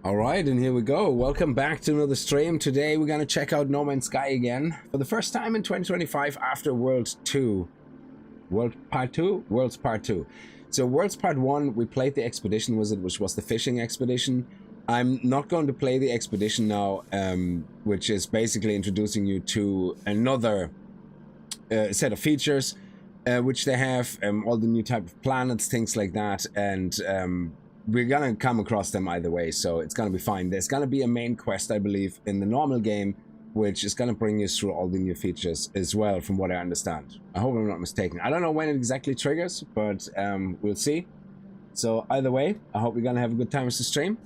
All right, and here we go. Welcome back to another stream. Today we're gonna check out No Man's Sky again for the first time in 2025 after World Part 2. So Worlds Part 1, we played the expedition which was the fishing expedition. I'm not going to play the expedition now, which is basically introducing you to another set of features, which they have, all the new type of planets, things like that, and we're gonna come across them either way, so it's gonna be fine. There's gonna be a main quest, I believe, in the normal game, which is gonna bring you through all the new features as well, from what I understand. I hope I'm not mistaken. I don't know when it exactly triggers, but we'll see. So either way, I hope you're gonna have a good time with the stream.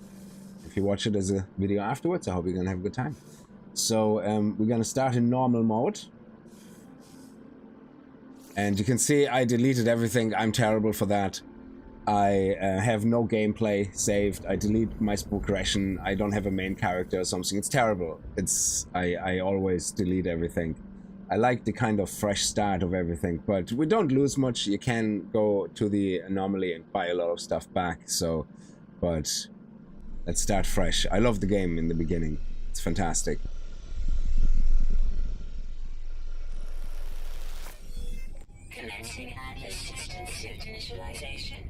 If you watch it as a video afterwards, I hope you're gonna have a good time. So we're gonna start in normal mode. And you can see I deleted everything. I'm terrible for that. I have no gameplay saved. I delete my progression. I don't have a main character or something. It's terrible. I always delete everything. I like the kind of fresh start of everything, but we don't lose much. You can go to the anomaly and buy a lot of stuff back. So, but let's start fresh. I love the game in the beginning. It's fantastic. Commencing Atlas system suit initialization.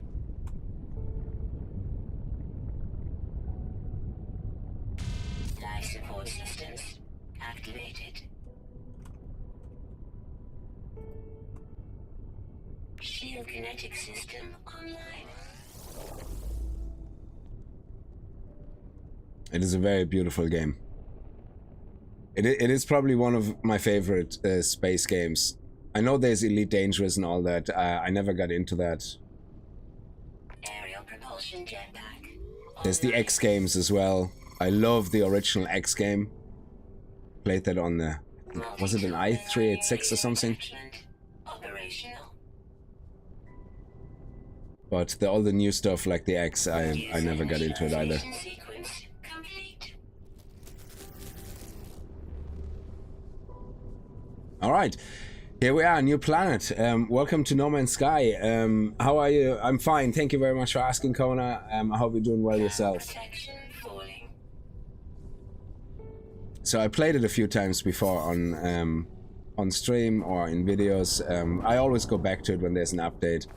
Life support systems activated. Shield kinetic system online. It is a very beautiful game. It is probably one of my favorite space games. I know there's Elite Dangerous and all that. I never got into that. Aerial propulsion jetpack. There's the X games as well. I love the original X game. Played that on the... Was it an i386 or something? Operational. But all the new stuff like the X, I never got into it either. Sequence complete. Alright. Here we are, new planet. Welcome to No Man's Sky. How are you? I'm fine. Thank you very much for asking, Kona. I hope you're doing well yourself. Protection falling. So I played it a few times before on stream or in videos. I always go back to it when there's an update.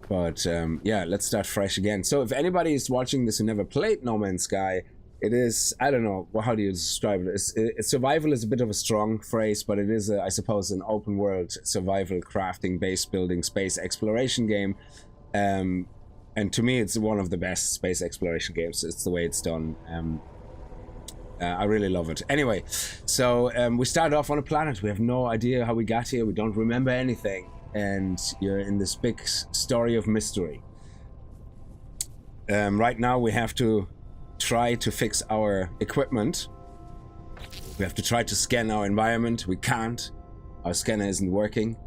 But yeah, let's start fresh again. So if anybody is watching this who never played No Man's Sky, it is, I don't know, well, how do you describe it? Survival is a bit of a strong phrase, but it is, I suppose, an open world survival, crafting, base building, space exploration game. And to me, it's one of the best space exploration games. It's the way it's done. I really love it. Anyway, so we start off on a planet. We have no idea how we got here. We don't remember anything. And you're in this big story of mystery. Right now, we have to try to fix our equipment. We have to try to scan our environment. We can't. Our scanner isn't working.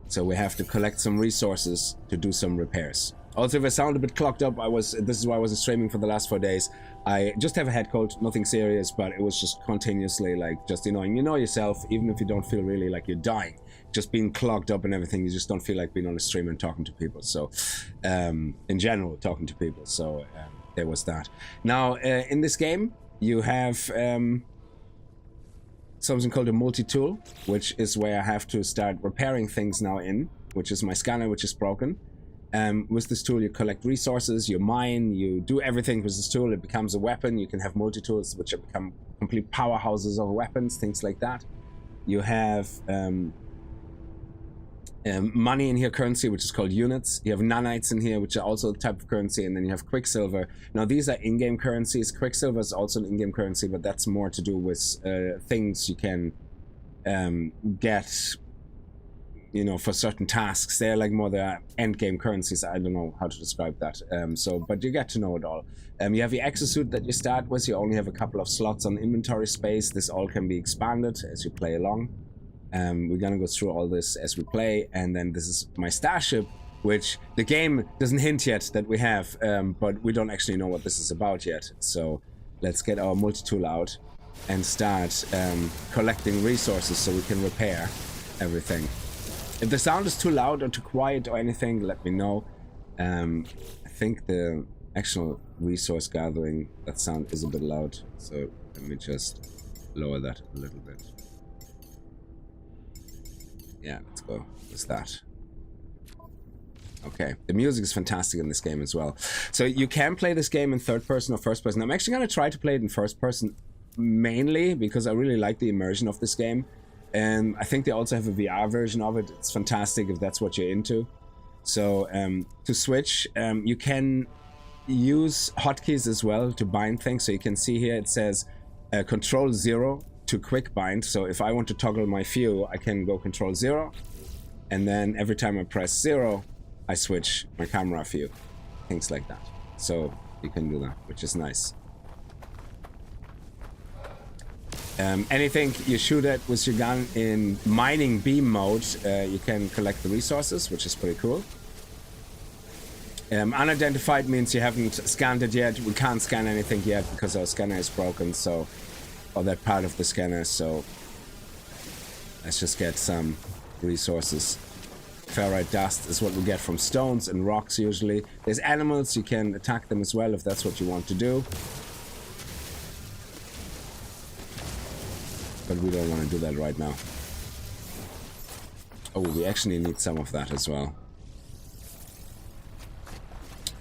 So we have to collect some resources to do some repairs. Also, if I sound a bit clogged up, this is why I wasn't streaming for the last 4 days. I just have a head cold, nothing serious, but it was just continuously like just annoying. You know yourself, even if you don't feel really like you're dying, just being clogged up and everything, you just don't feel like being on a stream and talking to people. So, in general, talking to people. So, there was that. Now, in this game, you have something called a multi-tool, which is where I have to start repairing things now which is my scanner, which is broken. With this tool, you collect resources, you mine, you do everything with this tool. It becomes a weapon. You can have multi-tools, which become complete powerhouses of weapons, things like that. You have money in here, currency, which is called units. You have nanites in here, which are also a type of currency, and then you have quicksilver. Now, these are in-game currencies. Quicksilver is also an in-game currency, but that's more to do with things you can get, you know, for certain tasks. They're like more the end-game currencies. I don't know how to describe that. But you get to know it all. You have your exosuit that you start with. You only have a couple of slots on inventory space. This all can be expanded as you play along. We're gonna go through all this as we play, and then this is my starship, which the game doesn't hint yet that we have, but we don't actually know what this is about yet. So let's get our multi-tool out and start collecting resources so we can repair everything. If the sound is too loud or too quiet or anything, let me know. I think the Actual resource gathering. That sound is a bit loud, so let me just lower that a little bit. Yeah, let's go with that. Okay, the music is fantastic in this game as well. So you can play this game in third person or first person. I'm actually going to try to play it in first person mainly because I really like the immersion of this game. And I think they also have a VR version of it. It's fantastic if that's what you're into. So to switch, you can use hotkeys as well to bind things. So you can see here it says Control 0 to quick bind. So if I want to toggle my view, I can go Control 0. And then every time I press 0, I switch my camera view. Things like that. So you can do that, which is nice. Anything you shoot at with your gun in mining beam mode, you can collect the resources, which is pretty cool. Unidentified means you haven't scanned it yet. We can't scan anything yet because our scanner is broken, so, or that part of the scanner, so let's just get some resources. Ferrite dust is what we get from stones and rocks usually. There's animals, you can attack them as well if that's what you want to do. But we don't want to do that right now. Oh, we actually need some of that as well.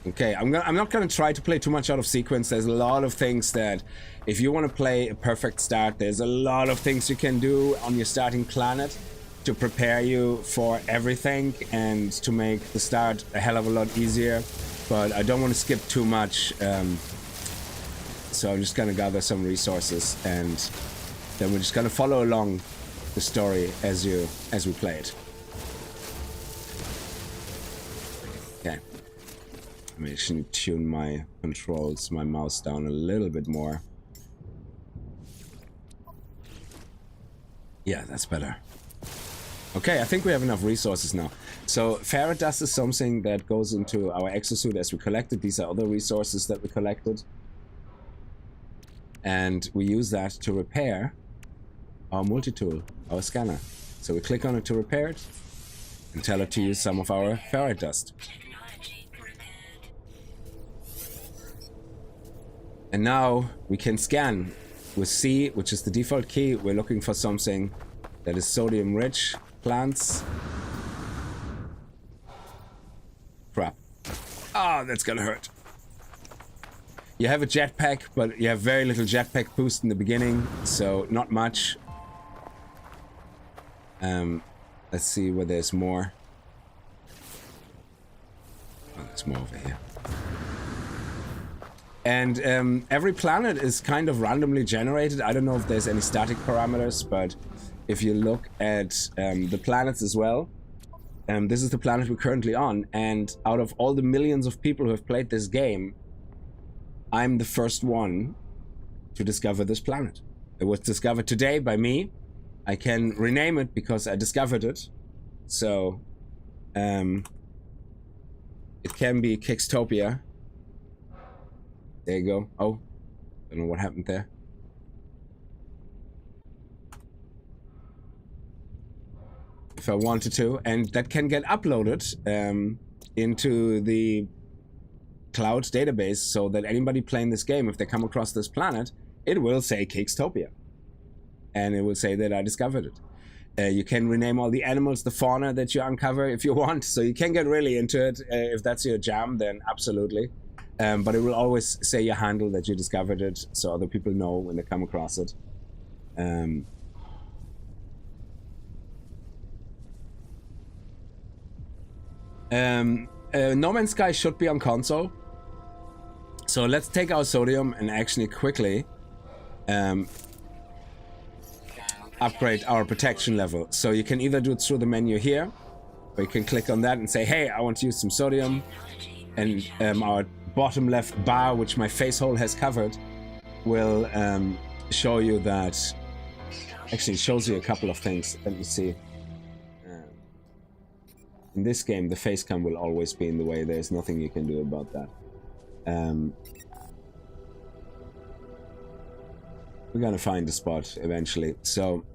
Okay, I'm not gonna try to play too much out of sequence. There's a lot of things that, if you want to play a perfect start, there's a lot of things you can do on your starting planet to prepare you for everything and to make the start a hell of a lot easier. But I don't want to skip too much, so I'm just gonna gather some resources and then we're just gonna follow along the story as we play it. Okay. Let me actually tune my controls, my mouse down a little bit more. Yeah, that's better. Okay, I think we have enough resources now. So ferrite dust is something that goes into our exosuit as we collect it. These are other resources that we collected. And we use that to repair our multi-tool, our scanner. So we click on it to repair it and tell it to use some of our ferrite dust. And now we can scan with C, which is the default key. We're looking for something that is sodium rich. Plants. Crap. Ah, that's gonna hurt. You have a jetpack, but you have very little jetpack boost in the beginning, so not much. Let's see where there's more. Oh, there's more over here. And every planet is kind of randomly generated. I don't know if there's any static parameters, but if you look at the planets as well, this is the planet we're currently on, and out of all the millions of people who have played this game, I'm the first one to discover this planet. It was discovered today by me. I can rename it because I discovered it. So, it can be Kickstopia. There you go. Oh, don't know what happened there. If I wanted to, and that can get uploaded into the cloud database so that anybody playing this game, if they come across this planet, it will say Kickstopia. And it will say that I discovered it. You can rename all the animals, the fauna that you uncover if you want. So you can get really into it. If that's your jam, then absolutely. But it will always say your handle that you discovered it so other people know when they come across it. No Man's Sky should be on console. So let's take our sodium and actually quickly upgrade our protection level. So you can either do it through the menu here, or you can click on that and say, hey, I want to use some sodium. And our bottom left bar, which my face hole has covered, will show you that. Actually, it shows you a couple of things. Let me see. In this game, the face cam will always be in the way. There's nothing you can do about that. We're gonna find the spot eventually. So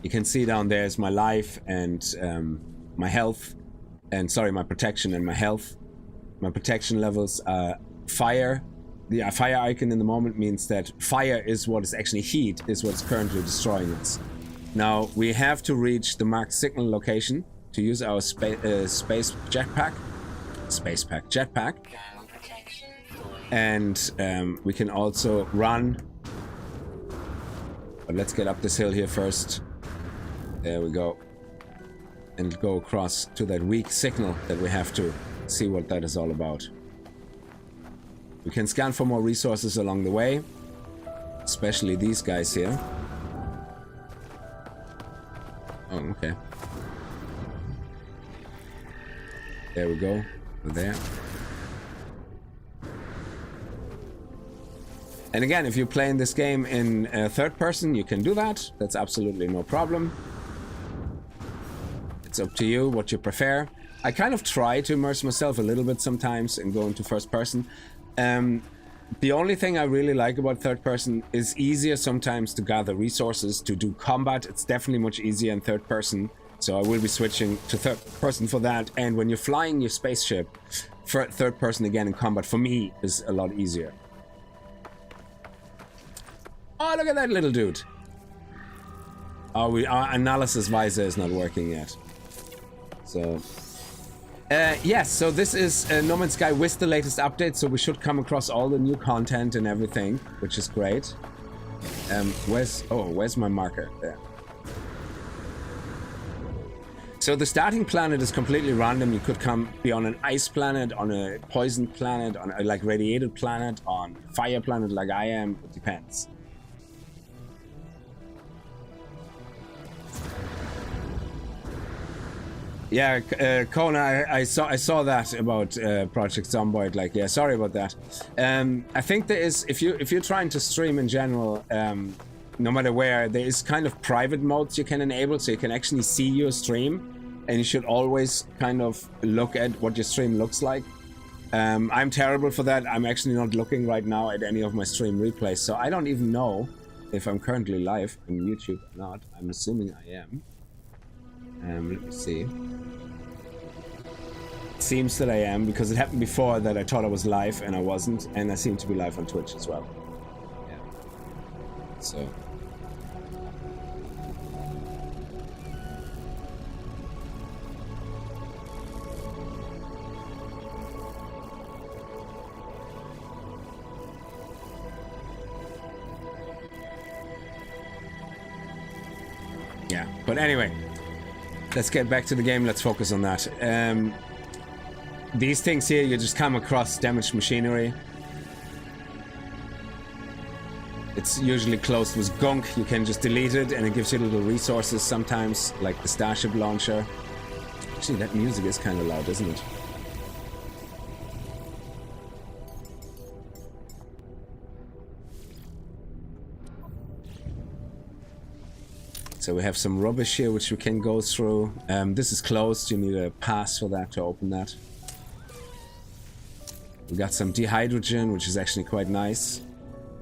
you can see down there is my life and my health, and sorry, my protection and my health. My protection levels are fire. The fire icon in the moment means that fire is what is actually heat, is what's currently destroying us. Now, we have to reach the marked signal location to use our space jetpack. And we can also run. But let's get up this hill here first. There we go. And go across to that weak signal that we have to see what that is all about. We can scan for more resources along the way, especially these guys here. Oh, okay. There we go. We're there. And again, if you're playing this game in third person, you can do that. That's absolutely no problem. It's up to you what you prefer. I kind of try to immerse myself a little bit sometimes and go into first person. The only thing I really like about third person is easier sometimes to gather resources, to do combat. It's definitely much easier in third person. So I will be switching to third person for that. And when you're flying your spaceship, third person again in combat for me is a lot easier. Oh, look at that little dude. Oh, our analysis visor is not working yet. So... yes, so this is No Man's Sky with the latest update, so we should come across all the new content and everything, which is great. Where's my marker? There. So the starting planet is completely random. You could be on an ice planet, on a poison planet, on a like radiated planet, on fire planet like I am. It depends. Yeah, Kona, I saw that about Project Zomboid. Like, yeah, sorry about that. I think there is, if you're trying to stream in general, no matter where, there is kind of private modes you can enable, so you can actually see your stream, and you should always kind of look at what your stream looks like. I'm terrible for that. I'm actually not looking right now at any of my stream replays, so I don't even know if I'm currently live on YouTube or not. I'm assuming I am. Let me see. It seems that I am, because it happened before that I thought I was live and I wasn't, and I seem to be live on Twitch as well. Yeah. So. Yeah, but anyway. Let's get back to the game. Let's focus on that. These things here, you just come across damaged machinery. It's usually closed with gunk. You can just delete it and it gives you little resources sometimes, like the Starship launcher. Actually, that music is kind of loud, isn't it? So we have some rubbish here which we can go through. This is closed. You need a pass for that to open that. We got some dehydrogen, which is actually quite nice.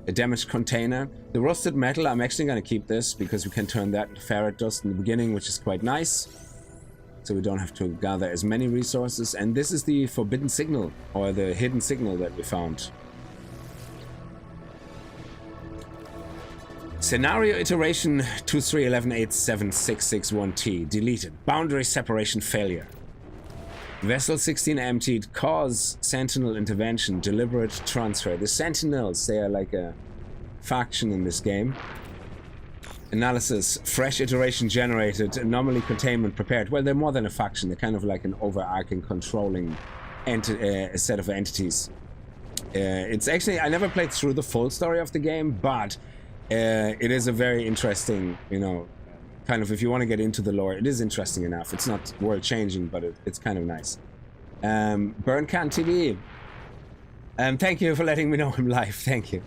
A damaged container. The rusted metal, I'm actually going to keep this because we can turn that into ferret dust in the beginning, which is quite nice. So we don't have to gather as many resources. And this is the forbidden signal, or the hidden signal that we found. Scenario iteration 2311876661T. Deleted. Boundary separation failure. Vessel 16 emptied. Cause Sentinel intervention. Deliberate transfer. The Sentinels, they are like a faction in this game. Analysis. Fresh iteration generated. Anomaly containment prepared. Well, they're more than a faction. They're kind of like an overarching controlling a set of entities. It's actually, I never played through the full story of the game, but it is a very interesting, you know, kind of, if you want to get into the lore, it is interesting enough. It's not world-changing, but it's kind of nice. Burncan TV. Thank you for letting me know I'm live. Thank you.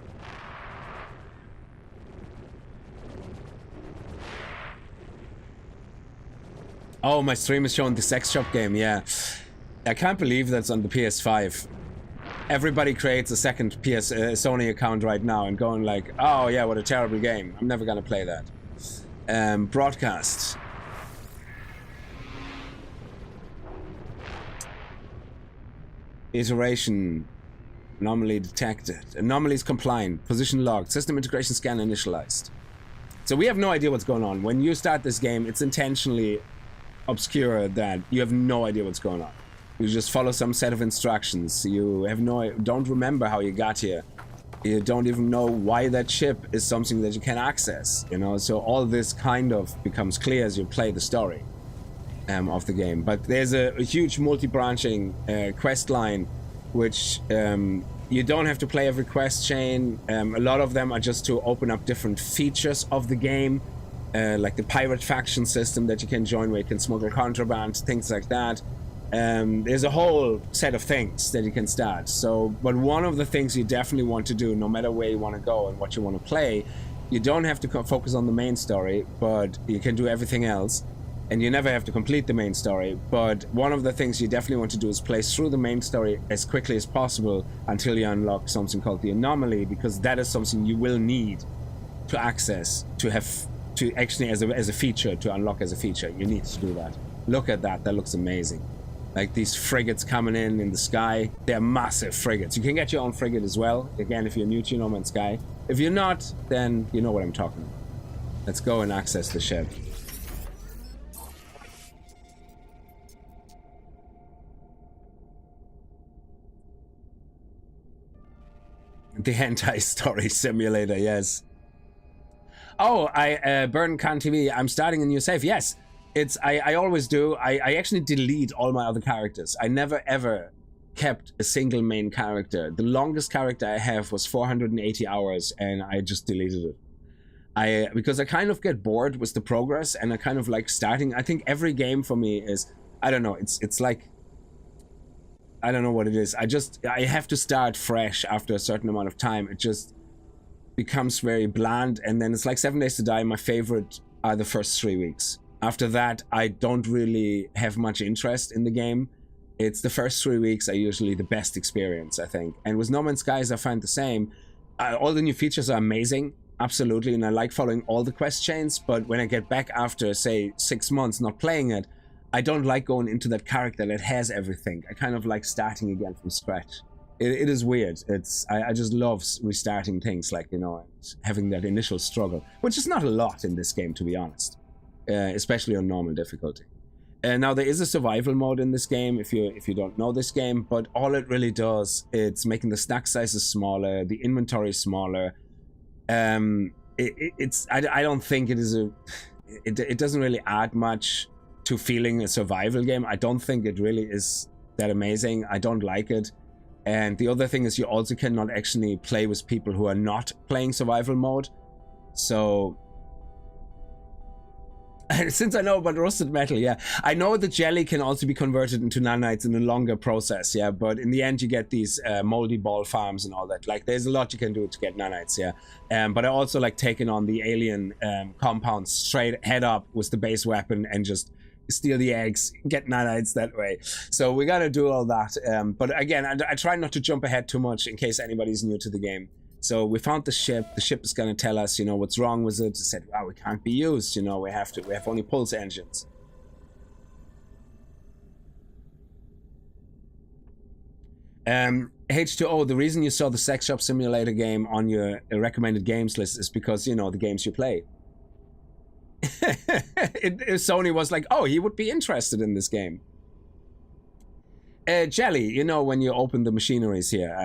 Oh, my stream is showing the sex shop game. Yeah. I can't believe that's on the PS5. Everybody creates a second Sony account right now and going like, oh yeah, what a terrible game. I'm never gonna play that. Broadcast. iteration, anomaly detected, anomalies compliant, position logged, system integration scan initialized. So we have no idea what's going on. When you start this game, it's intentionally obscure that you have no idea what's going on. You just follow some set of instructions. You have don't remember how you got here. You don't even know why that ship is something that you can access, you know? So all this kind of becomes clear as you play the story of the game. But there's a huge multi-branching quest line, which you don't have to play every quest chain. A lot of them are just to open up different features of the game, like the pirate faction system that you can join where you can smuggle contraband, things like that. There's a whole set of things that you can start. So, but one of the things you definitely want to do, no matter where you want to go and what you want to play, you don't have to focus on the main story, but you can do everything else. And you never have to complete the main story, but one of the things you definitely want to do is play through the main story as quickly as possible until you unlock something called the anomaly, because that is something you will need to access, to actually as a feature, to unlock as a feature. You need to do that. Look at that, that looks amazing. Like these frigates coming in the sky, they're massive frigates. You can get your own frigate as well, again, if you're new to No Man's Sky. If you're not, then you know what I'm talking about. Let's go and access the ship. The hentai story simulator, yes. Oh, Burn Khan TV, I'm starting a new save. Yes, I always do. I actually delete all my other characters. I never ever kept a single main character. The longest character I have was 480 hours and I just deleted it. Because I kind of get bored with the progress and I kind of like starting. I think every game for me is, I don't know, it's like, I don't know what it is. I have to start fresh after a certain amount of time. It just becomes very bland. And then it's like 7 Days to Die. My favorite are the first 3 weeks. After that, I don't really have much interest in the game. It's the first 3 weeks are usually the best experience, I think. And with No Man's Skies, I find the same. All the new features are amazing. Absolutely. And I like following all the quest chains. But when I get back after, say, 6 months not playing it, I don't like going into that character that has everything. I kind of like starting again from scratch. It is weird. I just love restarting things, like, you know, having that initial struggle, which is not a lot in this game, to be honest, especially on normal difficulty. Now there is a survival mode in this game, if you don't know this game, but all it really does, it's making the stack sizes smaller, the inventory smaller. I don't think it is it doesn't really add much to feeling a survival game. I don't think it really is that amazing. I don't like it. And the other thing is you also cannot actually play with people who are not playing survival mode. So since I know about rusted metal, yeah, I know the jelly can also be converted into nanites in a longer process, yeah, but in the end you get these moldy ball farms and all that. Like, there's a lot you can do to get nanites, yeah. But I also like taking on the alien compounds straight head up with the base weapon and just steal the eggs, get nanites that way. So we gotta do all that. But again, I try not to jump ahead too much in case anybody's new to the game. So we found the ship. The ship is gonna tell us, you know, what's wrong with it. It said, wow, it can't be used. You know, we have only pulse engines. H2O, the reason you saw the Sex Shop Simulator game on your recommended games list is because, you know, the games you play. Sony was like, oh, he would be interested in this game. Jelly, you know, when you open the machineries here,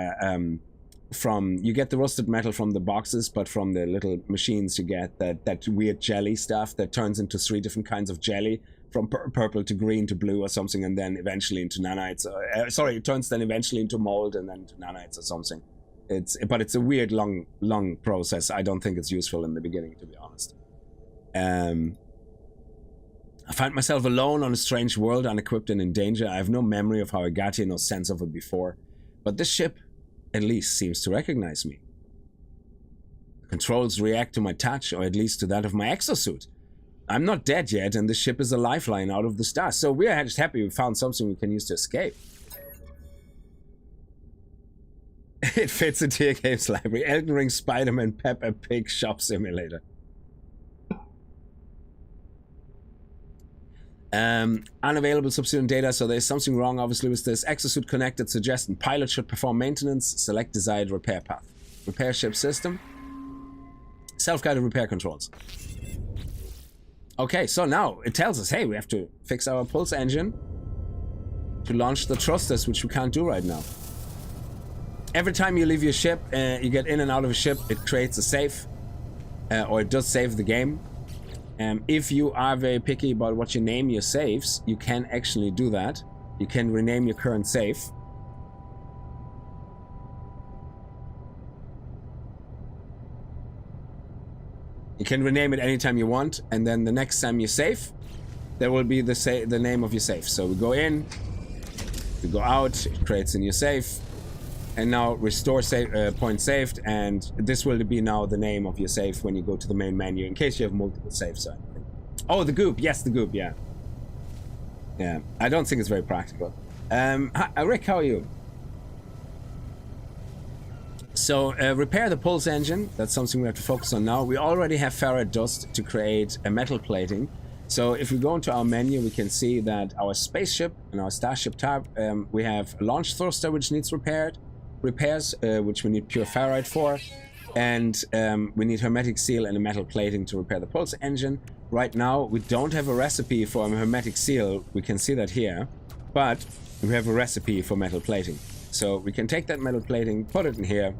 you get the rusted metal from the boxes, but from the little machines you get that weird jelly stuff that turns into 3 different kinds of jelly, from purple to green to blue or something, and then eventually into nanites. It turns then eventually into mold and then to nanites or something. But it's a weird long process. I don't think it's useful in the beginning, to be honest. I find myself alone on a strange world, unequipped and in danger. I have no memory of how I got here, no sense of it before. But this ship, at least, seems to recognize me. The controls react to my touch, or at least to that of my exosuit. I'm not dead yet, and the ship is a lifeline out of the stars. So we are just happy we found something we can use to escape. It fits into your games library. Elden Ring, Spider-Man, Peppa Pig, Shop Simulator. Unavailable substitute data, so there's something wrong obviously with this. Exosuit connected, suggesting pilot should perform maintenance. Select desired repair path. Repair ship system. Self-guided repair controls. Okay, so now it tells us, hey, we have to fix our pulse engine to launch the thrusters, which we can't do right now. Every time you leave your ship, you get in and out of a ship, it creates a save, or it does save the game. If you are very picky about what you name your saves, you can actually do that. You can rename your current save. You can rename it anytime you want, and then the next time you save, there will be the name of your save. So we go in, we go out, it creates a new save, and now restore save, point saved, and this will be now the name of your save when you go to the main menu, in case you have multiple saves. Oh, the goop, yes, the goop, yeah. Yeah, I don't think it's very practical. Rick, how are you? So, repair the pulse engine. That's something we have to focus on now. We already have ferrite dust to create a metal plating. So, if we go into our menu, we can see that our spaceship and our starship tab, we have a launch thruster which needs repairs, which we need pure ferrite for, and we need hermetic seal and a metal plating to repair the pulse engine. Right now, we don't have a recipe for a hermetic seal. We can see that here, but we have a recipe for metal plating. So we can take that metal plating, put it in here,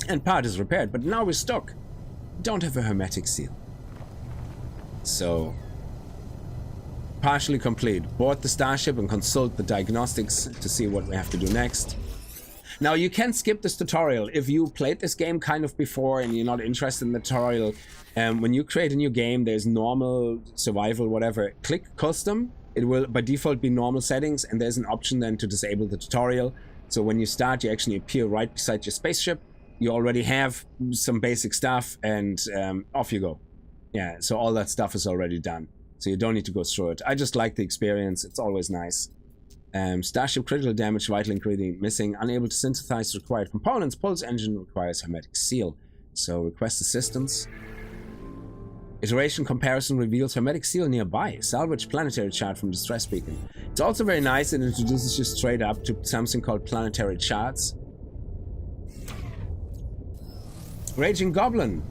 and part is repaired. But now we're stuck. Don't have a hermetic seal. So, partially complete. Board the starship and consult the diagnostics to see what we have to do next. Now, you can skip this tutorial. If you played this game kind of before and you're not interested in the tutorial, when you create a new game, there's normal, survival, whatever. Click custom. It will by default be normal settings, and there's an option then to disable the tutorial. So when you start, you actually appear right beside your spaceship. You already have some basic stuff, and off you go. Yeah, so all that stuff is already done. So you don't need to go through it. I just like the experience. It's always nice. Starship critical damage, vital ingredient missing, unable to synthesize required components. Pulse engine requires hermetic seal. So request assistance. Iteration comparison reveals hermetic seal nearby. Salvage planetary chart from distress beacon. It's also very nice. It introduces you straight up to something called planetary charts. Raging Goblin.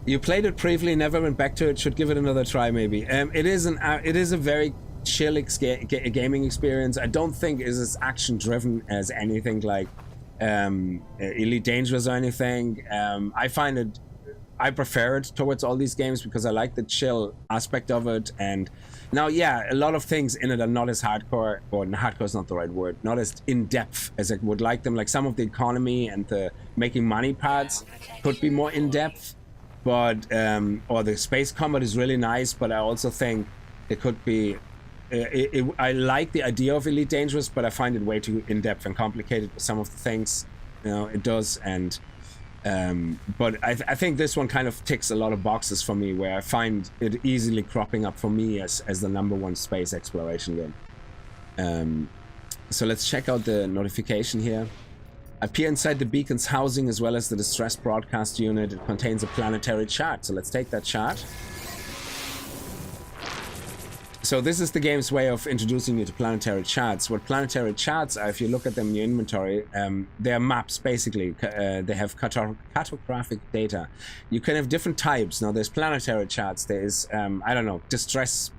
You played it briefly, never went back to it. Should give it another try, maybe. It is a very chill gaming experience. I don't think it is as action driven as anything like Elite Dangerous or anything. I prefer it towards all these games because I like the chill aspect of it. And now, yeah, a lot of things in it are not as hardcore, or hardcore is not the right word, not as in-depth as I would like them. Like some of the economy and the making money parts could be more in-depth, but or the space combat is really nice, but I also think it could be I like the idea of Elite Dangerous, but I find it way too in-depth and complicated with some of the things, you know, it does. And but I think this one kind of ticks a lot of boxes for me, where I find it easily cropping up for me as the #1 space exploration game. So let's check out the notification here. Appear inside the beacon's housing as well as the distress broadcast unit. It contains a planetary chart. So let's take that chart. So this is the game's way of introducing you to planetary charts. What planetary charts are, if you look at them in your inventory, they're maps, basically. They have cartographic data. You can have different types. Now, there's planetary charts. There's, I don't know, distress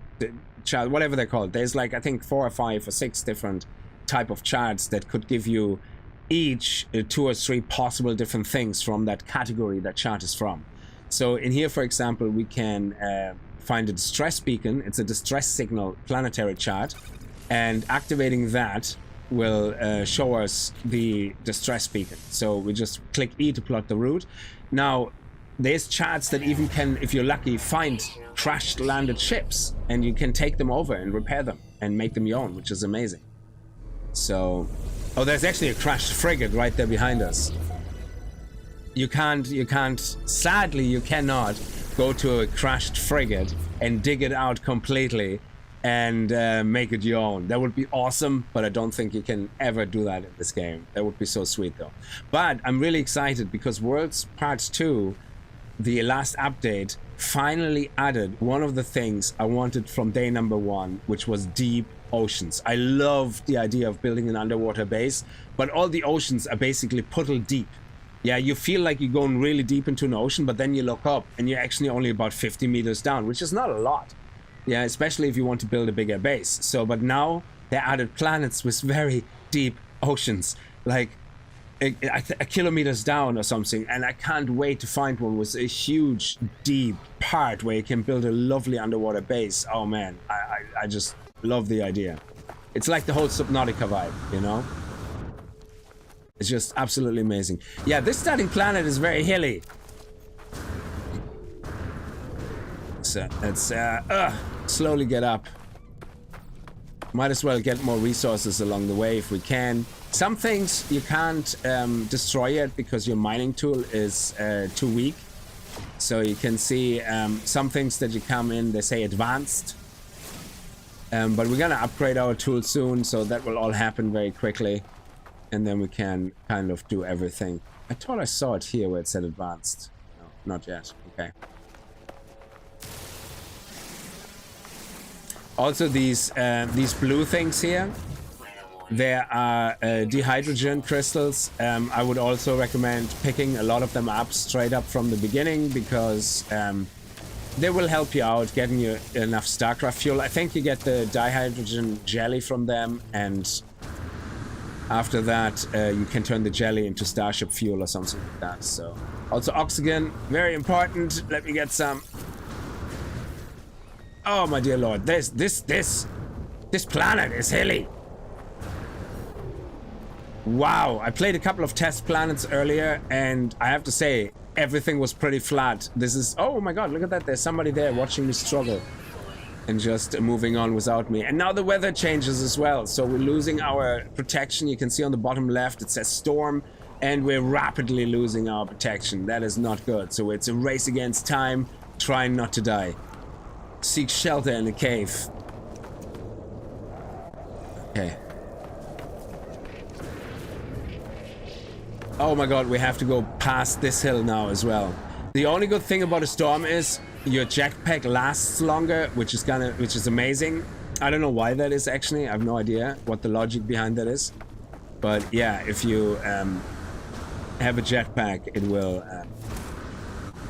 chart, whatever they're called. There's like, I think, 4 or 5 or 6 different type of charts that could give you each 2 or 3 possible different things from that category that chart is from. So in here, for example, we can find a distress beacon. It's a distress signal planetary chart, and activating that will show us the distress beacon. So we just click E to plot the route. Now there's charts that even can, if you're lucky, find crashed landed ships, and you can take them over and repair them and make them your own, which is amazing. So, oh, there's actually a crashed frigate right there behind us. You can't, sadly you cannot go to a crashed frigate and dig it out completely and make it your own. That would be awesome, but I don't think you can ever do that in this game. That would be so sweet though. But I'm really excited because Worlds Part 2, the last update, finally added one of the things I wanted from day number 1, which was deep oceans. I love the idea of building an underwater base, but all the oceans are basically puddle deep. Yeah, you feel like you're going really deep into an ocean, but then you look up and you're actually only about 50 meters down, which is not a lot. Yeah, especially if you want to build a bigger base. So, but now they added planets with very deep oceans, like a kilometers down or something, and I can't wait to find one with a huge deep part where you can build a lovely underwater base. Oh man, I just love the idea. It's like the whole Subnautica vibe, you know? It's just absolutely amazing. Yeah, this starting planet is very hilly. So let's slowly get up. Might as well get more resources along the way if we can. Some things you can't destroy yet because your mining tool is too weak. So you can see some things that you come in, they say advanced. But we're gonna upgrade our tool soon, so that will all happen very quickly. And then we can kind of do everything. I thought I saw it here where it said advanced. No, not yet. Okay. Also, these blue things here, there are dihydrogen crystals. I would also recommend picking a lot of them up straight up from the beginning, because they will help you out getting you enough StarCraft fuel. I think you get the dihydrogen jelly from them, and after that you can turn the jelly into Starship fuel or something like that. So also oxygen, very important. Let me get some. Oh my dear lord, this planet is hilly. Wow, I played a couple of test planets earlier, and I have to say everything was pretty flat. This is, oh my god, look at that, there's somebody there watching me struggle and just moving on without me. And now the weather changes as well, so we're losing our protection. You can see on the bottom left it says storm, and we're rapidly losing our protection. That is not good. So it's a race against time, trying not to die. Seek shelter in a cave. Okay. Oh my god, we have to go past this hill now as well. The only good thing about a storm is your jetpack lasts longer, which is amazing. I don't know why that is actually. I have no idea what the logic behind that is. But yeah, if you have a jetpack, it will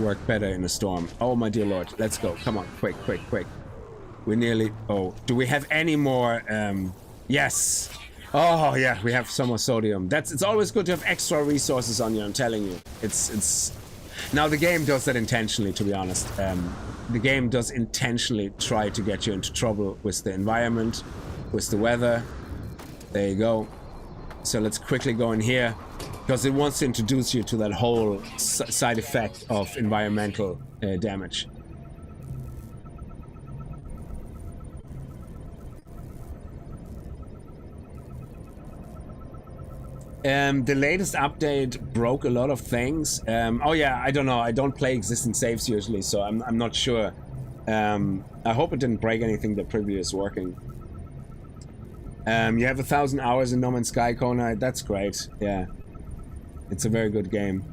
work better in a storm. Oh my dear lord, let's go. Come on, quick. We nearly... Oh, do we have any more? Yes. Oh yeah, we have some more sodium. It's always good to have extra resources on you, I'm telling you. It's now the game does that intentionally, to be honest. The game does intentionally try to get you into trouble with the environment, with the weather. There you go. So let's quickly go in here, because it wants to introduce you to that whole side effect of environmental damage. The latest update broke a lot of things. Oh yeah, I don't know. I don't play existing saves usually, so I'm not sure. I hope it didn't break anything the previous working. You have 1,000 hours in No Man's Sky, Kona. That's great. Yeah, it's a very good game.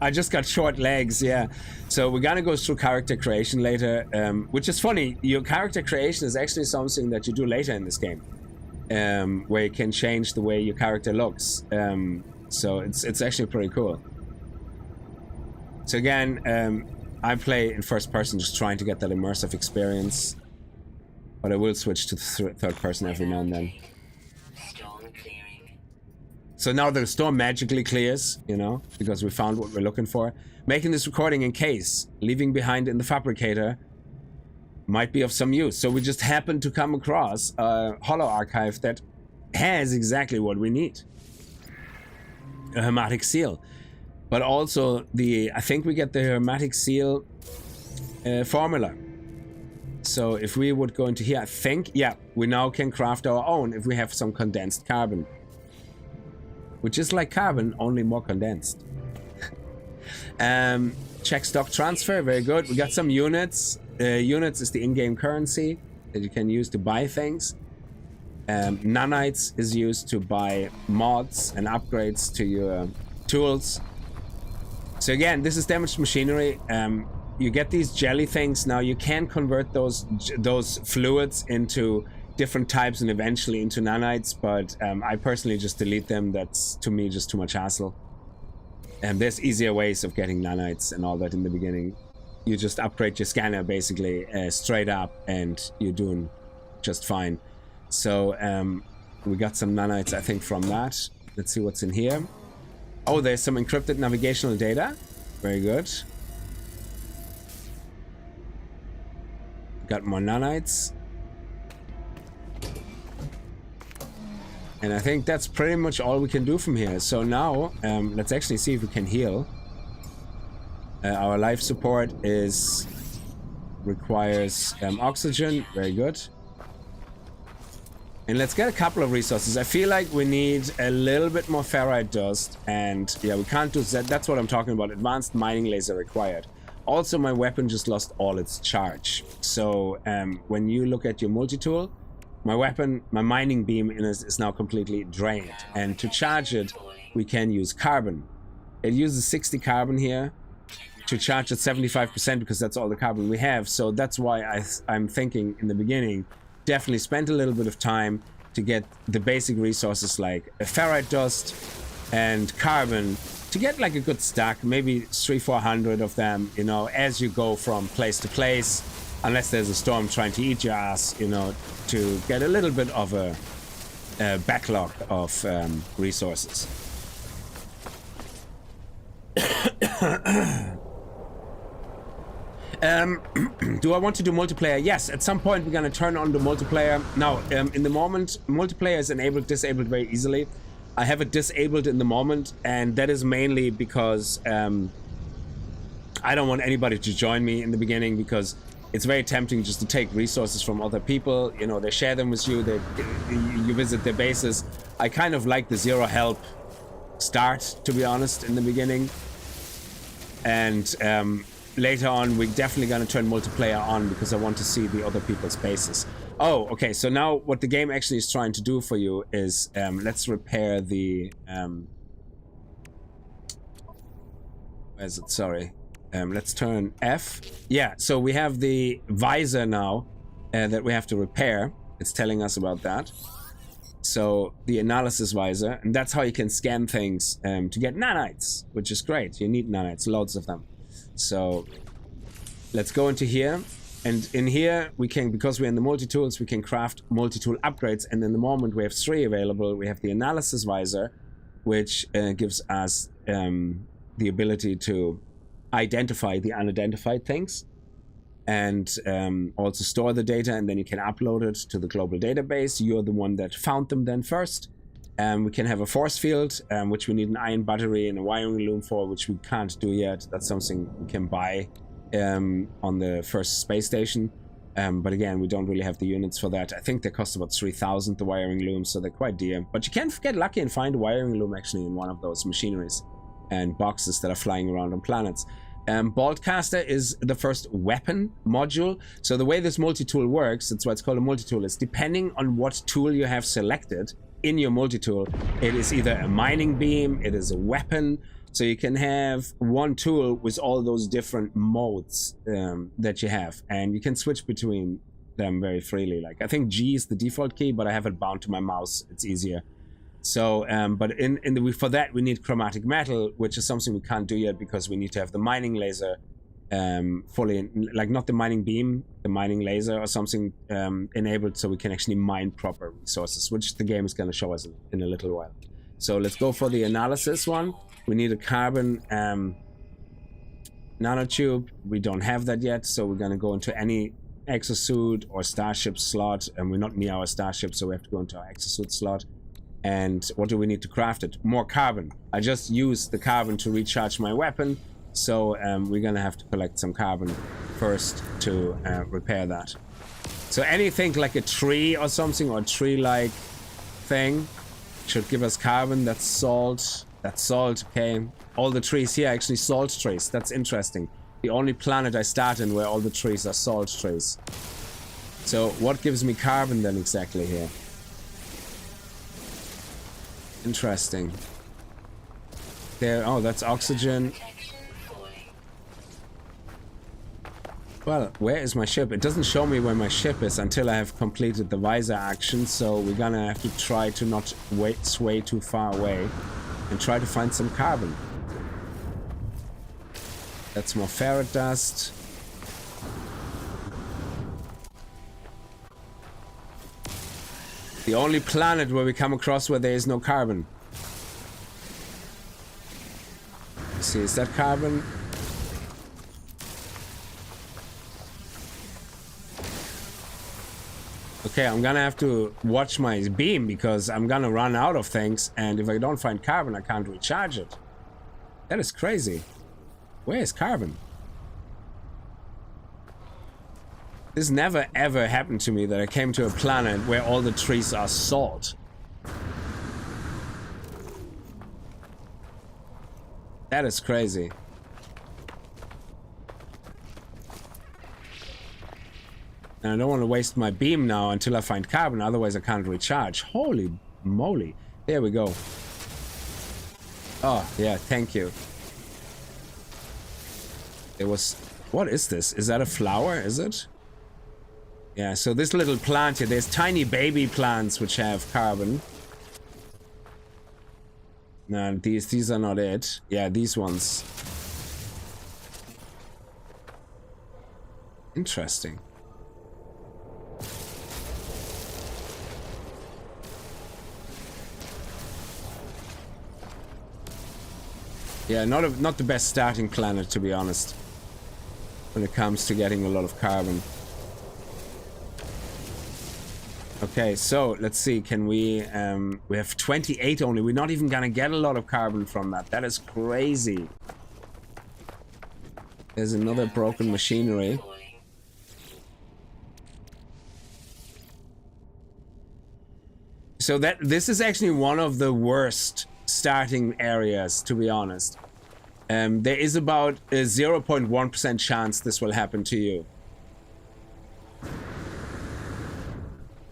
I just got short legs. Yeah, so we're gonna go through character creation later, which is funny. Your character creation is actually something that you do later in this game. Where you can change the way your character looks. So it's actually pretty cool. So again, I play in first person, just trying to get that immersive experience. But I will switch to third person every now and then. Storm clearing. So now the storm magically clears, you know, because we found what we're looking for. Making this recording in case leaving behind in the fabricator might be of some use. So we just happened to come across a holo archive that has exactly what we need. A hermetic seal. But also I think we get the hermetic seal formula. So if we would go into here, I think, yeah, we now can craft our own if we have some condensed carbon. Which is like carbon, only more condensed. Check stock transfer, very good. We got some units. Units is the in-game currency that you can use to buy things. Nanites is used to buy mods and upgrades to your tools. So again, this is damaged machinery. you get these jelly things. Now you can convert those fluids into different types and eventually into nanites, but I personally just delete them. That's, to me, just too much hassle. And there's easier ways of getting nanites and all that in the beginning. You just upgrade your scanner basically straight up and you're doing just fine. So we got some nanites, I think, from that. Let's see what's in here. Oh, there's some encrypted navigational data. Very good. Got more nanites. And I think that's pretty much all we can do from here. So now, let's actually see if we can heal. Our life support requires oxygen. Very good. And let's get a couple of resources. I feel like we need a little bit more ferrite dust. And yeah, we can't do that. That's what I'm talking about. Advanced mining laser required. Also, my weapon just lost all its charge. So when you look at your multi-tool, my weapon, my mining beam is now completely drained. And to charge it, we can use carbon. It uses 60 carbon here to charge at 75% because that's all the carbon we have. So that's why I'm thinking in the beginning, definitely spend a little bit of time to get the basic resources like a ferrite dust and carbon to get like a good stack, maybe 300-400 of them, you know, as you go from place to place, unless there's a storm trying to eat your ass, you know, to get a little bit of a backlog of resources. Do I want to do multiplayer? Yes, at some point we're gonna turn on the multiplayer. Now, in the moment, multiplayer is enabled, disabled very easily. I have it disabled in the moment, and that is mainly because I don't want anybody to join me in the beginning because it's very tempting just to take resources from other people. You know, they share them with you, you visit their bases. I kind of like the zero help start, to be honest, in the beginning. And later on, we're definitely going to turn multiplayer on because I want to see the other people's bases. Oh, okay. So now what the game actually is trying to do for you is let's repair the... where is it? Sorry. Let's turn F. Yeah, so we have the visor now that we have to repair. It's telling us about that. So the analysis visor, and that's how you can scan things to get nanites, which is great. You need nanites, loads of them. So let's go into here, and in here we can, because we're in the multi-tools, we can craft multi-tool upgrades, and in the moment we have 3 available. We have the analysis visor, which gives us the ability to identify the unidentified things and also store the data, and then you can upload it to the global database. You're the one that found them then first. We can have a force field, which we need an iron battery and a wiring loom for, which we can't do yet. That's something we can buy on the first space station. But again, we don't really have the units for that. I think they cost about 3,000, the wiring looms, so they're quite dear. But you can get lucky and find a wiring loom actually in one of those machineries and boxes that are flying around on planets. Boltcaster is the first weapon module. So the way this multi-tool works, that's why it's called a multi-tool, is depending on what tool you have selected in your multi-tool, it is either a mining beam, it is a weapon. So you can have one tool with all those different modes that you have, and you can switch between them very freely. Like, I think G is the default key, but I have it bound to my mouse. It's easier. So, but for that we need chromatic metal, which is something we can't do yet because we need to have the mining laser fully, like not the mining beam, the mining laser or something enabled, so we can actually mine proper resources, which the game is going to show us in a little while. So let's go for the analysis one. We need a carbon nanotube. We don't have that yet, so we're going to go into any exosuit or starship slot, and we're not near our starship, so we have to go into our exosuit slot. And what do we need to craft it? More carbon. I just used the carbon to recharge my weapon, so we're gonna have to collect some carbon first to repair that. So anything like a tree or something, or tree-like thing, should give us carbon. That's salt. That's salt, okay. All the trees here are actually salt trees. That's interesting. The only planet I start in where all the trees are salt trees. So what gives me carbon then exactly here? Interesting. There, oh, that's oxygen. Well, where is my ship? It doesn't show me where my ship is until I have completed the visor action, so we're gonna have to try to not sway too far away and try to find some carbon. That's more ferret dust. The only planet where we come across where there is no carbon. Let's see, is that carbon? Okay, I'm gonna have to watch my beam because I'm gonna run out of things, and if I don't find carbon, I can't recharge it. That is crazy. Where is carbon? This never ever happened to me, that I came to a planet where all the trees are salt. That is crazy. And I don't want to waste my beam now until I find carbon, otherwise I can't recharge. Holy moly. There we go. Oh, yeah, thank you. It was... What is this? Is that a flower, is it? Yeah, so this little plant here, there's tiny baby plants which have carbon. No, these are not it. Yeah, these ones. Interesting. Yeah, not the best starting planet, to be honest, when it comes to getting a lot of carbon. Okay, so let's see, can we have 28 only. We're not even gonna get a lot of carbon from that. That is crazy. There's another broken machinery. So this is actually one of the worst starting areas, to be honest. There is about a 0.1% chance this will happen to you.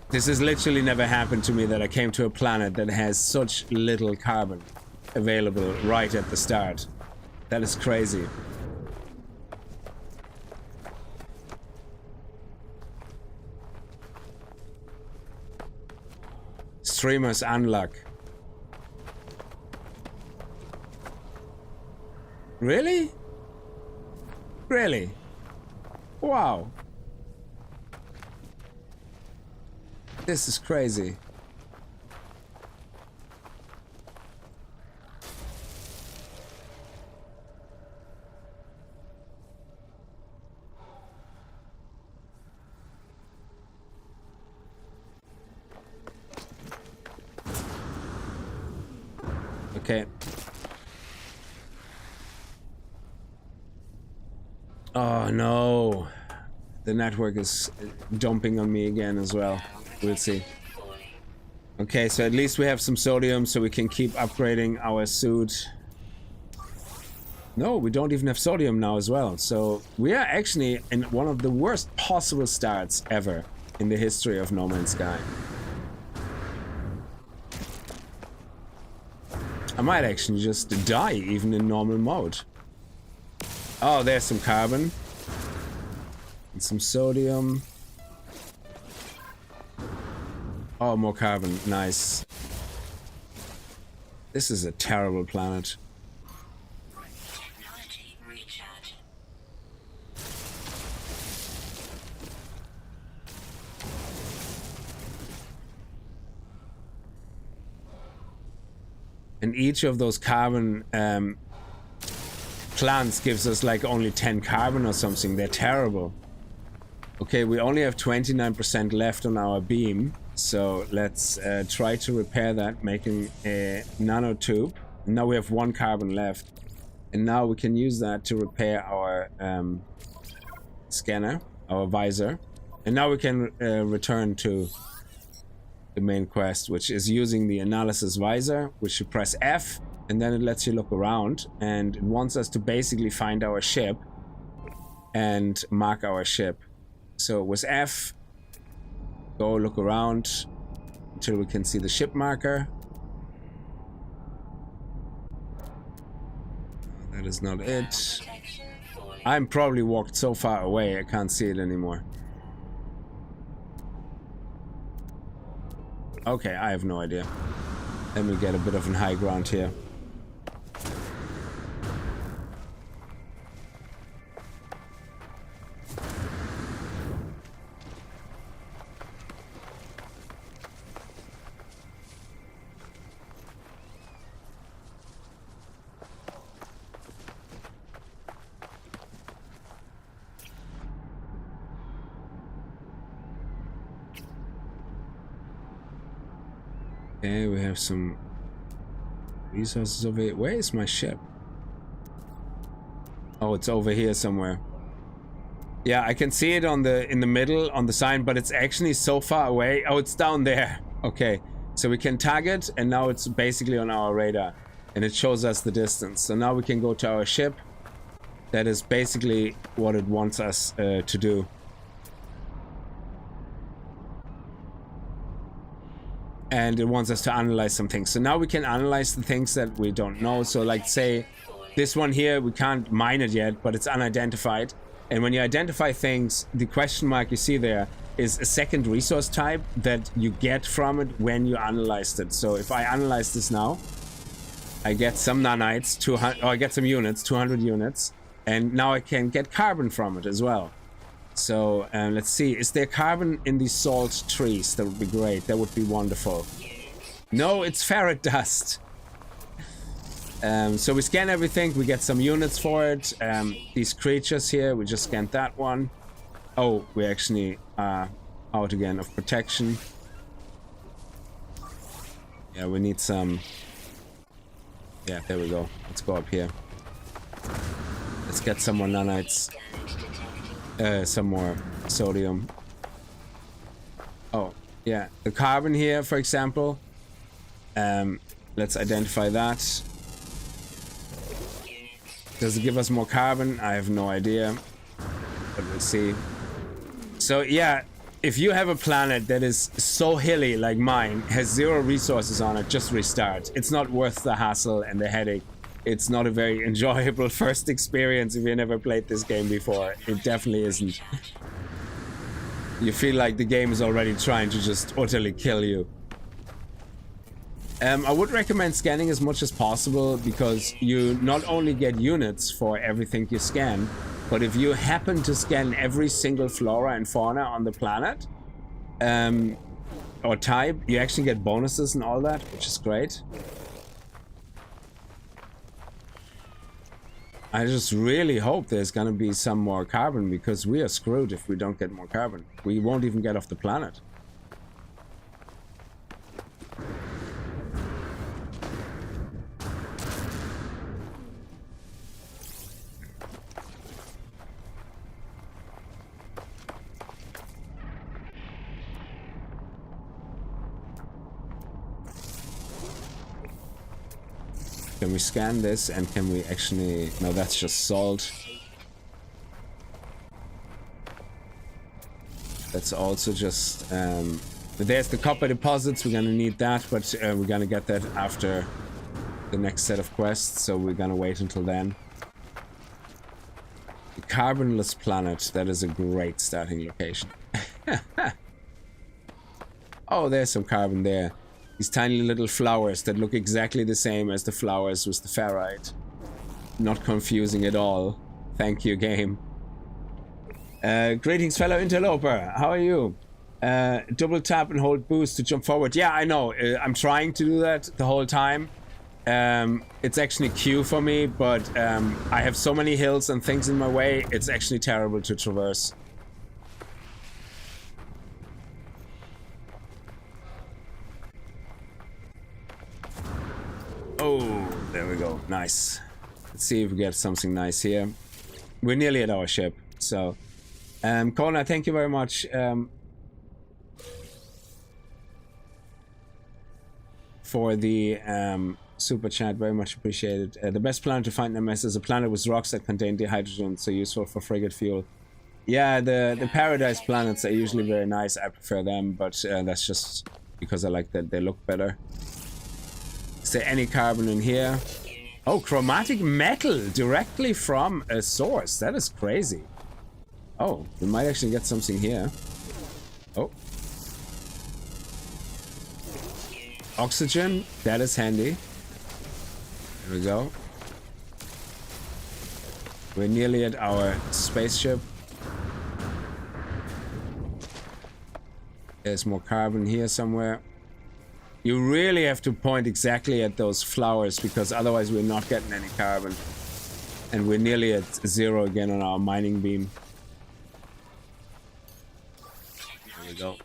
This has literally never happened to me, that I came to a planet that has such little carbon available right at the start. That is crazy. Streamer's unluck. Really? Really? Wow. This is crazy. Okay. Oh no. The network is dumping on me again as well. We'll see. Okay, so at least we have some sodium so we can keep upgrading our suit. No, we don't even have sodium now as well. So we are actually in one of the worst possible starts ever in the history of No Man's Sky. I might actually just die even in normal mode. Oh, there's some carbon. And some sodium. Oh, more carbon. Nice. This is a terrible planet. Technology recharge. And each of those carbon plants gives us like only 10 carbon or something. They're terrible. Okay, we only have 29% left on our beam. So let's try to repair that, making a nanotube. Now we have 1 carbon left. And now we can use that to repair our scanner, our visor. And now we can return to the main quest, which is using the analysis visor, which you press F, and then it lets you look around. And it wants us to basically find our ship and mark our ship. So with F, go look around until we can see the ship marker. That is not it. Protection falling. I'm probably walked so far away I can't see it anymore. Okay, I have no idea. Let me get a bit of an high ground here. Okay, we have some resources over here. Where is my ship? Oh, it's over here somewhere. Yeah, I can see it on the in the middle on the sign, but it's actually so far away. Oh, it's down there. Okay, so we can tag it, and now it's basically on our radar, and it shows us the distance. So now we can go to our ship. That is basically what it wants us to do. And it wants us to analyze some things. So now we can analyze the things that we don't know. So like say this one here, we can't mine it yet, but it's unidentified. And when you identify things, the question mark you see there is a second resource type that you get from it when you analyzed it. So if I analyze this now, I get some nanites, 200, or I get some units, 200 units. And now I can get carbon from it as well. So let's see, is there carbon in these salt trees? That would be great, that would be wonderful. No, it's ferret dust. So we scan everything, we get some units for it. These creatures here, we just scanned that one. Oh, we actually are out again of protection. Yeah, we need some... Yeah, there we go. Let's go up here. Let's get some more nanites. Some more sodium. Oh, yeah. The carbon here, for example. Let's identify that. Does it give us more carbon? I have no idea. But we'll see. So, yeah. If you have a planet that is so hilly like mine, has 0 resources on it, just restart. It's not worth the hassle and the headache. It's not a very enjoyable first experience if you never played this game before. It definitely isn't. You feel like the game is already trying to just utterly kill you. I would recommend scanning as much as possible because you not only get units for everything you scan, but if you happen to scan every single flora and fauna on the planet, or type, you actually get bonuses and all that, which is great. I just really hope there's gonna be some more carbon because we are screwed if we don't get more carbon. We won't even get off the planet. Can we scan this and can we actually... No, that's just salt. That's also just... there's the copper deposits, we're gonna need that, but we're gonna get that after the next set of quests, so we're gonna wait until then. The carbonless planet, that is a great starting location. Oh, there's some carbon there. These tiny little flowers that look exactly the same as the flowers with the ferrite. Not confusing at all. Thank you, game. Greetings, fellow interloper. How are you? Double tap and hold boost to jump forward. Yeah, I know. I'm trying to do that the whole time. It's actually Q for me, but I have so many hills and things in my way, it's actually terrible to traverse. Oh, there we go. Nice. Let's see if we get something nice here. We're nearly at our ship, so... Kona, thank you very much for the super chat. Very much appreciated. The best planet to find MS is a planet with rocks that contain hydrogen, so useful for frigate fuel. Yeah, the paradise planets are usually very nice. I prefer them, but that's just because I like that they look better. Is there any carbon in here? Oh, chromatic metal directly from a source. That is crazy. Oh, we might actually get something here. Oh. Oxygen. That is handy. There we go. We're nearly at our spaceship. There's more carbon here somewhere. You really have to point exactly at those flowers because otherwise we're not getting any carbon. And we're nearly at 0 again on our mining beam. There we go.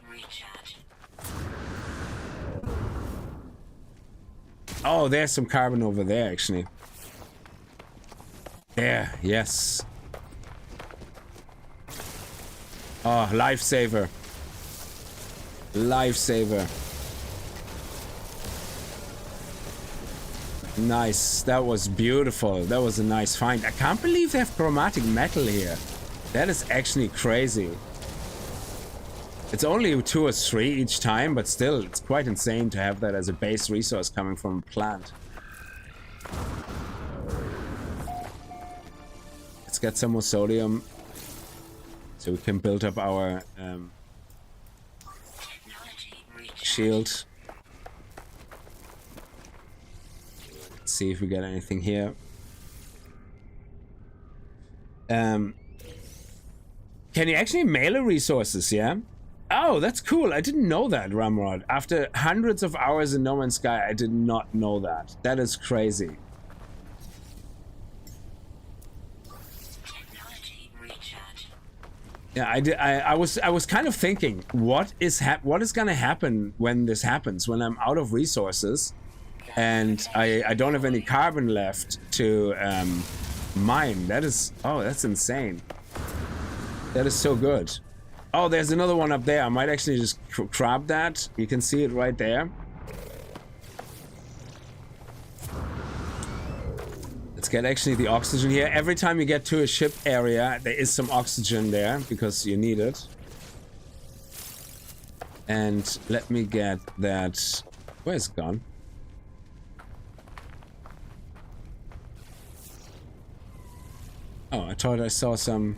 Oh, there's some carbon over there actually. There, yes. Oh, lifesaver. Lifesaver. Nice. That was beautiful. That was a nice find. I can't believe they have chromatic metal here. That is actually crazy. It's only 2 or 3 each time, but still, it's quite insane to have that as a base resource coming from a plant. Let's get some more sodium so we can build up our shield. Let's see if we get anything here. Can you actually melee resources, yeah? Oh, that's cool. I didn't know that, Ramrod. After hundreds of hours in No Man's Sky, I did not know that. That is crazy. Yeah, I was kind of thinking, what is gonna happen when this happens? When I'm out of resources, and I don't have any carbon left to mine. That is, oh, that's insane. That is so good. Oh, there's another one up there. I might actually just grab that. You can see it right there. Let's get actually the oxygen here. Every time you get to a ship area, there is some oxygen there because you need it. And let me get that. Where's it gone? Oh, I thought I saw some.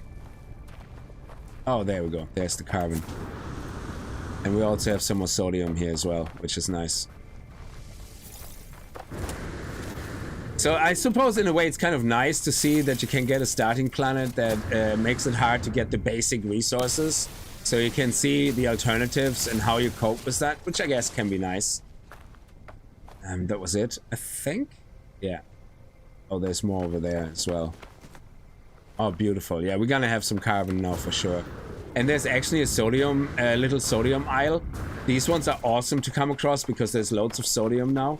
Oh, there we go. There's the carbon. And we also have some more sodium here as well, which is nice. So I suppose in a way it's kind of nice to see that you can get a starting planet that makes it hard to get the basic resources. So you can see the alternatives and how you cope with that, which I guess can be nice. That was it, I think? Yeah. Oh, there's more over there as well. Oh, beautiful. Yeah, we're gonna have some carbon now for sure. And there's actually a sodium, little sodium isle. These ones are awesome to come across because there's loads of sodium now.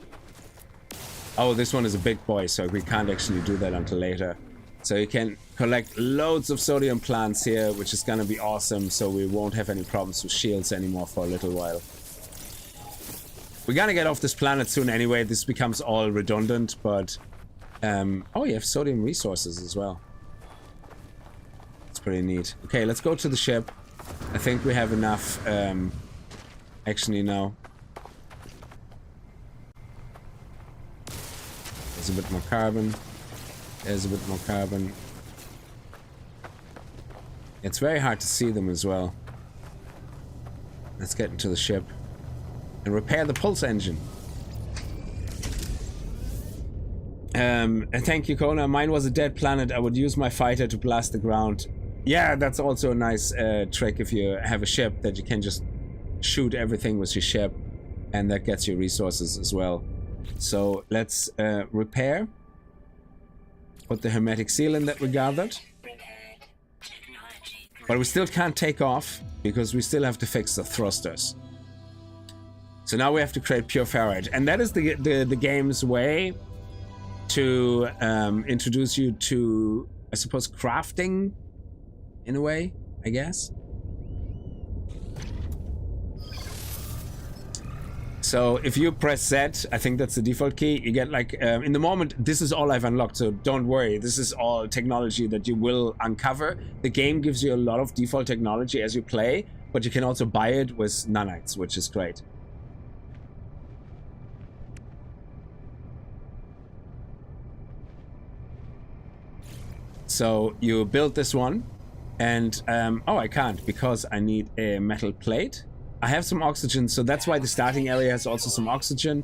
Oh, this one is a big boy, so we can't actually do that until later. So you can collect loads of sodium plants here, which is gonna be awesome, so we won't have any problems with shields anymore for a little while. We're gonna get off this planet soon anyway. This becomes all redundant, but... oh, you have sodium resources as well. It's pretty neat. Okay, let's go to the ship. I think we have enough, actually now. There's a bit more carbon. There's a bit more carbon. It's very hard to see them as well. Let's get into the ship and repair the pulse engine. And thank you, Kona. Mine was a dead planet. I would use my fighter to blast the ground. Yeah, that's also a nice trick if you have a ship that you can just shoot everything with your ship, and that gets you resources as well. So let's repair. Put the hermetic seal in that we gathered. But we still can't take off because we still have to fix the thrusters. So now we have to create pure ferrite, and that is the game's way to introduce you to, I suppose, crafting in a way, I guess. So if you press Z, I think that's the default key, you get like, in the moment, this is all I've unlocked, so don't worry, this is all technology that you will uncover. The game gives you a lot of default technology as you play, but you can also buy it with nanites, which is great. So you build this one, and oh, I can't because I need a metal plate. I have some oxygen, so that's why the starting area has also some oxygen.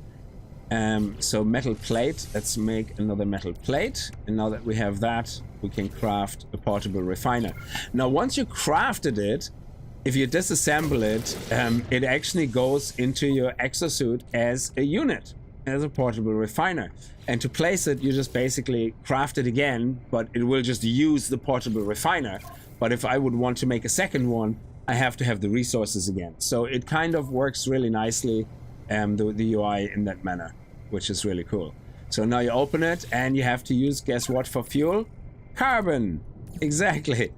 So metal plate, let's make another metal plate. And now that we have that, we can craft a portable refiner. Now, once you crafted it, if you disassemble it, it actually goes into your exosuit as a unit, as a portable refiner. And to place it, you just basically craft it again, but it will just use the portable refiner. But if I would want to make a second one, I have to have the resources again. So it kind of works really nicely, the UI in that manner, which is really cool. So now you open it and you have to use, guess what, for fuel? Carbon. Exactly.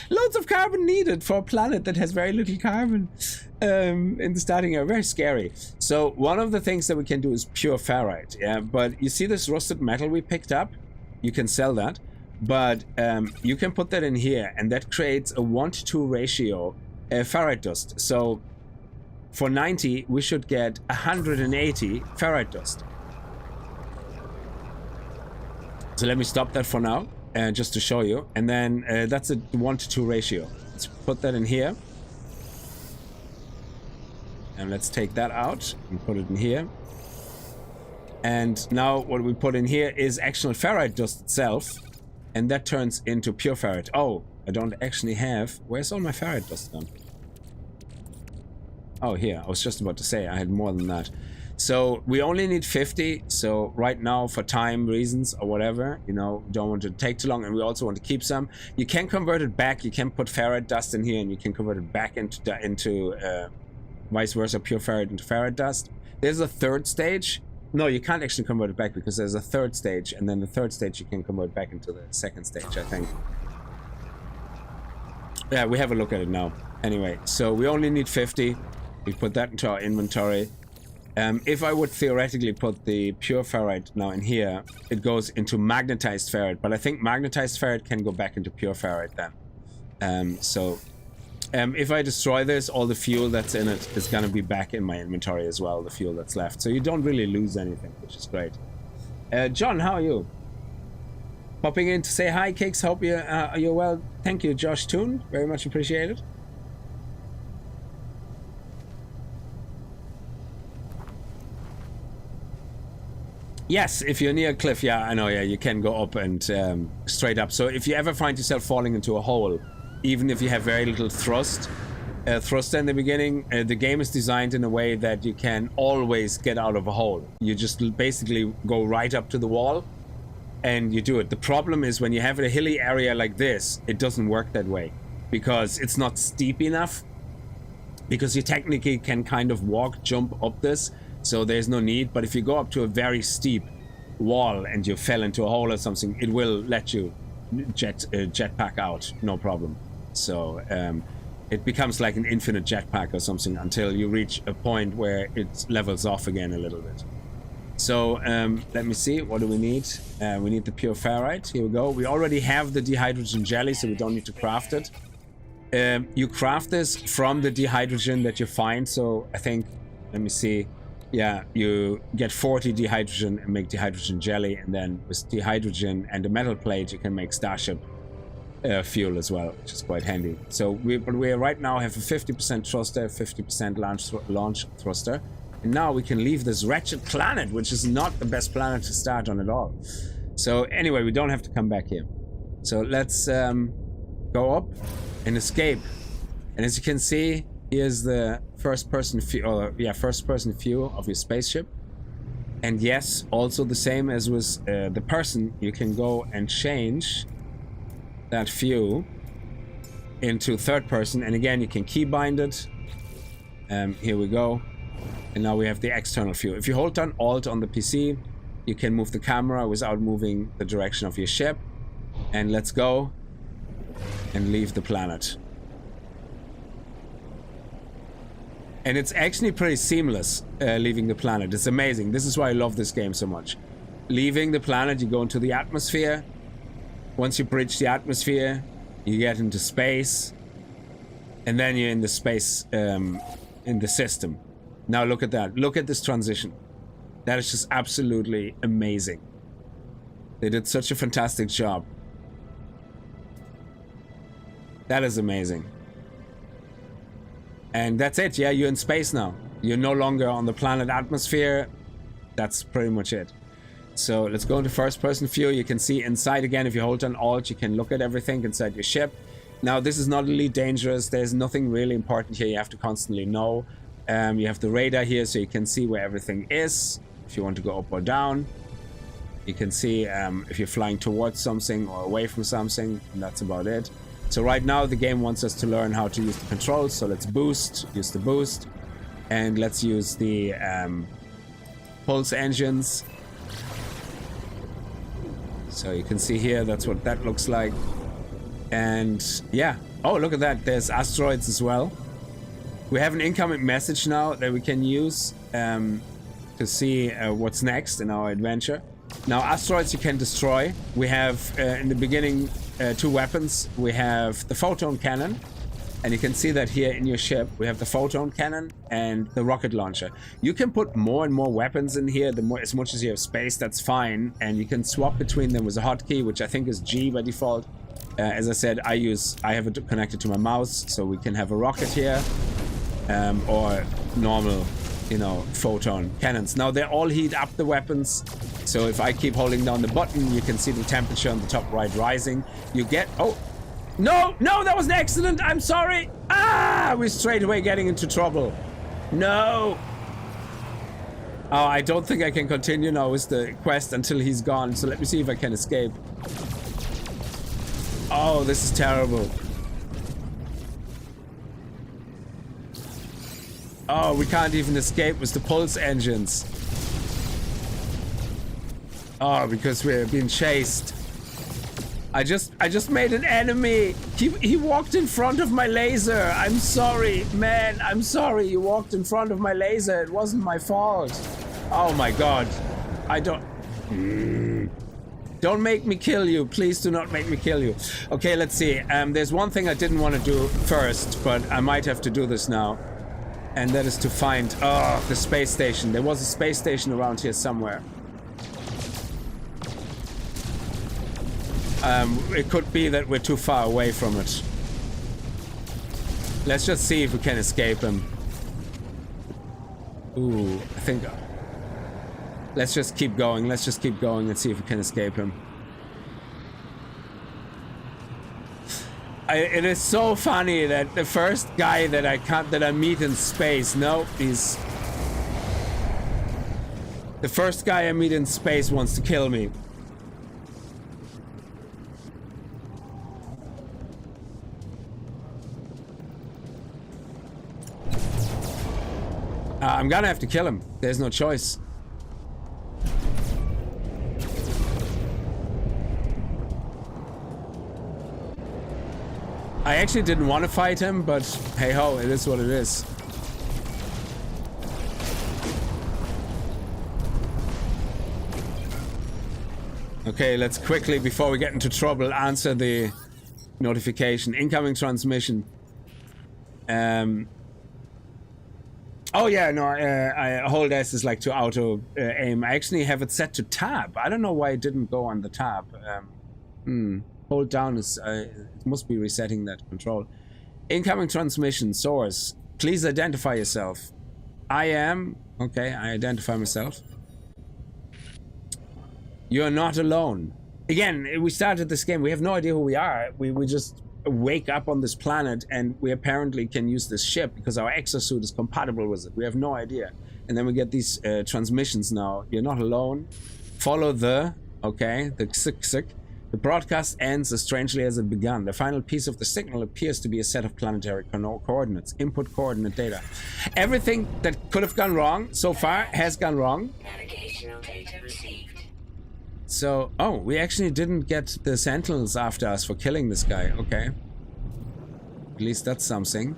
Loads of carbon needed for a planet that has very little carbon in the starting area. Very scary. So one of the things that we can do is pure ferrite. Yeah, but you see this rusted metal we picked up? You can sell that. But you can put that in here, and that creates a 1-to-2 ratio ferrite dust. So for 90, we should get 180 ferrite dust. So let me stop that for now, just to show you. And then that's a 1-to-2 ratio. Let's put that in here. And let's take that out and put it in here. And now what we put in here is actual ferrite dust itself. And that turns into pure ferrite. Oh, I don't actually have... Where's all my ferrite dust gone? Oh, here. I was just about to say I had more than that. So we only need 50. So right now, for time reasons or whatever, you know, don't want to take too long, and we also want to keep some. You can convert it back. You can put ferrite dust in here, and you can convert it back into vice versa, pure ferrite into ferrite dust. There's a third stage. No, you can't actually convert it back because there's a third stage, and then the third stage you can convert back into the second stage, I think. Yeah, we have a look at it now. Anyway, so we only need 50. We put that into our inventory. If I would theoretically put the pure ferrite now in here, it goes into magnetized ferrite, but I think magnetized ferrite can go back into pure ferrite then. If I destroy this, all the fuel that's in it is going to be back in my inventory as well, the fuel that's left. So you don't really lose anything, which is great. John, how are you? Popping in to say hi, Kickz. Hope you're well. Thank you, Josh Toon. Very much appreciated. Yes, if you're near a cliff, yeah, I know, yeah, you can go up and straight up. So if you ever find yourself falling into a hole, even if you have very little thruster in the beginning, the game is designed in a way that you can always get out of a hole. You just basically go right up to the wall and you do it. The problem is when you have a hilly area like this, it doesn't work that way because it's not steep enough, because you technically can kind of jump up this, so there's no need. But if you go up to a very steep wall and you fell into a hole or something, it will let you jetpack out, no problem. So it becomes like an infinite jetpack or something until you reach a point where it levels off again a little bit. So let me see, what do we need? We need the pure ferrite. Here we go. We already have the dihydrogen jelly, so we don't need to craft it. You craft this from the dihydrogen that you find. So I think, let me see. Yeah, you get 40 dihydrogen and make dihydrogen jelly, and then with dihydrogen and a metal plate you can make Starship fuel as well, which is quite handy. So we right now have a 50% thruster, 50% launch thruster, and now we can leave this wretched planet, which is not the best planet to start on at all. So anyway, we don't have to come back here. So let's go up and escape. And as you can see, here's the first-person view of your spaceship. And yes, also the same as with the person, you can go and change that view into third person, and again you can keybind it. Here we go, and now we have the external view. If you hold down Alt on the PC, you can move the camera without moving the direction of your ship. And let's go and leave the planet. And it's actually pretty seamless, leaving the planet. It's amazing. This is why I love this game so much. Leaving the planet, you go into the atmosphere. Once you bridge the atmosphere, you get into space. And then you're in the space, in the system. Now look at that. Look at this transition. That is just absolutely amazing. They did such a fantastic job. That is amazing. And that's it. Yeah, you're in space now. You're no longer on the planet atmosphere. That's pretty much it. So let's go into first person view. You can see inside again. If you hold on Alt, you can look at everything inside your ship. Now, this is not really dangerous. There's nothing really important here you have to constantly know. You have the radar here, so you can see where everything is. If you want to go up or down, you can see if you're flying towards something or away from something, and that's about it. So right now the game wants us to learn how to use the controls, so let's use the boost, and let's use the pulse engines. So you can see here, that's what that looks like. And yeah, oh, look at that, there's asteroids as well. We have an incoming message now that we can use to see what's next in our adventure. Now, asteroids you can destroy. We have in the beginning 2 weapons. We have the photon cannon, and you can see that here in your ship. We have the photon cannon and the rocket launcher. You can put more and more weapons in here. As much as you have space, that's fine, and you can swap between them with a hotkey, which I think is G by default. As I said, I have it connected to my mouse, so we can have a rocket here, or normal, you know, photon cannons. Now they all heat up the weapons, so if I keep holding down the button, you can see the temperature on the top right rising. You get, oh, no, that was an accident, I'm sorry. We're straight away getting into trouble. No. Oh, I don't think I can continue now with the quest until he's gone, so let me see if I can escape. Oh, this is terrible. Oh, we can't even escape with the pulse engines. Oh, because we're being chased. I just made an enemy. He walked in front of my laser. I'm sorry, man. I'm sorry. You walked in front of my laser. It wasn't my fault. Oh my god. I don't... Don't make me kill you. Please do not make me kill you. Okay, let's see. There's one thing I didn't want to do first, but I might have to do this now. And that is to find, the space station. There was a space station around here somewhere. It could be that we're too far away from it. Let's just see if we can escape him. Ooh, I think... Let's just keep going. Let's just keep going and see if we can escape him. It is so funny that the first guy that I meet in space, no, he's... The first guy I meet in space wants to kill me. I'm gonna have to kill him. There's no choice. I actually didn't want to fight him, but hey ho, it is what it is. Okay, let's quickly, before we get into trouble, answer the notification. Incoming transmission. Oh yeah, no, I hold S is like to auto aim. I actually have it set to tab. I don't know why it didn't go on the tab. Hold down is, it must be resetting that control. Incoming transmission, source. Please identify yourself. I am, okay, I identify myself. You're not alone. Again, we started this game, we have no idea who we are. We just wake up on this planet and we apparently can use this ship because our exosuit is compatible with it. We have no idea. And then we get these transmissions now. You're not alone. Follow the, okay, the Kickz. The broadcast ends as strangely as it began. The final piece of the signal appears to be a set of planetary coordinates. Input coordinate data. Everything that could have gone wrong so far has gone wrong. Navigational data received. So, oh, we actually didn't get the Sentinels after us for killing this guy. Okay. At least that's something.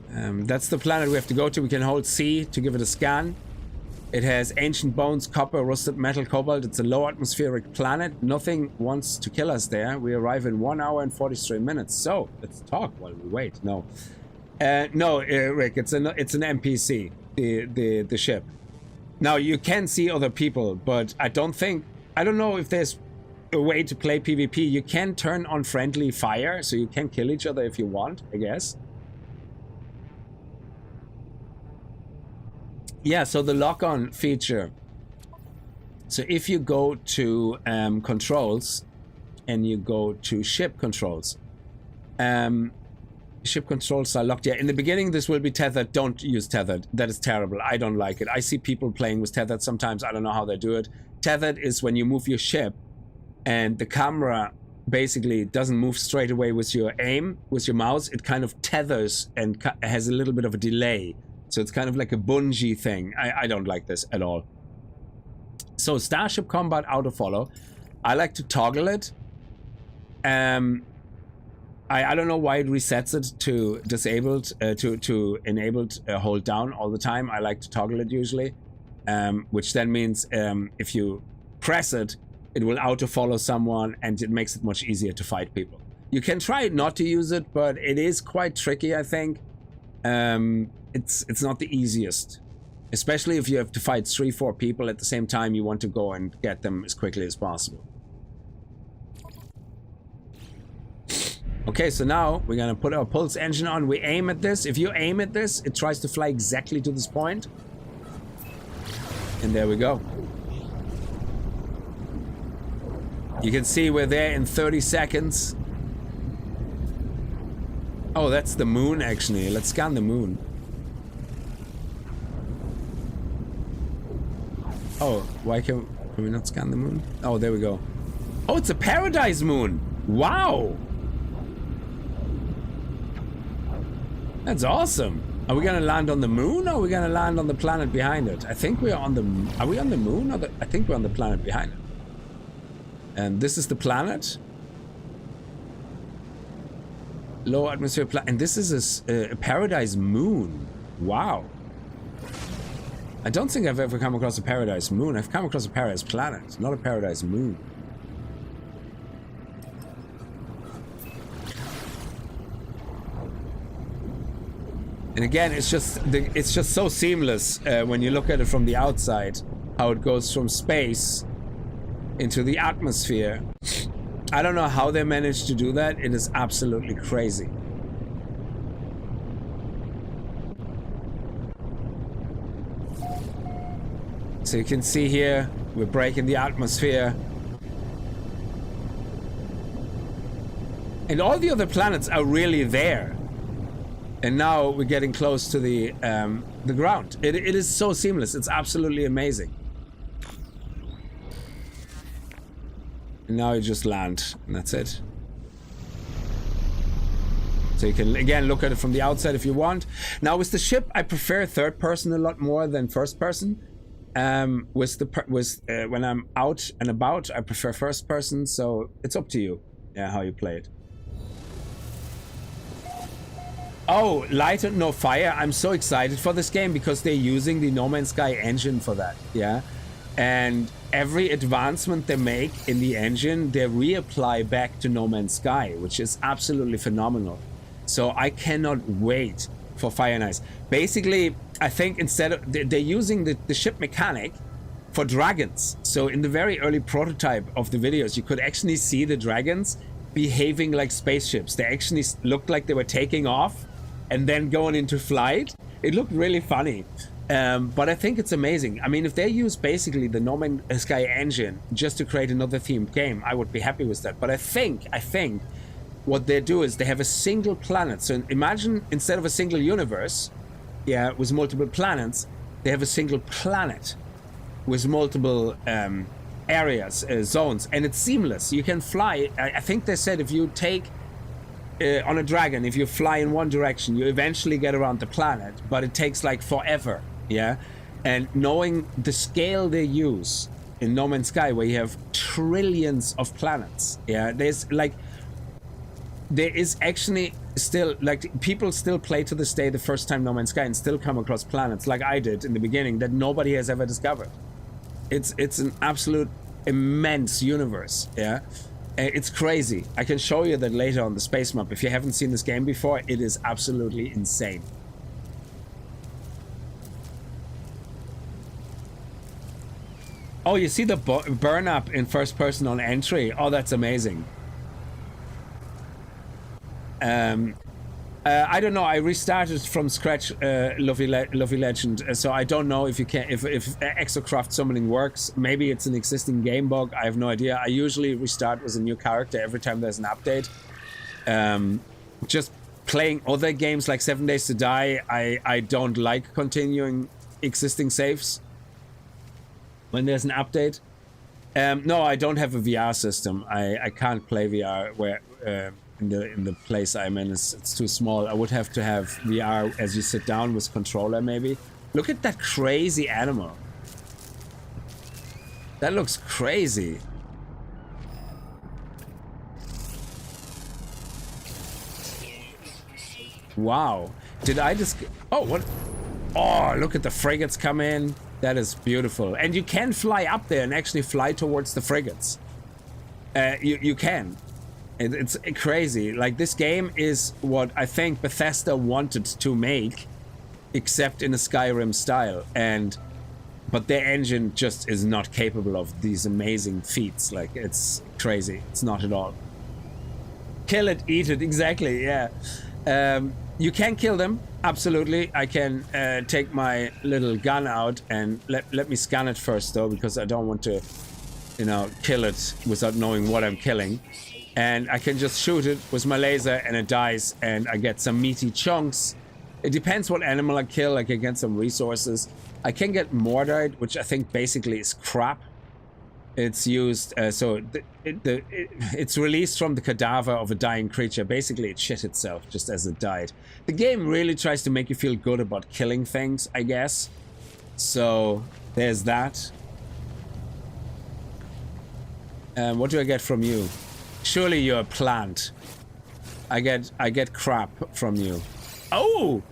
That's the planet we have to go to. We can hold C to give it a scan. It has ancient bones, copper, rusted metal, cobalt. It's a low atmospheric planet. Nothing wants to kill us there. We arrive in 1 hour and 43 minutes. So let's talk while we wait. No, no, Rick. It's an NPC. The ship. Now you can see other people, but I don't know if there's a way to play PvP. You can turn on friendly fire, so you can kill each other if you want, I guess. Yeah, so the lock-on feature. So if you go to controls and you go to ship controls, ship controls are locked. Yeah, in the beginning this will be tethered. Don't use tethered. That is terrible. I don't like it. I see people playing with tethered sometimes. I don't know how they do it. Tethered is when you move your ship and the camera basically doesn't move straight away with your aim, with your mouse. It kind of tethers and has a little bit of a delay. So it's kind of like a bungee thing. I don't like this at all. So Starship Combat Auto Follow. I like to toggle it. I don't know why it resets it to disabled, to enabled hold down all the time. I like to toggle it usually, which then means if you press it, it will auto follow someone and it makes it much easier to fight people. You can try not to use it, but it is quite tricky, I think. It's not the easiest, especially if you have to fight 3-4 people at the same time. You want to go and get them as quickly as possible. Okay, so now we're gonna put our pulse engine on. We aim at this. If you aim at this, it tries to fly exactly to this point. And there we go. You can see we're there in 30 seconds. Oh, that's the moon actually. Let's scan the moon. Oh, why can we not scan the moon? Oh, there we go. Oh, it's a paradise moon. Wow. That's awesome. Are we gonna land on the moon or are we gonna land on the planet behind it? I think we are on the... Are we on the moon or I think we're on the planet behind it. And this is the planet. Low atmosphere planet. And this is a paradise moon. Wow. I don't think I've ever come across a paradise moon. I've come across a paradise planet, not a paradise moon. And again, it's just so seamless when you look at it from the outside, how it goes from space into the atmosphere. I don't know how they managed to do that. It is absolutely crazy. So you can see here, we're breaking the atmosphere. And all the other planets are really there. And now we're getting close to the ground. It is so seamless. It's absolutely amazing. And now you just land, and that's it. So you can again look at it from the outside if you want. Now with the ship, I prefer third person a lot more than first person. When I'm out and about, I prefer first person. So it's up to you, yeah, how you play it. Oh, light and no fire. I'm so excited for this game because they're using the No Man's Sky engine for that, yeah? And every advancement they make in the engine, they reapply back to No Man's Sky, which is absolutely phenomenal. So I cannot wait for Fire and Ice. Basically, I think instead of... They're using the ship mechanic for dragons. So in the very early prototype of the videos, you could actually see the dragons behaving like spaceships. They actually looked like they were taking off and then going into flight. It looked really funny. But I think it's amazing. I mean, if they use basically the No Man's Sky engine just to create another themed game, I would be happy with that. But I think what they do is they have a single planet. So imagine instead of a single universe, yeah, with multiple planets, they have a single planet with multiple areas, zones, and it's seamless. You can fly. I think they said if you take on a dragon, if you fly in one direction, you eventually get around the planet, but it takes like forever, yeah? And knowing the scale they use in No Man's Sky, where you have trillions of planets, yeah? There is actually still, like, people still play to this day the first time No Man's Sky and still come across planets, like I did in the beginning, that nobody has ever discovered. It's an absolute immense universe, yeah? It's crazy. I can show you that later on the space map. If you haven't seen this game before, it is absolutely insane. Oh, you see the burn up in first person on entry? Oh, that's amazing. I don't know. I restarted from scratch, Lovely Legend, so I don't know if you can, if Exocraft summoning works. Maybe it's an existing game bug. I have no idea. I usually restart with a new character every time there's an update. Just playing other games like 7 Days to Die, I don't like continuing existing saves when there's an update. No, I don't have a VR system. I can't play VR where in the place I'm in. It's too small. I would have to have VR as you sit down with controller maybe. Look at that crazy animal. That looks crazy. Wow. Did I just... Oh, what? Oh, look at the frigates come in. That is beautiful. And you can fly up there and actually fly towards the frigates. You can. It's crazy. Like, this game is what I think Bethesda wanted to make, except in a Skyrim style. But their engine just is not capable of these amazing feats. Like, it's crazy. It's not at all. Kill it, eat it. Exactly, yeah. You can kill them, absolutely. I can take my little gun out and let me scan it first, though, because I don't want to, you know, kill it without knowing what I'm killing. And I can just shoot it with my laser and it dies and I get some meaty chunks. It depends what animal I kill. I can get some resources. I can get mortared, which I think basically is crap. It's used, it's released from the cadaver of a dying creature. Basically, it shit itself just as it died. The game really tries to make you feel good about killing things, I guess. So, there's that. What do I get from you? Surely you're a plant. I get crap from you. Oh!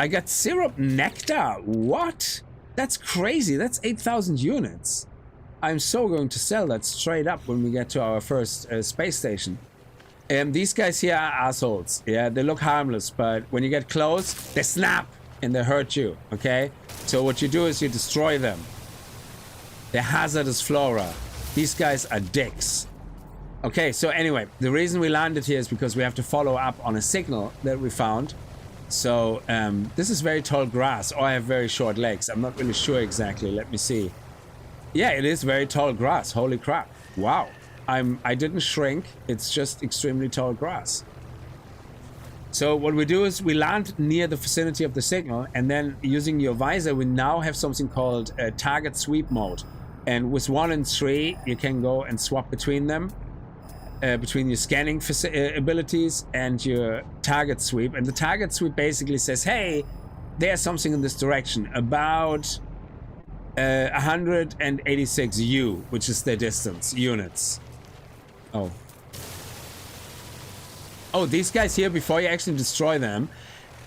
I got syrup nectar. What? That's crazy. That's 8,000 units. I'm so going to sell that straight up when we get to our first space station. These guys here are assholes. Yeah, they look harmless, but when you get close, they snap and they hurt you, okay? So what you do is you destroy them. They're hazardous flora. These guys are dicks. Okay, so anyway, the reason we landed here is because we have to follow up on a signal that we found. So this is very tall grass, or I have very short legs. I'm not really sure exactly. Let me see. Yeah, it is very tall grass. Holy crap. Wow. I didn't shrink. It's just extremely tall grass. So what we do is we land near the vicinity of the signal, and then using your visor, we now have something called target sweep mode. And with 1 and 3, you can go and swap between them, between your scanning abilities and your target sweep. And the target sweep basically says, hey, there's something in this direction, about 186 U, which is their distance, units. Oh. Oh, these guys here, before you actually destroy them,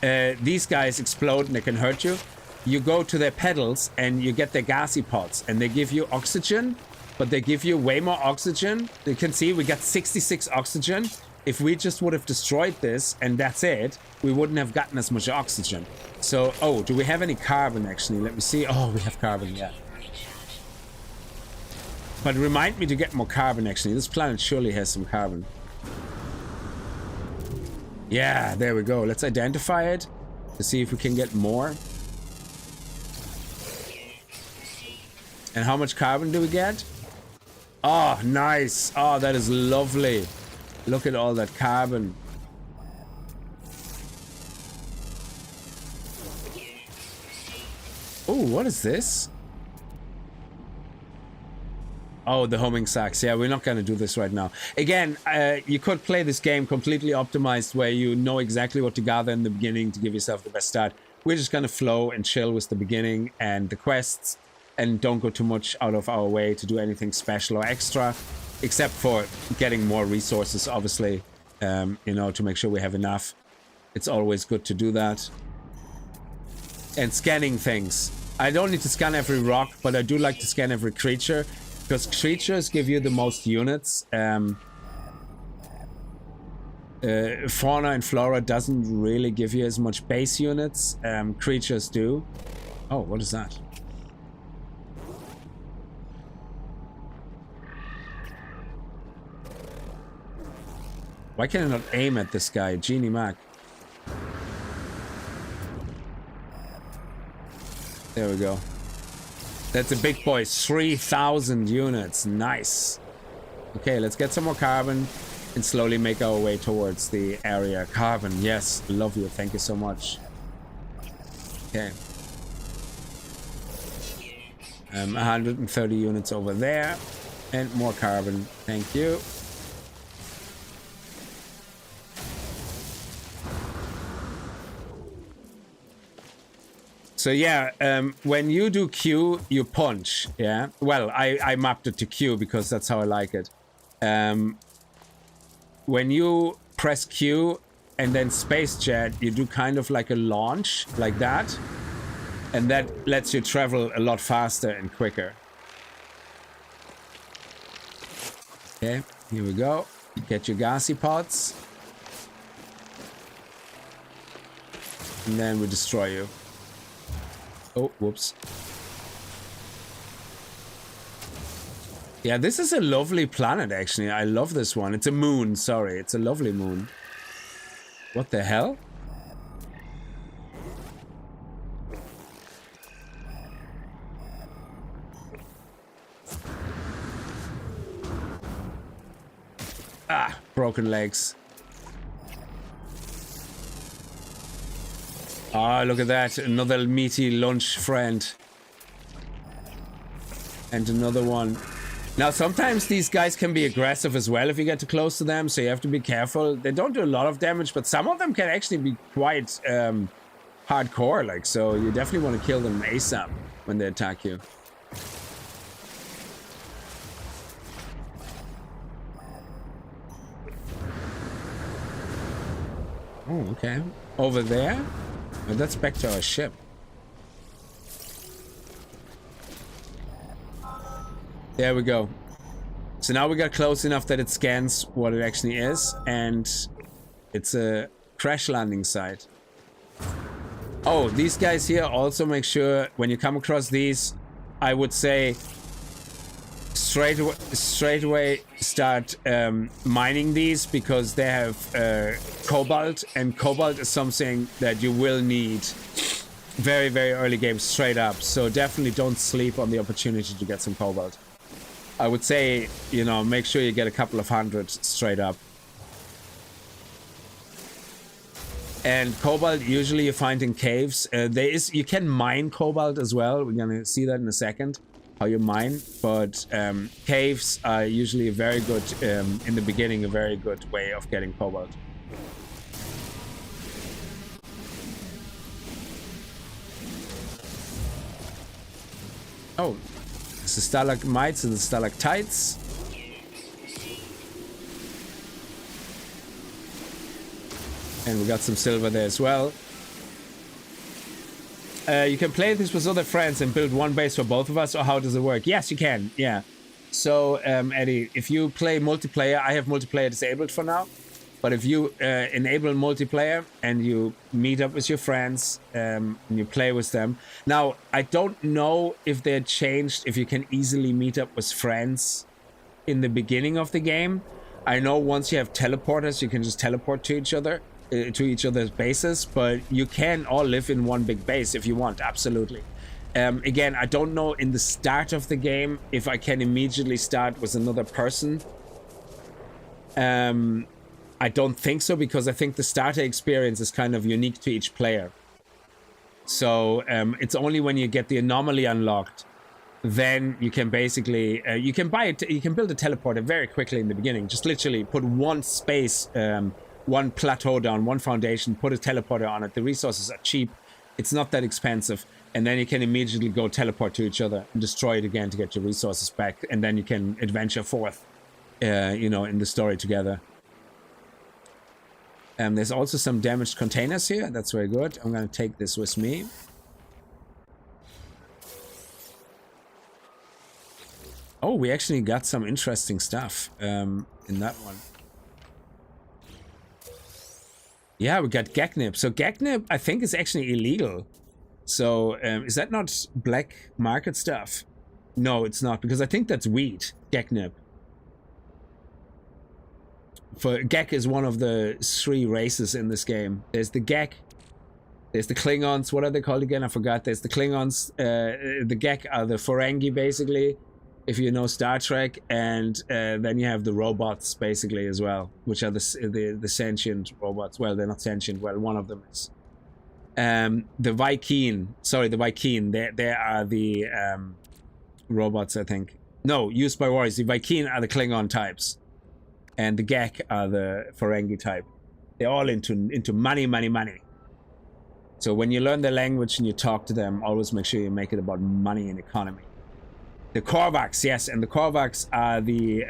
these guys explode and they can hurt you. You go to their pedals and you get their gassy pods, and they give you oxygen, but they give you way more oxygen. You can see we got 66 oxygen. If we just would have destroyed this and that's it, we wouldn't have gotten as much oxygen. So, oh, do we have any carbon actually? Let me see. Oh, we have carbon, yeah. But remind me to get more carbon actually. This planet surely has some carbon. Yeah, there we go. Let's identify it to see if we can get more. And how much carbon do we get? Oh, nice. Oh, that is lovely. Look at all that carbon. Oh, what is this? Oh, the homing sacks. Yeah, we're not going to do this right now. Again, you could play this game completely optimized where you know exactly what to gather in the beginning to give yourself the best start. We're just going to flow and chill with the beginning and the quests, and don't go too much out of our way to do anything special or extra, except for getting more resources, obviously, you know, to make sure we have enough. It's always good to do that. And scanning things. I don't need to scan every rock, but I do like to scan every creature, because creatures give you the most units. Fauna and flora doesn't really give you as much base units. Creatures do. Oh, what is that? Why can I not aim at this guy? Genie Mac. There we go. That's a big boy. 3,000 units. Nice. Okay, let's get some more carbon and slowly make our way towards the area. Carbon, yes. Love you. Thank you so much. Okay. 130 units over there. And more carbon. Thank you. So yeah, when you do Q, you punch, yeah? Well, I mapped it to Q because that's how I like it. When you press Q and then space jet, you do kind of like a launch, like that. And that lets you travel a lot faster and quicker. Okay, here we go. Get your gassy pods. And then we destroy you. Oh, whoops. Yeah, this is a lovely planet, actually. I love this one. It's a moon, sorry. It's a lovely moon. What the hell? Ah, broken legs. Ah, look at that. Another meaty lunch friend. And another one. Now, sometimes these guys can be aggressive as well if you get too close to them, so you have to be careful. They don't do a lot of damage, but some of them can actually be quite hardcore, like, so you definitely want to kill them ASAP when they attack you. Oh, okay. Over there? Oh, that's back to our ship. There we go. So now we got close enough that it scans what it actually is, and it's a crash landing site. Oh, these guys here also make sure when you come across these, I would say straight away start mining these, because they have cobalt, and cobalt is something that you will need very, very early game straight up. So definitely don't sleep on the opportunity to get some cobalt. I would say, you know, make sure you get a couple of hundred straight up. And cobalt usually you find in caves. You can mine cobalt as well. We're gonna see that in a second, how you mine. But caves are usually a very good, in the beginning, a very good way of getting cobalt. Oh, it's the stalagmites and the stalactites. And we got some silver there as well. You can play this with other friends and build one base for both of us, or how does it work? Yes, you can, yeah. So, Eddie, if you play multiplayer, I have multiplayer disabled for now. But if you enable multiplayer and you meet up with your friends and you play with them. Now, I don't know if they're changed, if you can easily meet up with friends in the beginning of the game. I know once you have teleporters, you can just teleport to each other, to each other's bases, but you can all live in one big base if you want, absolutely. Again, I don't know in the start of the game if I can immediately start with another person. I don't think so, because I think the starter experience is kind of unique to each player. So it's only when you get the anomaly unlocked, then you can basically you can build a teleporter very quickly in the beginning. Just literally put one space, one plateau down, one foundation, put a teleporter on it. The resources are cheap. It's not that expensive. And then you can immediately go teleport to each other and destroy it again to get your resources back. And then you can adventure forth, you know, in the story together. There's also some damaged containers here. That's very good. I'm going to take this with me. Oh, we actually got some interesting stuff in that one. Yeah, we got Gagnip. So Gagnip, I think, is actually illegal. So is that not black market stuff? No, it's not, because I think that's weed, Gagnip. Gek is one of the 3 races in this game. There's the Gek, there's the Klingons. What are they called again? I forgot. There's the Klingons. The Gek are the Ferengi, basically, if you know Star Trek, and then you have the robots, basically, as well, which are the sentient robots. Well, they're not sentient. Well, one of them is. The Vy'keen. Sorry, the Vy'keen. They are the robots, I think. No, used by warriors. The Vy'keen are the Klingon types, and the Gek are the Ferengi type. They're all into money, money, money. So when you learn their language and you talk to them, always make sure you make it about money and economy. The Korvax, yes, and the Korvax are the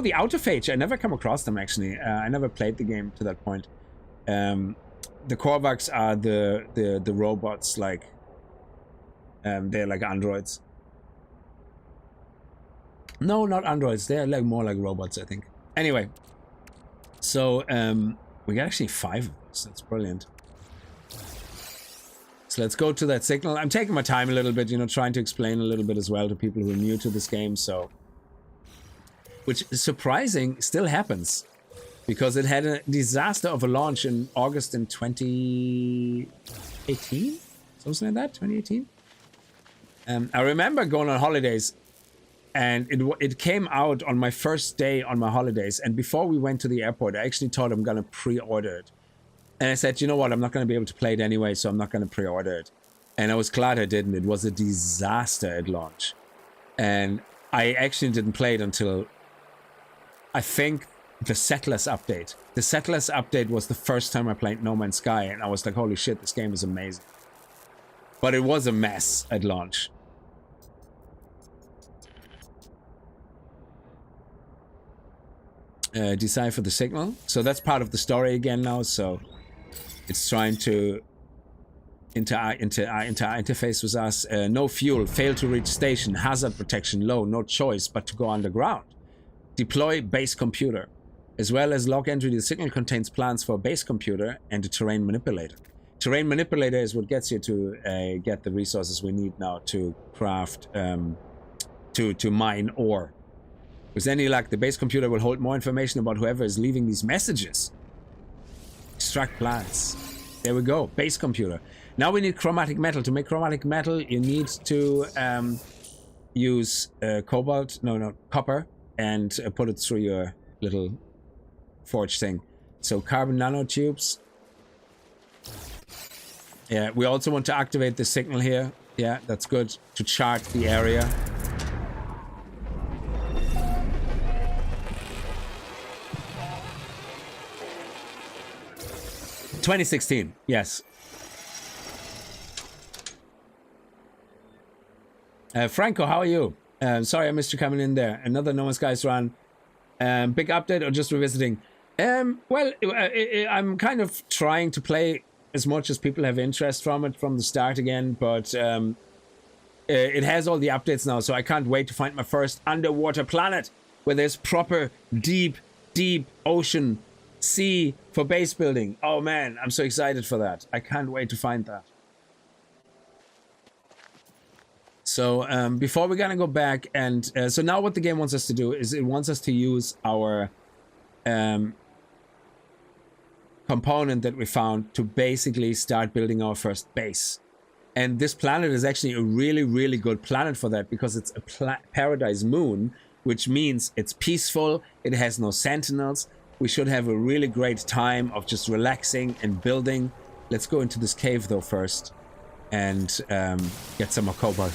the autophage. I never come across them, actually. I never played the game to that point. The Korvax are the robots, like they're like androids. No, not androids. They're like more like robots, I think. Anyway, so we got actually 5 of those. That's brilliant. So let's go to that signal. I'm taking my time a little bit, you know, trying to explain a little bit as well to people who are new to this game. So, which is surprising, still happens, because it had a disaster of a launch in August in 2018, something like that, 2018. I remember going on holidays, and it came out on my first day on my holidays. And before we went to the airport, I actually thought I'm gonna pre-order it. And I said, you know what, I'm not going to be able to play it anyway, so I'm not going to pre-order it. And I was glad I didn't. It was a disaster at launch. And I actually didn't play it until, I think, the Settlers update. The Settlers update was the first time I played No Man's Sky, and I was like, holy shit, this game is amazing. But it was a mess at launch. Decipher the signal. So that's part of the story again now, so... It's trying to interface with us. No fuel, fail to reach station, hazard protection low, no choice but to go underground. Deploy base computer. As well as log entry, the signal contains plans for a base computer and a terrain manipulator. Terrain manipulator is what gets you to get the resources we need now to craft, to mine ore. With any luck, the base computer will hold more information about whoever is leaving these messages. Extract plans. There we go. Base computer. Now we need chromatic metal. To make chromatic metal, you need to use copper, and put it through your little forge thing. So carbon nanotubes. Yeah, we also want to activate the signal here. Yeah, that's good. To chart the area. $2016, yes. Franco, how are you? Sorry I missed you coming in there. Another No Man's Skies run. Big update or just revisiting? Well, I'm kind of trying to play as much as people have interest from it from the start again, but it has all the updates now, so I can't wait to find my first underwater planet where there's proper deep ocean sea for base building. Oh man, I'm so excited for that. I can't wait to find that. So before we're gonna go back and so now what the game wants us to do is it wants us to use our component that we found to basically start building our first base. And this planet is actually a really good planet for that, because it's a paradise moon, which means it's peaceful, it has no sentinels. We should have a really great time of just relaxing and building. Let's go into this cave though first and get some more cobalt.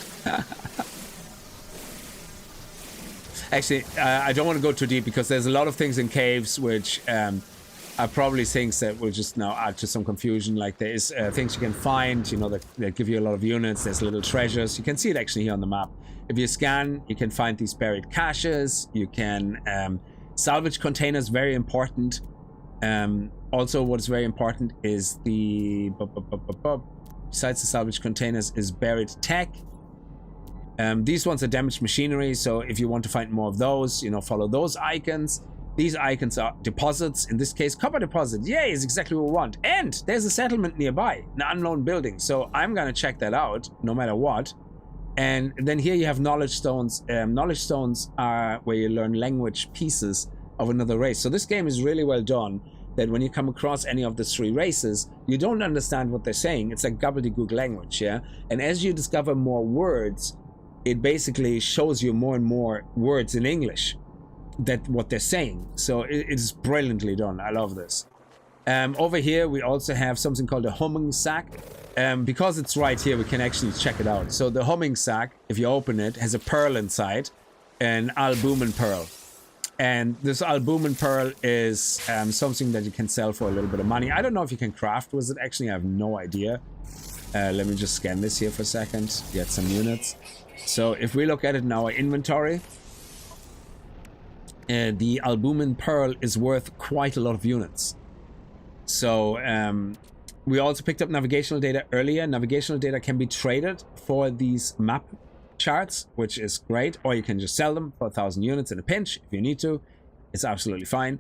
Actually, I don't want to go too deep because there's a lot of things in caves which are probably things that will just now add to some confusion. Like there is things you can find, you know, that give you a lot of units. There's little treasures. You can see it actually here on the map. If you scan, you can find these buried caches. You can salvage containers, very important. Also, what's very important is the besides the salvage containers is buried tech. These ones are damaged machinery, so if you want to find more of those, you know, follow those icons. These icons are deposits. In this case, copper deposit. Yay, is exactly what we want. And there's a settlement nearby, an unknown building. So I'm gonna check that out, no matter what. And then here you have knowledge stones. Knowledge stones are where you learn language pieces of another race. So this game is really well done, that when you come across any of the 3 races, you don't understand what they're saying. It's like gobbledygook language, yeah? And as you discover more words, it basically shows you more and more words in English that what they're saying. So it's brilliantly done. I love this. Over here, we also have something called a humming sack. Because it's right here, we can actually check it out. So the humming sack, if you open it, has a pearl inside, an albumin pearl. And this albumin pearl is something that you can sell for a little bit of money. I don't know if you can craft with it. Actually, I have no idea. Let me just scan this here for a second. Get some units. So if we look at it in our inventory, the albumin pearl is worth quite a lot of units. So we also picked up navigational data earlier. Navigational data can be traded for these map charts, which is great, or you can just sell them for 1,000 units in a pinch if you need to. It's absolutely fine.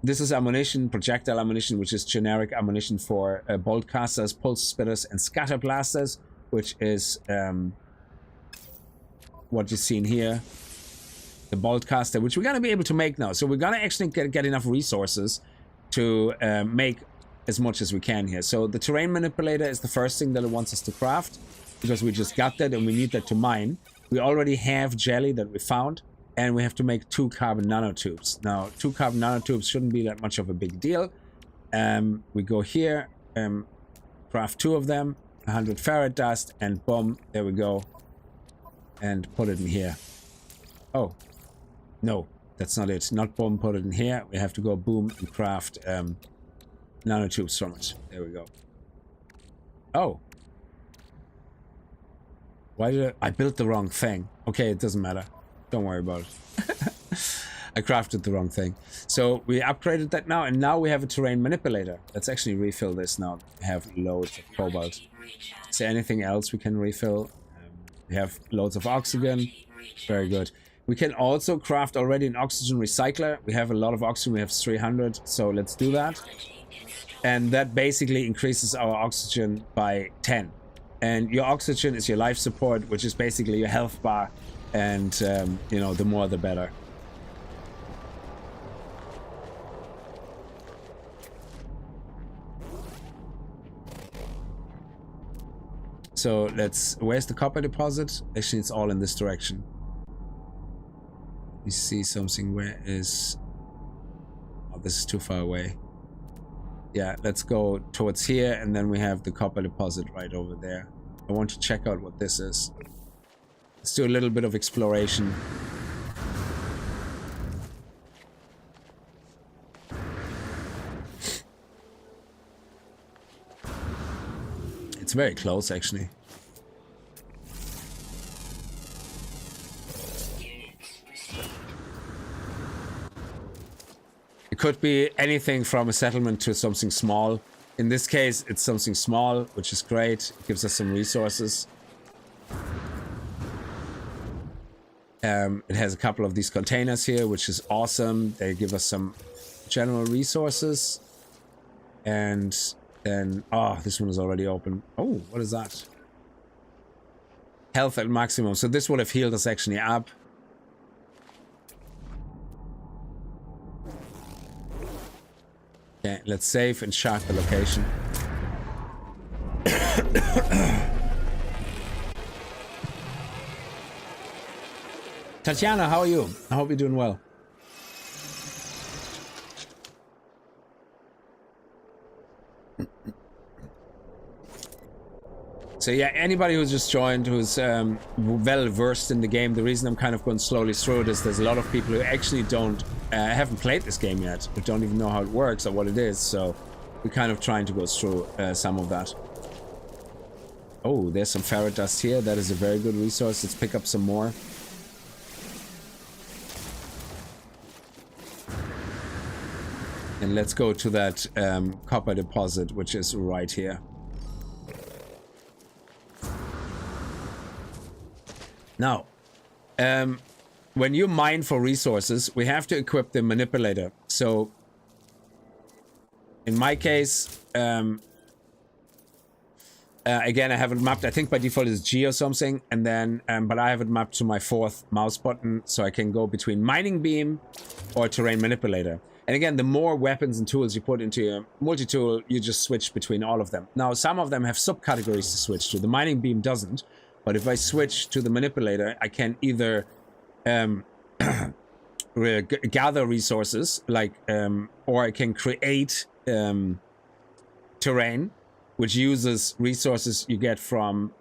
This is ammunition, projectile ammunition, which is generic ammunition for bolt casters, pulse spitters, and scatter blasters, which is what you've seen here. The bolt caster, which we're going to be able to make now. So we're going to actually get enough resources to make as much as we can here. So the terrain manipulator is the first thing that it wants us to craft, because we just got that and we need that to mine. We already have jelly that we found, and we have to make 2 carbon nanotubes. Now, 2 carbon nanotubes shouldn't be that much of a big deal. We go here, craft 2 of them, 100 ferret dust, and boom, there we go. And put it in here. Oh, no, that's not it. Not boom, put it in here. We have to go boom and craft nanotubes from it. There we go. Oh. Why did I built the wrong thing? Okay, it doesn't matter. Don't worry about it. I crafted the wrong thing. So we upgraded that now, and now we have a terrain manipulator. Let's actually refill this now. We have loads of cobalt. Is there anything else we can refill? We have loads of oxygen. Very good. We can also craft already an oxygen recycler. We have a lot of oxygen. We have 300. So let's do that. And that basically increases our oxygen by 10. And your oxygen is your life support, which is basically your health bar. And, you know, the more the better. So let's... Where's the copper deposit? Actually, it's all in this direction. Let me see something. Where is... Oh, this is too far away. Yeah, let's go towards here, and then we have the copper deposit right over there. I want to check out what this is. Let's do a little bit of exploration. It's very close, actually. It could be anything from a settlement to something small. In this case, it's something small, which is great. It gives us some resources. It has a couple of these containers here, which is awesome. They give us some general resources. And then... Oh, this one is already open. Oh, what is that? Health at maximum. So this would have healed us actually up. Okay, let's save and chart the location. Tatiana, how are you? I hope you're doing well. So yeah, anybody who's just joined, who's well versed in the game, the reason I'm kind of going slowly through it is there's a lot of people who actually haven't played this game yet, who don't even know how it works or what it is, so we're kind of trying to go through some of that. Oh, there's some ferret dust here. That is a very good resource. Let's pick up some more. And let's go to that copper deposit, which is right here. Now, when you mine for resources, we have to equip the manipulator. So, in my case, Again, I have it mapped. I think by default it's G or something. And then, but I have it mapped to my 4th mouse button. So I can go between mining beam or terrain manipulator. And again, the more weapons and tools you put into your multi-tool, you just switch between all of them. Now, some of them have subcategories to switch to. The mining beam doesn't. But if I switch to the manipulator, I can either gather resources, like, or I can create terrain, which uses resources you get from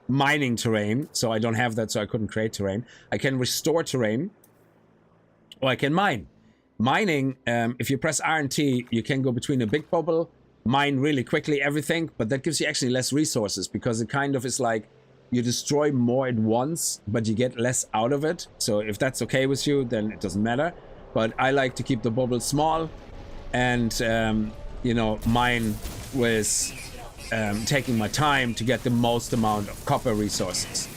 mining terrain. So I don't have that, so I couldn't create terrain. I can restore terrain, or I can mine. Mining, if you press R and T, you can go between a big bubble, mine really quickly everything, but that gives you actually less resources because it kind of is like you destroy more at once, but you get less out of it. So if that's okay with you, then it doesn't matter. But I like to keep the bubble small and, you know, mine with taking my time to get the most amount of copper resources.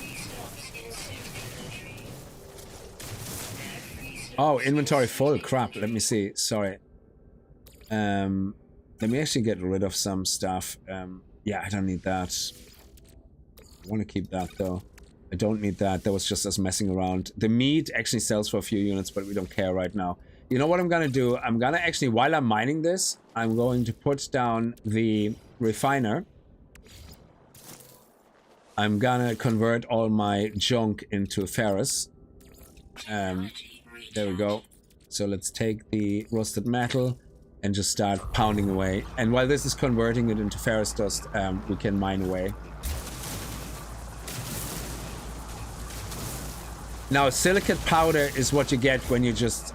Oh, inventory full. Crap. Let me see. Sorry. Let me actually get rid of some stuff. Yeah, I don't need that. I want to keep that though. I don't need that. That was just us messing around. The meat actually sells for a few units, but we don't care right now. You know what I'm gonna do? I'm gonna actually, while I'm mining this, I'm going to put down the refiner. I'm gonna convert all my junk into ferrous. There we go. So let's take the rusted metal and just start pounding away. And while this is converting it into ferrous dust, we can mine away. Now, silicate powder is what you get when you just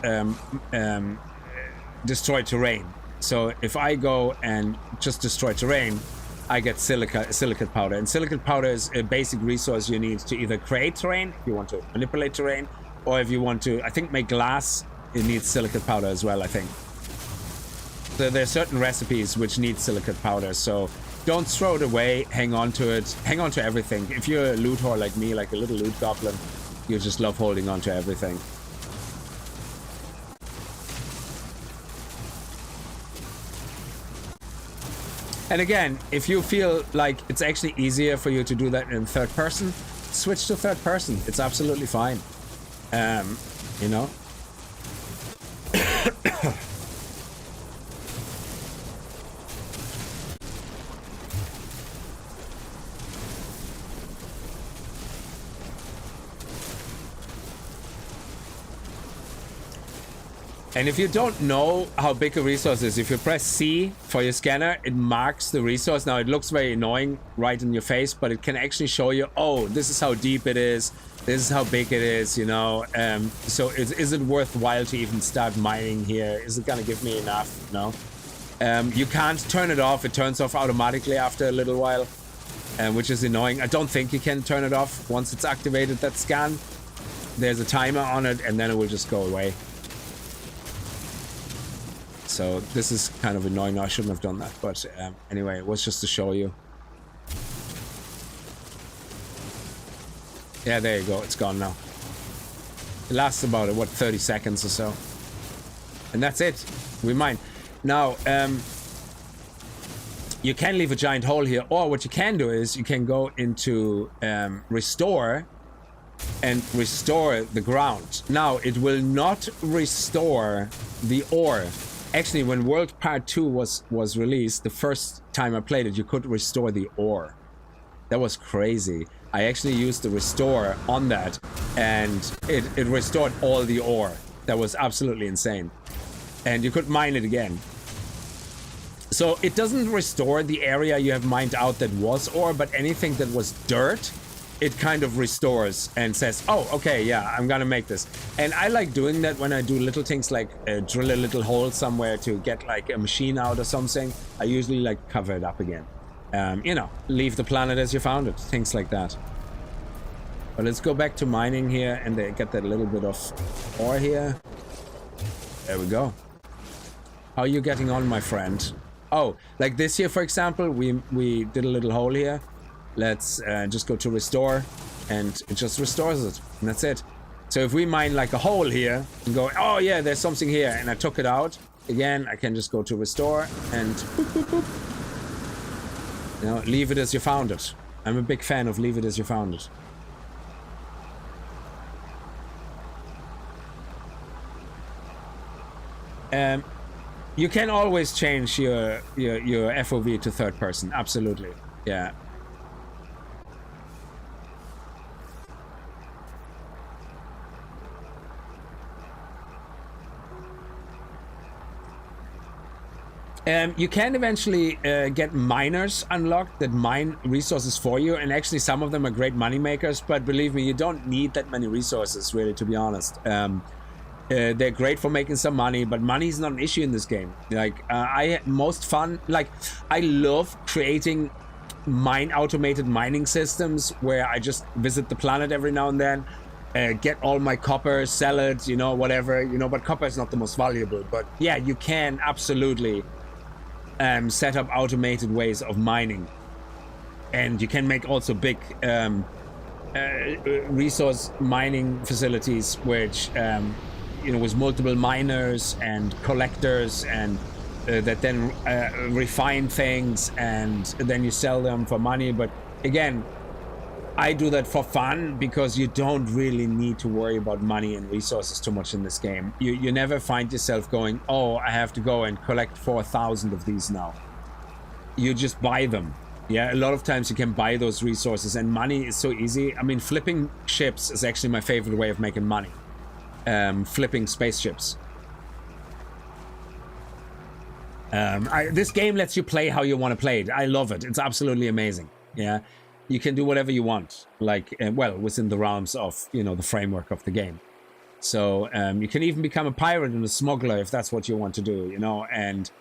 destroy terrain. So if I go and just destroy terrain, I get silicate powder. And silicate powder is a basic resource you need to either create terrain, if you want to manipulate terrain, or if you want to, I think, make glass, it needs silicate powder as well, I think. So there are certain recipes which need silicate powder, so don't throw it away, hang on to it, hang on to everything. If you're a loot whore like me, like a little loot goblin, you just love holding on to everything. And again, if you feel like it's actually easier for you to do that in third person, switch to third person. It's absolutely fine. You know? And if you don't know how big a resource is, if you press C for your scanner, it marks the resource. Now, it looks very annoying right in your face, but it can actually show you, oh, this is how deep it is. This is how big it is, you know. So is it worthwhile to even start mining here? Is it going to give me enough? No. You can't turn it off. It turns off automatically after a little while, which is annoying. I don't think you can turn it off once it's activated, that scan. There's a timer on it, and then it will just go away. So this is kind of annoying. No, I shouldn't have done that. But anyway, it was just to show you. Yeah, there you go. It's gone now. It lasts about, what, 30 seconds or so. And that's it. We mine. Now, you can leave a giant hole here. Or what you can do is you can go into restore and restore the ground. Now, it will not restore the ore. Actually, when World Part 2 was released, the first time I played it, you could restore the ore. That was crazy. I actually used the restore on that, and it restored all the ore. That was absolutely insane. And you could mine it again. So it doesn't restore the area you have mined out that was ore, but anything that was dirt, it kind of restores and says, oh, okay, yeah, I'm gonna make this. And I like doing that when I do little things like drill a little hole somewhere to get like a machine out or something. I usually like cover it up again. You know, leave the planet as you found it, things like that. But let's go back to mining here and get that little bit of ore here. There we go. How are you getting on, my friend? Oh, like this here, for example, we did a little hole here. Let's just go to restore, and it just restores it, and that's it. So if we mine like a hole here and go, oh yeah, there's something here, and I took it out, again, I can just go to restore and boop, boop, boop. You know, leave it as you found it. I'm a big fan of leave it as you found it. You can always change your FOV to third person. Absolutely, yeah. You can eventually get miners unlocked that mine resources for you, and actually some of them are great money makers, but believe me, you don't need that many resources, really, to be honest. They're great for making some money, but money is not an issue in this game. Like, I love creating automated mining systems where I just visit the planet every now and then, get all my copper, sell it, you know, whatever, you know, but copper is not the most valuable. But yeah, you can absolutely set up automated ways of mining, and you can make also big resource mining facilities, which you know, with multiple miners and collectors, and that then refine things, and then you sell them for money. But again, I do that for fun because you don't really need to worry about money and resources too much in this game. You never find yourself going, oh, I have to go and collect 4,000 of these now. You just buy them. Yeah, a lot of times you can buy those resources, and money is so easy. I mean, flipping ships is actually my favorite way of making money. Flipping spaceships. This game lets you play how you want to play it. I love it. It's absolutely amazing. Yeah. You can do whatever you want, like, well, within the realms of, you know, the framework of the game. So you can even become a pirate and a smuggler if that's what you want to do, you know. And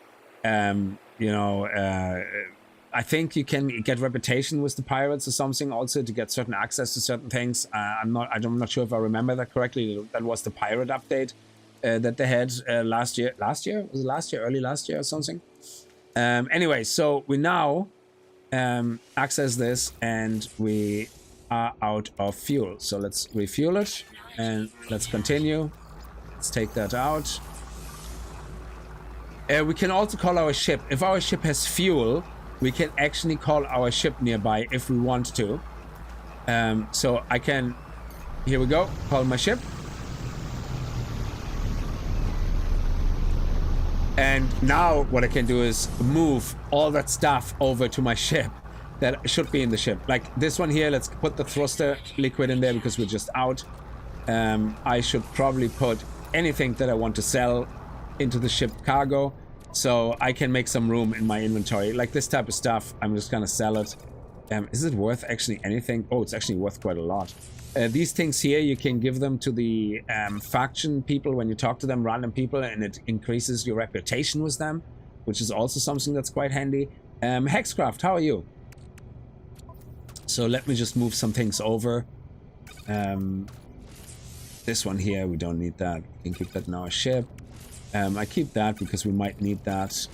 you know, I think you can get reputation with the pirates or something also to get certain access to certain things. I'm not sure if I remember that correctly. That was the pirate update that they had last year. Was it last year? Early last year or something? Anyway, so we now access this, and we are out of fuel. So let's refuel it, and let's continue. Let's take that out. We can also call our ship. If our ship has fuel, we can actually call our ship nearby if we want to. So I can, here we go, call my ship. And now what I can do is move all that stuff over to my ship that should be in the ship. Like this one here, let's put the thruster liquid in there because we're just out. I should probably put anything that I want to sell into the ship cargo, so I can make some room in my inventory. Like this type of stuff, I'm just gonna sell it. Is it worth actually anything? Oh, it's actually worth quite a lot. These things here, you can give them to the faction people when you talk to them, random people, and it increases your reputation with them, which is also something that's quite handy. Hexcraft, how are you? So let me just move some things over. This one here, we don't need that. We can keep that in our ship. I keep that because we might need that.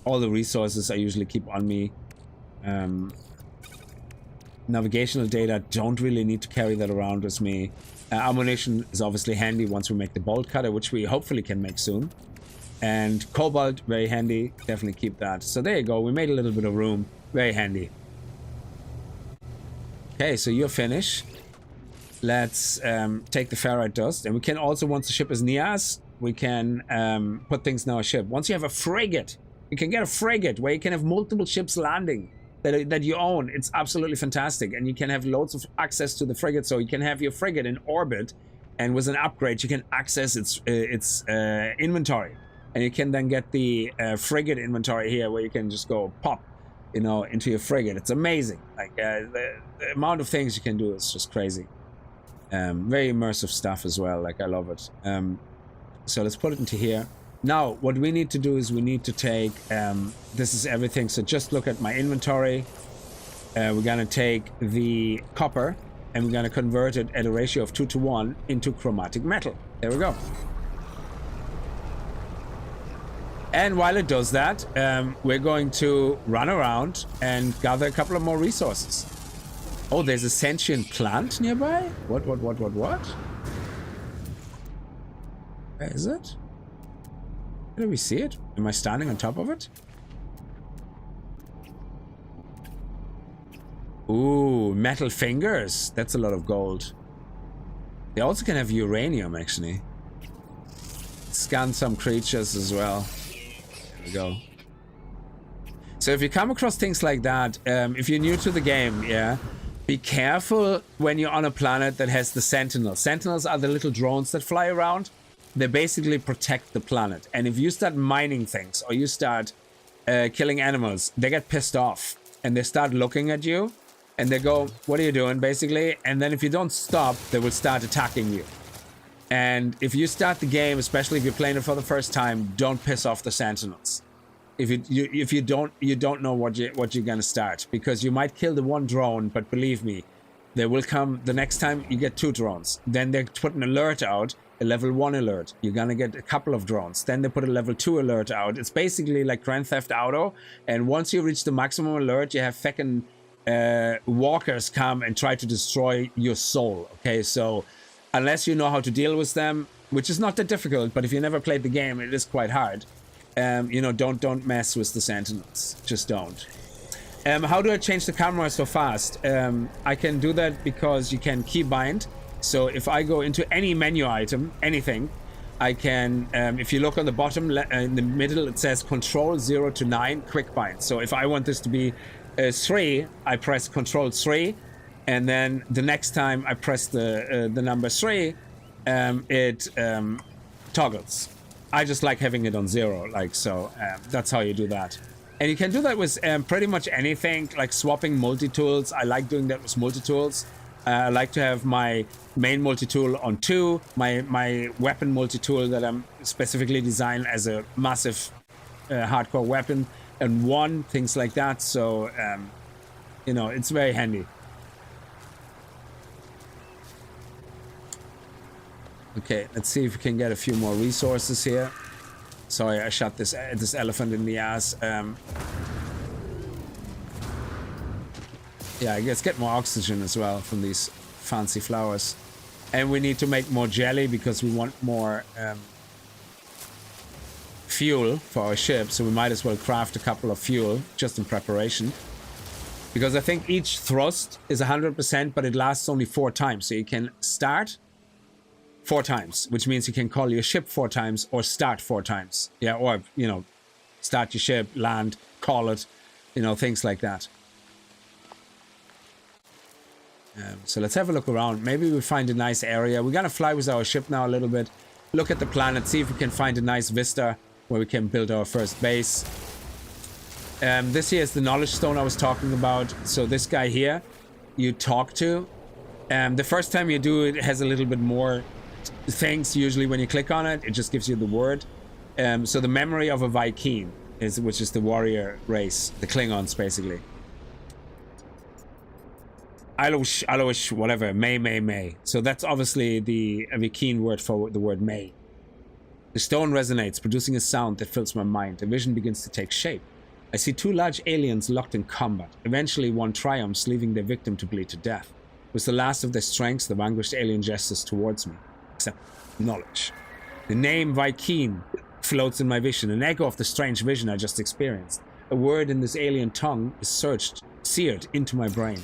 All the resources I usually keep on me. Navigational data, don't really need to carry that around with me. Ammunition is obviously handy once we make the bolt cutter, which we hopefully can make soon. And cobalt, very handy. Definitely keep that. So there you go. We made a little bit of room. Very handy. Okay, so you're finished. Let's take the ferrite dust. And we can also, once the ship is near us, we can put things in our ship. Once you have a frigate, you can get a frigate where you can have multiple ships landing that you own. It's absolutely fantastic, and you can have loads of access to the frigate. So you can have your frigate in orbit, and with an upgrade you can access its inventory, and you can then get the frigate inventory here, where you can just go pop, you know, into your frigate. It's amazing. Like the amount of things you can do is just crazy. Very immersive stuff as well. Like, I love it. So let's put it into here. Now, what we need to do is we need to take, this is everything. So just look at my inventory. We're going to take the copper, and we're going to convert it at a ratio of 2:1 into chromatic metal. There we go. And while it does that, we're going to run around and gather a couple of more resources. Oh, there's a sentient plant nearby? What? Where is it? Do we see it? Am I standing on top of it? Ooh, metal fingers. That's a lot of gold. They also can have uranium, actually. Scan some creatures as well. There we go. So if you come across things like that, if you're new to the game, yeah, be careful when you're on a planet that has the sentinels. Sentinels are the little drones that fly around. They basically protect the planet. And if you start mining things or you start killing animals, they get pissed off and they start looking at you and they go, what are you doing, basically? And then if you don't stop, they will start attacking you. And if you start the game, especially if you're playing it for the first time, don't piss off the sentinels. If you don't know what you're gonna start, because you might kill the one drone, but believe me, they will come the next time you get 2 drones. Then they put an alert out, a level 1 alert. You're gonna get a couple of drones. Then they put a level 2 alert out. It's basically like Grand Theft Auto. And once you reach the maximum alert, you have fucking walkers come and try to destroy your soul. Okay, so unless you know how to deal with them, which is not that difficult, but if you never played the game, it is quite hard. You know, don't mess with the sentinels. Just don't. How do I change the camera so fast? I can do that because you can keybind. So if I go into any menu item, anything, I can, if you look on the bottom, in the middle, it says control 0 to 9, quick bind. So if I want this to be 3, I press control 3. And then the next time I press the number 3, it toggles. I just like having it on 0, like so. That's how you do that. And you can do that with pretty much anything, like swapping multi-tools. I like doing that with multi-tools. I like to have my main multi-tool on 2, my weapon multi-tool that I'm specifically designed as a massive hardcore weapon, and 1, things like that. So, you know, it's very handy. Okay, let's see if we can get a few more resources here. Sorry, I shot this elephant in the ass. Yeah, I guess get more oxygen as well from these fancy flowers. And we need to make more jelly because we want more fuel for our ship. So we might as well craft a couple of fuel just in preparation. Because I think each thrust is 100%, but it lasts only 4 times. So you can start 4 times, which means you can call your ship 4 times or start 4 times. Yeah, or, you know, start your ship, land, call it, you know, things like that. So let's have a look around. Maybe we find a nice area. We're gonna fly with our ship now a little bit. Look at the planet, see if we can find a nice vista where we can build our first base. This here is the knowledge stone I was talking about. So this guy here, you talk to. The first time you do it, it has a little bit more things. Usually when you click on it, it just gives you the word. So the memory of a Viking, which is the warrior race, the Klingons basically. Alosh, whatever, May. So that's obviously the Viking word for the word May. The stone resonates, producing a sound that fills my mind. A vision begins to take shape. I see 2 large aliens locked in combat. Eventually one triumphs, leaving their victim to bleed to death. With the last of their strengths, the vanquished alien gestures towards me. Accept knowledge. The name Viking floats in my vision, an echo of the strange vision I just experienced. A word in this alien tongue is seared into my brain.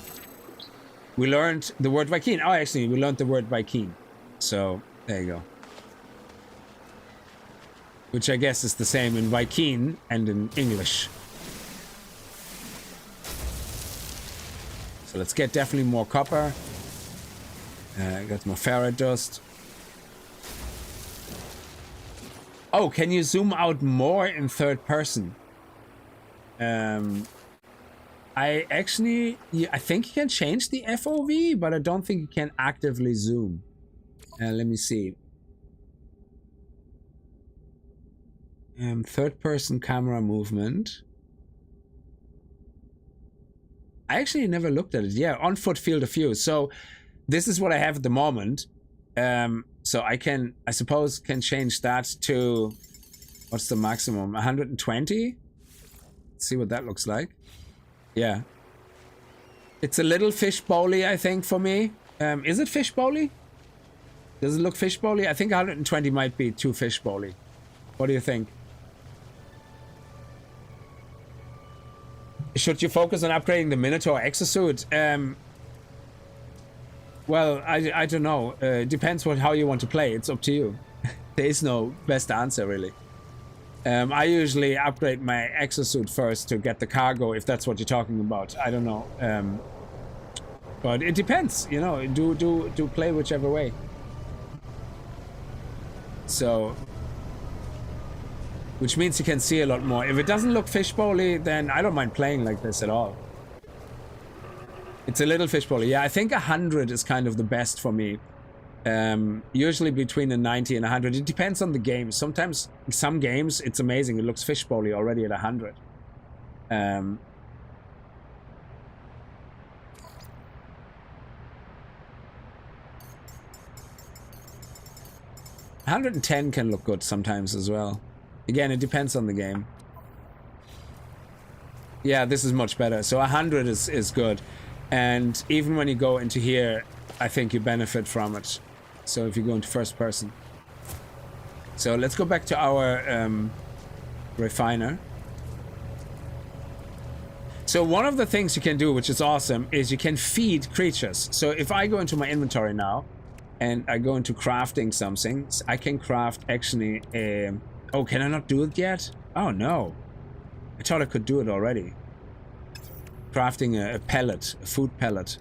We learned the word Viking. Oh, actually, we learned the word Viking. So, there you go. Which I guess is the same in Viking and in English. So let's get definitely more copper. Got more ferrite dust. Oh, can you zoom out more in 3rd person? I think you can change the FOV, but I don't think you can actively zoom. Let me see. 3rd person camera movement. I actually never looked at it. Yeah, on foot field of view. So this is what I have at the moment. So I suppose can change that to, what's the maximum? 120? Let's see what that looks like. Yeah. It's a little fishbowly, I think, for me. Is it fishbowly? Does it look fishbowly? I think 120 might be too fishbowly. What do you think? Should you focus on upgrading the Minotaur exosuit? Well, I don't know. It depends how you want to play. It's up to you. There is no best answer, really. I usually upgrade my exosuit first to get the cargo, if that's what you're talking about. I don't know. But it depends, you know. Do play whichever way. So, which means you can see a lot more. If it doesn't look fishbowly, then I don't mind playing like this at all. It's a little fishbowly. Yeah, I think 100 is kind of the best for me. Usually between a 90 and 100. It depends on the game. Sometimes, some games, it's amazing. It looks fishbowly already at 100. 110 can look good sometimes as well. Again, it depends on the game. Yeah, this is much better. So 100 is good. And even when you go into here, I think you benefit from it. So if you go into first person. So let's go back to our refiner. So one of the things you can do, which is awesome, is you can feed creatures. So if I go into my inventory now, and I go into crafting something, I can craft actually a... Oh, can I not do it yet? Oh, no. I thought I could do it already. Crafting a pellet, a food pellet.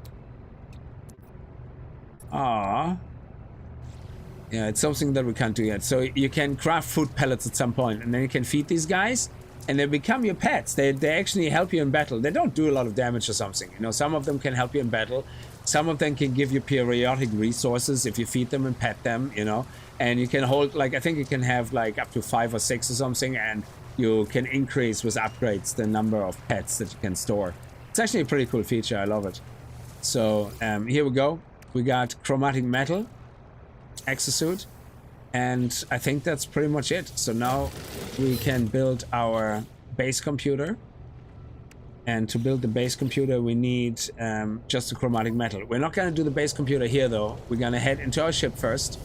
Ah. Yeah, it's something that we can't do yet. So you can craft food pellets at some point, and then you can feed these guys, and they become your pets. They actually help you in battle. They don't do a lot of damage or something. You know, some of them can help you in battle. Some of them can give you periodic resources if you feed them and pet them, you know. And you can hold, like, I think you can have like up to 5 or 6 or something, and you can increase with upgrades the number of pets that you can store. It's actually a pretty cool feature. I love it. So here we go. We got chromatic metal, exosuit, and I think that's pretty much it. So now we can build our base computer. And to build the base computer, we need just the chromatic metal. We're not going to do the base computer here, though. We're going to head into our ship first.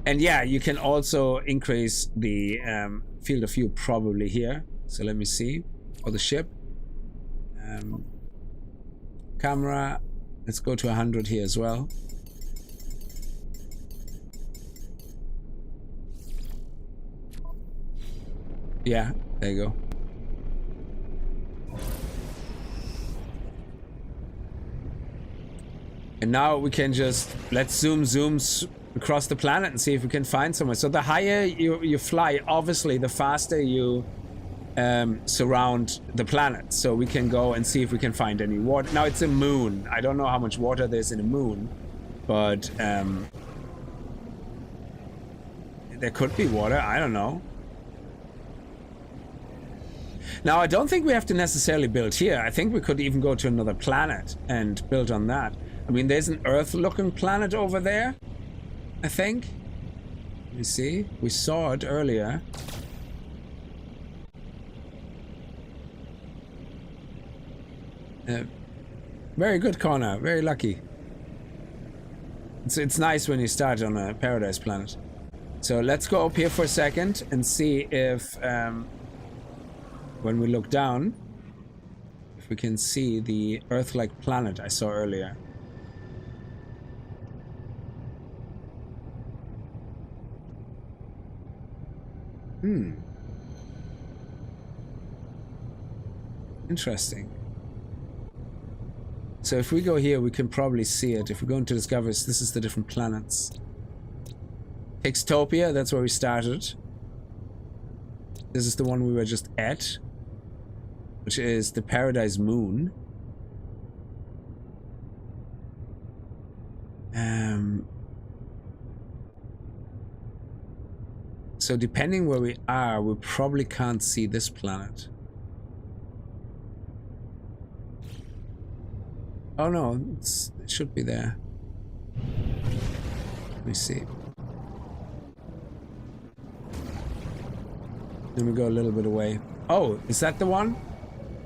And yeah, you can also increase the field of view probably here. So let me see. For the ship. Camera. Let's go to 100 here as well. Yeah, there you go. And now we can just, let's zoom across the planet and see if we can find somewhere. So the higher you fly, obviously, the faster you surround the planet. So we can go and see if we can find any water. Now it's a moon. I don't know how much water there's in a moon, but there could be water. I don't know. Now, I don't think we have to necessarily build here. I think we could even go to another planet and build on that. I mean, there's an Earth-looking planet over there, I think. Let me see. We saw it earlier. Very good, Connor. Very lucky. It's nice when you start on a paradise planet. So let's go up here for a second and see if, when we look down, if we can see the Earth-like planet I saw earlier. Interesting. So if we go here, we can probably see it. If we go into discoveries, this is the different planets. Kickz, that's where we started. This is the one we were just at, which is the Paradise Moon. So depending where we are, we probably can't see this planet. Oh no, it should be there. Let me see. Then we go a little bit away. Oh, is that the one?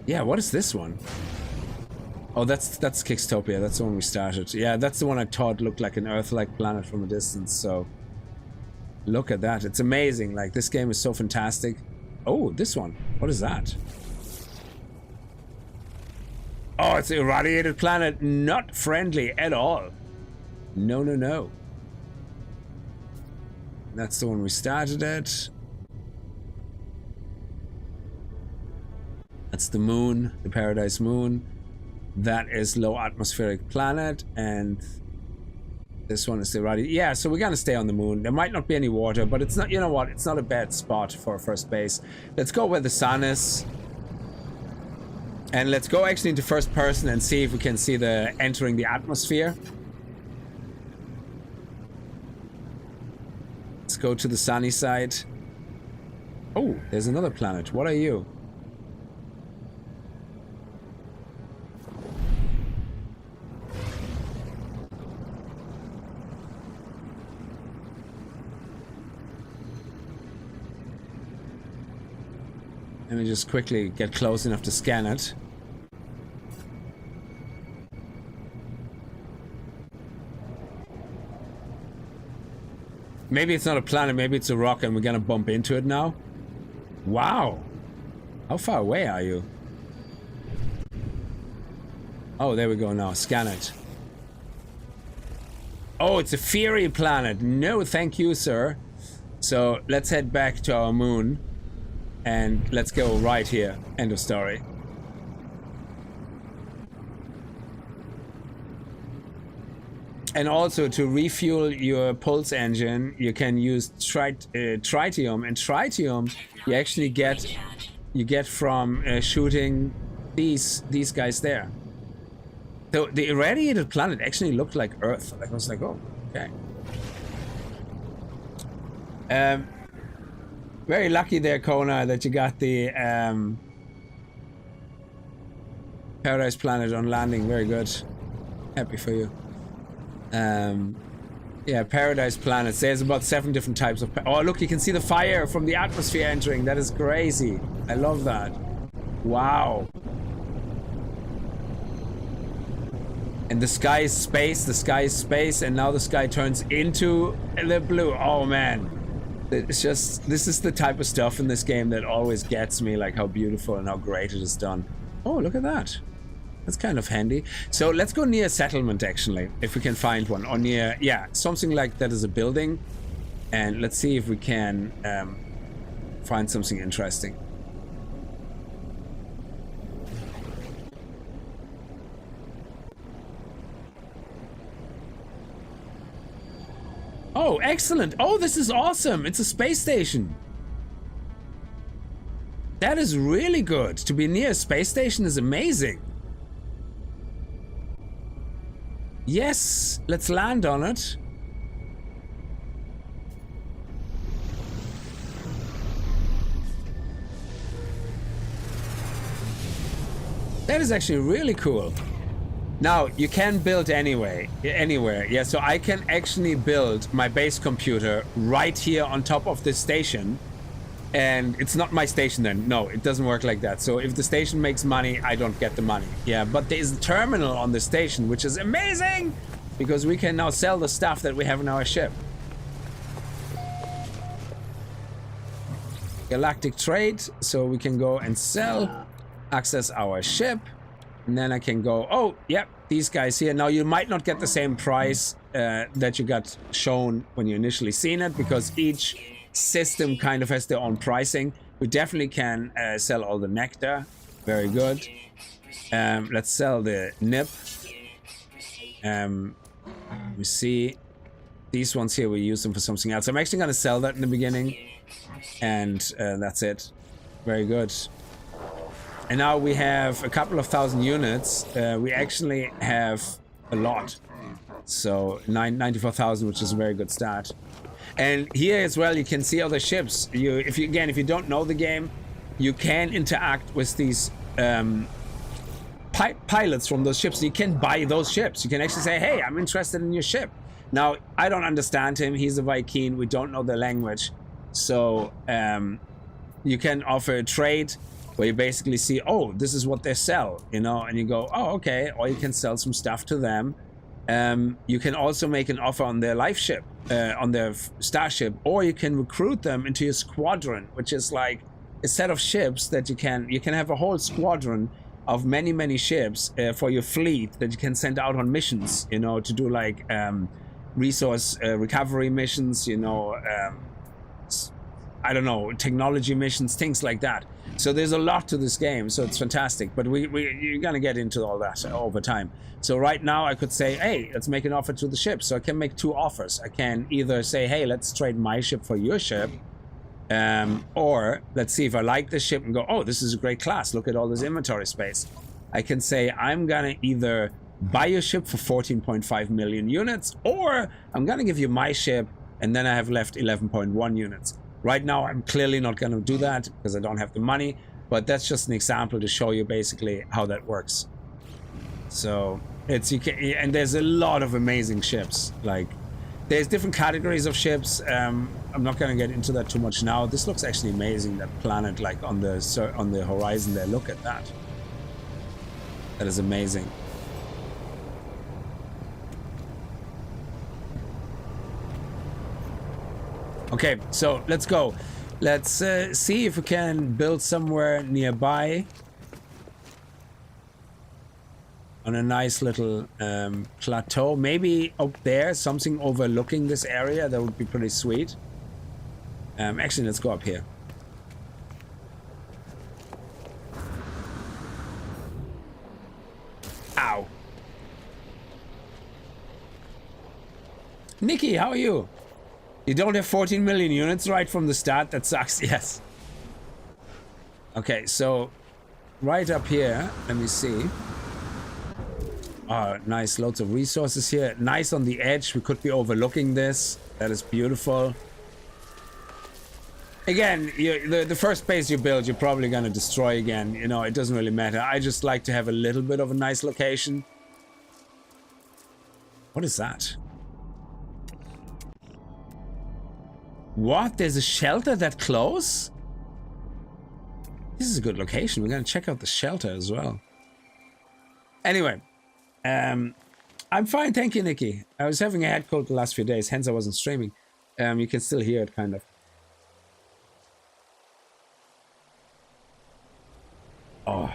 Yeah, what is this one? Oh, that's Kickz. That's the one we started. Yeah, that's the one I thought looked like an Earth-like planet from a distance, so... Look at that. It's amazing. Like, this game is so fantastic. Oh, this one. What is that? Oh, it's an irradiated planet. Not friendly at all. No, no, no. That's the one we started at. That's the moon, the Paradise Moon. That is low atmospheric planet, and this one is the irradiated. Yeah, so we're gonna stay on the moon. There might not be any water, but it's not, you know what, it's not a bad spot for a first base. Let's go where the sun is. And let's go actually into first person and see if we can see the entering the atmosphere. Let's go to the sunny side. Oh, there's another planet. What are you? Let me just quickly get close enough to scan it. Maybe it's not a planet, maybe it's a rock and we're gonna bump into it now. Wow. How far away are you? Oh, there we go now. Scan it. Oh, it's a fiery planet. No, thank you, sir. So let's head back to our moon. And let's go right here. End of story. And also to refuel your pulse engine, you can use tritium. And tritium, you actually get from shooting these guys there. So the irradiated planet actually looked like Earth. I was like, oh, okay. Very lucky there, Kona, that you got the Paradise Planet on landing. Very good. Happy for you. Yeah, Paradise Planets. There's about 7 different types of... Oh, look, you can see the fire from the atmosphere entering. That is crazy. I love that. Wow. And the sky is space, the sky is space, and now the sky turns into the blue. Oh, man. It's just... This is the type of stuff in this game that always gets me, like how beautiful and how great it is done. Oh, look at that. That's kind of handy. So let's go near a settlement, actually, if we can find one. Or near, yeah, something like that is a building. And let's see if we can find something interesting. Oh, excellent. Oh, this is awesome. It's a space station. That is really good. To be near a space station is amazing. Yes, let's land on it. That is actually really cool. Now, you can build anywhere. Yeah, so I can actually build my base computer right here on top of this station. And it's not my station then. No, it doesn't work like that. So if the station makes money, I don't get the money. Yeah, but there's a terminal on the station, which is amazing because we can now sell the stuff that we have in our ship. Galactic trade, so we can go and sell, access our ship, and then I can go, oh, yep, these guys here. Now you might not get the same price that you got shown when you initially seen it because each system kind of has their own pricing. We definitely can sell all the nectar. Very good. Let's sell the nip. We see these ones here, we use them for something else. I'm actually going to sell that in the beginning. And that's it. Very good. And now we have a couple of thousand units. We actually have a lot. So 94,000, which is a very good start. And here as well, you can see other ships. If you don't know the game, you can interact with these pilots from those ships. You can buy those ships. You can actually say, hey, I'm interested in your ship. Now, I don't understand him. He's a Viking. We don't know the language. So you can offer a trade where you basically see, oh, this is what they sell, you know, and you go, oh, okay. Or you can sell some stuff to them. You can also make an offer on their life ship, on their starship, or you can recruit them into your squadron, which is like a set of ships that you can have a whole squadron of many ships for your fleet that you can send out on missions, you know, to do like resource recovery missions, you know, I don't know, technology missions, things like that. So there's a lot to this game, so it's fantastic. But you're gonna get into all that over time. So right now I could say, hey, let's make an offer to the ship. So I can make two offers. I can either say, hey, let's trade my ship for your ship, or let's see if I like this ship and go, oh, this is a great class. Look at all this inventory space. I can say I'm gonna either buy your ship for 14.5 million units, or I'm gonna give you my ship and then I have left 11.1 units. Right now, I'm clearly not going to do that because I don't have the money, but that's just an example to show you basically how that works. So and there's a lot of amazing ships. Like, there's different categories of ships. I'm not going to get into that too much now. This looks actually amazing. That planet, like on the horizon there. Look at that. That is amazing. Okay, so let's go. Let's see if we can build somewhere nearby on a nice little plateau. Maybe up there, something overlooking this area. That would be pretty sweet. Actually, let's go up here. Ow. Nikki, how are you? You don't have 14 million units right from the start? That sucks. Yes. Okay, so right up here, let me see. Oh, nice. Loads of resources here. Nice on the edge. We could be overlooking this. That is beautiful. Again, the first base you build, you're probably going to destroy again. You know, it doesn't really matter. I just like to have a little bit of a nice location. What is that? What? There's a shelter that close? This is a good location. We're gonna check out the shelter as well. Anyway, I'm fine, thank you, Nikki. I was having a head cold the last few days, hence I wasn't streaming. You can still hear it, kind of. Oh.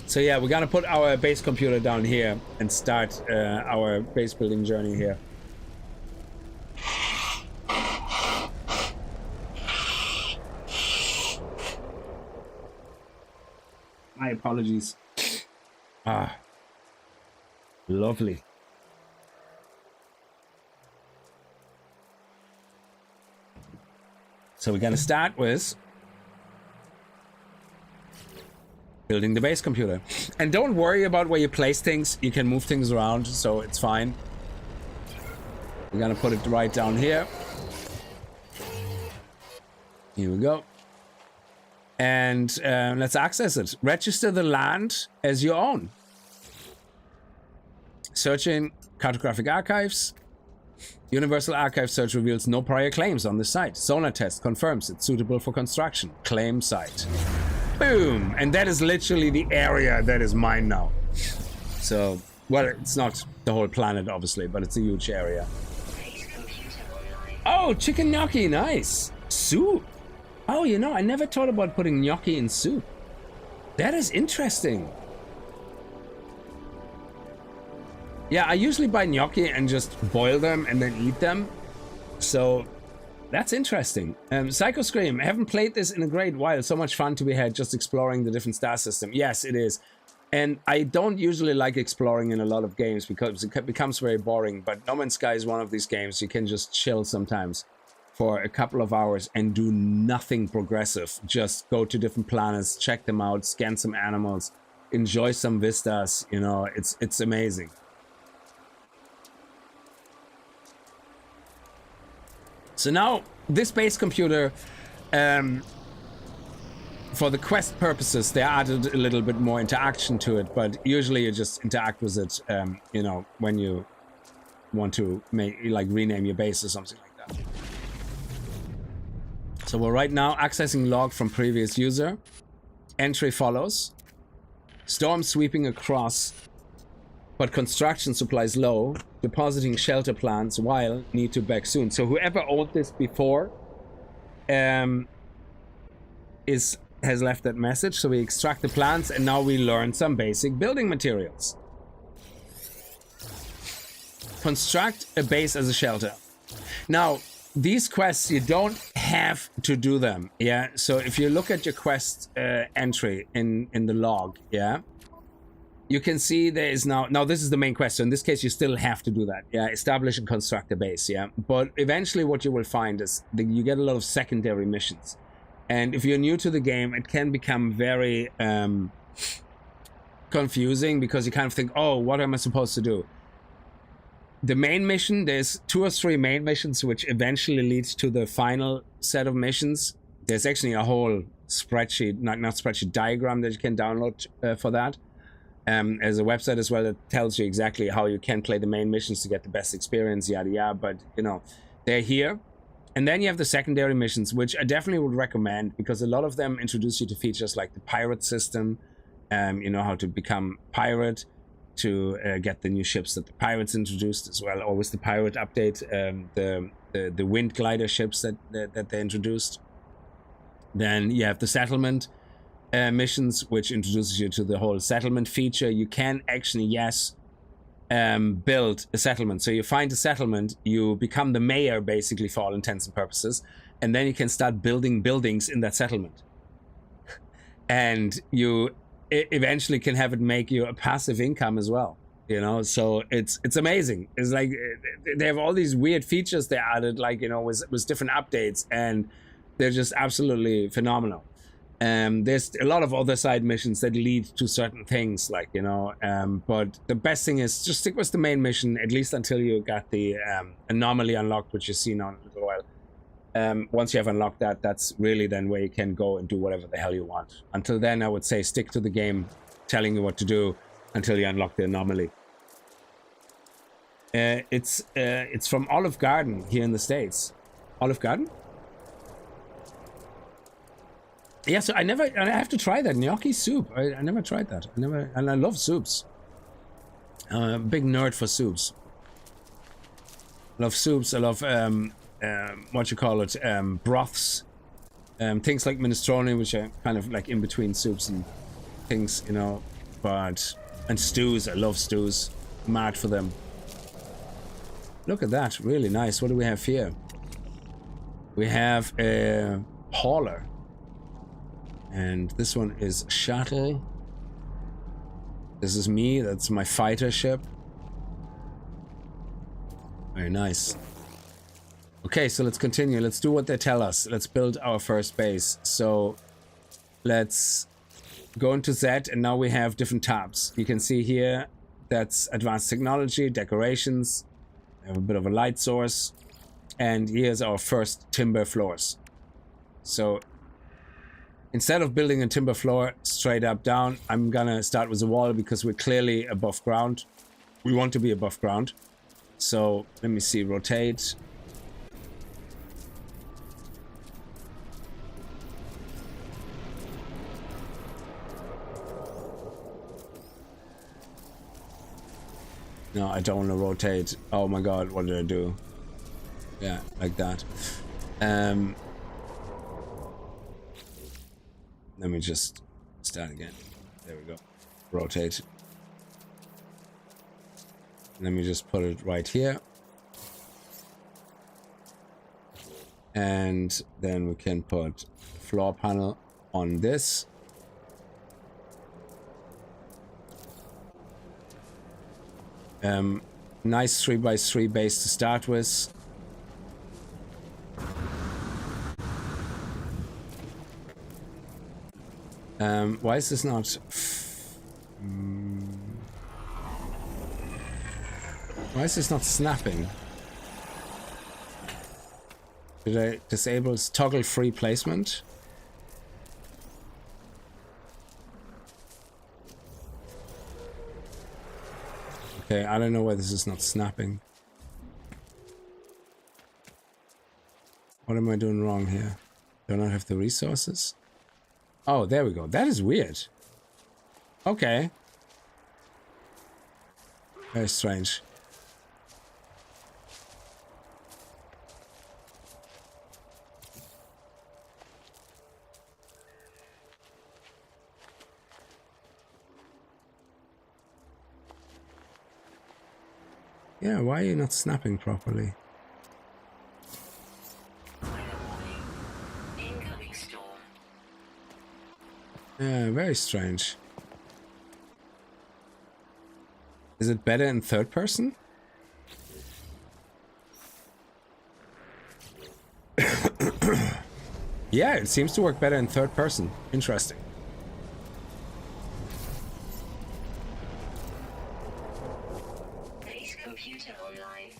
So yeah, we're gonna put our base computer down here and start our base building journey here. My apologies. Ah, lovely. So we're gonna start with building the base computer. And don't worry about where you place things. You can move things around, so it's fine. We're gonna put it right down here. Here we go. And let's access it. Register the land as your own. Searching cartographic archives. Universal Archive search reveals no prior claims on the site. Sonar test confirms it's suitable for construction. Claim site. Boom! And that is literally the area that is mine now. So, well, it's not the whole planet, obviously, but it's a huge area. Oh, chicken gnocchi, nice. Soup. Oh, you know, I never thought about putting gnocchi in soup. That is interesting. Yeah, I usually buy gnocchi and just boil them and then eat them. So that's interesting. Psycho Scream, I haven't played this in a great while. So much fun to be had just exploring the different star system. Yes, it is. And I don't usually like exploring in a lot of games because it becomes very boring. But No Man's Sky is one of these games you can just chill sometimes for a couple of hours and do nothing progressive. Just go to different planets, check them out, scan some animals, enjoy some vistas. You know, it's amazing. So now this base computer, for the quest purposes, they added a little bit more interaction to it, but usually you just interact with it, you know, when you want to rename your base or something like that. So we're right now accessing log from previous user. Entry follows. Storm sweeping across, but construction supplies low. Depositing shelter plans while need to back soon. So whoever owned this before is has left that message. So we extract the plants and now we learn some basic building materials. Construct a base as a shelter. Now, these quests, you don't have to do them, yeah? So if you look at your quest entry in the log, yeah? You can see there is now this is the main quest, so in this case you still have to do that, yeah? Establish and construct a base, yeah? But eventually what you will find is that you get a lot of secondary missions. And if you're new to the game, it can become very confusing because you kind of think, oh, what am I supposed to do? The main mission, there's 2 or 3 main missions which eventually leads to the final set of missions. There's actually a whole spreadsheet, not spreadsheet, diagram that you can download for that. As a website as well that tells you exactly how you can play the main missions to get the best experience, yada yada, but you know, they're here. And then you have the secondary missions, which I definitely would recommend because a lot of them introduce you to features like the pirate system, you know, how to become pirate, to get the new ships that the pirates introduced as well, or with the pirate update, the wind glider ships that they introduced. Then you have the settlement missions, which introduces you to the whole settlement feature. You can actually, yes, build a settlement. So you find a settlement, you become the mayor basically for all intents and purposes, and then you can start building buildings in that settlement. And you eventually can have it make you a passive income as well, you know? So it's amazing. It's like they have all these weird features they added, like, you know, with different updates, and they're just absolutely phenomenal. There's a lot of other side missions that lead to certain things, like, you know, but the best thing is just stick with the main mission, at least until you got the anomaly unlocked, which you've seen on a little while. Once you have unlocked that, that's really then where you can go and do whatever the hell you want. Until then, I would say stick to the game telling you what to do until you unlock the anomaly. It's from Olive Garden here in the States. Olive Garden? Yeah, so I have to try that gnocchi soup. I never tried that. And I love soups. Big nerd for soups. I love soups. I love what you call it, broths, things like minestrone, which are kind of like in between soups and things, you know, and stews. I love stews. Mad for them. Look at that, really nice. What do we have here? We have a hauler, and this one is shuttle. This is me. That's my fighter ship. Very nice. Okay, so let's continue. Let's do what they tell us. Let's build our first base. So let's go into Z, and now we have different tabs. You can see here that's advanced technology, decorations. We have a bit of a light source, and here's our first timber floors. So instead of building a timber floor straight up down, I'm gonna start with a wall because we're clearly above ground. We want to be above ground. So let me see, rotate. No, I don't want to rotate. Oh my god, what did I do? Yeah, like that. Let me just start again. There we go. Rotate. Let me just put it right here. And then we can put floor panel on this. Nice 3x3 base to start with. Why is this not... Why is this not snapping? Did I disable toggle free placement? Okay, I don't know why this is not snapping. What am I doing wrong here? Do I not have the resources? Oh, there we go. That is weird. Okay. Very strange. Yeah, why are you not snapping properly? Weather warning. Incoming storm. Yeah, very strange. Is it better in third person? Yeah, it seems to work better in third person. Interesting. Base computer online.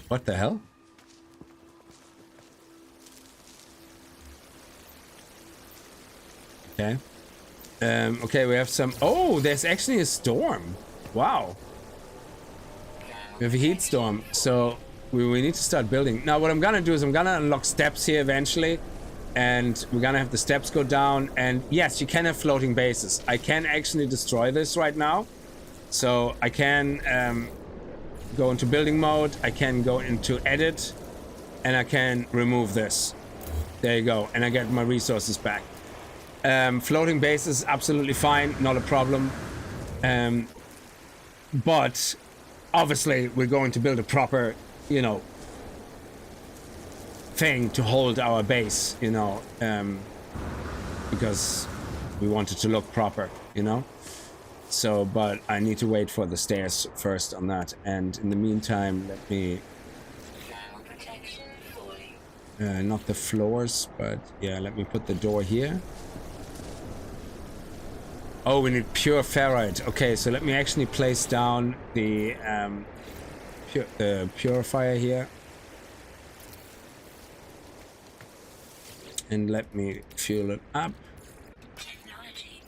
What the hell? Okay. Okay, we have some... Oh, there's actually a storm. Wow. We have a heat storm, so we need to start building. Now, what I'm gonna do is I'm gonna unlock steps here eventually, and we're gonna have the steps go down. And yes, you can have floating bases. I can actually destroy this right now. So I can go into building mode, I can go into edit, and I can remove this. There you go, and I get my resources back. Floating base is absolutely fine, not a problem. But obviously we're going to build a proper, you know, thing to hold our base, you know, because we want it to look proper, you know. So, but I need to wait for the stairs first on that, and in the meantime, let me not the floors, but yeah, let me put the door here. Oh, we need pure ferrite. Okay, so let me actually place down the purifier here. And let me fuel it up.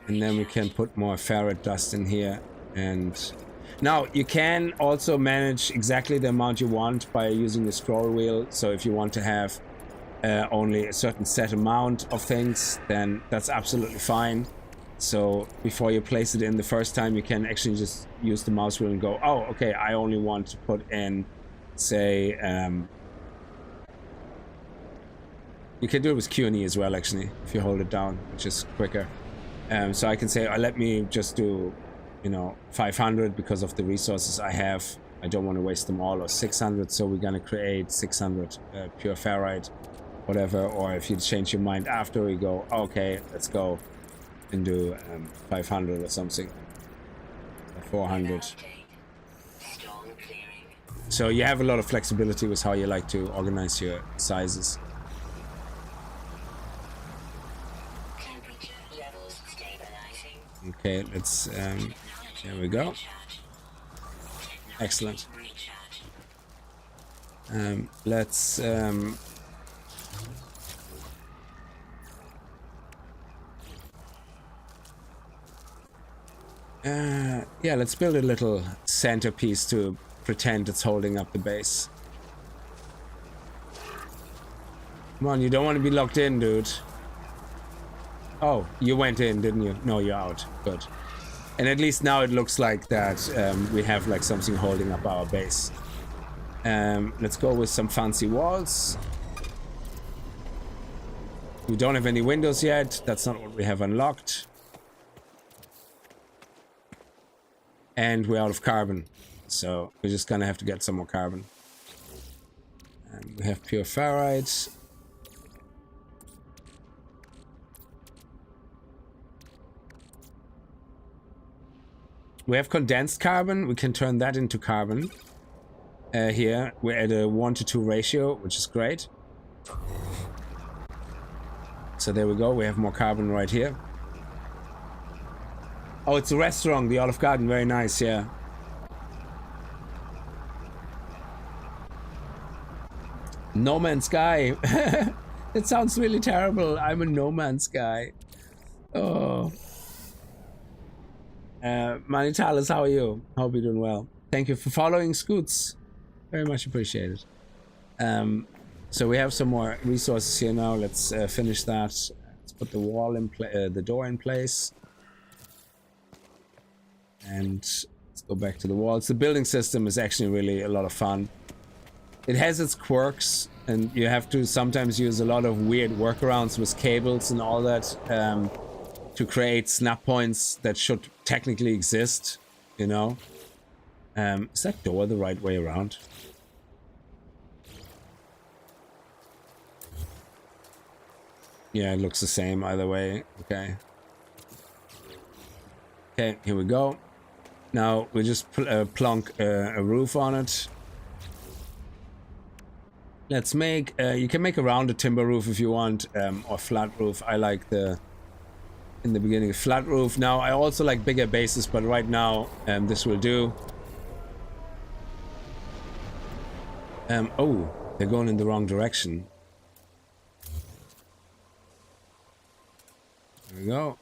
And then we can put more ferrite dust in here. And now you can also manage exactly the amount you want by using the scroll wheel. So if you want to have only a certain set amount of things, then that's absolutely fine. So before you place it in the first time, you can actually just use the mouse wheel and go, oh, okay, I only want to put in, say, you can do it with Q&E as well, actually, if you hold it down, which is quicker. So I can say, let me just do, you know, 500 because of the resources I have. I don't want to waste them all, or 600, so we're going to create 600 pure ferrite, whatever. Or if you change your mind after, we go, okay, let's go and do 500 or something, or 400. So you have a lot of flexibility with how you like to organize your sizes. Okay, let's there we go. Excellent. Let's yeah, let's build a little centerpiece to pretend it's holding up the base. Come on, you don't want to be locked in, dude. Oh, you went in, didn't you? No, you're out. Good. And at least now it looks like that we have like something holding up our base. Let's go with some fancy walls. We don't have any windows yet. That's not what we have unlocked. And we're out of carbon, so we're just gonna have to get some more carbon. And we have pure ferrite. We have condensed carbon. We can turn that into carbon. Here we're at a 1:2 ratio, which is great. So there we go. We have more carbon right here. Oh, it's a restaurant, the Olive Garden. Very nice, yeah. No Man's Sky. It sounds really terrible. I'm a No Man's Sky. Oh. Manitalis, how are you? Hope you're doing well. Thank you for following, Scoots. Very much appreciated. So we have some more resources here now. Let's finish that. Let's put the wall in the door in place. And let's go back to the walls. The building system is actually really a lot of fun. It has its quirks, and you have to sometimes use a lot of weird workarounds with cables and all that. to create snap points that should technically exist, you know. Is that door the right way around? Yeah, it looks the same either way. Okay. Okay, here we go. Now we just plonk a roof on it. Let's make, you can make a rounded timber roof if you want, or flat roof. I like the, in the beginning, flat roof. Now I also like bigger bases, but right now this will do. Oh, they're going in the wrong direction. There we go.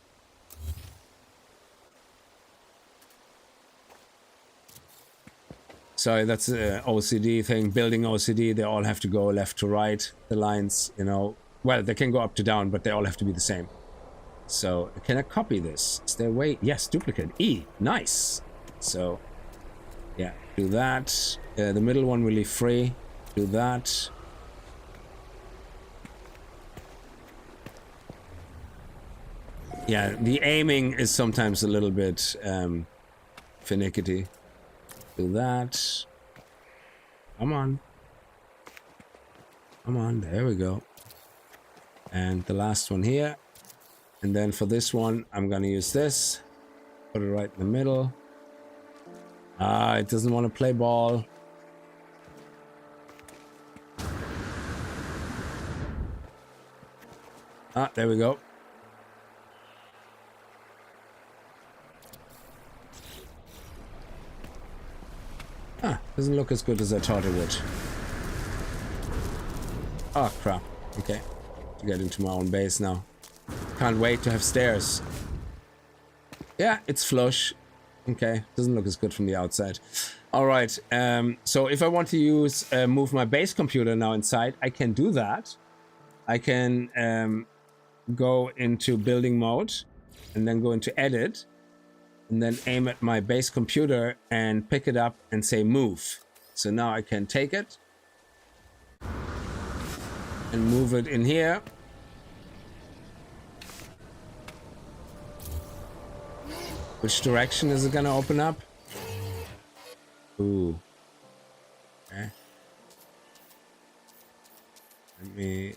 Sorry, that's an OCD thing. Building OCD, they all have to go left to right. The lines, you know, well, they can go up to down, but they all have to be the same. So, can I copy this? Is there a way? Yes, duplicate. E, nice. So, yeah, do that. The middle one will leave free. Do that. Yeah, the aiming is sometimes a little bit finicky. Do that. Come on. Come on, there we go. And the last one here. And then for this one, I'm gonna use this. Put it right in the middle. Ah, it doesn't want to play ball. Ah, there we go. Ah, doesn't look as good as I thought it would. Oh, crap. Okay. To get into my own base now. Can't wait to have stairs. Yeah, it's flush. Okay, doesn't look as good from the outside. All right, so if I want to use move my base computer now inside, I can do that. I can go into building mode and then go into edit. And then aim at my base computer and pick it up and say move. So now I can take it and move it in here. Which direction is it gonna open up? Ooh. Okay. Let me...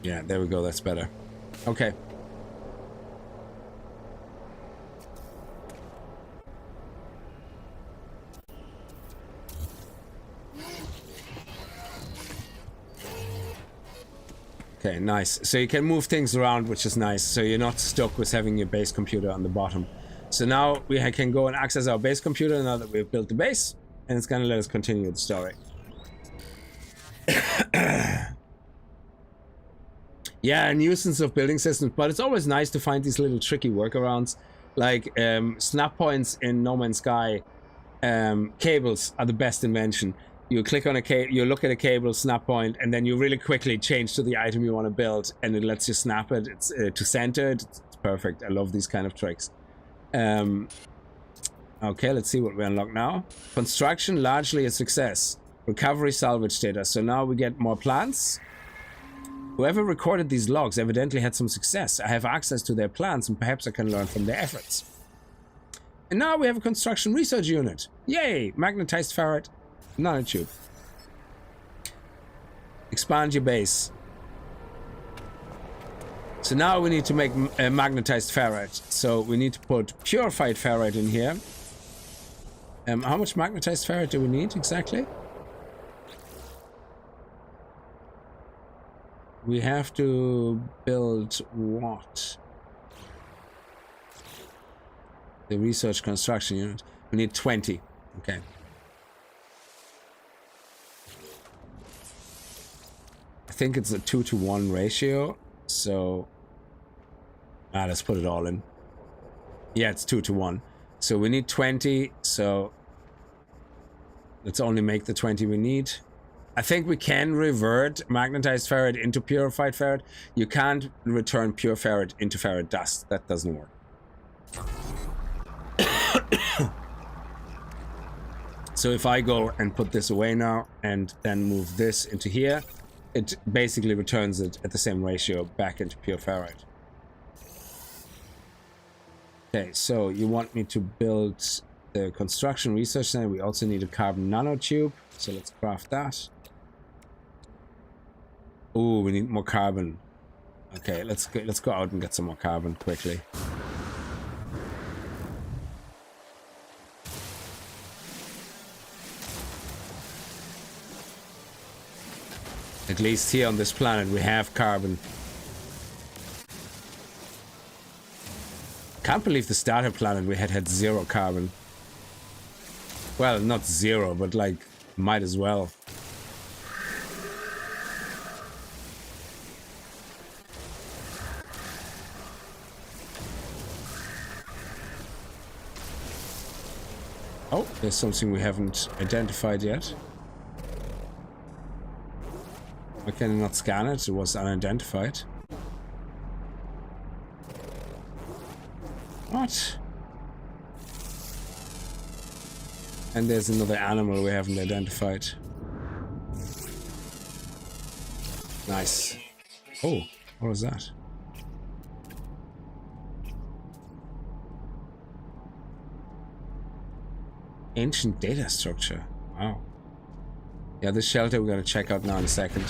Yeah, there we go. That's better. Okay. Okay, nice. So you can move things around, which is nice. So you're not stuck with having your base computer on the bottom. So now we can go and access our base computer now that we've built the base. And it's going to let us continue the story. Yeah, a nuisance of building systems, but it's always nice to find these little tricky workarounds. Like snap points in No Man's Sky, cables are the best invention. You click on a cable, you look at a cable, snap point, and then you really quickly change to the item you want to build, and it lets you snap it. It's to center it. It's perfect. I love these kind of tricks. Okay, let's see what we unlock now. Construction, largely a success. Recovery salvage data. So now we get more plants. Whoever recorded these logs evidently had some success. I have access to their plans and perhaps I can learn from their efforts. And now we have a construction research unit. Yay! Magnetized ferret, nanotube. Expand your base. So now we need to make a magnetized ferret. So we need to put purified ferret in here. How much magnetized ferret do we need exactly? We have to build what? The research construction unit. We need 20. Okay. I think it's a 2-to-1 ratio. So, let's put it all in. Yeah, it's 2-to-1. So we need 20. So let's only make the 20 we need. I think we can revert magnetized ferret into purified ferret. You can't return pure ferret into ferret dust. That doesn't work. So if I go and put this away now and then move this into here, it basically returns it at the same ratio back into pure ferrite. Okay, so you want me to build the construction research center. We also need a carbon nanotube, so let's craft that. Ooh, we need more carbon. Okay, let's go out and get some more carbon quickly. At least here on this planet we have carbon. Can't believe the starter planet we had 0 carbon. Well, not 0, but like might as well. Oh, there's something we haven't identified yet. Why can I not scan it? It was unidentified. What? And there's another animal we haven't identified. Nice. Oh, what was that? Ancient data structure. Wow. Yeah, this shelter we're gonna check out now in a second.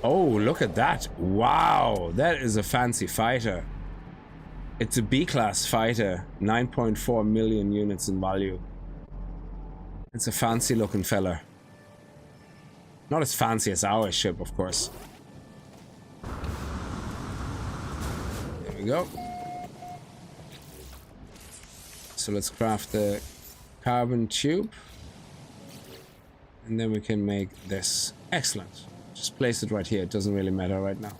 Oh, look at that. Wow, that is a fancy fighter. It's a B-class fighter. 9.4 million units in value. It's a fancy looking fella. Not as fancy as our ship, of course. There we go. So let's craft the carbon tube. And then we can make this. Excellent. Just place it right here. It doesn't really matter right now.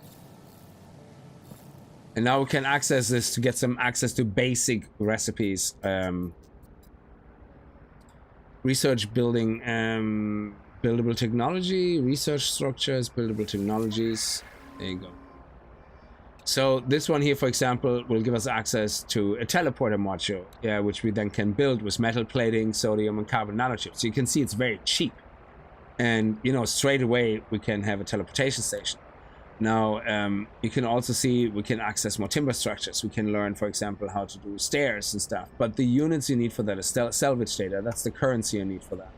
And now we can access this to get some access to basic recipes. Research building, buildable technology, research structures, buildable technologies. There you go. So this one here, for example, will give us access to a teleporter module, yeah, which we then can build with metal plating, sodium, and carbon nanotubes. So you can see it's very cheap. And, you know, straight away we can have a teleportation station. Now, you can also see we can access more timber structures. We can learn, for example, how to do stairs and stuff. But the units you need for that is salvage data. That's the currency you need for that.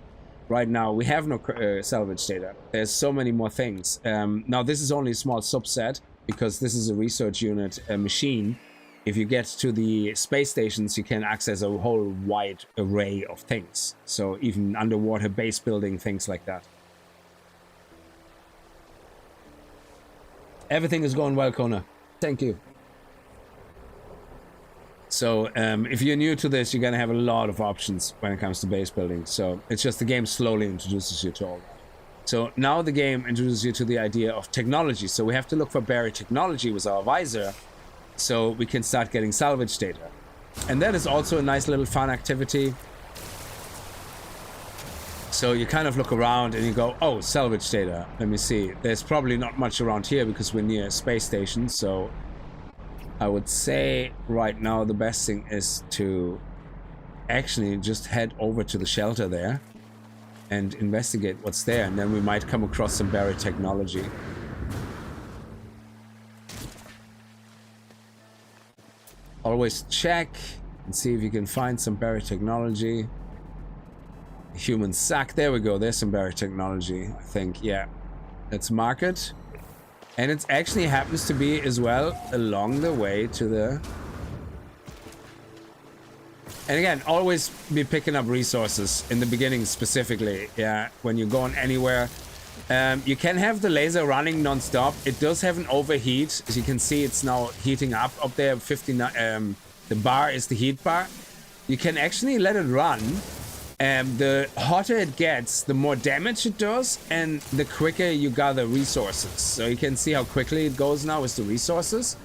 Right now, we have no salvage data. There's so many more things. Now, this is only a small subset because this is a research unit machine. If you get to the space stations, you can access a whole wide array of things. So even underwater base building, things like that. Everything is going well, Kona. Thank you. So if you're new to this, you're going to have a lot of options when it comes to base building. So it's just the game slowly introduces you to all that. So now the game introduces you to the idea of technology. So we have to look for buried technology with our visor, so we can start getting salvage data. And that is also a nice little fun activity. So you kind of look around and you go, oh, salvage data. Let me see. There's probably not much around here because we're near a space station. So I would say right now the best thing is to actually just head over to the shelter there and investigate what's there. And then we might come across some buried technology. Always check and see if you can find some buried technology. Human sack. There we go. There's some buried technology, I think. Yeah. Let's mark it. And it actually happens to be as well along the way to the... And again, always be picking up resources in the beginning specifically. Yeah. When you're going anywhere. You can have the laser running non-stop. It does have an overheat. As you can see, it's now heating up there. 59. The bar is the heat bar. You can actually let it run. The hotter it gets, the more damage it does, and the quicker you gather resources. So you can see how quickly it goes now with the resources.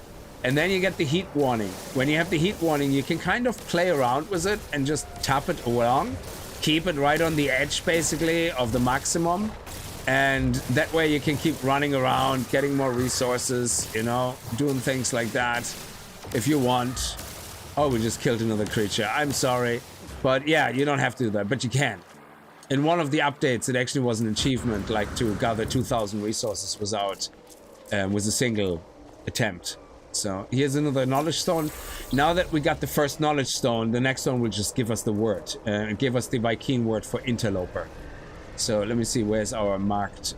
And then you get the heat warning. When you have the heat warning, you can kind of play around with it and just tap it along. Keep it right on the edge, basically, of the maximum. And that way you can keep running around, getting more resources, you know, doing things like that if you want. Oh, we just killed another creature. I'm sorry. But yeah, you don't have to do that, but you can. In one of the updates, it actually was an achievement, like to gather 2,000 resources was a single attempt. So here's another knowledge stone. Now that we got the first knowledge stone, the next one will just give us the word, give us the Viking word for interloper. So let me see, where's our marked,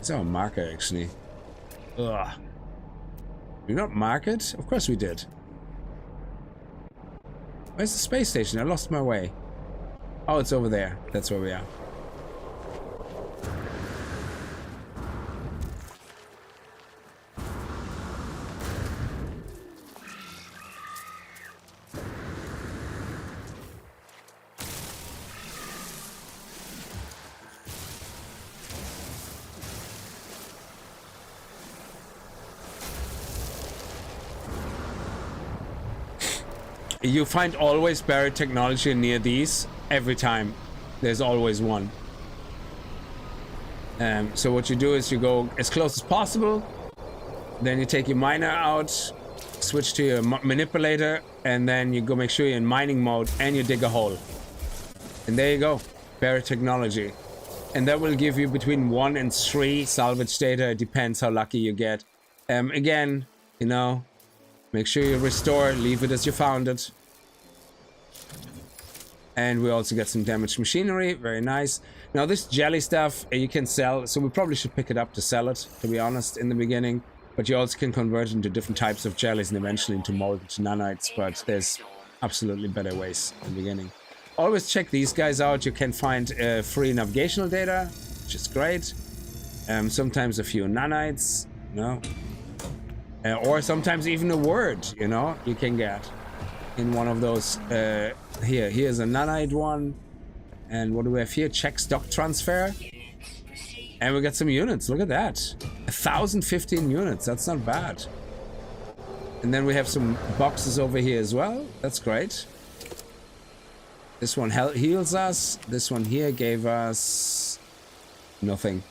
it's our marker actually. Ugh. Did we not mark it? Of course we did. Where's the space station? I lost my way. Oh, it's over there. That's where we are. You find always buried technology near these. Every time. There's always one. So what you do is you go as close as possible. Then you take your miner out. Switch to your manipulator. And then you go make sure you're in mining mode. And you dig a hole. And there you go. Buried technology. And that will give you between 1 and 3 salvage data. It depends how lucky you get. Again, you know, make sure you restore, leave it as you found it. And we also get some damaged machinery, very nice. Now this jelly stuff you can sell, so we probably should pick it up to sell it, to be honest, in the beginning. But you also can convert it into different types of jellies and eventually into molten nanites, but there's absolutely better ways in the beginning. Always check these guys out. You can find free navigational data, which is great. Sometimes a few nanites, you know. Or sometimes even a word, you know, you can get in one of those. Here's a nanite one. And what do we have here? Check stock transfer. And we got some units. Look at that. 1,015 units. That's not bad. And then we have some boxes over here as well. That's great. This one heals us. This one here gave us nothing.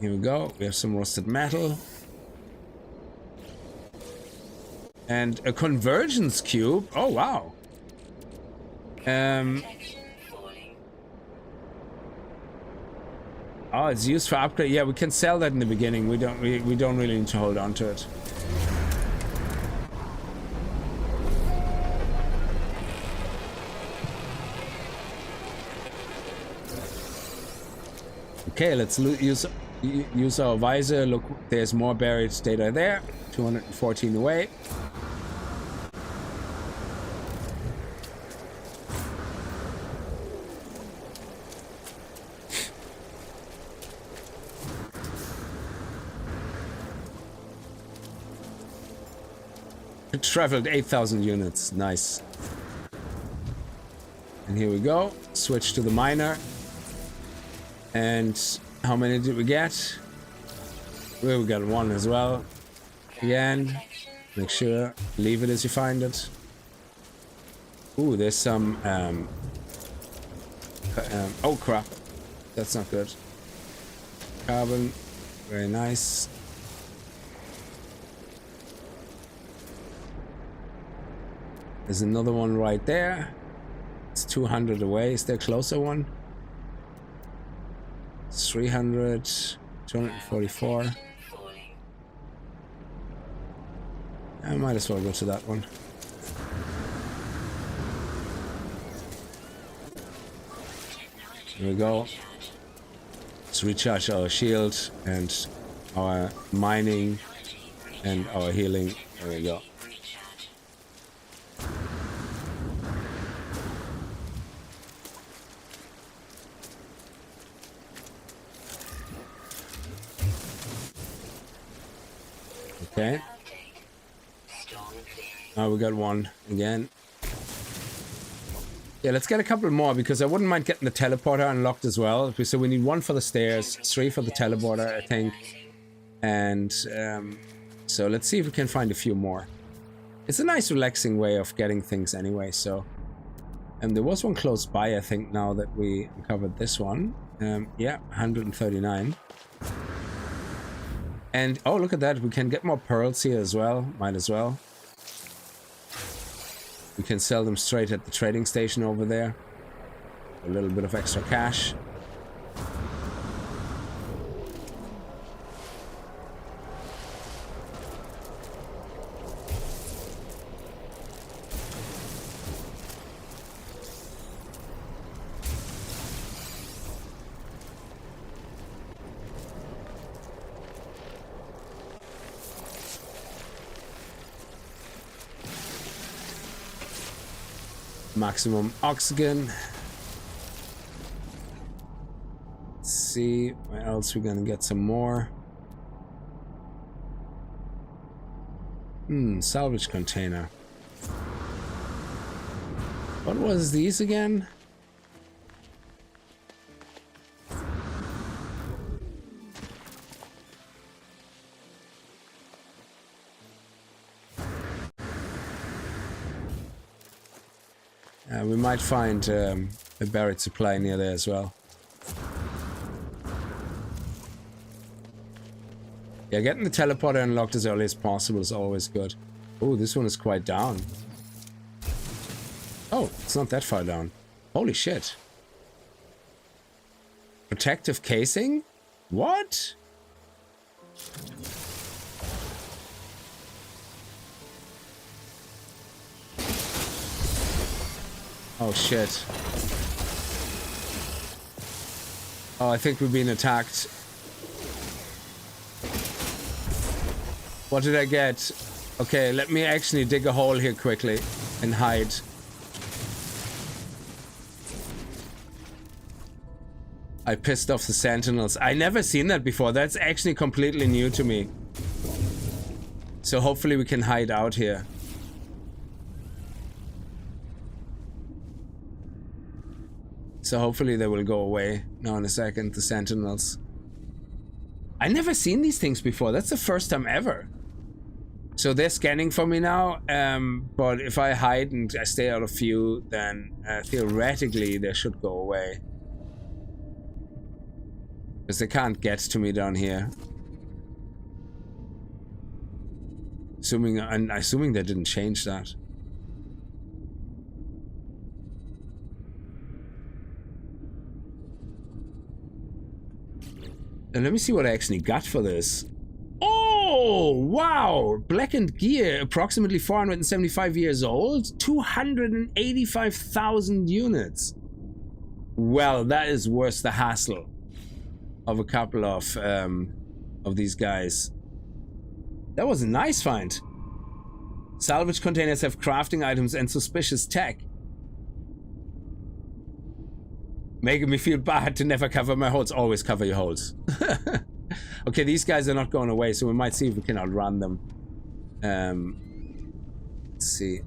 Here we go. We have some rusted metal. And a convergence cube. Oh, wow. Oh, it's used for upgrade. Yeah, we can sell that in the beginning. We don't really need to hold on to it. Okay, let's use our visor. Look, there's more buried data there. 214 away. It traveled 8,000 units. Nice. And here we go. Switch to the miner. And how many did we get? Well, we got one as well. Again, make sure, leave it as you find it. Ooh, there's some, oh crap, that's not good. Carbon, very nice. There's another one right there. It's 200 away. Is there a closer one? It's 300, 244. I might as well go to that one. Here we go. Let's recharge our shield and our mining and our healing. There we go. Okay. Oh, we got one again. Yeah, let's get a couple more because I wouldn't mind getting the teleporter unlocked as well. So we need 1 for the stairs, 3 for the teleporter, I think. And so let's see if we can find a few more. It's a nice relaxing way of getting things anyway, so And there was one close by, I think, now that we uncovered this one. Yeah, 139. And, oh, look at that. We can get more pearls here as well. Might as well. We can sell them straight at the trading station over there. A little bit of extra cash. Maximum oxygen. Let's see where else we're gonna get some more. Salvage container. What was these again? We might find a buried supply near there as well. Yeah, getting the teleporter unlocked as early as possible is always good. Oh, this one is quite down. Oh, it's not that far down. Holy shit. Protective casing? What? Oh shit. Oh, I think we've been attacked. What did I get? Okay, let me actually dig a hole here quickly and hide. I pissed off the sentinels. I never seen that before. That's actually completely new to me. So hopefully we can hide out here. So hopefully they will go away now in a second, the sentinels. I never seen these things before. That's the first time ever. So they're scanning for me now, but if I hide and I stay out of view, then theoretically they should go away. Because they can't get to me down here. Assuming they didn't change that. And let me see what I actually got for this. Oh, wow! Blackened gear, approximately 475 years old, 285,000 units. Well, that is worth the hassle of a couple of these guys. That was a nice find. Salvage containers have crafting items and suspicious tech. Making me feel bad to never cover my holes. Always cover your holes. Okay, these guys are not going away, so we might see if we can outrun them. Let's see.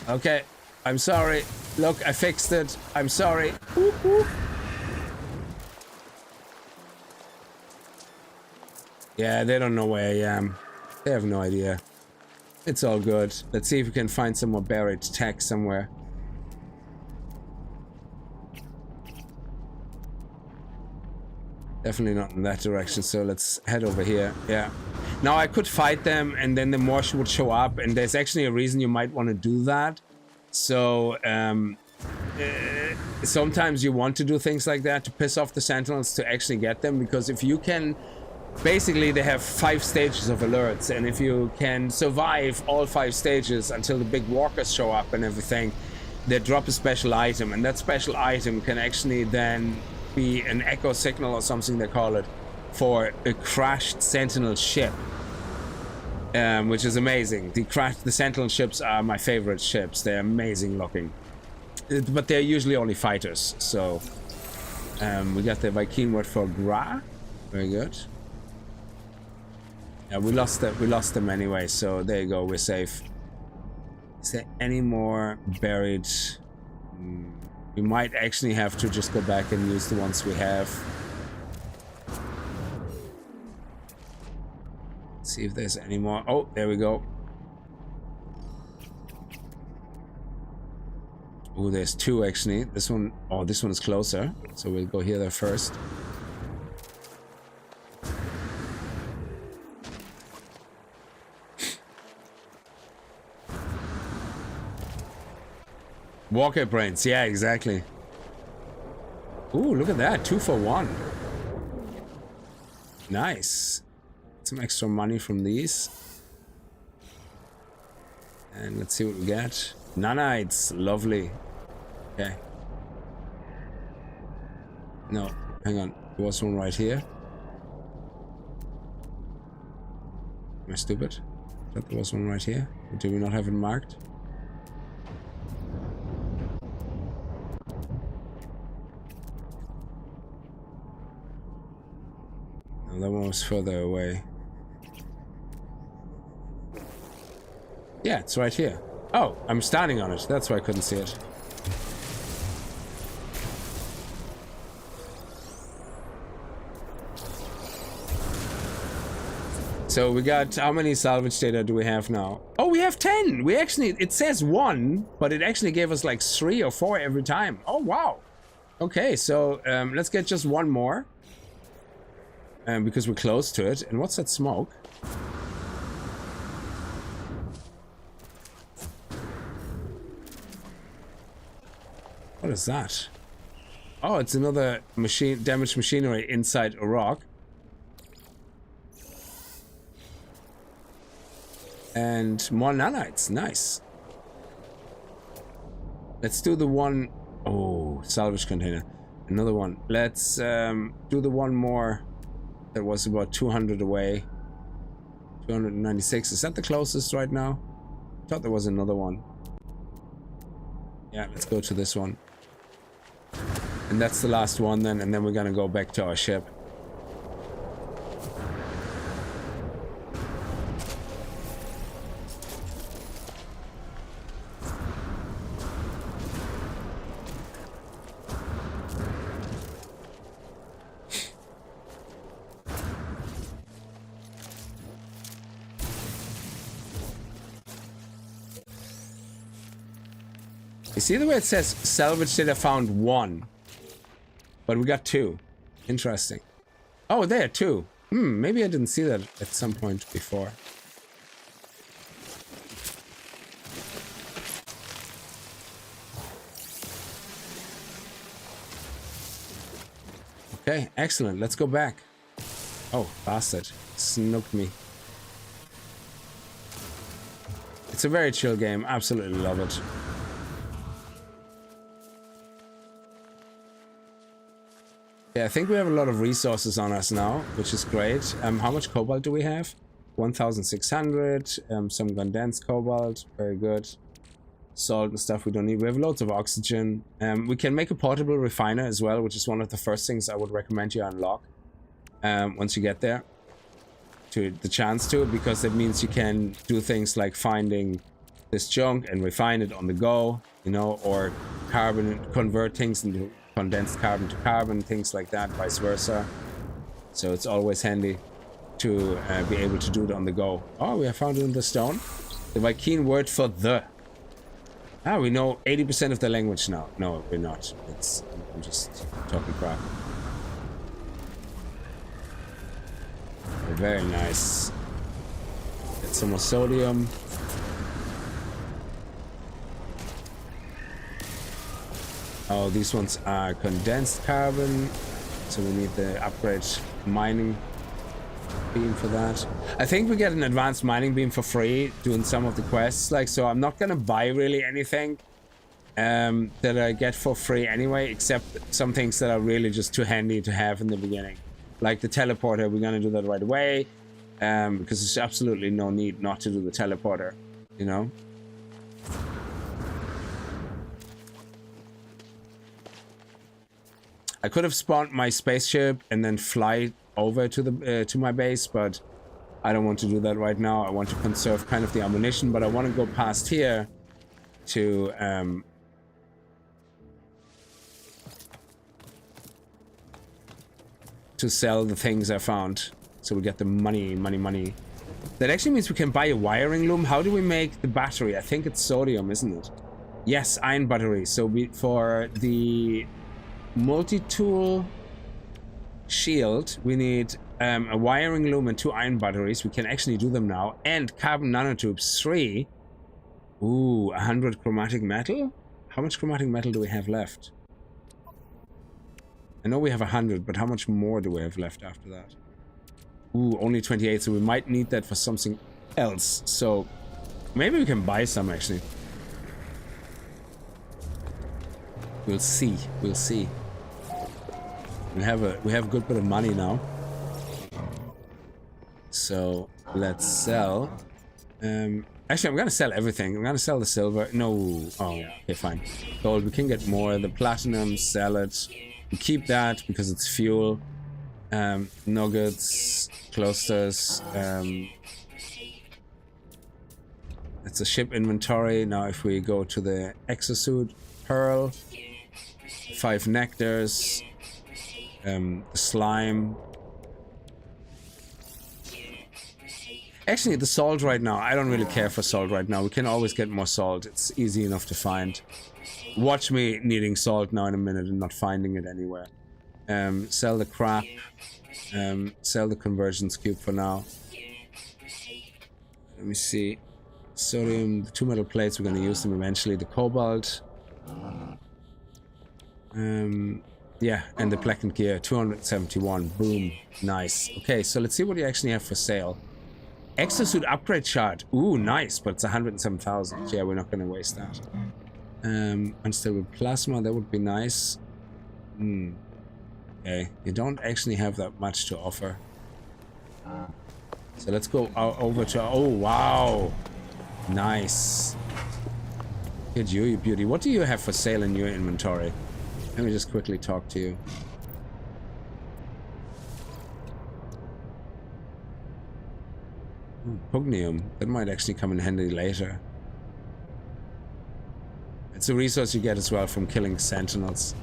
Okay, I'm sorry. Look, I fixed it. I'm sorry. Whoop, whoop. Yeah, they don't know where I am. They have no idea. It's all good. Let's see if we can find some more buried tech somewhere. Definitely not in that direction, so let's head over here. Yeah. Now I could fight them and then the more would show up, and there's actually a reason you might want to do that. So, sometimes you want to do things like that to piss off the sentinels to actually get them, because if you can... Basically, they have 5 stages of alerts, and if you can survive all 5 stages until the big walkers show up and everything, they drop a special item, and that special item can actually then be an echo signal or something they call it for a crashed sentinel ship, which is amazing. The sentinel ships are my favorite ships. They're amazing looking, but they're usually only fighters. So we got the Viking word for gra. Very good. Yeah, we lost them anyway, so there you go, we're safe. Is there any more buried? We might actually have to just go back and use the ones we have. See if there's any more. Oh, there we go. Oh, there's two actually. This one, oh, this one is closer. So we'll go here there first. Walker brains, yeah, exactly. Ooh, look at that, 2 for 1. Nice. Some extra money from these. And let's see what we get. Nanites, lovely. Okay. No, hang on. There was one right here. Am I stupid? I thought there was one right here. Or do we not have it marked? No, that one was further away. Yeah, it's right here. Oh, I'm standing on it. That's why I couldn't see it. So we got, how many salvage data do we have now? Oh, we have 10. We actually, it says 1, but it actually gave us like 3 or 4 every time. Oh, wow. Okay, so let's get just one more. Because we're close to it. And what's that smoke? What is that? Oh, it's another machine, damaged machinery inside a rock. And more nanites, nice. Let's do the one, oh, salvage container. Another one. Let's do the one more that was about 200 away. 296, is that the closest right now? I thought there was another one. Yeah, let's go to this one. And that's the last one then, and then we're gonna go back to our ship. You see the way it says salvage data found 1, but we got 2. Interesting. Oh, there, 2. Maybe I didn't see that at some point before. Okay, excellent. Let's go back. Oh, bastard. Snooked me. It's a very chill game. Absolutely love it. Yeah, I think we have a lot of resources on us now, which is great. How much cobalt do we have? 1,600. Some condensed cobalt. Very good. Salt and stuff we don't need. We have loads of oxygen. We can make a portable refiner as well, which is one of the first things I would recommend you unlock. Once you get there. To the chance to, because it means you can do things like finding this junk and refine it on the go, you know, or convert things into condensed carbon to carbon, things like that, vice versa. So it's always handy to be able to do it on the go. Oh, we have found it in the stone. The Viking word for the. Ah, we know 80% of the language now. No, we're not. I'm just talking crap. Very nice. Get some more sodium. Oh, these ones are condensed carbon, so we need the upgrade mining beam for that. I think we get an advanced mining beam for free doing some of the quests, like, so I'm not gonna buy really anything that I get for free anyway, except some things that are really just too handy to have in the beginning. Like the teleporter, we're gonna do that right away, because there's absolutely no need not to do the teleporter, you know? I could have spawned my spaceship and then fly over to the to my base, but I don't want to do that right now. I want to conserve kind of the ammunition, but I want to go past here to to sell the things I found. So we get the money, money, money. That actually means we can buy a wiring loom. How do we make the battery? I think it's sodium, isn't it? Yes, iron battery. So for the multi-tool shield, we need a wiring loom and 2 iron batteries. We can actually do them now. And carbon nanotubes 3. Ooh, 100 chromatic metal? How much chromatic metal do we have left? I know we have 100, but how much more do we have left after that? Ooh, only 28, so we might need that for something else. So maybe we can buy some actually. We'll see. We'll see. We have a good bit of money now. So let's sell. Actually, I'm gonna sell everything. I'm gonna sell the silver. No. Oh, okay, fine. Gold. We can get more. The platinum, sell it. We keep that because it's fuel. Nuggets, clusters. It's a ship inventory. Now, if we go to the exosuit, pearl, 5 nectars, the slime. Actually, the salt right now, I don't really care for salt right now. We can always get more salt. It's easy enough to find. Watch me needing salt now in a minute and not finding it anywhere. Sell the crap. Sell the conversions cube for now. Let me see. Sodium, the 2 metal plates, we're going to use them eventually. The cobalt. Yeah, and the blackened gear, 271. Boom. Nice. Okay, so let's see what you actually have for sale. Exosuit upgrade shard. Ooh, nice, but it's 107,000. Yeah, we're not going to waste that. Unstable plasma, that would be nice. Okay, you don't actually have that much to offer. So let's go over to... Oh, wow. Nice. Look at you, you beauty. What do you have for sale in your inventory? Let me just quickly talk to you. Pugnium. That might actually come in handy later. It's a resource you get as well from killing sentinels.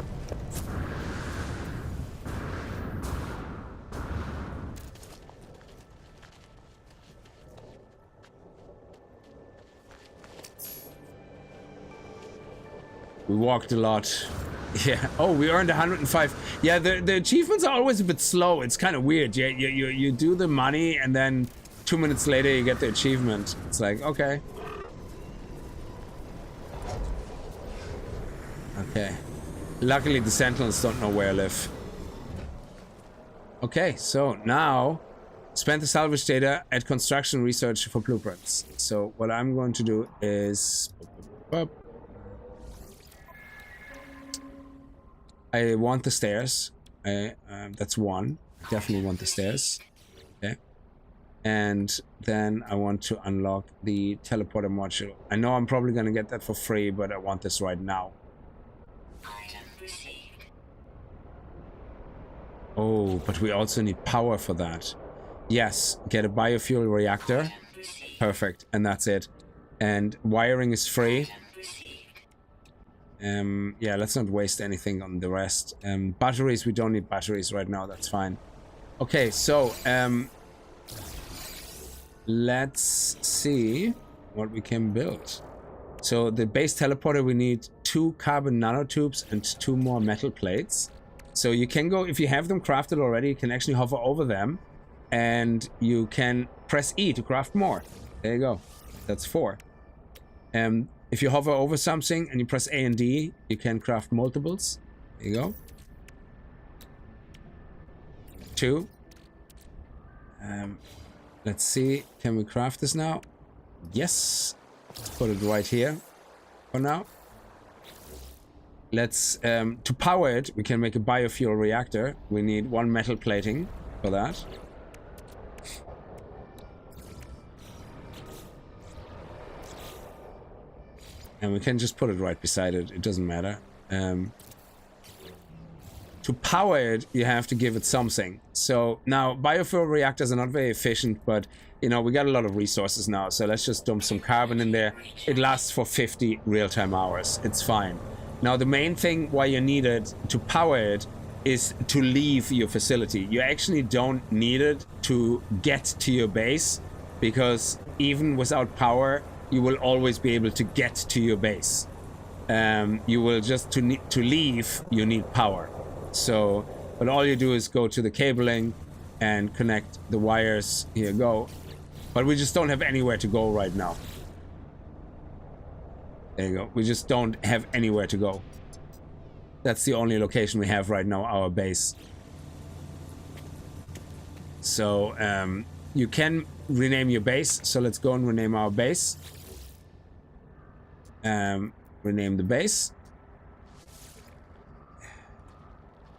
We walked a lot. Yeah. Oh, we earned 105. Yeah, the achievements are always a bit slow. It's kind of weird. Yeah, you do the money and then 2 minutes later you get the achievement. It's like, okay. Okay. Luckily the sentinels don't know where I live. Okay, so now spend the salvage data at construction research for blueprints. So what I'm going to do is... I want the stairs. That's one. I definitely want the stairs. Okay. And then I want to unlock the teleporter module. I know I'm probably going to get that for free, but I want this right now. Oh, but we also need power for that. Yes, get a biofuel reactor. Perfect, and that's it. And wiring is free. Yeah, let's not waste anything on the rest. Batteries, we don't need batteries right now, that's fine. Okay, so let's see what we can build. So the base teleporter, we need 2 carbon nanotubes and 2 more metal plates. So you can go, if you have them crafted already, you can actually hover over them and you can press E to craft more. There you go. That's 4. If you hover over something and you press A and D, you can craft multiples. There you go. 2. Let's see. Can we craft this now? Yes. Let's put it right here for now. Let's, to power it, we can make a biofuel reactor. We need 1 metal plating for that. And we can just put it right beside it. It doesn't matter. To power it, you have to give it something. So now, biofuel reactors are not very efficient, but, you know, we got a lot of resources now. So let's just dump some carbon in there. It lasts for 50 real-time hours. It's fine. Now, the main thing why you need it to power it is to leave your facility. You actually don't need it to get to your base, because even without power, you will always be able to get to your base. You will just to leave, you need power. So, but all you do is go to the cabling and connect the wires. Here you go. But we just don't have anywhere to go right now. There you go. We just don't have anywhere to go. That's the only location we have right now, our base. So, you can rename your base. So let's go and rename our base. Rename the base.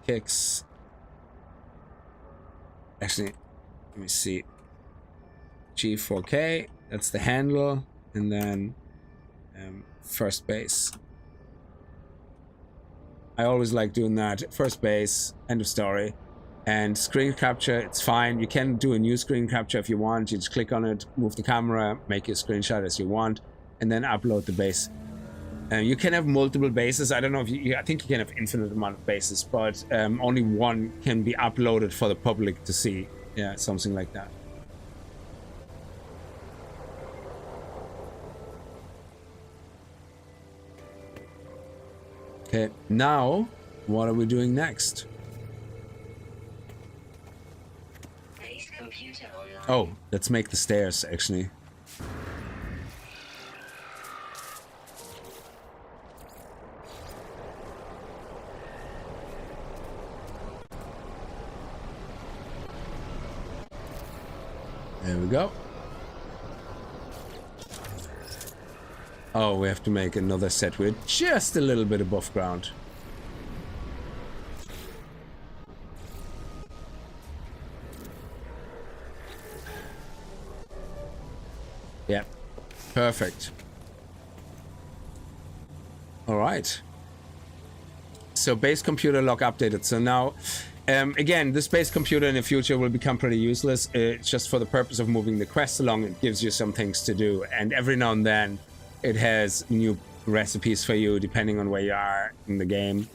Kickz. Actually, let me see. G4K, that's the handle, and then first base. I always like doing that. First base, end of story. And screen capture, it's fine. You can do a new screen capture if you want. You just click on it, move the camera, make your screenshot as you want, and then upload the base. You can have multiple bases. I don't know if I think you can have infinite amount of bases, but only one can be uploaded for the public to see. Yeah, something like that. Okay, now what are we doing next? Base computer online. Oh, let's make the stairs actually. There we go. Oh, we have to make another set. We're just a little bit above ground. Yeah, perfect. All right. So base computer log updated. So now, again, this base computer in the future will become pretty useless. It's just for the purpose of moving the quest along. It gives you some things to do, and every now and then it has new recipes for you depending on where you are in the game,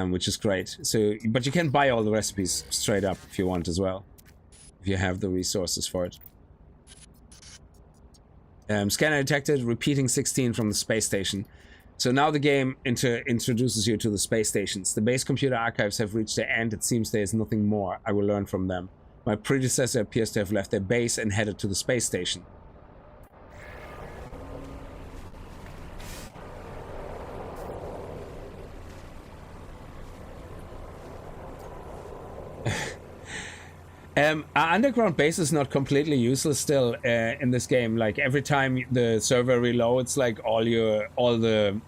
which is great. So, but you can buy all the recipes straight up if you want as well, if you have the resources for it. Scanner detected, repeating 16 from the space station. So now the game introduces you to the space stations. The base computer archives have reached their end. It seems there is nothing more. I will learn from them. My predecessor appears to have left their base and headed to the space station. Our underground base is not completely useless still in this game. Like every time the server reloads, like all the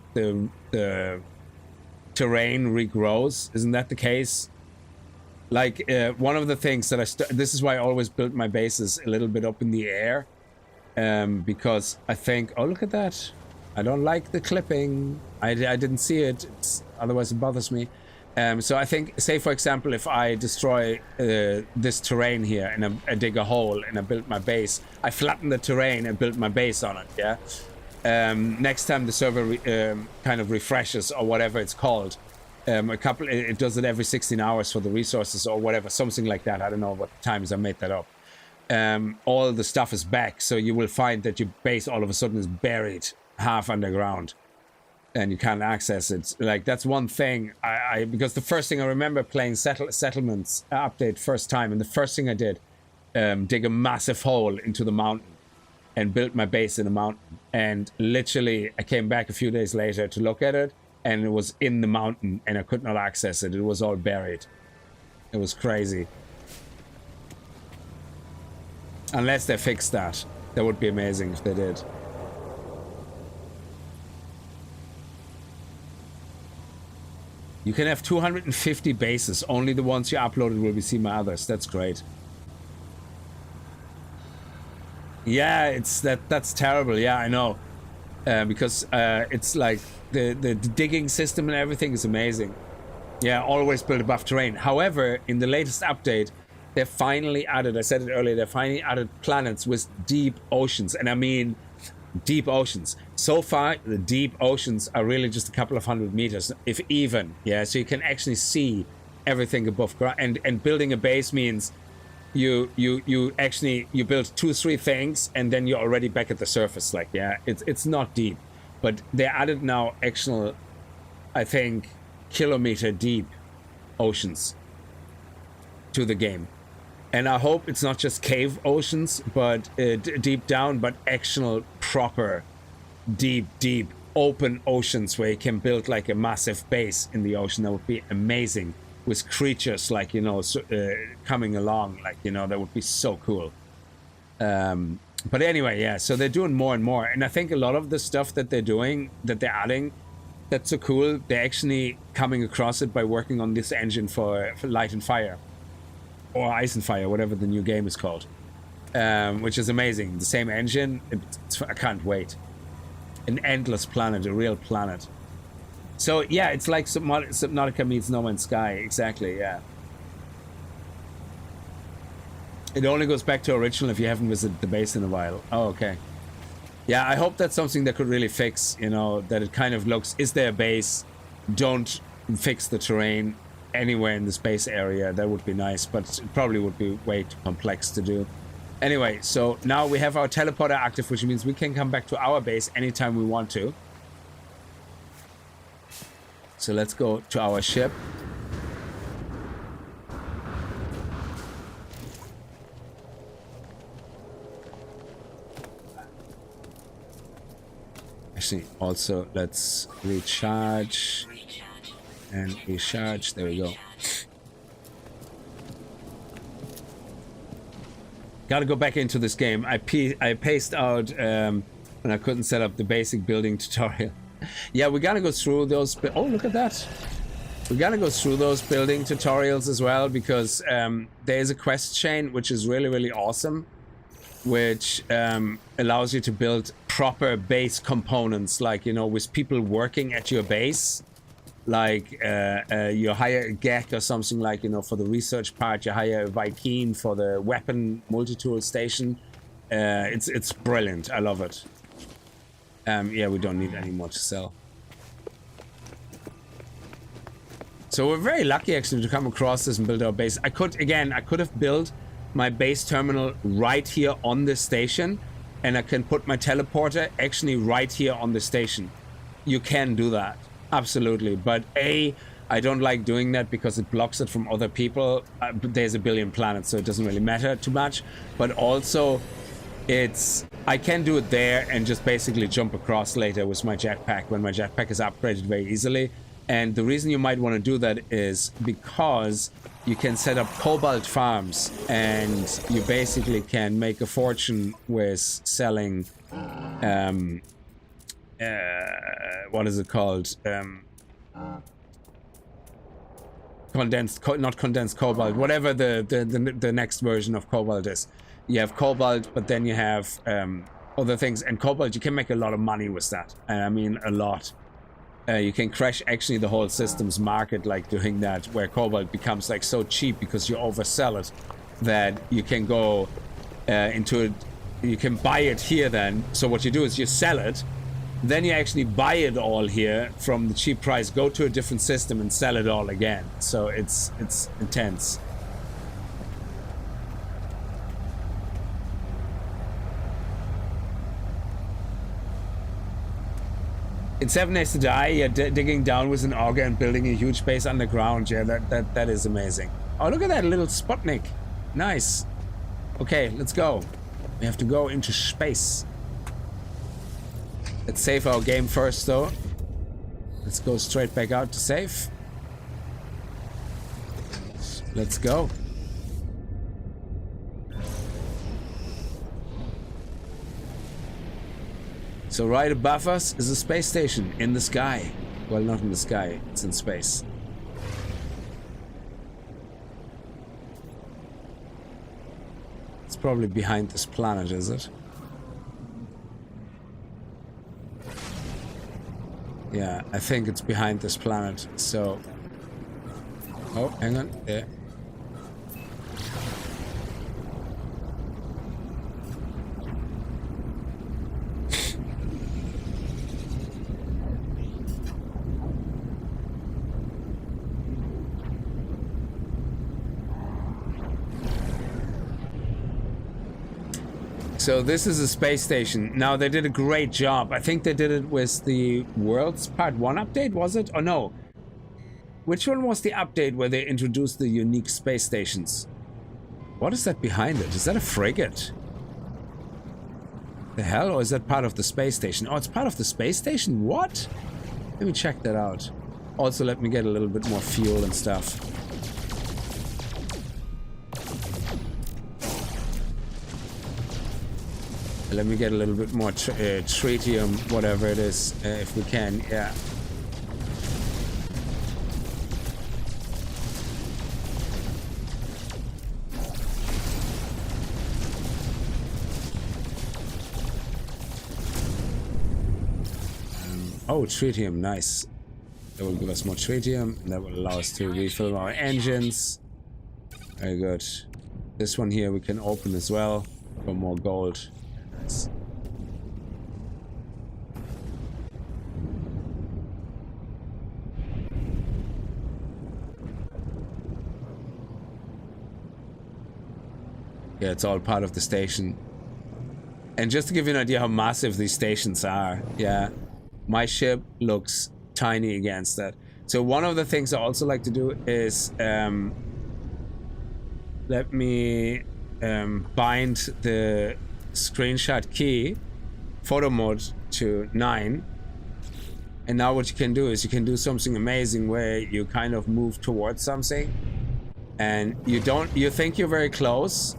terrain regrows. Isn't that the case? Like one of the things that this is why I always build my bases a little bit up in the air, because I think, oh look at that, I don't like the clipping. I didn't see it. Otherwise it bothers me. So I think, say for example, if I destroy this terrain here and I dig a hole and I build my base, I flatten the terrain and build my base on it, yeah? Next time the server kind of refreshes or whatever it's called, it does it every 16 hours for the resources or whatever, something like that. I don't know what times I made that up. All the stuff is back, so you will find that your base all of a sudden is buried half underground. And you can't access it. Like that's one thing because the first thing I remember playing Settlements update first time, and the first thing I did, dig a massive hole into the mountain and built my base in the mountain. And literally I came back a few days later to look at it, and it was in the mountain and I could not access it. It was all buried. It was crazy. Unless they fixed that. That would be amazing if they did. You can have 250 bases. Only the ones you uploaded will be seen by others. That's great. Yeah, that's terrible. Yeah, I know. Because it's like the digging system and everything is amazing. Yeah, always build above terrain. However, in the latest update, they've finally added, I said it earlier, they finally added planets with deep oceans. And I mean, deep oceans. So far, the deep oceans are really just a couple of 100 meters, if even. Yeah, so you can actually see everything above ground. And building a base means you build 2-3 things and then you're already back at the surface. Like, yeah, it's not deep, but they added now actual, I think, kilometer deep oceans to the game. And I hope it's not just cave oceans, but deep down, but actual proper deep open oceans where you can build like a massive base in the ocean. That would be amazing, with creatures like, you know, coming along, like, you know, that would be so cool. But anyway, yeah, so they're doing more and more, and I think a lot of the stuff that they're doing, that they're adding, that's so cool. They're actually coming across it by working on this engine for Light and Fire, or Ice and Fire, whatever the new game is called, which is amazing. The same engine. I can't wait. An endless planet, a real planet. So yeah, it's like Subnautica meets No Man's Sky. Exactly, yeah. It only goes back to original if you haven't visited the base in a while. Oh, okay. Yeah, I hope that's something that could really fix, you know, that it kind of looks, is there a base? Don't fix the terrain anywhere in the space area. That would be nice, but it probably would be way too complex to do. Anyway, so now we have our teleporter active, which means we can come back to our base anytime we want to. So let's go to our ship. Actually, also let's recharge and recharge. There we go. Gotta go back into this game. I paced out when I couldn't set up the basic building tutorial. Yeah, we gotta go through those. Oh, look at that. We gotta go through those building tutorials as well, because there is a quest chain which is really, really awesome, which allows you to build proper base components, like, you know, with people working at your base. Like you hire a GEC or something, like, you know, for the research part. You hire a Viking for the weapon multi-tool station. It's brilliant. I love it. Yeah, we don't need any more to sell. So we're very lucky actually to come across this and build our base. I could have built my base terminal right here on this station, and I can put my teleporter actually right here on the station. You can do that. Absolutely, but I don't like doing that because it blocks it from other people. There's a billion planets, so it doesn't really matter too much. But also, I can do it there and just basically jump across later with my jetpack when my jetpack is upgraded very easily. And the reason you might want to do that is because you can set up cobalt farms, and you basically can make a fortune with selling what is it called? Not condensed cobalt, whatever the next version of cobalt is. You have cobalt, but then you have other things. And cobalt, you can make a lot of money with that. I mean, a lot. You can crash actually the whole system's market, like doing that, where cobalt becomes like so cheap because you oversell it, that you can go into it. You can buy it here then. So what you do is you sell it. Then you actually buy it all here from the cheap price, go to a different system and sell it all again. So it's intense. In 7 Days to Die, yeah, digging down with an auger and building a huge base underground. Yeah, that is amazing. Oh, look at that little Sputnik. Nice. Okay, let's go. We have to go into space. Let's save our game first, though. Let's go straight back out to save. Let's go. So right above us is a space station in the sky. Well, not in the sky, it's in space. It's probably behind this planet, is it? Yeah, I think it's behind this planet, so... Oh, hang on, there. So this is a space station. Now, they did a great job. I think they did it with the Worlds Part 1 update, was it? Or no? Which one was the update where they introduced the unique space stations? What is that behind it? Is that a frigate? The hell? Or is that part of the space station? Oh, it's part of the space station? What? Let me check that out. Also, let me get a little bit more fuel and stuff. Let me get a little bit more tritium, whatever it is, if we can. Yeah. Oh, tritium, nice. That will give us more tritium, and that will allow us to refill our engines. Very good. This one here we can open as well for more gold. Nice. Yeah, it's all part of the station. And just to give you an idea how massive these stations are, yeah, my ship looks tiny against that. So one of the things I also like to do is let me bind the screenshot key photo mode to 9, and now what you can do is you can do something amazing where you kind of move towards something and you think you're very close,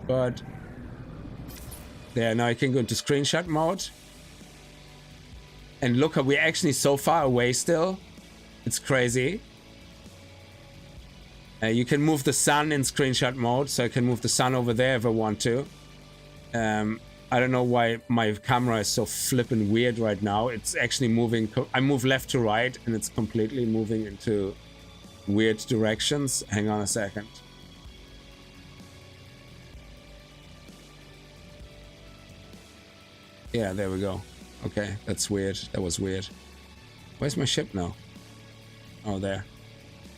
but there, now you can go into screenshot mode. And look how we're actually so far away still. It's crazy. You can move the sun in screenshot mode, so I can move the sun over there if I want to. I don't know why my camera is so flippin' weird right now. It's actually moving. I move left to right, and it's completely moving into weird directions. Hang on a second. Yeah, there we go. Okay, that's weird. That was weird. Where's my ship now? Oh, there.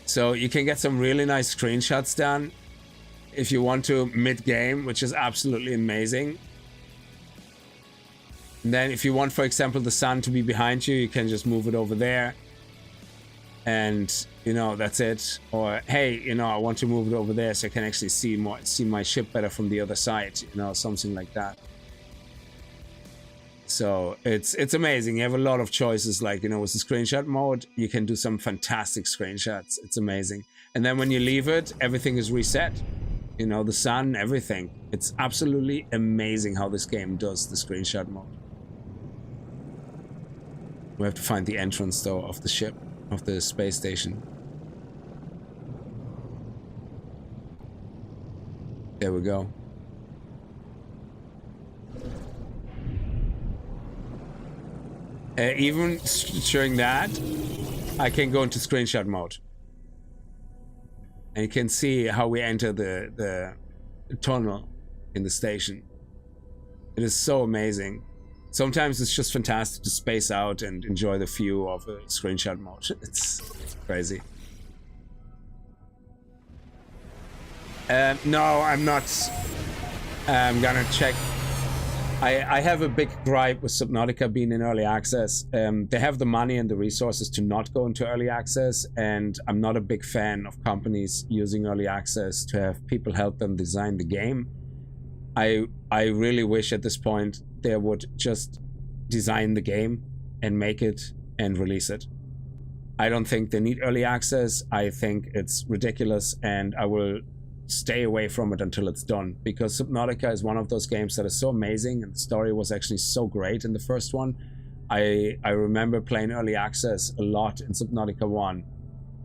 So you can get some really nice screenshots done if you want to mid-game, which is absolutely amazing. And then if you want, for example, the sun to be behind you, you can just move it over there. And, you know, that's it. Or, hey, you know, I want to move it over there so I can actually see my ship better from the other side. You know, something like that. So it's amazing. You have a lot of choices, like, you know, with the screenshot mode, you can do some fantastic screenshots. It's amazing. And then when you leave it, everything is reset. You know, the sun, everything. It's absolutely amazing how this game does the screenshot mode. We have to find the entrance, though, of the ship, of the space station. There we go. Even during that, I can go into screenshot mode. And you can see how we enter the tunnel in the station. It is so amazing. Sometimes it's just fantastic to space out and enjoy the view of a screenshot mode. It's crazy. No, I'm not. I'm gonna check. I have a big gripe with Subnautica being in early access. They have the money and the resources to not go into early access, and I'm not a big fan of companies using early access to have people help them design the game. I really wish at this point they would just design the game and make it and release it. I don't think they need early access. I think it's ridiculous, and I will stay away from it until it's done, because Subnautica is one of those games that is so amazing, and the story was actually so great in the first one. I remember playing early access a lot in Subnautica 1,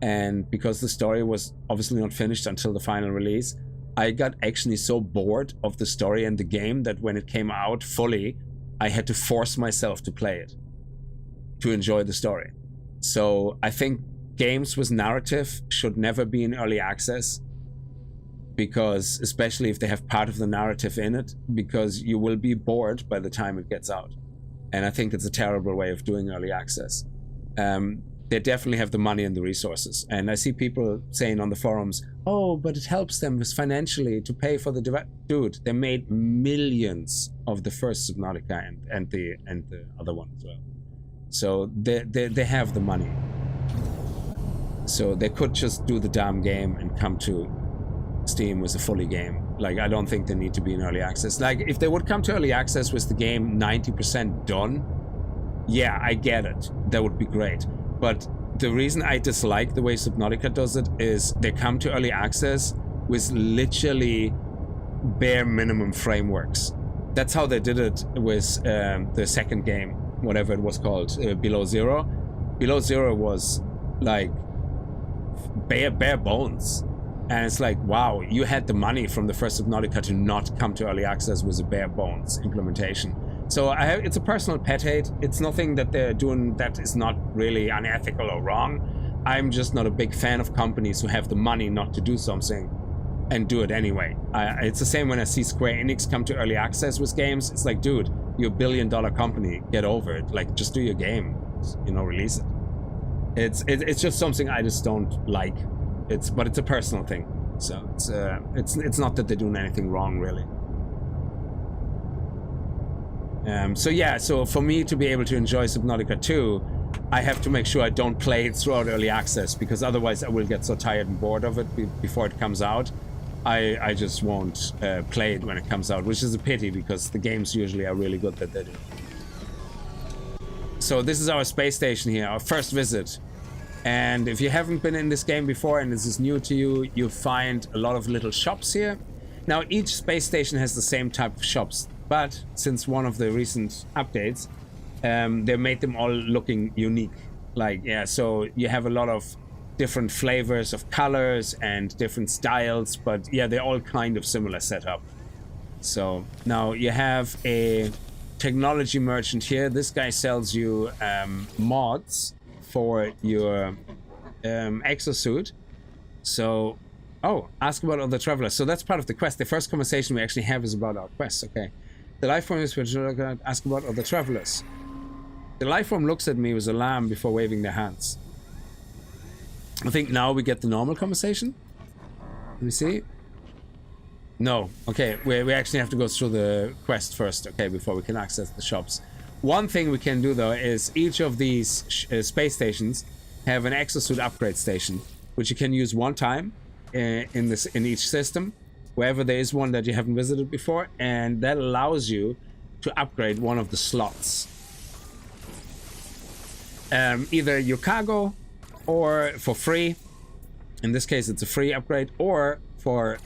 and because the story was obviously not finished until the final release, I got actually so bored of the story and the game that when it came out fully, I had to force myself to play it to enjoy the story. So I think games with narrative should never be in early access, because especially if they have part of the narrative in it, because you will be bored by the time it gets out. And I think it's a terrible way of doing early access. they definitely have the money and the resources. And I see people saying on the forums, oh, but it helps them financially to pay for the dude, they made millions of the first Subnautica and the other one as well. So they have the money. So they could just do the damn game and come to Steam with a fully game. Like, I don't think they need to be in early access. Like, if they would come to early access with the game 90% done, yeah, I get it. That would be great. But the reason I dislike the way Subnautica does it is they come to early access with literally bare minimum frameworks. That's how they did it with the second game, whatever it was called, Below Zero. Below Zero was like bare bones. And it's like, wow, you had the money from the first Subnautica to not come to early access with a bare bones implementation. So it's a personal pet hate. It's nothing that they're doing that is not really unethical or wrong. I'm just not a big fan of companies who have the money not to do something and do it anyway. It's the same when I see Square Enix come to early access with games. It's like, dude, you're $1 billion company. Get over it. Like, just do your game. You know, release it. It's just something I just don't like. But it's a personal thing. So it's not that they're doing anything wrong, really. So yeah, so for me to be able to enjoy Subnautica 2, I have to make sure I don't play it throughout early access, because otherwise I will get so tired and bored of it before it comes out. I just won't play it when it comes out, which is a pity, because the games usually are really good that they do. So this is our space station here, our first visit. And if you haven't been in this game before and this is new to you, you find a lot of little shops here. Now, each space station has the same type of shops, but since one of the recent updates, they made them all looking unique. Like, yeah, so you have a lot of different flavors of colors and different styles, but yeah, they're all kind of similar setup. So now you have a technology merchant here. This guy sells you mods for your exosuit. So, oh, ask about other travelers. So that's part of the quest. The first conversation we actually have is about our quest. Okay. The life form is going to ask about other travelers. The life form looks at me with alarm before waving their hands. I think now we get the normal conversation. Let me see. No. Okay, we actually have to go through the quest first, okay, before we can access the shops. One thing we can do, though, is each of these space stations have an exosuit upgrade station, which you can use one time in each system, wherever there is one that you haven't visited before, and that allows you to upgrade one of the slots. Either your cargo, or for free. In this case, it's a free upgrade, or for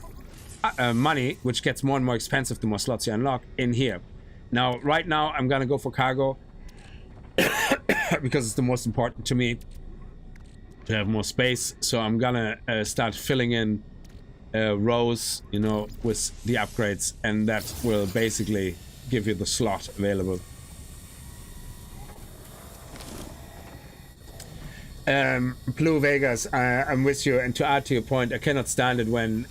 money, which gets more and more expensive the more slots you unlock in here. Now, right now, I'm gonna go for cargo because it's the most important to me to have more space. So I'm gonna start filling in rows, you know, with the upgrades, and that will basically give you the slot available. Blue Vegas, I'm with you, and to add to your point, I cannot stand it when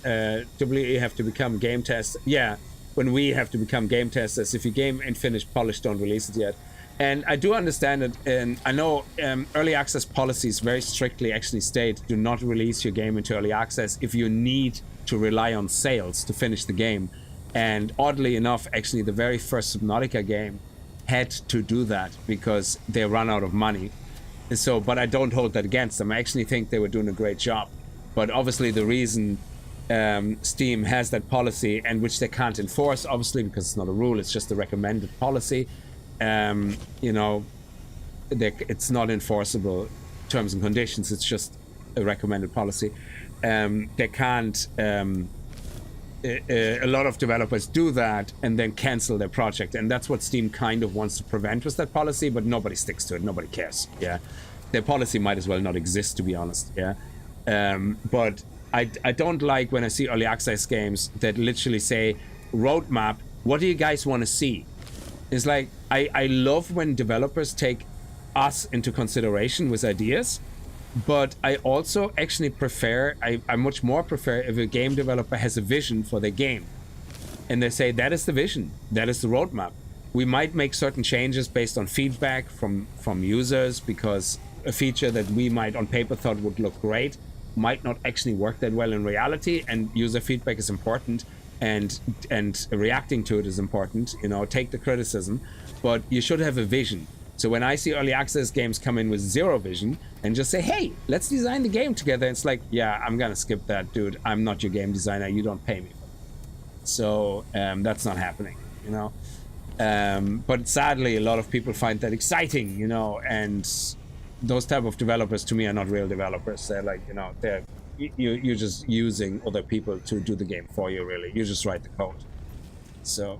WE have to become game testers. Yeah, when we have to become game testers. If your game ain't finished, polished, don't release it yet. And I do understand it, and I know early access policies very strictly actually state do not release your game into early access if you need to rely on sales to finish the game. And oddly enough, actually the very first Subnautica game had to do that because they ran out of money. And so, but I don't hold that against them. I actually think they were doing a great job. But obviously the reason Steam has that policy, and which they can't enforce, obviously, because it's not a rule, it's just a recommended policy. You know, it's not enforceable terms and conditions. It's just a recommended policy. They can't. A lot of developers do that and then cancel their project, and that's what Steam kind of wants to prevent with that policy. But nobody sticks to it. Nobody cares. Yeah, their policy might as well not exist, to be honest. Yeah, but I don't like when I see early access games that literally say roadmap. What do you guys want to see? It's like I love when developers take us into consideration with ideas, but I also actually prefer, I much more prefer if a game developer has a vision for their game. And they say, that is the vision, that is the roadmap. We might make certain changes based on feedback from users, because a feature that we might on paper thought would look great might not actually work that well in reality, and user feedback is important, and reacting to it is important. You know, take the criticism, but you should have a vision. So when I see early access games come in with zero vision and just say, hey, let's design the game together, it's like, yeah, I'm gonna skip that, dude. I'm not your game designer, you don't pay me for that. So that's not happening, you know. But sadly, a lot of people find that exciting, you know, and those type of developers to me are not real developers. They're like, you know, you're just using other people to do the game for you, really. You just write the code. So,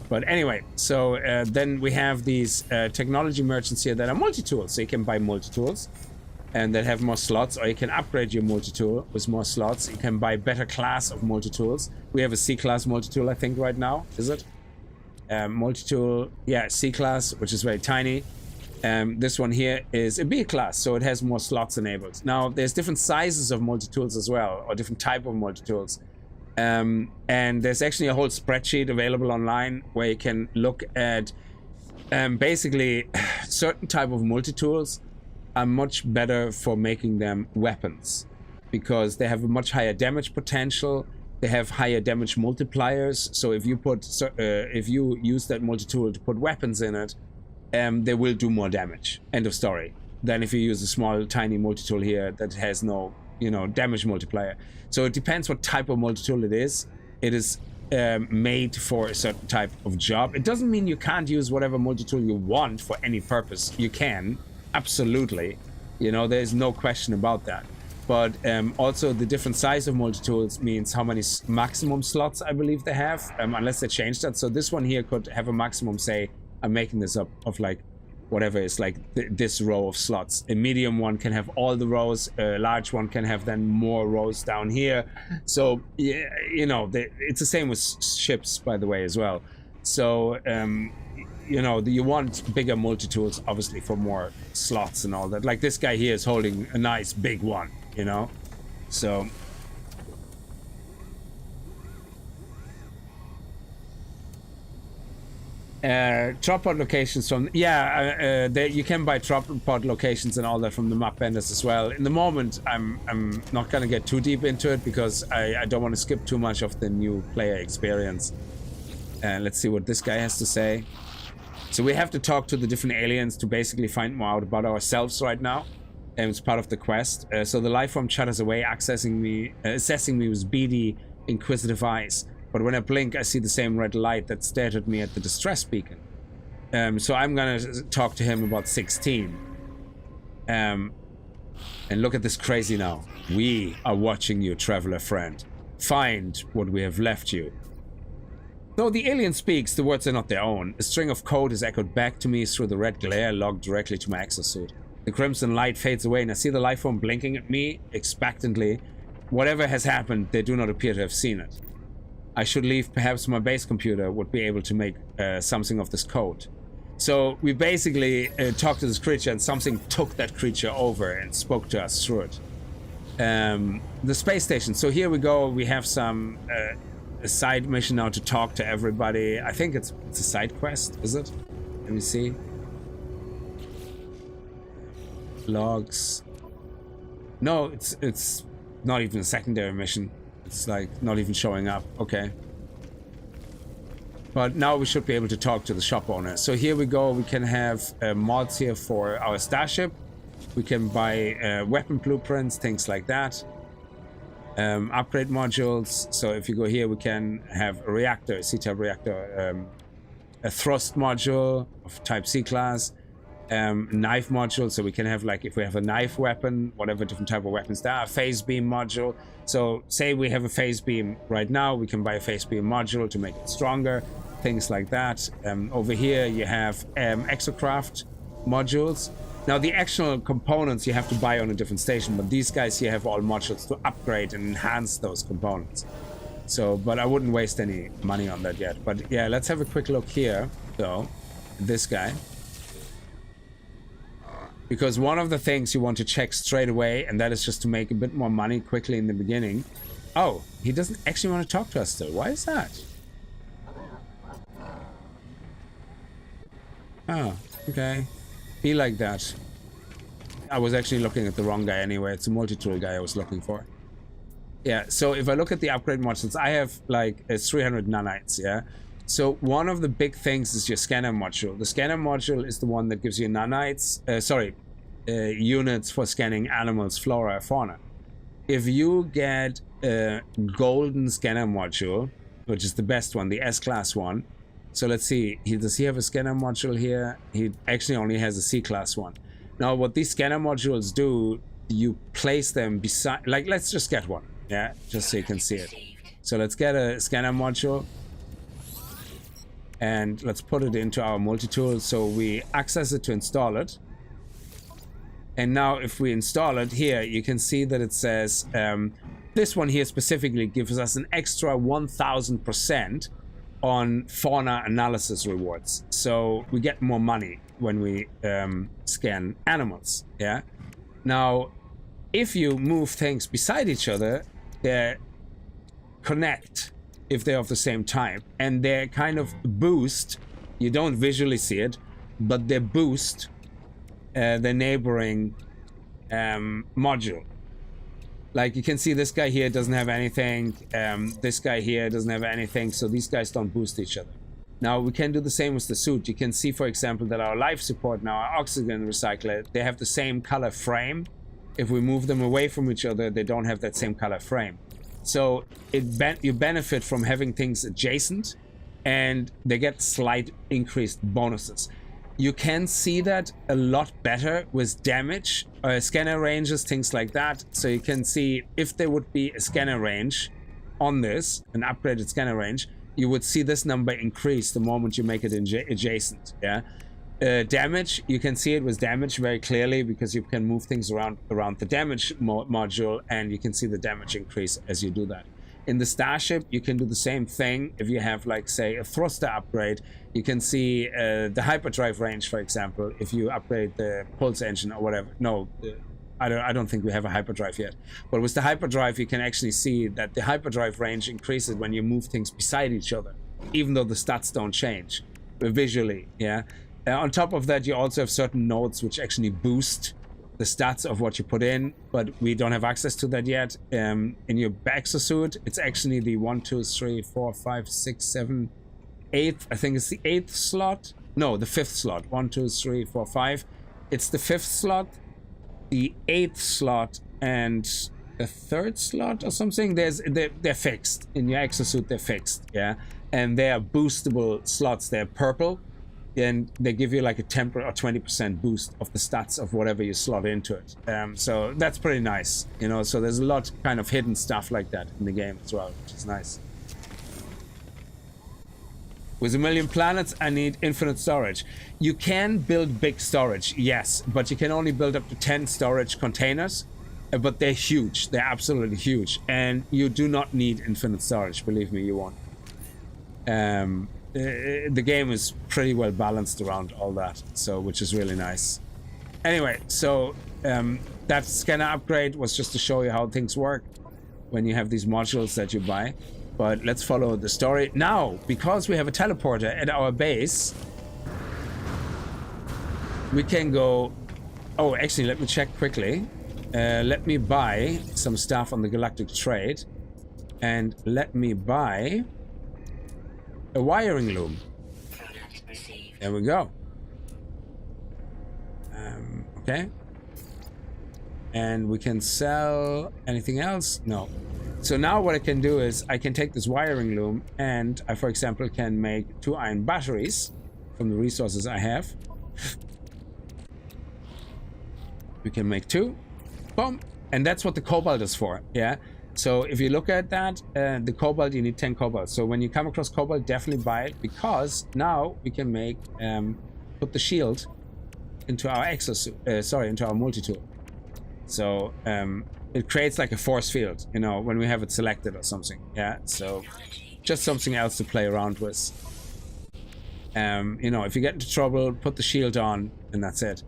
but anyway, so then we have these technology merchants here that are multi-tools. So you can buy multi-tools and that have more slots, or you can upgrade your multi-tool with more slots. You can buy better class of multi-tools. We have a C-class multi-tool, I think, right now. Is it? Multi-tool, yeah, C-class, which is very tiny. This one here is a B class, so it has more slots enabled. Now, there's different sizes of multi-tools as well, or different type of multi-tools. And there's actually a whole spreadsheet available online where you can look at basically certain type of multi-tools are much better for making them weapons because they have a much higher damage potential. They have higher damage multipliers. So if you use that multi-tool to put weapons in it, they will do more damage. End of story. Than if you use a small, tiny multi-tool here that has no, you know, damage multiplier. So it depends what type of multi-tool it is. It is made for a certain type of job. It doesn't mean you can't use whatever multi-tool you want for any purpose. You can, absolutely. You know, there's no question about that. But also the different size of multi-tools means how many maximum slots I believe they have, unless they change that. So this one here could have a maximum, say, I'm making this up, of like whatever is like this row of slots. A medium one can have all the rows, a large one can have then more rows down here. So yeah, you know, it's the same with ships, by the way, as well. So you know, you want bigger multi-tools obviously for more slots and all that. Like this guy here is holding a nice big one, you know. So drop pod locations from you can buy drop pod locations and all that from the map vendors as well. In the moment, I'm not gonna get too deep into it because I don't want to skip too much of the new player experience. Let's see what this guy has to say. So we have to talk to the different aliens to basically find more out about ourselves right now. And it's part of the quest. So the life form chatters away, assessing me with beady, inquisitive eyes. But when I blink, I see the same red light that stared at me at the distress beacon. So I'm gonna talk to him about 16. And look at this crazy now. We are watching you, traveler friend. Find what we have left you. Though the alien speaks, the words are not their own. A string of code is echoed back to me through the red glare logged directly to my exosuit. The crimson light fades away and I see the life form blinking at me expectantly. Whatever has happened, they do not appear to have seen it. I should leave. Perhaps my base computer would be able to make something of this code. So we basically talked to this creature and something took that creature over and spoke to us through it. The space station. So here we go. We have some a side mission now to talk to everybody. I think it's a side quest, is it? Let me see. Logs. No, it's not even a secondary mission. It's like not even showing up. Okay. But now we should be able to talk to the shop owner. So here we go. We can have mods here for our starship. We can buy weapon blueprints, things like that. Upgrade modules. So if you go here, we can have a reactor, a C-type reactor, a thrust module of type C class, knife module. So we can have, like, if we have a knife weapon, whatever different type of weapons there are, phase beam module. So say we have a phase beam right now, we can buy a phase beam module to make it stronger, things like that. Over here you have exocraft modules. Now the actual components you have to buy on a different station, but these guys here have all modules to upgrade and enhance those components. So, but I wouldn't waste any money on that yet. But yeah, let's have a quick look here, though. This guy. Because one of the things you want to check straight away, and that is just to make a bit more money quickly in the beginning. Oh, he doesn't actually want to talk to us still. Why is that? Oh, okay. Be like that. I was actually looking at the wrong guy anyway. It's a multi-tool guy I was looking for. Yeah, so if I look at the upgrade modules, I have like 300 nanites, yeah? So one of the big things is your scanner module. The scanner module is the one that gives you nanites, units for scanning animals, flora, fauna. If you get a golden scanner module, which is the best one, the S-class one. So let's see, does he have a scanner module here? He actually only has a C-class one. Now what these scanner modules do, you place them beside, like let's just get one, yeah, just so you can see it. So let's get a scanner module and let's put it into our multi-tool. So we access it to install it. And now if we install it here, you can see that it says, this one here specifically gives us an extra 1000% on fauna analysis rewards. So we get more money when we scan animals, yeah? Now, if you move things beside each other, they connect if they're of the same type, and they kind of boost, you don't visually see it, but they boost the neighboring module. Like you can see this guy here doesn't have anything, this guy here doesn't have anything, so these guys don't boost each other. Now we can do the same with the suit. You can see, for example, that our life support now, our oxygen recycler, they have the same color frame. If we move them away from each other, they don't have that same color frame. So you benefit from having things adjacent, and they get slight increased bonuses. You can see that a lot better with damage, scanner ranges, things like that. So you can see if there would be a scanner range on this, an upgraded scanner range, you would see this number increase the moment you make it adjacent, yeah? Damage, you can see it with damage very clearly because you can move things around the damage module, and you can see the damage increase as you do that. In the Starship, you can do the same thing. If you have, like, say, a thruster upgrade, you can see the hyperdrive range, for example, if you upgrade the pulse engine or whatever. No, I don't think we have a hyperdrive yet. But with the hyperdrive, you can actually see that the hyperdrive range increases when you move things beside each other, even though the stats don't change visually, yeah? On top of that, you also have certain nodes which actually boost the stats of what you put in, but we don't have access to that yet. In your exosuit, it's actually the 1, 2, 3, 4, 5, 6, 7, 8th. I think it's the 8th slot. No, the 5th slot. 1, 2, 3, 4, 5. It's the 5th slot, the 8th slot, and the 3rd slot or something. They're fixed. In your exosuit, they're fixed, yeah? And they are boostable slots. They're purple. And they give you like a 10 or 20% boost of the stats of whatever you slot into it. So that's pretty nice, you know. So there's a lot kind of hidden stuff like that in the game as well, which is nice. With 1 million planets, I need infinite storage. You can build big storage, yes, but you can only build up to 10 storage containers. But they're huge. They're absolutely huge, and you do not need infinite storage. Believe me, you won't. The game is pretty well balanced around all that, so which is really nice. Anyway, so that scanner upgrade was just to show you how things work when you have these modules that you buy. But let's follow the story now. Because we have a teleporter at our base, we can go. Oh, actually, let me check quickly. Let me buy some stuff on the galactic trade, and let me buy a wiring loom. There we go. Okay. And we can sell anything else? No. So now what I can do is I can take this wiring loom and I, for example, can make 2 iron batteries from the resources I have. We can make 2. Boom. And that's what the cobalt is for, yeah? So if you look at that, the cobalt, you need 10 cobalt. So when you come across cobalt, definitely buy it, because now we can make, put the shield into our exosuit, into our multi-tool. So it creates like a force field, you know, when we have it selected or something. Yeah, so just something else to play around with. You know, if you get into trouble, put the shield on, and that's it.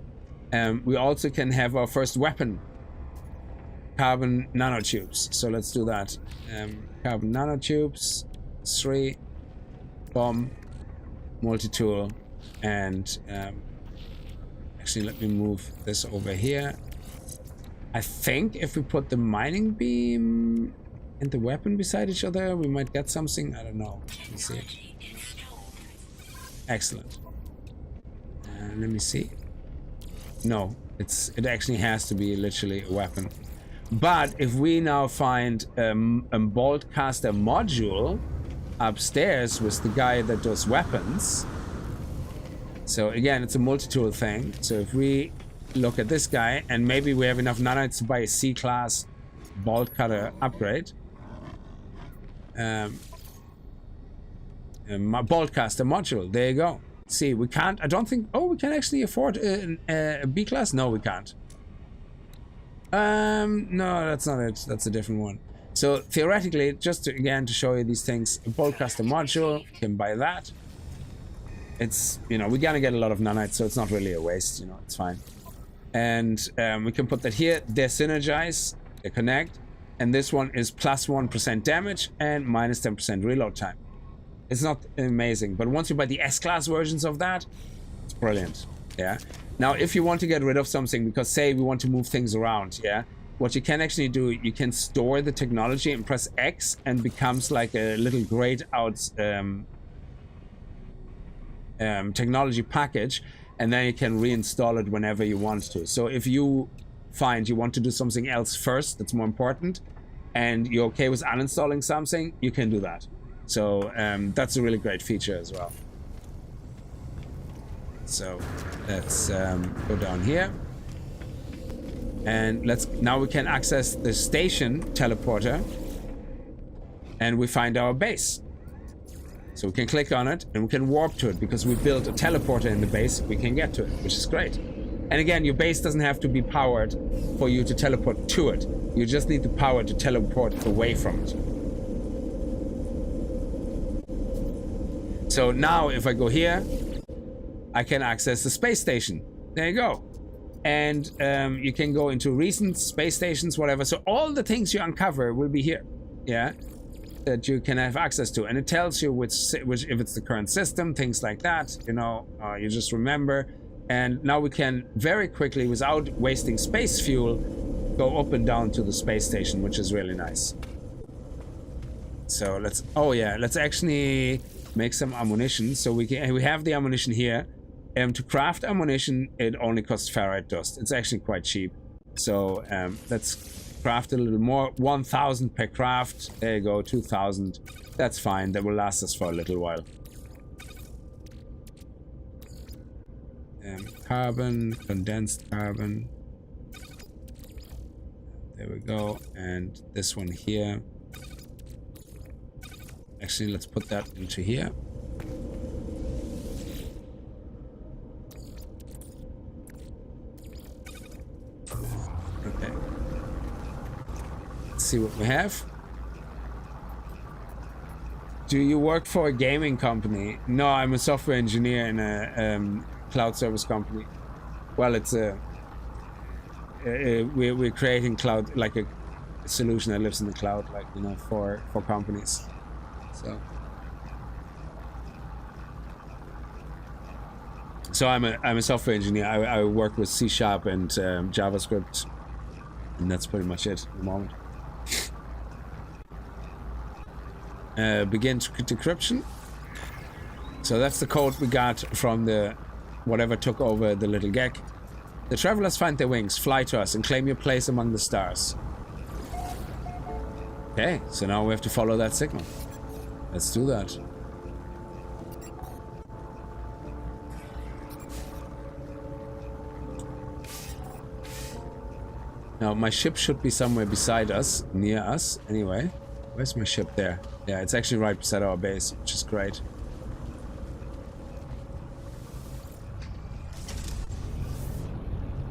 We also can have our first weapon. Carbon nanotubes. So let's do that. Carbon nanotubes, 3, bomb, multi-tool, and actually let me move this over here. I think if we put the mining beam and the weapon beside each other, we might get something. I don't know. Let's see. Excellent. Let me see. No, it actually has to be literally a weapon. But if we now find a bolt caster module upstairs with the guy that does weapons. So again, it's a multi-tool thing. So if we look at this guy and maybe we have enough nanites to buy a C-class bolt cutter upgrade. Bolt caster module. There you go. See, we can't. I don't think. Oh, we can actually afford a B class. No, we can't. No, that's not it. That's a different one. So theoretically, just to, again to show you these things, a bolt caster module, can buy that. It's, you know, we're gonna get a lot of nanites, so it's not really a waste. You know, it's fine. And we can put that here. They synergize, they connect, and this one is plus 1% damage and minus 10% reload time. It's not amazing, but once you buy the S-class versions of that, it's brilliant. Yeah. Now, if you want to get rid of something, because say we want to move things around, yeah, what you can actually do, you can store the technology and press X, and becomes like a little grayed out technology package, and then you can reinstall it whenever you want to. So if you find you want to do something else first that's more important, and you're okay with uninstalling something, you can do that. So that's a really great feature as well. So let's go down here, and now we can access the station teleporter, and we find our base. So we can click on it and we can warp to it, because we built a teleporter in the base. We can get to it, which is great. And again, your base doesn't have to be powered for you to teleport to it. You just need the power to teleport away from it. So now if I go here, I can access the space station. There you go. And you can go into recent space stations, whatever. So all the things you uncover will be here. Yeah. That you can have access to. And it tells you which if it's the current system, things like that. You know, you just remember. And now we can very quickly, without wasting space fuel, go up and down to the space station, which is really nice. So let's actually make some ammunition. So we have the ammunition here. To craft ammunition, it only costs ferrite dust. It's actually quite cheap. So let's craft a little more. 1,000 per craft. There you go, 2,000. That's fine. That will last us for a little while. Carbon, condensed carbon. There we go. And this one here. Actually, let's put that into here. Okay. Let's see what we have. Do you work for a gaming company? No, I'm a software engineer in a cloud service company. Well, it's we're creating cloud, like a solution that lives in the cloud, like, you know, for companies. So I'm a software engineer. I work with C# and JavaScript, and that's pretty much it at the moment. Begin decryption. So that's the code we got from the whatever took over the little gek. The travelers find their wings, fly to us, and claim your place among the stars. Okay, so now we have to follow that signal. Let's do that. Now, my ship should be somewhere beside us, near us, anyway. Where's my ship? There. Yeah, it's actually right beside our base, which is great.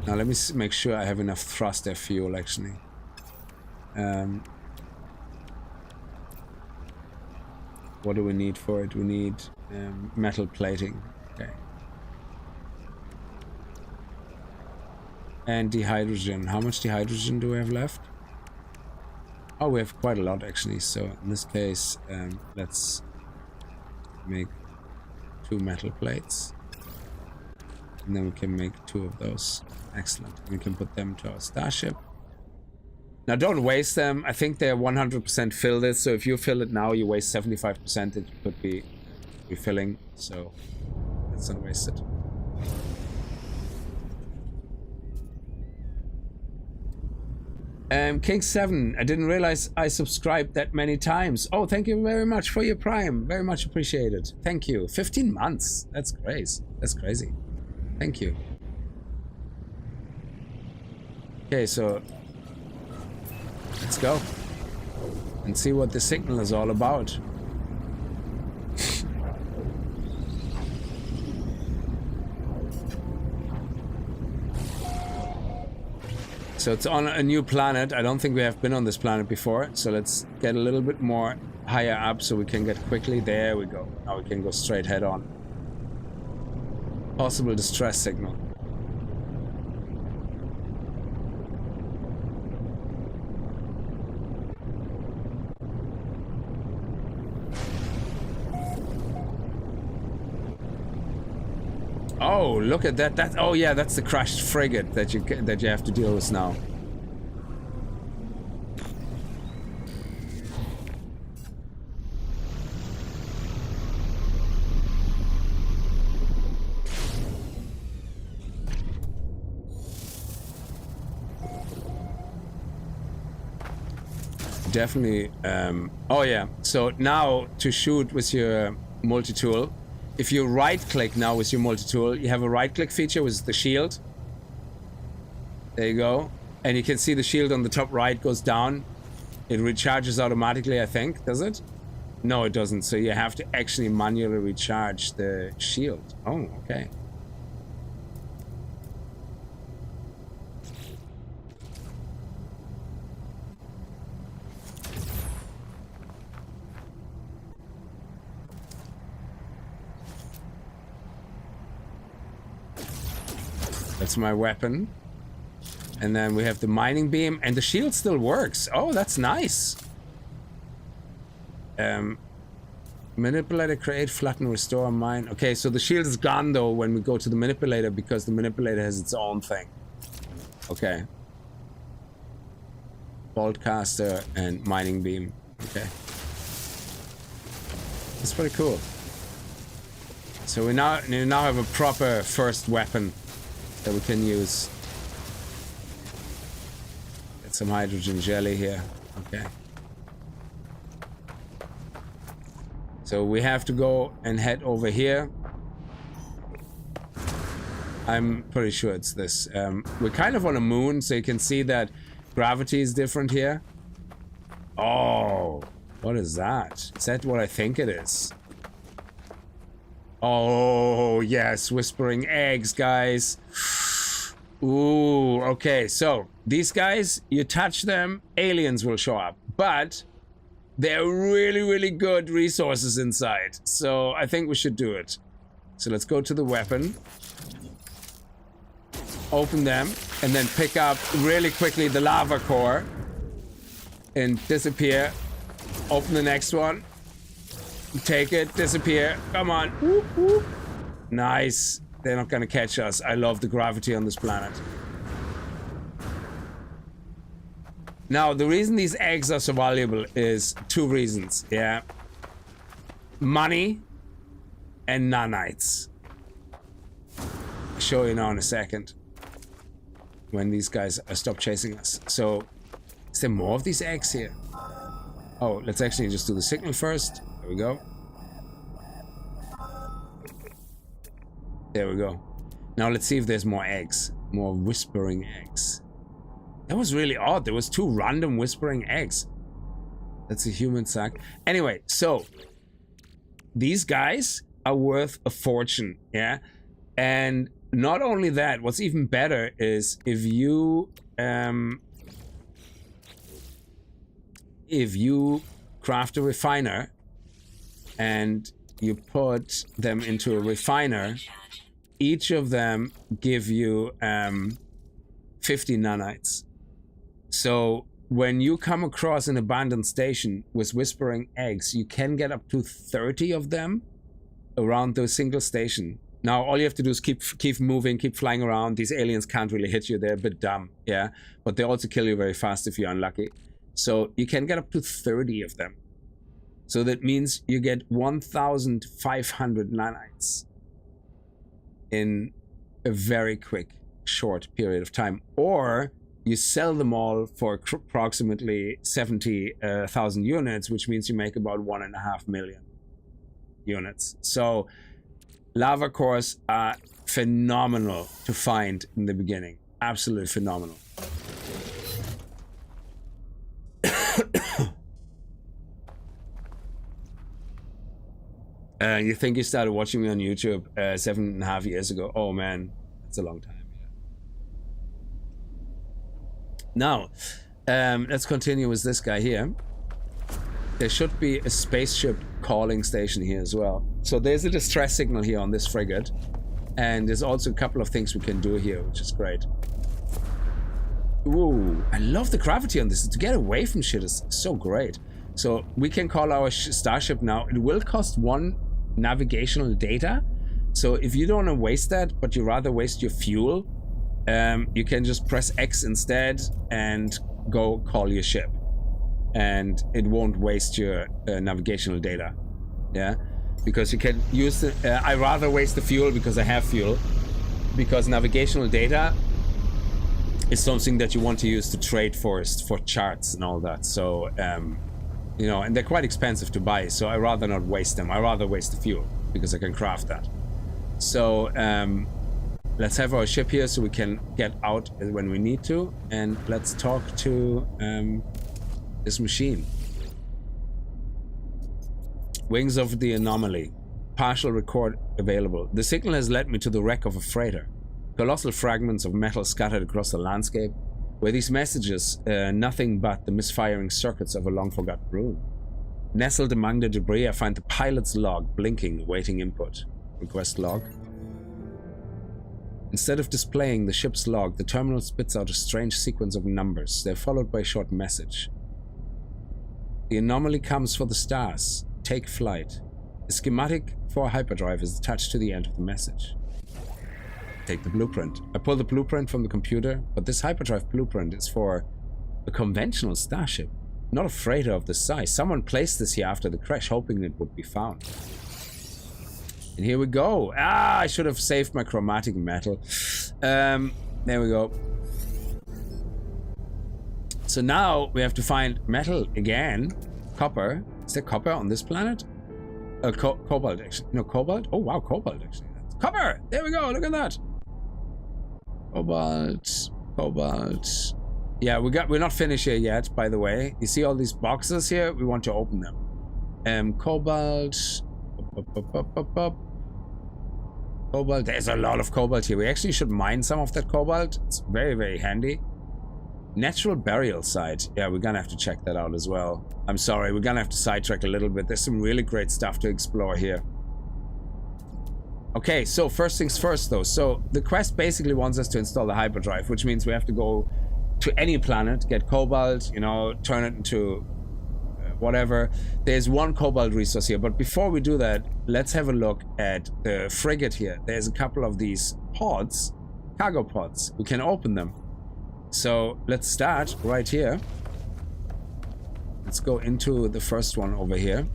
Now, let me make sure I have enough thruster fuel, actually. What do we need for it? We need metal plating. Okay. And dehydrogen. How much dehydrogen do we have left? Oh, we have quite a lot, actually. So in this case, let's make 2 metal plates. And then we can make 2 of those. Excellent. We can put them to our starship. Now don't waste them. I think they're 100% filled. So if you fill it now, you waste 75%. It could be refilling. So let's not waste it. Kickz 7, I didn't realize I subscribed that many times. Oh, thank you very much for your Prime. Very much appreciated. Thank you. 15 months. That's crazy. That's crazy. Thank you. Okay, so let's go and see what the signal is all about. So it's on a new planet. I don't think we have been on this planet before. So let's get a little bit more higher up so we can get quickly. There we go. Now we can go straight head on. Possible distress signal. Oh, look at that. That's, oh yeah, that's the crashed frigate that you have to deal with now. Definitely. Oh yeah. So now to shoot with your multi-tool, if you right-click now with your multi-tool, you have a right-click feature with the shield. There you go. And you can see the shield on the top right goes down. It recharges automatically, I think. Does it? No, it doesn't. So you have to actually manually recharge the shield. Oh, okay. That's my weapon. And then we have the mining beam, and the shield still works. Oh, that's nice. Manipulator, create, flatten, restore, mine. Okay, so the shield is gone though when we go to the manipulator because the manipulator has its own thing. Okay. Bolt caster and mining beam. Okay. That's pretty cool. So we now have a proper first weapon that we can use. Get some hydrogen jelly here. Okay. So we have to go and head over here. I'm pretty sure it's this. We're kind of on a moon, so you can see that gravity is different here. Oh, what is that? Is that what I think it is? Oh, yes, whispering eggs, guys. Ooh, okay, so these guys, you touch them, aliens will show up, but they're really, really good resources inside. So I think we should do it. So let's go to the weapon, open them, and then pick up really quickly the lava core and disappear. Open the next one. Take it, disappear. Come on. Whoop, whoop. Nice. They're not gonna catch us. I love the gravity on this planet. Now, the reason these eggs are so valuable is two reasons, yeah? Money and nanites. I'll show you now in a second when these guys stop chasing us. So, is there more of these eggs here? Oh, let's actually just do the signal first. There we go. There we go. Now let's see if there's more eggs. More whispering eggs. That was really odd. There was two random whispering eggs. That's a human sack. Anyway, so these guys are worth a fortune, yeah? And not only that, what's even better is if you craft a refiner and you put them into a refiner, each of them give you 50 nanites. So when you come across an abandoned station with whispering eggs, you can get up to 30 of them around the single station. Now all you have to do is keep moving, keep flying around. These aliens can't really hit you. They're a bit dumb, yeah, but they also kill you very fast if you're unlucky. So you can get up to 30 of them. So that means you get 1,500 nanites in a very quick, short period of time. Or you sell them all for approximately 70,000 units, which means you make about 1.5 million units. So lava cores are phenomenal to find in the beginning. Absolutely phenomenal. You think you started watching me on YouTube 7.5 years ago? Oh man, that's a long time. Yeah. Now, let's continue with this guy here. There should be a spaceship calling station here as well. So there's a distress signal here on this frigate, and there's also a couple of things we can do here, which is great. Ooh, I love the gravity on this. To get away from shit is so great. So we can call our starship now. It will cost 1 navigational data. So if you don't want to waste that, but you rather waste your fuel, you can just press X instead and go call your ship. And it won't waste your navigational data. Yeah, because you can use the... I rather waste the fuel because I have fuel. Because navigational data is something that you want to use to trade for charts and all that. So, you know, and they're quite expensive to buy, so I rather not waste them. I rather waste the fuel because I can craft that. So, let's have our ship here so we can get out when we need to, and let's talk to this machine. Wings of the Anomaly. Partial record available. The signal has led me to the wreck of a freighter. Colossal fragments of metal scattered across the landscape. Were these messages nothing but the misfiring circuits of a long-forgotten rune? Nestled among the debris, I find the pilot's log blinking, awaiting input. Request log. Instead of displaying the ship's log, the terminal spits out a strange sequence of numbers. They're followed by a short message. The anomaly comes for the stars. Take flight. A schematic for a hyperdrive is attached to the end of the message. Take the blueprint. I pull the blueprint from the computer, but this hyperdrive blueprint is for a conventional starship, not a freighter of this size. Someone placed this here after the crash, hoping it would be found. And here we go. Ah, I should have saved my chromatic metal. There we go. So now we have to find metal again. Copper. Is there copper on this planet? Cobalt, actually. No, cobalt? Oh, wow, cobalt, actually. Copper! There we go, look at that. Cobalt. Yeah, we're not finished here yet, by the way. You see all these boxes here? We want to open them. Cobalt. Cobalt. There's a lot of cobalt here. We actually should mine some of that cobalt. It's very, very handy. Natural burial site. Yeah, we're gonna have to check that out as well. I'm sorry, we're gonna have to sidetrack a little bit. There's some really great stuff to explore here. Okay, so first things first though. So the quest basically wants us to install the hyperdrive, which means we have to go to any planet, get cobalt, you know, turn it into whatever. There's one cobalt resource here, but before we do that, let's have a look at the frigate here. There's a couple of these pods, cargo pods. We can open them. So let's start right here. Let's go into the first one over here.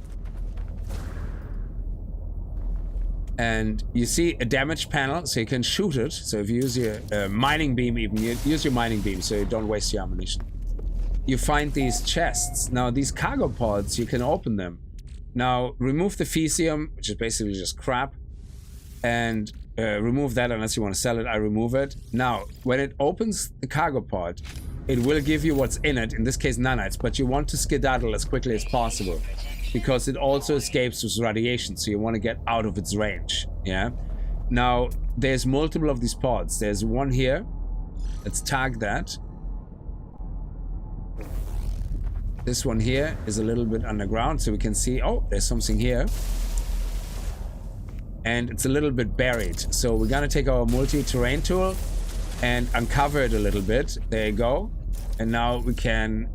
And you see a damage panel, so you can shoot it. So if you use your mining beam, even you use your mining beam so you don't waste your ammunition. You find these chests. Now these cargo pods, you can open them. Now remove the fecium, which is basically just crap, and remove that unless you want to sell it. I remove it. Now when it opens the cargo pod, it will give you what's in it, in this case nanites, but you want to skedaddle as quickly as possible because it also escapes with radiation, so you want to get out of its range. Yeah. Now there's multiple of these pods. There's one here. Let's tag that. This one here is a little bit underground, so we can see, oh, there's something here. And it's a little bit buried. So we're gonna take our multi-terrain tool and uncover it a little bit. There you go. And now we can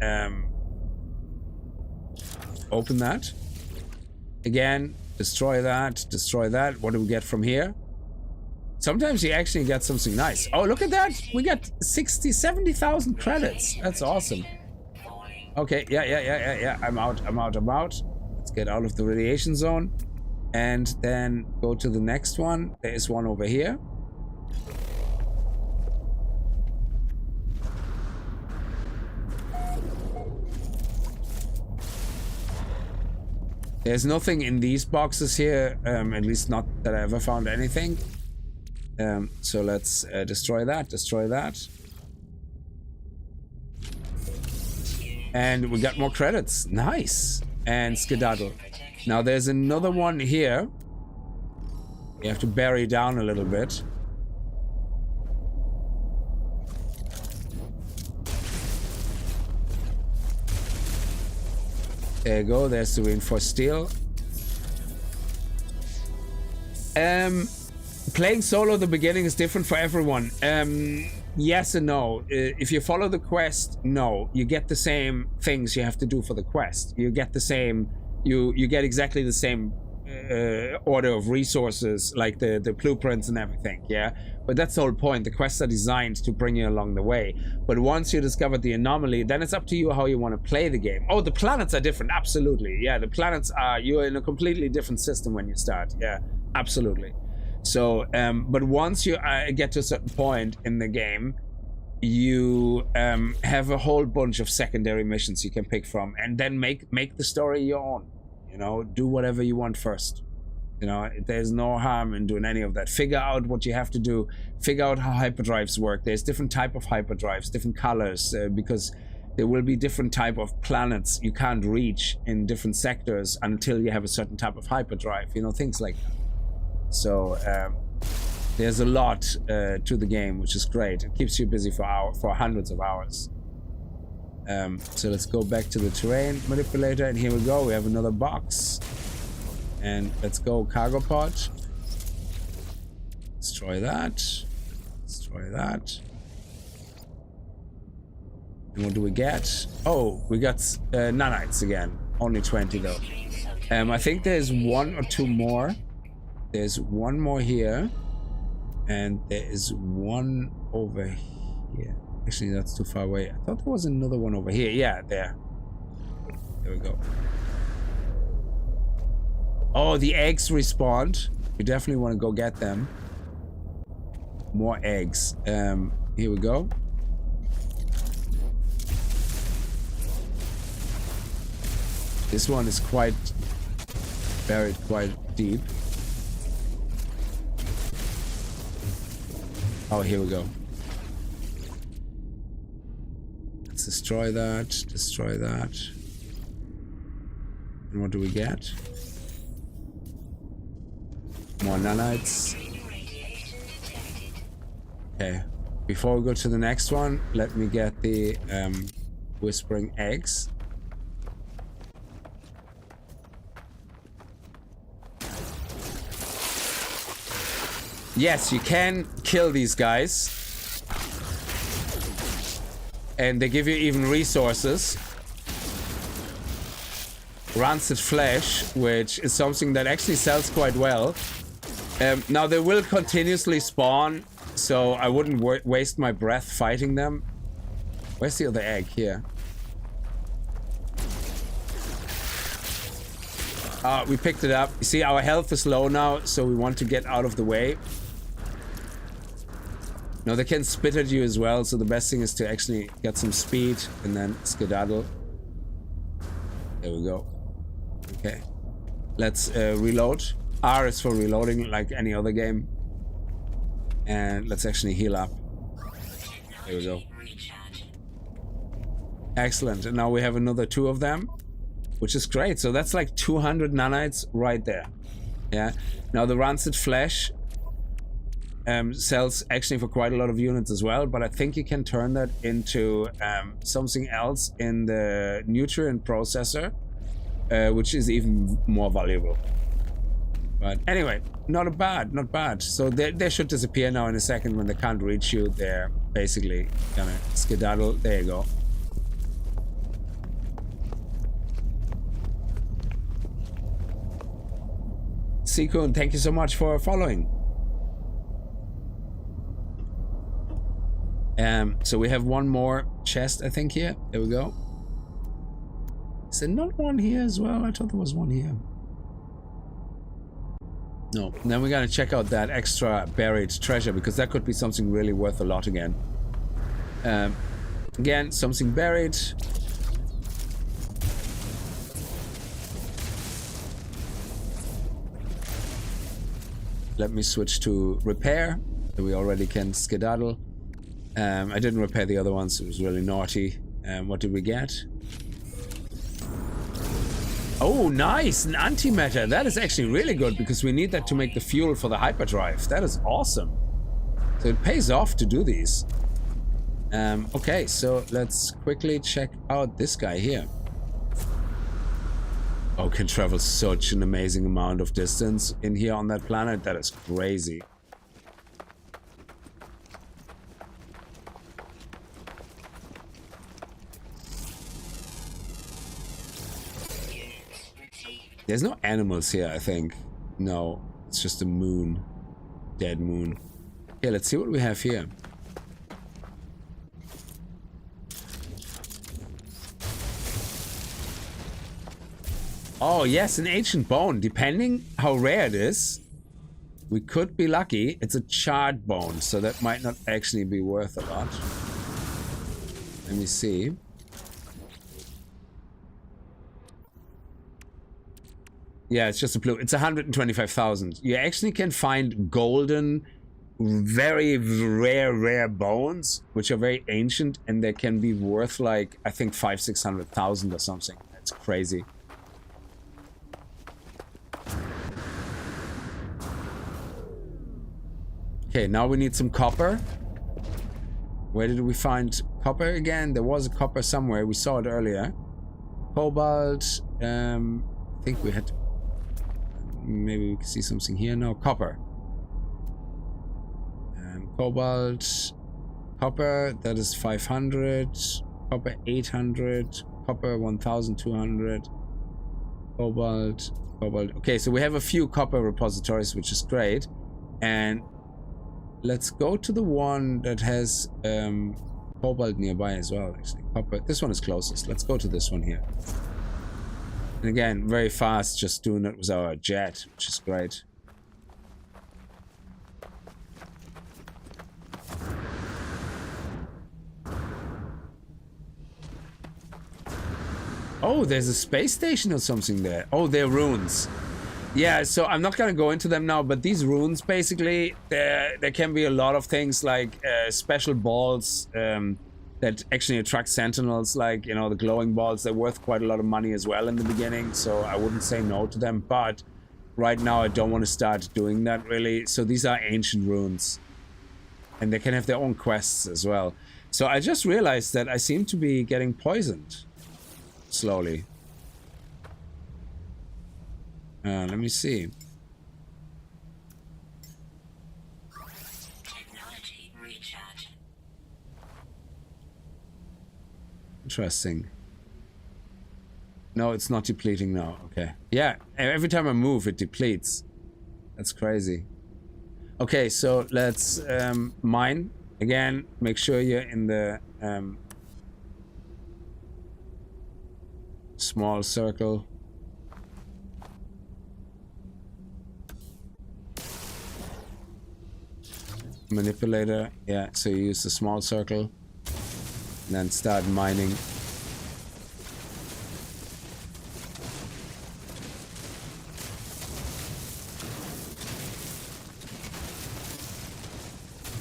open that. Again, destroy that, destroy that. What do we get from here? Sometimes you actually get something nice. Oh, look at that. We got 70,000 credits. That's awesome. Okay, yeah. I'm out. Let's get out of the radiation zone. And then go to the next one. There is one over here. There's nothing in these boxes here, at least not that I ever found anything. So let's destroy that. And we got more credits. Nice. And skedaddle. Now there's another one here. You have to bury down a little bit. There you go, there's the reinforced steel. Playing solo at the beginning is different for everyone. Yes and no. If you follow the quest, no. You get the same things you have to do for the quest. You get the same, you get exactly the same order of resources, like the blueprints and everything, yeah? But that's the whole point. The quests are designed to bring you along the way. But once you discover the anomaly, then it's up to you how you want to play the game. Oh, the planets are different, absolutely. Yeah, the planets are, you're in a completely different system when you start. Yeah, absolutely. So, but once you get to a certain point in the game, you have a whole bunch of secondary missions you can pick from, and then make the story your own. You know, do whatever you want first. You know, there's no harm in doing any of that. Figure out what you have to do. Figure out how hyperdrives work. There's different type of hyperdrives, different colors, because there will be different type of planets you can't reach in different sectors until you have a certain type of hyperdrive. You know, things like that. So there's a lot to the game, which is great. It keeps you busy for hundreds of hours. So let's go back to the terrain manipulator, and here we go. We have another box, and let's go cargo pod. Destroy that. And what do we get? Oh, we got nanites again. Only 20 though. I think there's one or two more. There's one more here, and there is one over here. Actually, that's too far away. I thought there was another one over here. Yeah, there. There we go. Oh, the eggs respawned. You definitely want to go get them. More eggs. Here we go. This one is quite buried quite deep. Oh, here we go. Let's destroy that. And what do we get? More nanites. Okay. Before we go to the next one, let me get the whispering eggs. Yes, you can kill these guys. And they give you even resources. Rancid flesh, which is something that actually sells quite well. Now they will continuously spawn, so I wouldn't waste my breath fighting them. Where's the other egg? Here. We picked it up. You see, our health is low now, so we want to get out of the way. No, they can spit at you as well, so the best thing is to actually get some speed and then skedaddle. There we go. Okay. Let's reload. R is for reloading, like any other game. And let's actually heal up. There we go. Excellent. And now we have another 2 of them, which is great. So that's like 200 nanites right there. Yeah. Now the rancid flesh sells actually for quite a lot of units as well, but I think you can turn that into something else in the nutrient processor, which is even more valuable. But anyway, not bad. So they should disappear now in a second when they can't reach you. They're basically gonna skedaddle. There you go. Sikun, thank you so much for following. So we have one more chest, I think, here. There we go. Is there not one here as well? I thought there was one here. No. Then we gotta check out that extra buried treasure, because that could be something really worth a lot again. Again, something buried. Let me switch to repair. We already can skedaddle. I didn't repair the other ones. It was really naughty. What did we get? Oh, nice! An antimatter. That is actually really good, because we need that to make the fuel for the hyperdrive. That is awesome. So it pays off to do these. Okay, so let's quickly check out this guy here. Oh, can travel such an amazing amount of distance in here on that planet. That is crazy. There's no animals here, I think. No, it's just a moon. Dead moon. Okay, let's see what we have here. Oh, yes, an ancient bone. Depending how rare it is, we could be lucky. It's a charred bone, so that might not actually be worth a lot. Let me see. Yeah, it's just a blue. It's 125,000. You actually can find golden, very rare bones, which are very ancient, and they can be worth like, I think 500,000-600,000 or something. That's crazy. Okay, now we need some copper. Where did we find copper again? There was a copper somewhere. We saw it earlier. Cobalt. I think we had... Maybe we can see something here. No, copper. Cobalt. Copper, that is 500. Copper 800. Copper 1200. Cobalt. Cobalt. Okay, so we have a few copper repositories, which is great. And let's go to the one that has cobalt nearby as well, actually. Copper. This one is closest. Let's go to this one here. And again, very fast, just doing it with our jet, which is great. Oh, there's a space station or something there. Oh, they're runes. Yeah, so I'm not gonna go into them now, but these runes, basically, there can be a lot of things like special balls that actually attract sentinels, like, you know, the glowing balls. They're worth quite a lot of money as well in the beginning, so I wouldn't say no to them, but right now I don't want to start doing that, really. So these are ancient runes, and they can have their own quests as well. So I just realized that I seem to be getting poisoned slowly. Let me see. Technology recharge. Interesting. No, it's not depleting now. Okay. Yeah, every time I move, it depletes. That's crazy. Okay, so let's mine. Again, make sure you're in the small circle. Manipulator. Yeah, so you use the small circle. And then start mining.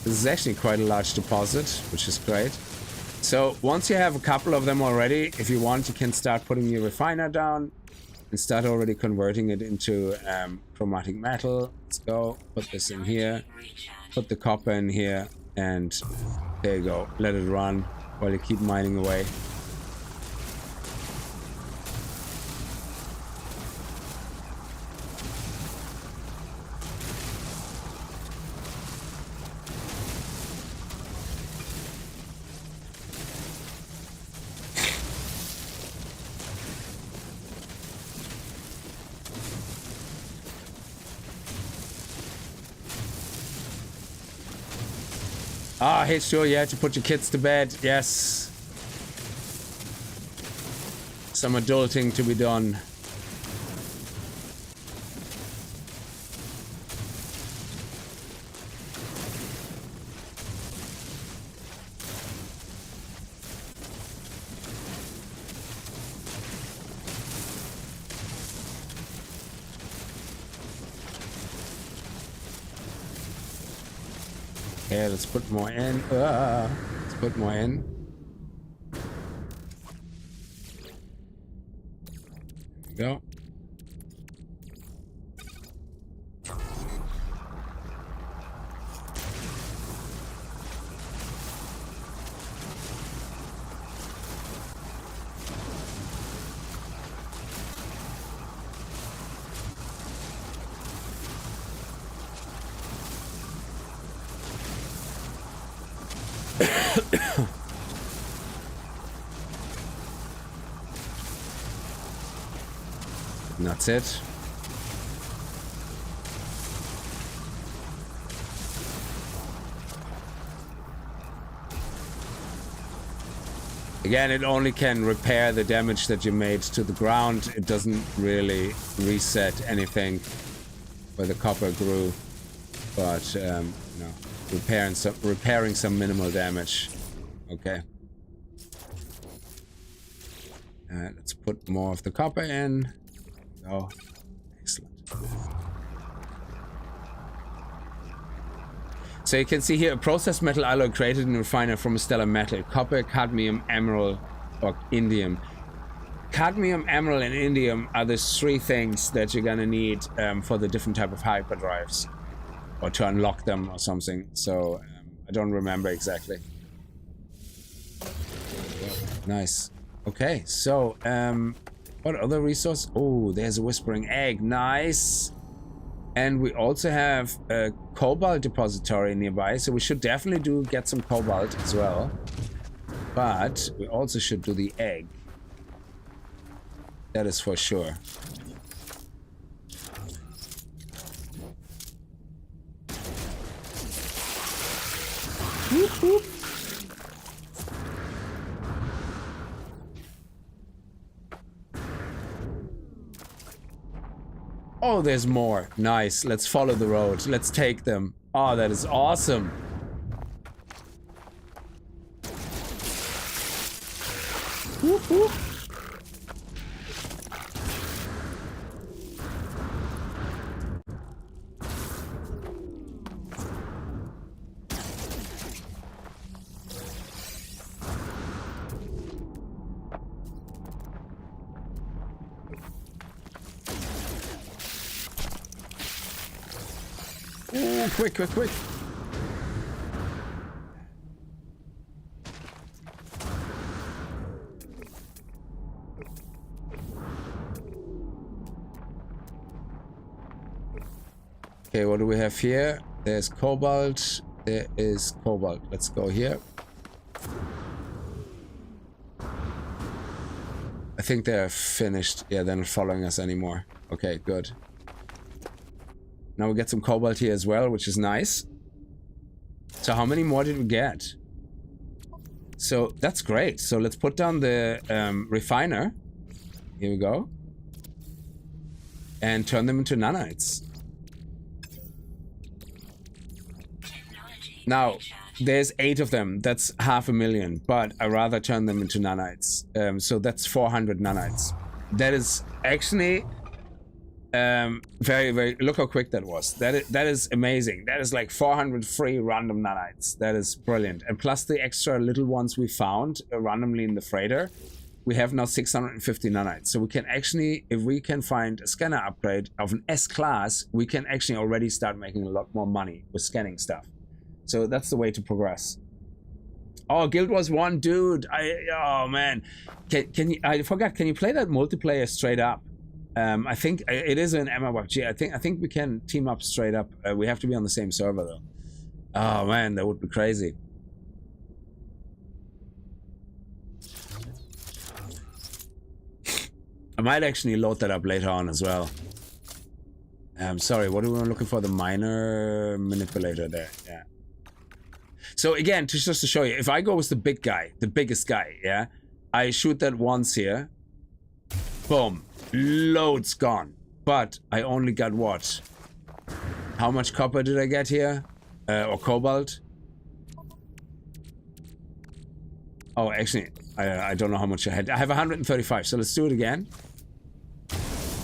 This is actually quite a large deposit, which is great. So once you have a couple of them already, if you want, you can start putting your refiner down and start already converting it into chromatic metal. Let's go. Put this in here. Put the copper in here. And there you go. Let it run while you keep mining away. Ah, H2O, you had to put your kids to bed. Yes. Some adulting to be done. Okay, let's put more in. Let's put more in. There we go. And that's it. Again, it only can repair the damage that you made to the ground. It doesn't really reset anything where the copper grew, but you know, repairing some minimal damage. Okay. Let's put more of the copper in. Oh, excellent. So you can see here a processed metal alloy created in a refiner from a stellar metal: copper, cadmium, emerald, or indium. Cadmium, emerald, and indium are the three things that you're gonna need for the different type of hyperdrives, or to unlock them or something. So I don't remember exactly. Nice. Okay, so what other resource? Oh, there's a whispering egg. Nice. And we also have a cobalt depository nearby, so we should definitely get some cobalt as well. But we also should do the egg. That is for sure. Whoop, whoop. Oh, there's more. Nice. Let's follow the road. Let's take them. Oh, that is awesome. Whoop, whoop. Ooh, quick, quick, quick. Okay, what do we have here? There's cobalt. There is cobalt. Let's go here. I think they're finished. Yeah, they're not following us anymore. Okay, good. Now we get some cobalt here as well, which is nice. So how many more did we get? So that's great. So let's put down the refiner. Here we go. And turn them into nanites. Now, there's 8 of them. That's 500,000. But I rather turn them into nanites. So that's 400 nanites. That is actually... very, very, look how quick that was. That is amazing. That is like 400 free random nanites. That is brilliant. And plus the extra little ones we found randomly in the freighter, we have now 650 nanites. So we can actually, if we can find a scanner upgrade of an S class, we can actually already start making a lot more money with scanning stuff. So that's the way to progress. Oh, Guild Wars 1, dude. Oh man, can you? I forgot. Can you play that multiplayer straight up? I think it is an MMORPG. I think we can team up straight up. We have to be on the same server though. Oh man, that would be crazy. I might actually load that up later on as well. Sorry, what are we looking for? The minor manipulator there. Yeah. So again, just to show you, if I go with the big guy, the biggest guy, yeah, I shoot that once here. Boom. Loads gone. But I only got what? How much copper did I get here? Or cobalt? Oh, actually, I don't know how much I had. I have 135, so let's do it again.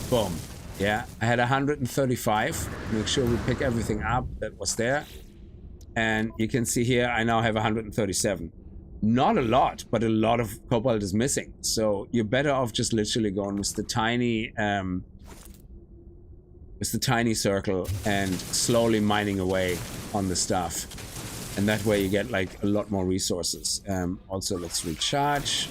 Boom. Yeah, I had 135. Make sure we pick everything up that was there. And you can see here, I now have 137. Not a lot, but a lot of cobalt is missing. So you're better off just literally going with the tiny circle and slowly mining away on the stuff. And that way you get like a lot more resources. Also, let's recharge.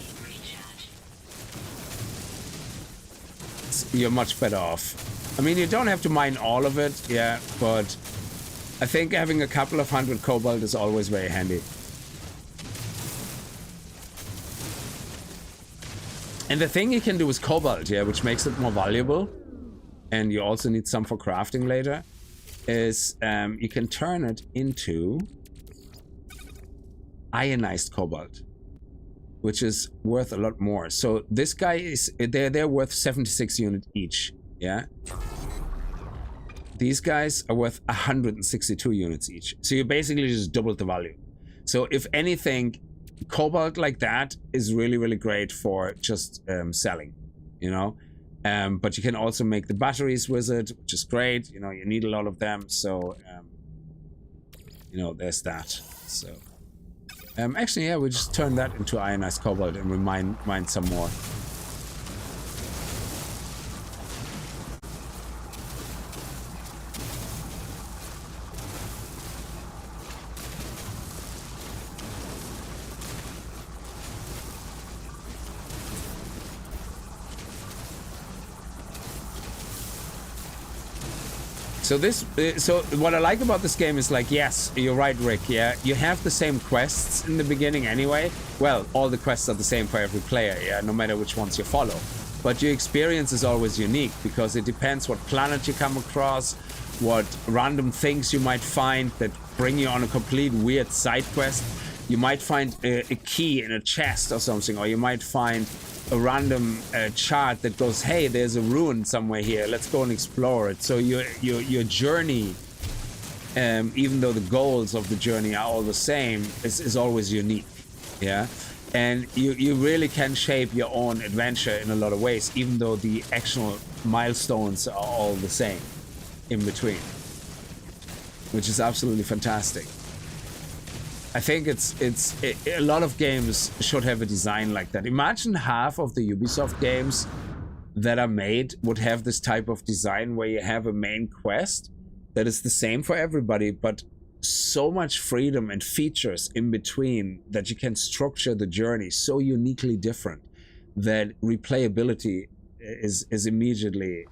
You're much better off. I mean, you don't have to mine all of it, yeah, but I think having a couple of hundred cobalt is always very handy. And the thing you can do with cobalt, yeah, which makes it more valuable, and you also need some for crafting later, is you can turn it into ionized cobalt, which is worth a lot more. So this guy is, they're worth 76 units each, yeah? These guys are worth 162 units each. So you basically just doubled the value. So if anything, cobalt like that is really, really great for just selling, you know? But you can also make the batteries with it, which is great. You know, you need a lot of them. So, you know, there's that. So, actually, yeah, we just turn that into ionized cobalt and we mine some more. So what I like about this game is like, yes, you're right, Rick, yeah, you have the same quests in the beginning anyway. Well, all the quests are the same for every player, yeah, no matter which ones you follow. But your experience is always unique because it depends what planet you come across, what random things you might find that bring you on a complete weird side quest. You might find a key in a chest or something, or you might find a random chart that goes, hey, there's a ruin somewhere here, let's go and explore it. So your journey, even though the goals of the journey are all the same, is always unique, yeah? And you really can shape your own adventure in a lot of ways, even though the actual milestones are all the same in between, which is absolutely fantastic. I think a lot of games should have a design like that. Imagine half of the Ubisoft games that are made would have this type of design where you have a main quest that is the same for everybody, but so much freedom and features in between that you can structure the journey so uniquely different that replayability is immediately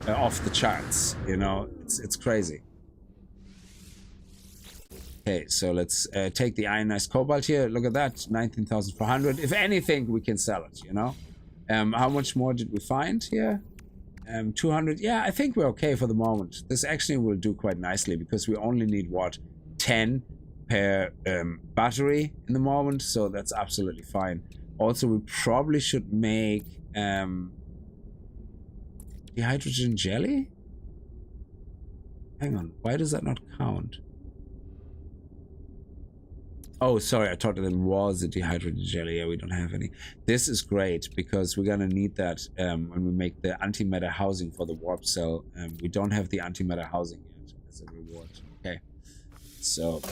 off the charts, you know? It's crazy. Okay, so let's take the ionized cobalt here. Look at that, 19,400. If anything, we can sell it, you know? How much more did we find here? 200. Yeah, I think we're okay for the moment. This actually will do quite nicely because we only need, what, 10 per battery in the moment. So that's absolutely fine. Also, we probably should make the hydrogen jelly? Hang on, why does that not count? Oh, sorry, I thought that it was a dehydrated jelly. Yeah, we don't have any. This is great because we're gonna need that when we make the antimatter housing for the warp cell. We don't have the antimatter housing yet as a reward. Okay, so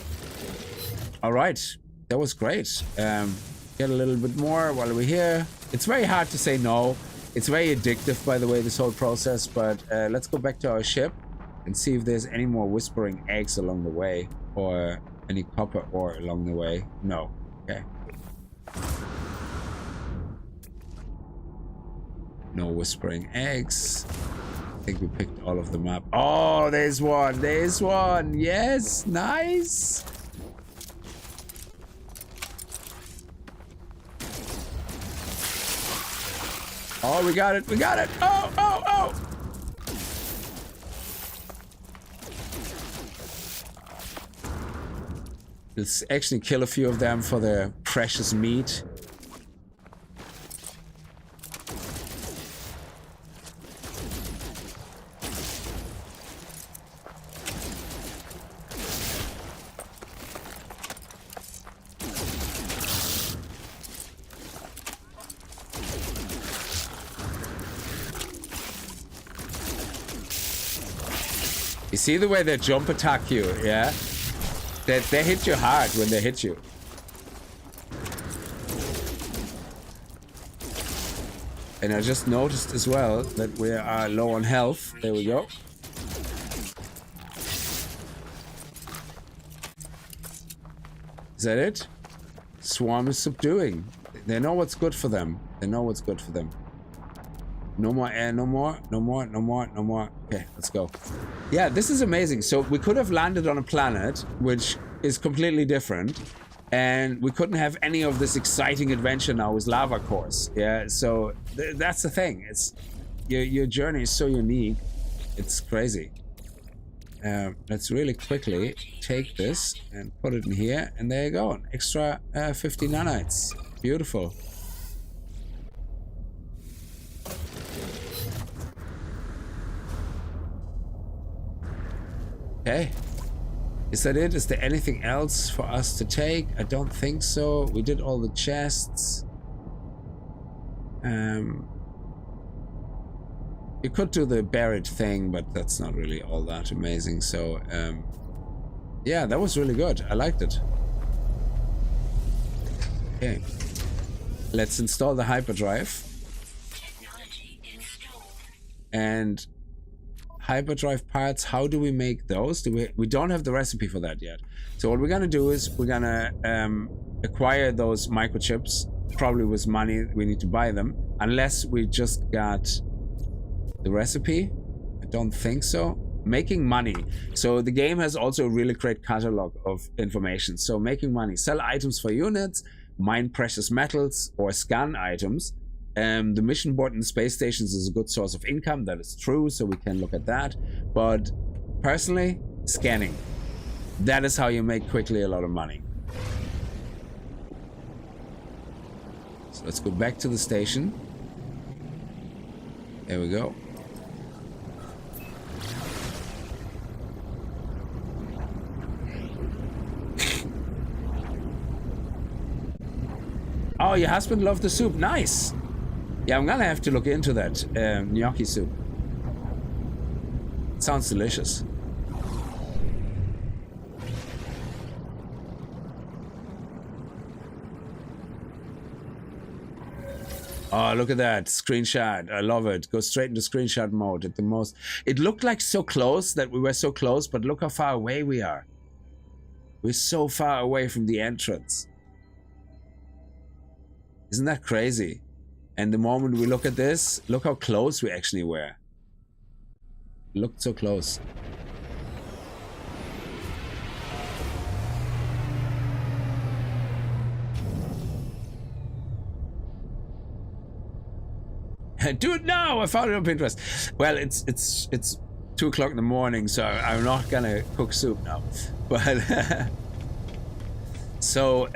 all right, that was great. Get a little bit more while we're here. It's very hard to say no. It's very addictive, by the way, this whole process. But let's go back to our ship and see if there's any more whispering eggs along the way, or any copper ore along the way. No. Okay. No whispering eggs. I think we picked all of them up. Oh, there's one. There's one. Yes. Nice. Oh, we got it. We got it. Oh, oh, oh. Let's actually kill a few of them for the precious meat. You see the way they jump attack you, yeah? They hit you hard when they hit you. And I just noticed as well that we are low on health. There we go. Is that it? Swarm is subduing. They know what's good for them. They know what's good for them. No more air, no more, no more, no more, no more. Okay, let's go. Yeah, this is amazing. So we could have landed on a planet which is completely different, and we couldn't have any of this exciting adventure now with lava cores. Yeah, so that's the thing. It's your journey is so unique. It's crazy. Let's really quickly take this and put it in here, and there you go. An extra 50 nanites. Beautiful. Okay. Is that it? Is there anything else for us to take? I don't think so. We did all the chests. You could do the buried thing, but that's not really all that amazing. So, yeah, that was really good. I liked it. Okay. Let's install the hyperdrive. And hyperdrive parts, how do we make those? We don't have the recipe for that yet. So what we're gonna do is we're gonna acquire those microchips, probably with money. We need to buy them, unless we just got the recipe. I don't think so. Making money. So the game has also a really great catalog of information. So making money, sell items for units, mine precious metals, or scan items. The mission board in the space stations is a good source of income. That is true, so we can look at that. But personally, scanning. That is how you make quickly a lot of money. So let's go back to the station. There we go. Oh, your husband loved the soup. Nice. Yeah, I'm gonna have to look into that gnocchi soup. It sounds delicious. Oh, look at that screenshot. I love it. Go straight into screenshot mode at the most. It looked like so close, that we were so close, but look how far away we are. We're so far away from the entrance. Isn't that crazy? And the moment we look at this, look how close we actually were. Looked so close. Do it now! I found it on Pinterest. Well, it's 2 o'clock in the morning, so I'm not gonna cook soup now. But so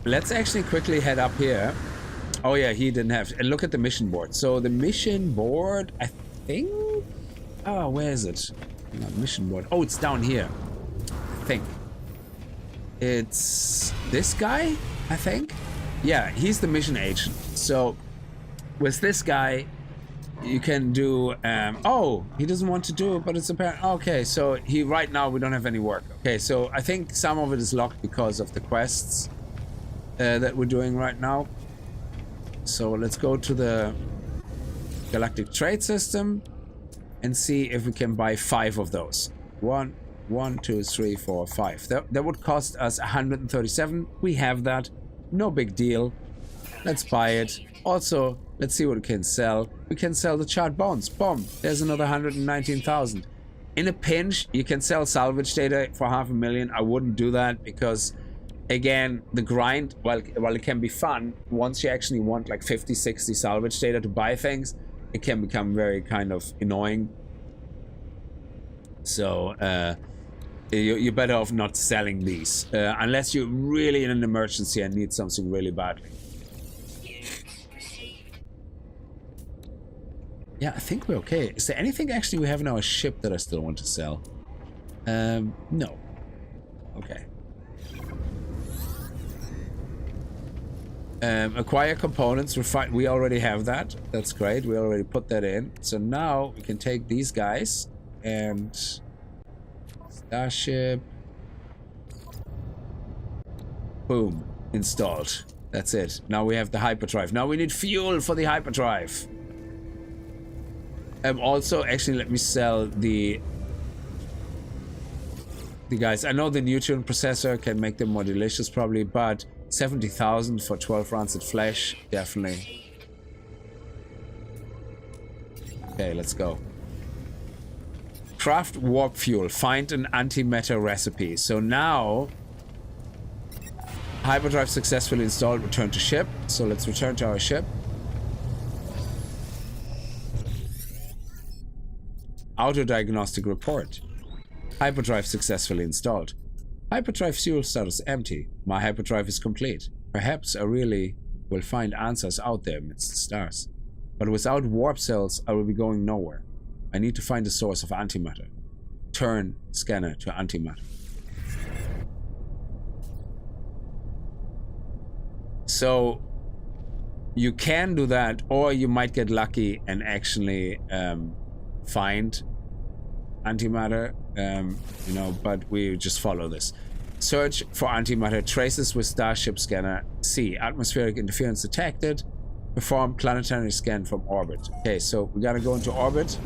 let's actually quickly head up here. Oh yeah, he didn't have to. And look at the mission board. So the mission board, I think... Oh, where is it? Not mission board. Oh, it's down here. I think. It's this guy, I think. Yeah, he's the mission agent. So with this guy, you can do... oh, he doesn't want to do it, but it's apparent... Okay, so right now we don't have any work. Okay, so I think some of it is locked because of the quests that we're doing right now. So let's go to the Galactic Trade System and see if we can buy 5 of those. 1, 2, 3, 4, 5. That would cost us 137. We have that. No big deal. Let's buy it. Also, let's see what we can sell. We can sell the charred bones. Boom. There's another 119,000. In a pinch, you can sell salvage data for 500,000. I wouldn't do that because... Again, the grind, while it can be fun, once you actually want like 50, 60 salvage data to buy things, it can become very kind of annoying. So, You're better off not selling these. Unless you're really in an emergency and need something really badly. Yeah, I think we're okay. Is there anything actually we have in our ship that I still want to sell? No. Okay. Acquire components. We already have that. That's great. We already put that in. So now we can take these guys and Starship. Boom. Installed. That's it. Now we have the hyperdrive. Now we need fuel for the hyperdrive. Also, actually, let me sell the guys. I know the neutron processor can make them more delicious, probably, but 70,000 for 12 rounds of flesh, definitely. Okay, let's go. Craft warp fuel. Find an antimatter recipe. So now, hyperdrive successfully installed. Return to ship. So let's return to our ship. Auto-diagnostic report. Hyperdrive successfully installed. Hyperdrive fuel status empty. My hyperdrive is complete. Perhaps I really will find answers out there amidst the stars. But without warp cells, I will be going nowhere. I need to find a source of antimatter. Turn scanner to antimatter. So you can do that, or you might get lucky and actually find antimatter, you know, but we just follow this. Search for antimatter traces with Starship scanner. C. Atmospheric interference detected. Perform planetary scan from orbit. Okay, so we gotta go into orbit.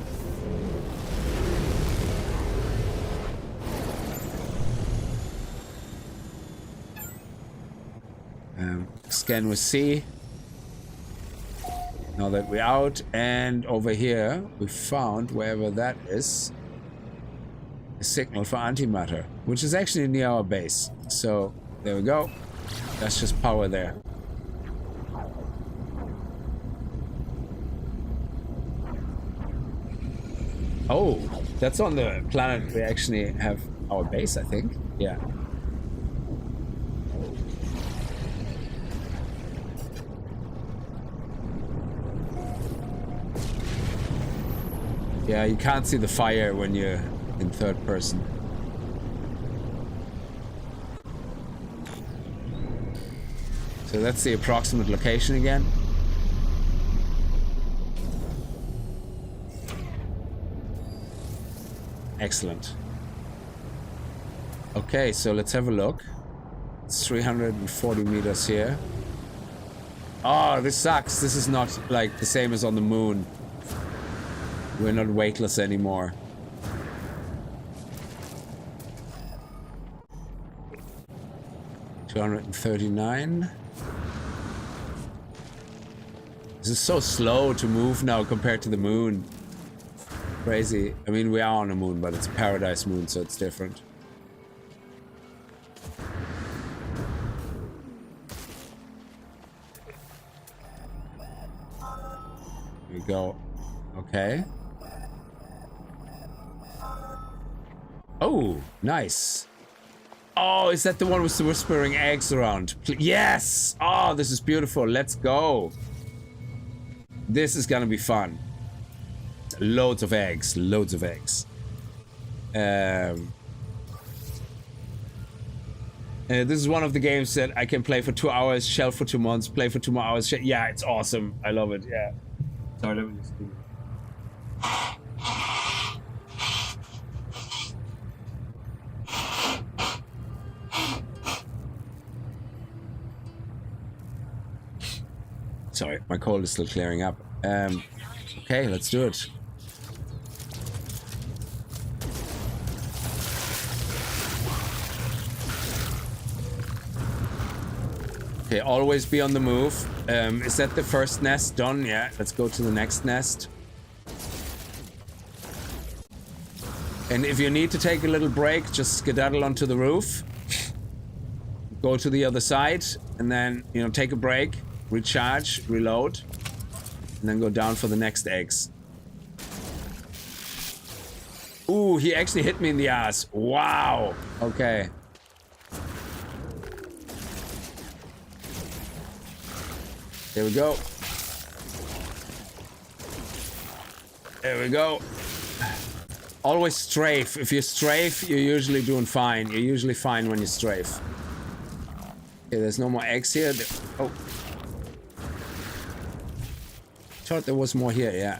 Scan with C. Now that we're out, and over here we found, wherever that is, a signal for antimatter, which is actually near our base. So there we go. That's just power there. Oh, that's on the planet we actually have our base, I think. Yeah. Yeah, you can't see the fire when you're in third person. So that's the approximate location again. Excellent. Okay, so let's have a look. It's 340 meters here. Oh, this sucks. This is not like the same as on the moon. We're not weightless anymore. $239. This is so slow to move now compared to the moon. Crazy. I mean, we are on a moon, but it's a paradise moon, so it's different. Here we go. Okay. Oh, nice. Oh, is that the one with the whispering eggs around? Yes! Oh, this is beautiful. Let's go. This is gonna be fun. Loads of eggs. Loads of eggs. This is one of the games that I can play for 2 hours, shelf for 2 months, play for 2 more hours. Yeah, it's awesome. I love it. Yeah. Sorry, let me just do. Sorry, my cold is still clearing up. Okay, let's do it. Okay, always be on the move. Is that the first nest done? Yeah, let's go to the next nest. And if you need to take a little break, just skedaddle onto the roof. Go to the other side, and then, you know, take a break. Recharge, reload, and then go down for the next eggs. Ooh, he actually hit me in the ass. Wow. Okay. There we go. There we go. Always strafe. If you strafe, you're usually doing fine. You're usually fine when you strafe. Okay, there's no more eggs here. Oh. Thought there was more here, yeah.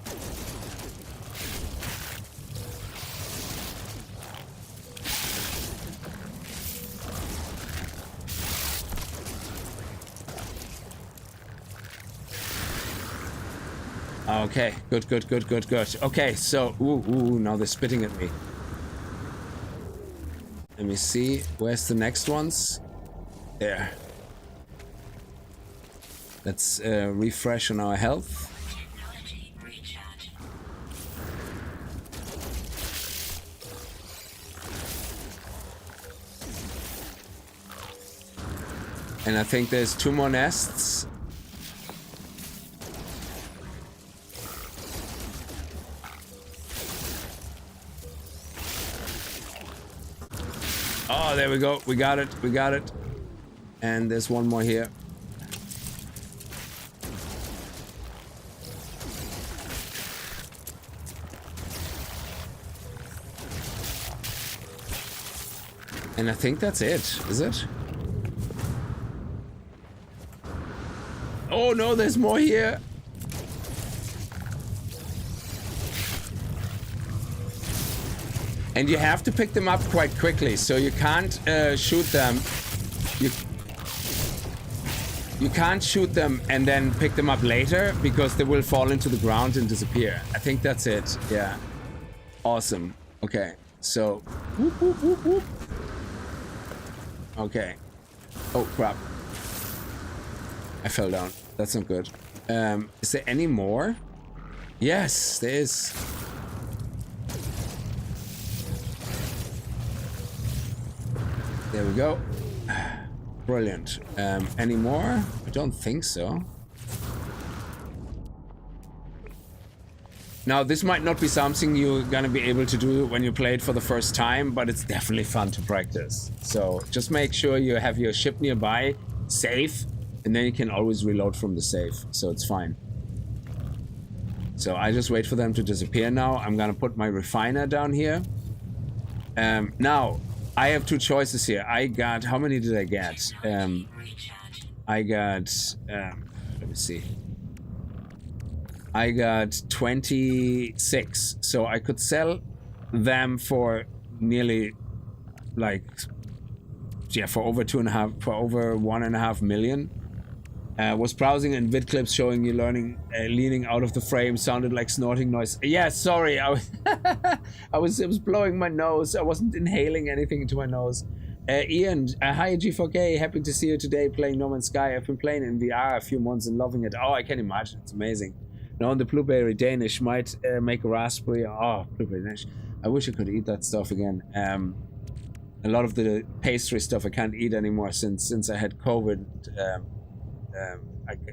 Okay, good, good, good, good, good. Okay, so, ooh, now they're spitting at me. Let me see, where's the next ones? There. Let's refresh on our health. Technology recharge. And I think there's 2 more nests. Oh, there we go. We got it. We got it. And there's 1 more here. And I think that's it. Is it? Oh no, there's more here. And you have to pick them up quite quickly, so you can't shoot them. You can't shoot them and then pick them up later because they will fall into the ground and disappear. I think that's it. Yeah. Awesome. Okay. So. Whoop, whoop, whoop, whoop. Okay. Oh crap. I fell down. That's not good. Is there any more? Yes, there is. There we go. Brilliant. Any more? I don't think so. Now, this might not be something you're gonna be able to do when you play it for the first time, but it's definitely fun to practice. So just make sure you have your ship nearby, safe, and then you can always reload from the safe, so it's fine. So I just wait for them to disappear now. I'm gonna put my refiner down here. Now, I have 2 choices here. I got, how many did I get? I got, let me see. I got 26. So I could sell them for nearly, like, yeah, for over 2.5, for over 1.5 million. Was browsing and vid clips showing you leaning out of the frame sounded like snorting noise. Yeah, sorry, I was it was blowing my nose. I wasn't inhaling anything into my nose. Ian, hi G4K, happy to see you today playing No Man's Sky. I've been playing in VR a few months and loving it. Oh, I can imagine, it's amazing. Now the blueberry Danish might make a raspberry. Oh, blueberry Danish. I wish I could eat that stuff again. A lot of the pastry stuff I can't eat anymore since I had COVID.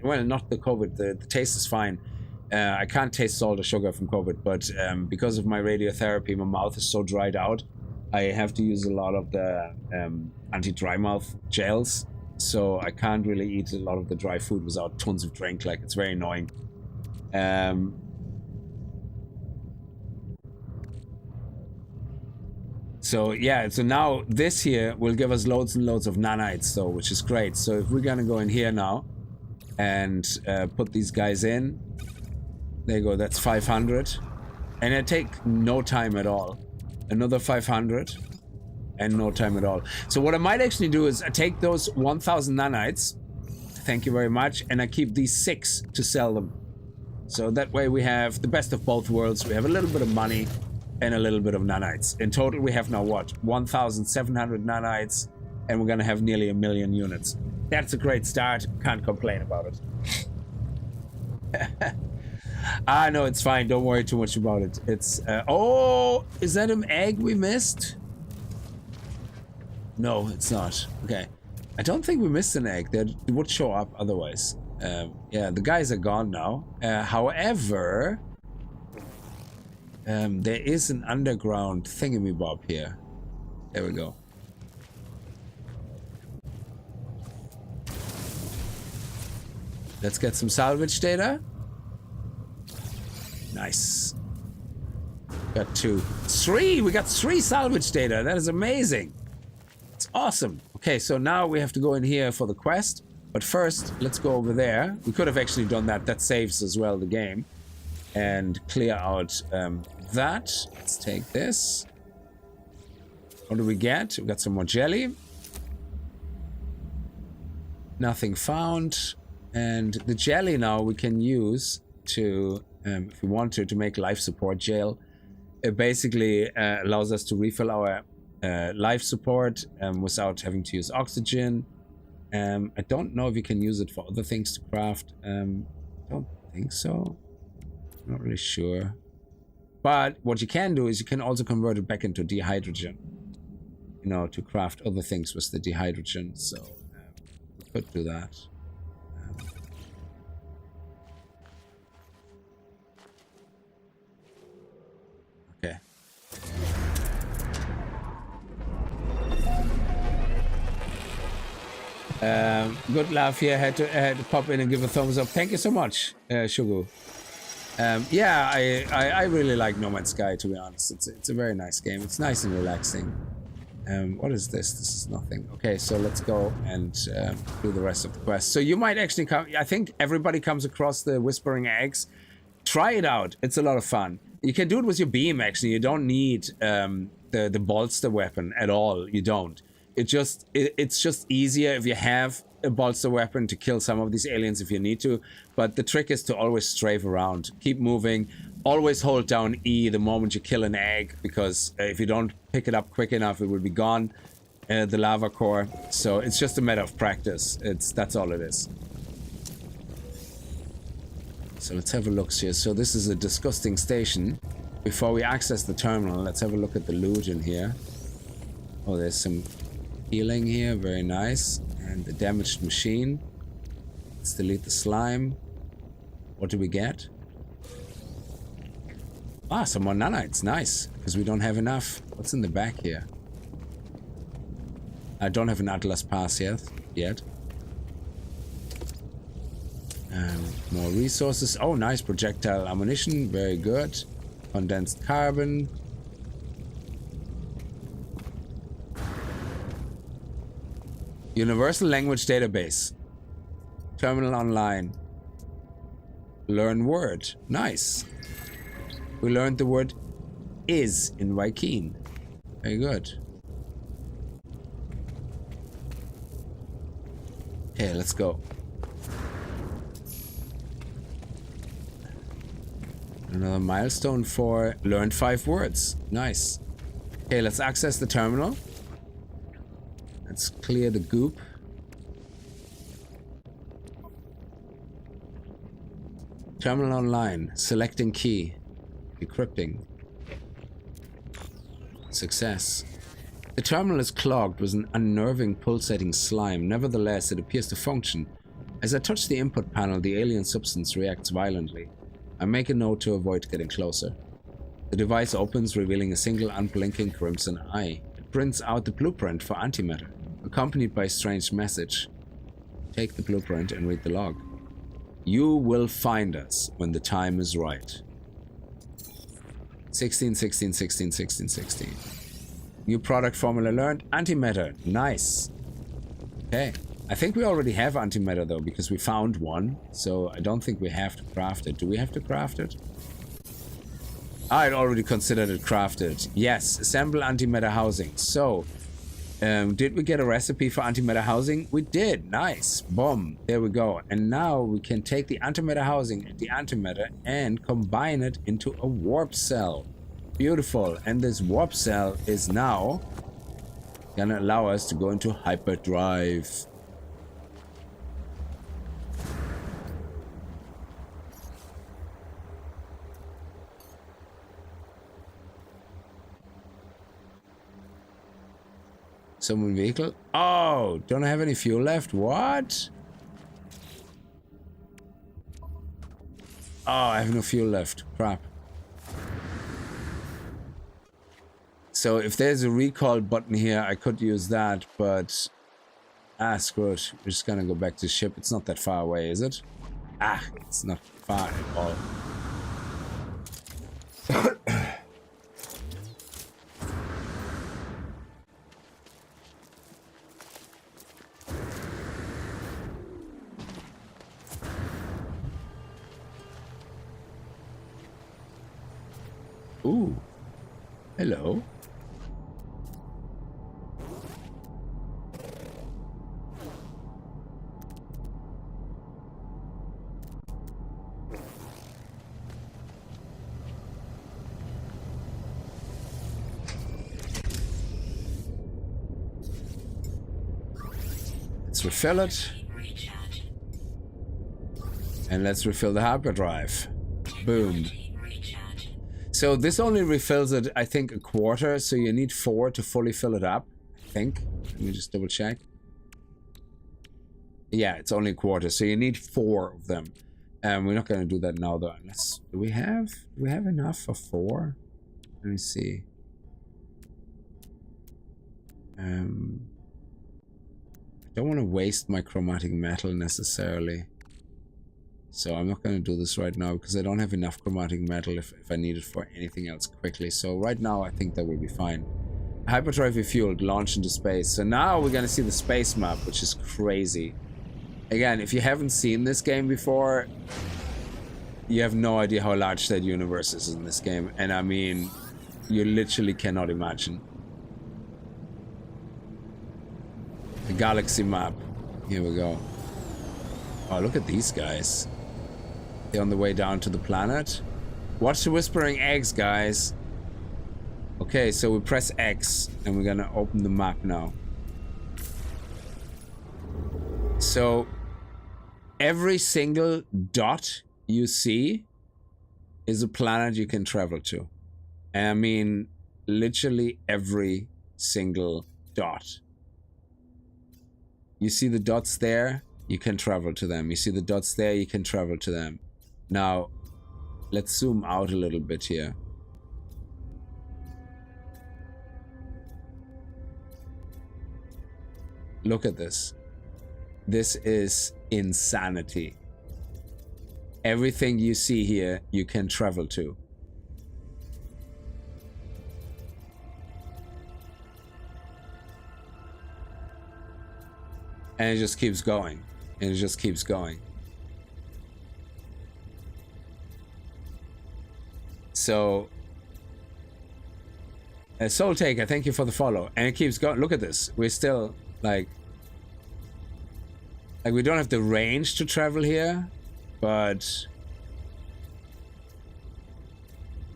Well, not the COVID, the taste is fine. I can't taste salt or sugar from COVID, but because of my radiotherapy, my mouth is so dried out, I have to use a lot of the anti-dry mouth gels, so I can't really eat a lot of the dry food without tons of drink, like it's very annoying. So yeah, so now this here will give us loads and loads of nanites though, which is great. So if we're gonna go in here now and put these guys in, there you go, that's 500. And it take no time at all. Another 500 and no time at all. So what I might actually do is I take those 1000 nanites, thank you very much, and I keep these 6 to sell them. So that way we have the best of both worlds. We have a little bit of money and a little bit of nanites. In total, we have now what? 1,700 nanites, and we're gonna have nearly 1 million units. That's a great start. Can't complain about it. No, it's fine. Don't worry too much about it. It's, oh, is that an egg we missed? No, it's not. Okay. I don't think we missed an egg. They would show up otherwise. Yeah, the guys are gone now. However, There is an underground thingamabob here. There we go. Let's get some salvage data. Nice. Got 2. 3! We got 3 salvage data. That is amazing. It's awesome. Okay, so now we have to go in here for the quest. But first, let's go over there. We could have actually done that. That saves as well the game. And clear out that. Let's take this. What do we get? We got some more jelly. Nothing found. And the jelly now we can use to, if we want to make life support gel. It basically allows us to refill our life support without having to use oxygen. I don't know if you can use it for other things to craft. Don't think so. Not really sure. But what you can do is you can also convert it back into dehydrogen. You know, to craft other things with the dehydrogen. So we could do that. Okay. Good laugh here. Had to pop in and give a thumbs up. Thank you so much, Shugu. Yeah, I really like No Man's Sky, to be honest. It's a very nice game. It's nice and relaxing. What is this? This is nothing. Okay, so let's go and do the rest of the quest. So you might actually come... I think everybody comes across the Whispering Eggs. Try it out. It's a lot of fun. You can do it with your beam, actually. You don't need the bolster weapon at all. You don't. It's just easier if you have a bolster weapon to kill some of these aliens if you need to. But the trick is to always strafe around. Keep moving. Always hold down E the moment you kill an egg, because if you don't pick it up quick enough, it will be gone. The lava core. So it's just a matter of practice. That's all it is. So let's have a look here. So this is a disgusting station. Before we access the terminal, let's have a look at the loot in here. Oh, there's some healing here. Very nice. And the damaged machine. Let's delete the slime. What do we get? Ah, some more nanites. Nice. Because we don't have enough. What's in the back here? I don't have an Atlas pass yet. More resources. Oh, nice. Projectile ammunition. Very good. Condensed carbon. Universal Language Database. Terminal online. Learn word. Nice. We learned the word is in Wykeen. Very good. Okay, let's go. Another milestone for learned 5 words. Nice. Okay, let's access the terminal. Let's clear the goop. Terminal online. Selecting key. Decrypting. Success. The terminal is clogged with an unnerving pulsating slime. Nevertheless, it appears to function. As I touch the input panel, the alien substance reacts violently. I make a note to avoid getting closer. The device opens, revealing a single unblinking crimson eye. It prints out the blueprint for antimatter, accompanied by a strange message. Take the blueprint and read the log. You will find us when the time is right. 16, 16, 16, 16, 16. New product formula learned. Antimatter. Nice. Okay. I think we already have antimatter though, because we found one. So I don't think we have to craft it. Do we have to craft it? I'd already considered it crafted. Yes. Assemble antimatter housing. So, did we get a recipe for antimatter housing? We did. Nice. Boom. There we go. And now we can take the antimatter housing and the antimatter and combine it into a warp cell. Beautiful. And this warp cell is now gonna allow us to go into hyperdrive. Summon vehicle. Oh, don't I have any fuel left? What? Oh, I have no fuel left. Crap. So if there's a recall button here, I could use that, but screw it. We're just gonna go back to the ship. It's not that far away, is it? It's not far at all. Ooh. Hello. Let's refill it. Recharge. And let's refill the hyperdrive. Boom. Recharge. So this only refills it, I think, a quarter. So you need 4 to fully fill it up, I think. Let me just double check. Yeah, it's only a quarter. So you need 4 of them. We're not going to do that now, though. Unless, do we have enough for 4? Let me see. I don't want to waste my chromatic metal necessarily. So I'm not going to do this right now because I don't have enough chromatic metal if I need it for anything else quickly. So right now I think that will be fine. Hyperdrive refueled, launched into space. So now we're going to see the space map, which is crazy. Again, if you haven't seen this game before, you have no idea how large that universe is in this game. And I mean, you literally cannot imagine. The galaxy map. Here we go. Oh, look at these guys. They're on the way down to the planet. Watch the whispering eggs, guys. Okay, so we press X and we're gonna open the map now. So every single dot you see is a planet you can travel to. And I mean, literally every single dot. You see the dots there, you can travel to them. You see the dots there, you can travel to them. Now, let's zoom out a little bit here. Look at this. This is insanity. Everything you see here, you can travel to. And it just keeps going. And it just keeps going. So, Soul Taker, thank you for the follow. And it keeps going. Look at this. We're still, like we don't have the range to travel here, but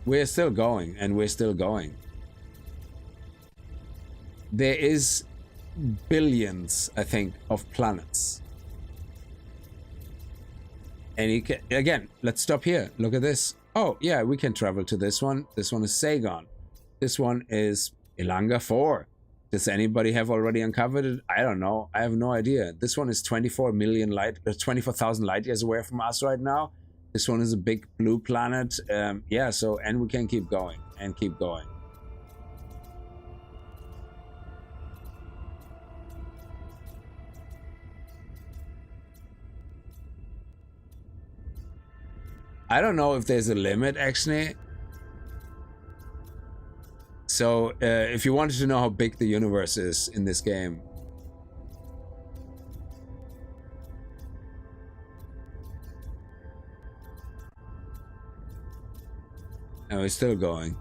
we're still going, and we're still going. There is billions, I think, of planets. And you can, again, let's stop here. Look at this. Oh, yeah, we can travel to this one. This one is Sagon. This one is Ilanga 4. Does anybody have already uncovered it? I don't know. I have no idea. This one is 24,000 light years away from us right now. This one is a big blue planet. Yeah, so, and we can keep going and keep going. I don't know if there's a limit, actually. So, if you wanted to know how big the universe is in this game. And we're still going.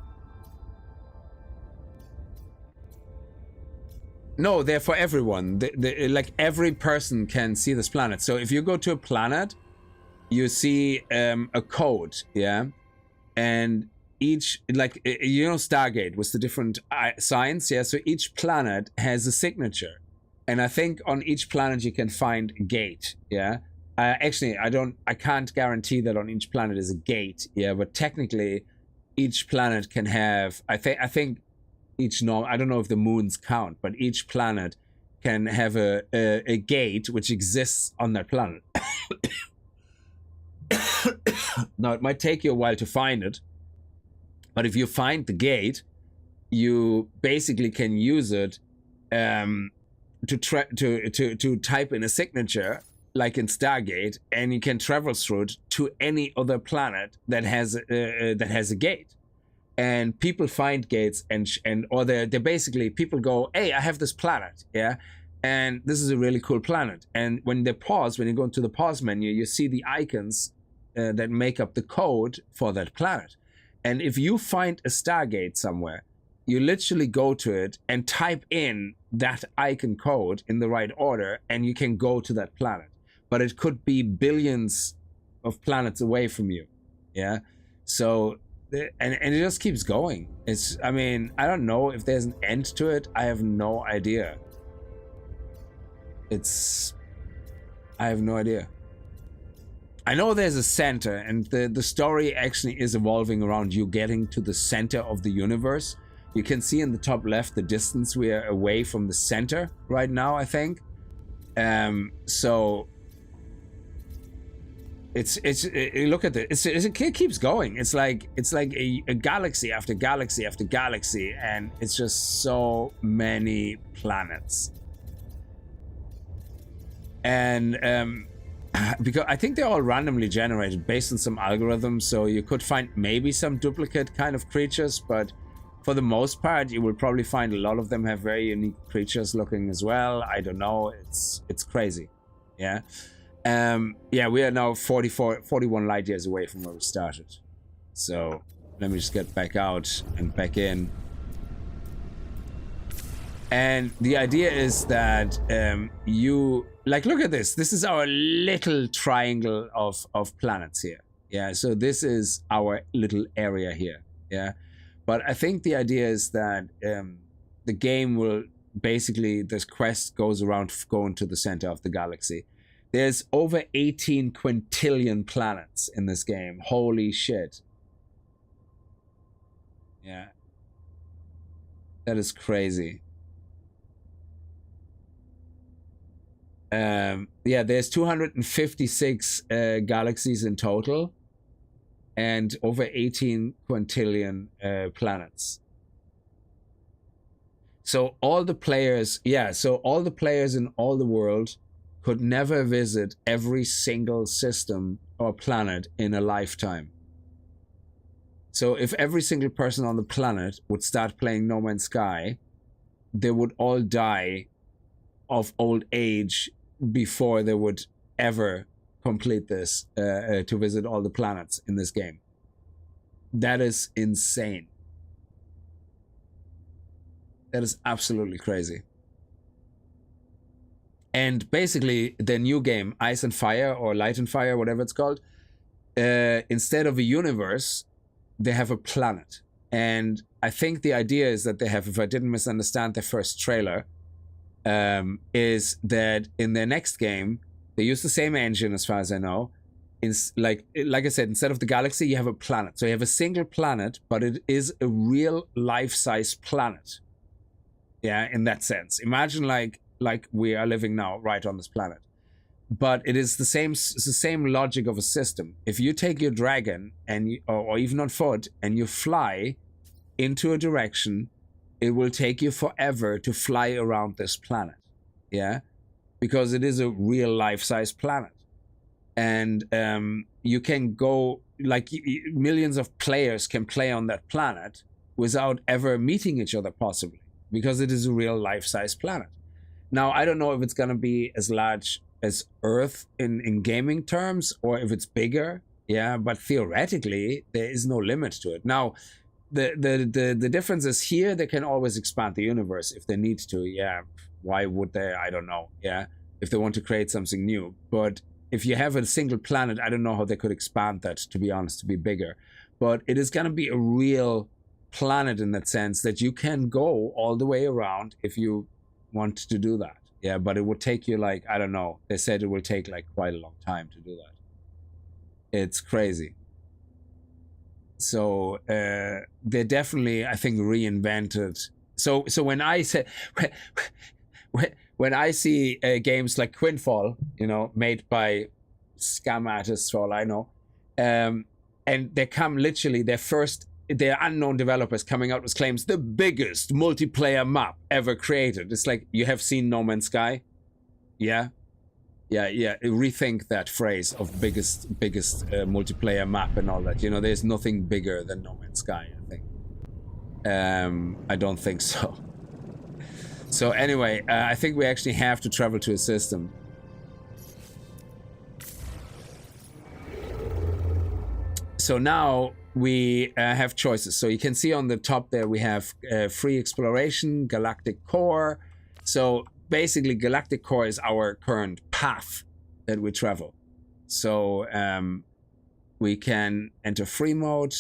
No, they're for everyone. Like, every person can see this planet. So, if you go to a planet, you see a code, yeah? And each, like, you know, Stargate was the different signs, yeah? So each planet has a signature. And I think on each planet you can find a gate, yeah? Actually, I can't guarantee that on each planet is a gate, yeah? But technically, each planet can have, I think each, I don't know if the moons count, but each planet can have a gate which exists on that planet. Now, it might take you a while to find it, but if you find the gate, you basically can use it to type in a signature like in Stargate, and you can travel through it to any other planet that has a gate. And people find gates or they're basically, people go, hey, I have this planet, yeah, and this is a really cool planet. And when you go into the pause menu, you see the icons that make up the code for that planet. And if you find a Stargate somewhere, you literally go to it and type in that icon code in the right order, and you can go to that planet. But it could be billions of planets away from you, yeah. So, and it just keeps going. I mean, I don't know if there's an end to it. I have no idea. I have no idea. I know there's a center, and the story actually is evolving around you getting to the center of the universe. You can see in the top left the distance we are away from the center right now, I think. So look at it. It keeps going. It's like a galaxy after galaxy after galaxy, and it's just so many planets. And because I think they're all randomly generated based on some algorithms, so you could find maybe some duplicate kind of creatures, but for the most part, you will probably find a lot of them have very unique creatures looking as well. I don't know. It's crazy. Yeah. Yeah, we are now 41 light years away from where we started. So let me just get back out and back in. And the idea is that look at this. This is our little triangle of planets here. Yeah, so this is our little area here. Yeah. But I think the idea is that the game will basically, this quest goes around going to the center of the galaxy. There's over 18 quintillion planets in this game. Holy shit. Yeah. That is crazy. Yeah, there's 256 galaxies in total, and over 18 quintillion planets. So all the players in all the world could never visit every single system or planet in a lifetime. So if every single person on the planet would start playing No Man's Sky, they would all die of old age before they would ever complete this to visit all the planets in this game. That is insane. That is absolutely crazy. And basically, the new game, Ice and Fire or Light and Fire, whatever it's called, instead of a universe, they have a planet. And I think the idea is that they have, if I didn't misunderstand the first trailer, is that in their next game, they use the same engine as far as I know. Like I said, instead of the galaxy, you have a planet. So you have a single planet, but it is a real life-size planet. Yeah, in that sense. Imagine like we are living now right on this planet. But it's the same logic of a system. If you take your dragon or even on foot and you fly into a direction, it will take you forever to fly around this planet. Yeah, because it is a real life-size planet. And you can go, like, millions of players can play on that planet without ever meeting each other, possibly, because it is a real life-size planet. Now, I don't know if it's going to be as large as Earth in gaming terms, or if it's bigger. Yeah, but theoretically, there is no limit to it. Now, the difference is here, they can always expand the universe if they need to. Yeah, why would they? I don't know. Yeah, if they want to create something new. But if you have a single planet, I don't know how they could expand that, to be honest, to be bigger. But it is going to be a real planet in that sense that you can go all the way around if you want to do that. Yeah, but it would take you, like, I don't know. They said it will take like quite a long time to do that. It's crazy. So they definitely, I think, reinvented. So when I say when I see games like Quinfall, you know, made by scam artists, for all I know, and they come literally, their first they're unknown developers coming out with claims the biggest multiplayer map ever created. It's like, you have seen No Man's Sky? Yeah? Yeah. Rethink that phrase of biggest multiplayer map and all that. You know, there's nothing bigger than No Man's Sky, I think. I don't think so. So anyway, I think we actually have to travel to a system. So now we have choices. So you can see on the top there we have free exploration, galactic core. So basically galactic core is our current path that we travel. So we can enter free mode.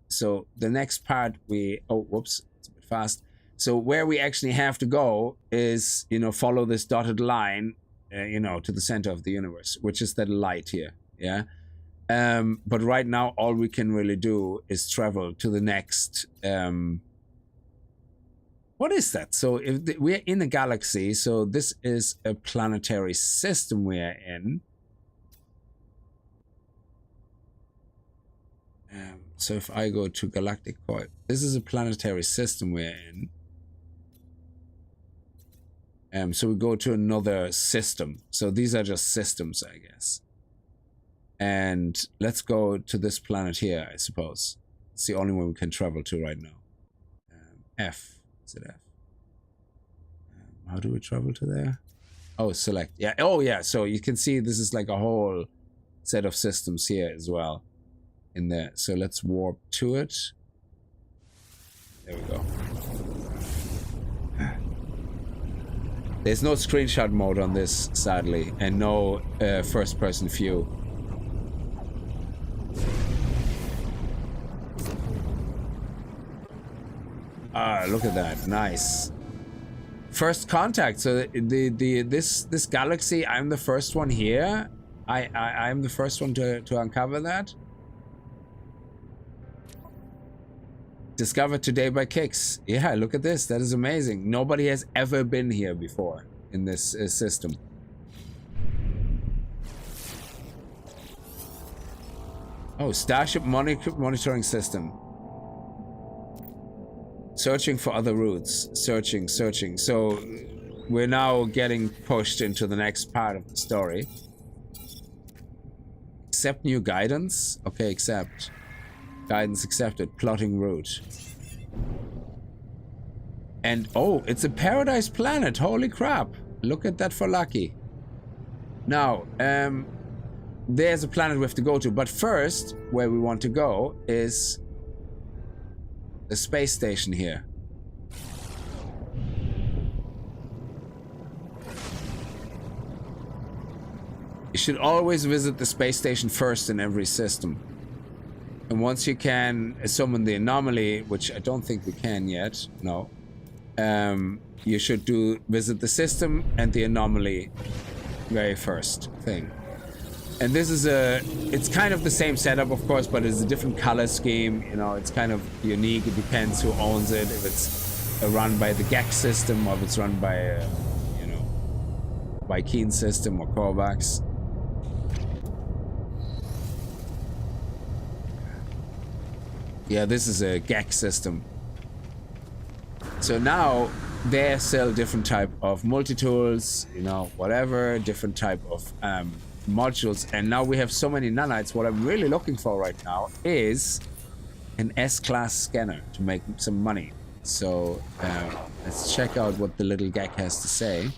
So the next part whoops, it's a bit fast. So where we actually have to go is, you know, follow this dotted line, you know, to the center of the universe, which is that light here. Yeah. But right now, all we can really do is travel to the next. What is that? So if we're in a galaxy, so this is a planetary system we are in. So if I go to galactic core, this is a planetary system we're in. So we go to another system. So these are just systems, I guess. And let's go to this planet here, I suppose. It's the only one we can travel to right now. F. Is it F? How do we travel to there? Oh, select. Yeah. Oh, yeah. So you can see this is like a whole set of systems here as well in there. So let's warp to it. There we go. There's no screenshot mode on this, sadly, and no first-person view. Ah, look at that! Nice. First contact. So this galaxy, I'm the first one here. I'm the first one to uncover that. Discovered today by Kickz. Yeah, look at this. That is amazing. Nobody has ever been here before in this system. Oh, Starship monitoring system. Searching for other routes. Searching. So we're now getting pushed into the next part of the story. Accept new guidance. Okay, accept. Guidance accepted. Plotting route. And oh, it's a paradise planet. Holy crap. Look at that for lucky. Now, there's a planet we have to go to. But first, where we want to go is the space station here. You should always visit the space station first in every system. And once you can summon the anomaly, which I don't think we can yet, no. You should visit the system and the anomaly very first thing. And this is it's kind of the same setup, of course, but it's a different color scheme. You know, it's kind of unique. It depends who owns it. If it's run by the Kickz system or if it's run by, you know, by Keen system or Korvax. Yeah, this is a Kickz system. So now they sell different type of multi-tools, you know, whatever, different type of modules. And now we have so many nanites. What I'm really looking for right now is an S-class scanner to make some money. So let's check out what the little gag has to say.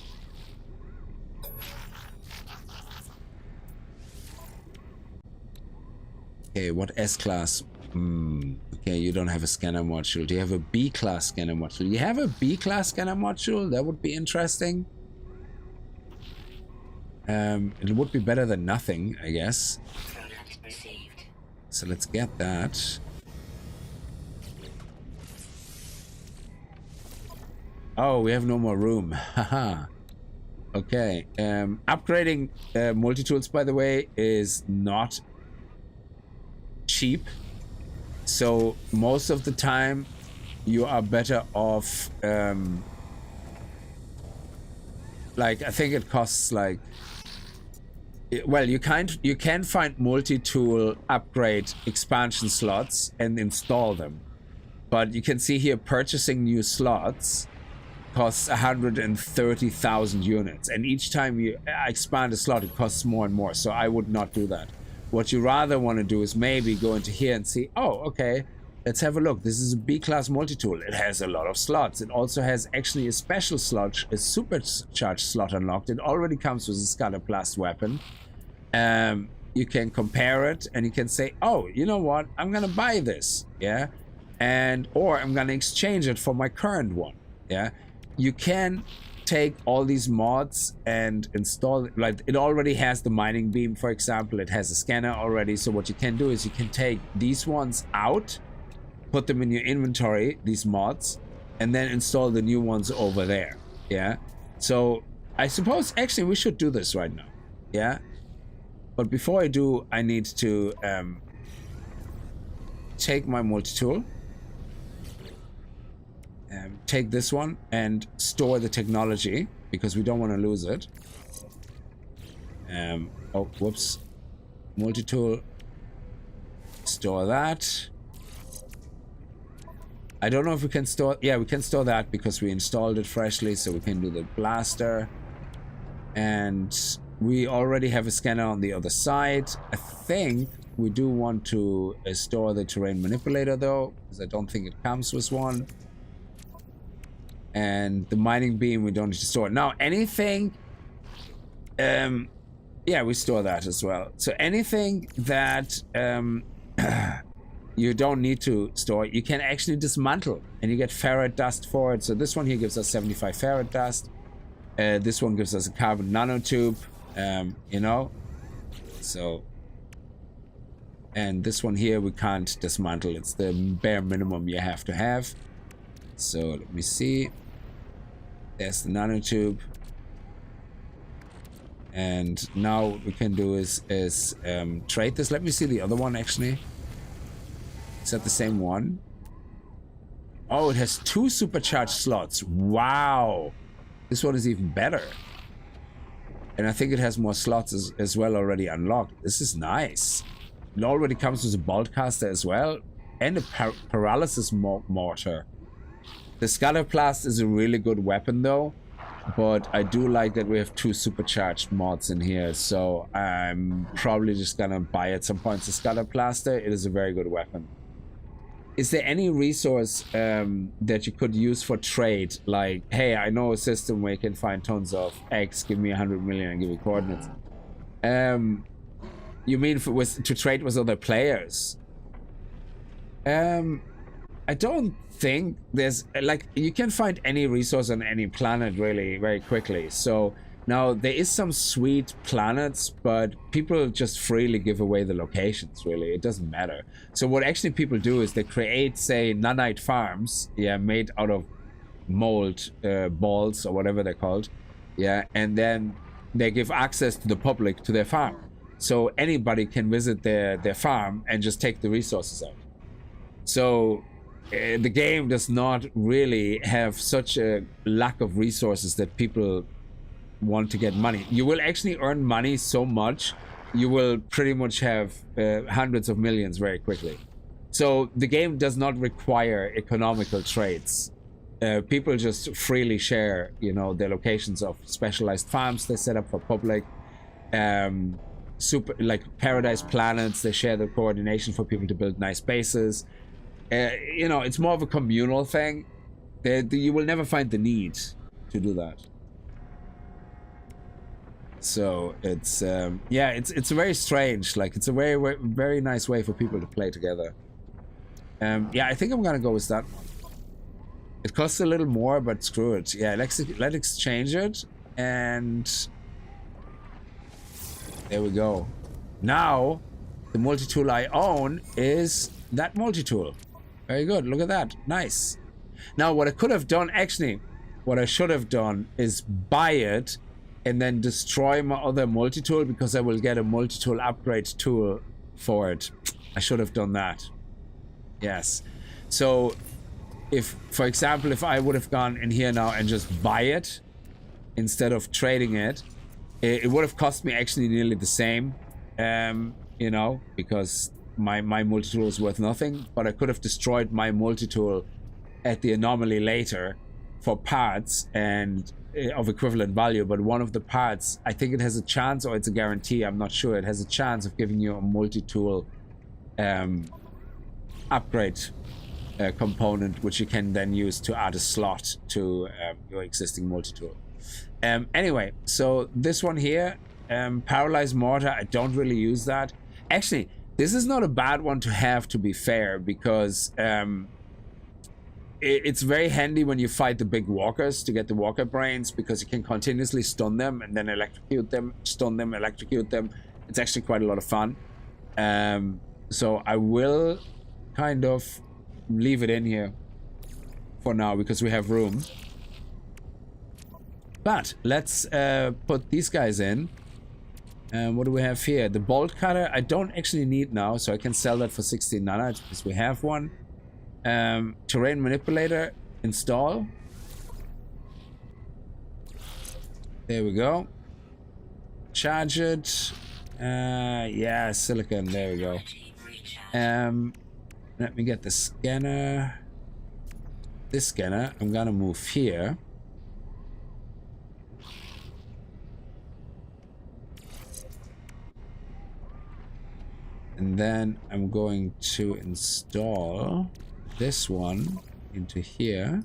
Okay, what S-class? Okay, you don't have a scanner module. Do you have a B-class scanner module? You have a B-class scanner module? That would be interesting. It would be better than nothing, I guess. So let's get that. Oh, we have no more room. Haha. Okay. Upgrading multi-tools, by the way, is not cheap. So most of the time you are better off, like, I think it costs like Well, you can find multi-tool upgrade expansion slots and install them, but you can see here purchasing new slots costs 130,000 units, and each time you expand a slot it costs more and more, so I would not do that. What you rather want to do is maybe go into here and see, oh, okay, let's have a look. This is a B-class multi-tool. It has a lot of slots. It also has actually a special slot, a supercharged slot unlocked. It already comes with a Scatterblast weapon. You can compare it and you can say, oh, you know what? I'm going to buy this, yeah? Or I'm going to exchange it for my current one, yeah? You can take all these mods and install it. Like, it already has the mining beam, for example. It has a scanner already. So what you can do is you can take these ones out, put them in your inventory, these mods, and then install the new ones over there, yeah? So I suppose actually we should do this right now, yeah? But before I do, I need to take my multi-tool, take this one and store the technology because we don't want to lose it. Oh, whoops. Multi-tool. Store that. I don't know if we can store... Yeah, we can store that because we installed it freshly, so we can do the blaster. And we already have a scanner on the other side. I think we do want to store the terrain manipulator, though, because I don't think it comes with one. And the mining beam we don't need to store. Now, anything... yeah, we store that as well. So anything that... you don't need to store, you can actually dismantle and you get ferret dust for it. So this one here gives us 75 ferret dust. This one gives us a carbon nanotube, you know, so, and this one here we can't dismantle. It's the bare minimum you have to have. So let me see. There's the nanotube. And now what we can do is trade this. Let me see the other one actually. Is that the same one? Oh, it has 2 supercharged slots. Wow. This one is even better. And I think it has more slots as well already unlocked. This is nice. It already comes with a bolt caster as well. And a paralysis mortar. The Scatterblast is a really good weapon though. But I do like that we have 2 supercharged mods in here. So I'm probably just gonna buy at some point the Scatterblaster. It is a very good weapon. Is there any resource that you could use for trade? Like, hey, I know a system where you can find tons of X, give me 100 million and give you coordinates. You mean to trade with other players? I don't think there's, like, you can find any resource on any planet really very quickly. So now there is some sweet planets, but people just freely give away the locations, really. It doesn't matter. So what actually people do is they create, say, nanite farms, yeah, made out of mold balls or whatever they're called, yeah, and then they give access to the public to their farm. So anybody can visit their farm and just take the resources out. So the game does not really have such a lack of resources that people want to get money. You will actually earn money so much, you will pretty much have hundreds of millions very quickly. So the game does not require economical trades. People just freely share, you know, their locations of specialized farms they set up for public. Super, like paradise planets, they share the coordination for people to build nice bases. You know, it's more of a communal thing. You will never find the need to do that. So it's yeah, it's very strange. Like, it's a very nice way for people to play together. Yeah, I think I'm gonna go with that one. It costs a little more, but screw it. Yeah, let's exchange it, and there we go. Now the multi-tool I own is that multi-tool. Very good. Look at that. Nice. Now what I could have done, actually, what I should have done is buy it and then destroy my other multi-tool, because I will get a multi-tool upgrade tool for it. I should have done that. Yes. So if, for example, if I would have gone in here now and just buy it instead of trading it, It would have cost me actually nearly the same, you know, because my multi-tool is worth nothing, but I could have destroyed my multi-tool at the anomaly later for parts and of equivalent value. But one of the parts, I think it has a chance, or it's a guarantee, I'm not sure, it has a chance of giving you a multi-tool upgrade component, which you can then use to add a slot to your existing multi-tool. Anyway, so this one here, paralyzed mortar, I don't really use that. Actually, this is not a bad one to have, to be fair, because it's very handy when you fight the big walkers to get the walker brains, because you can continuously stun them and then electrocute them, stun them, electrocute them. It's actually quite a lot of fun. So I will kind of leave it in here for now because we have room. But let's put these guys in. What do we have here? The bolt cutter I don't actually need now, so I can sell that for 16 nanites because we have one. Terrain manipulator, install. There we go. Charge it. Yeah, silicon. There we go. Let me get the scanner. This scanner, I'm gonna move here. And then I'm going to install this one into here.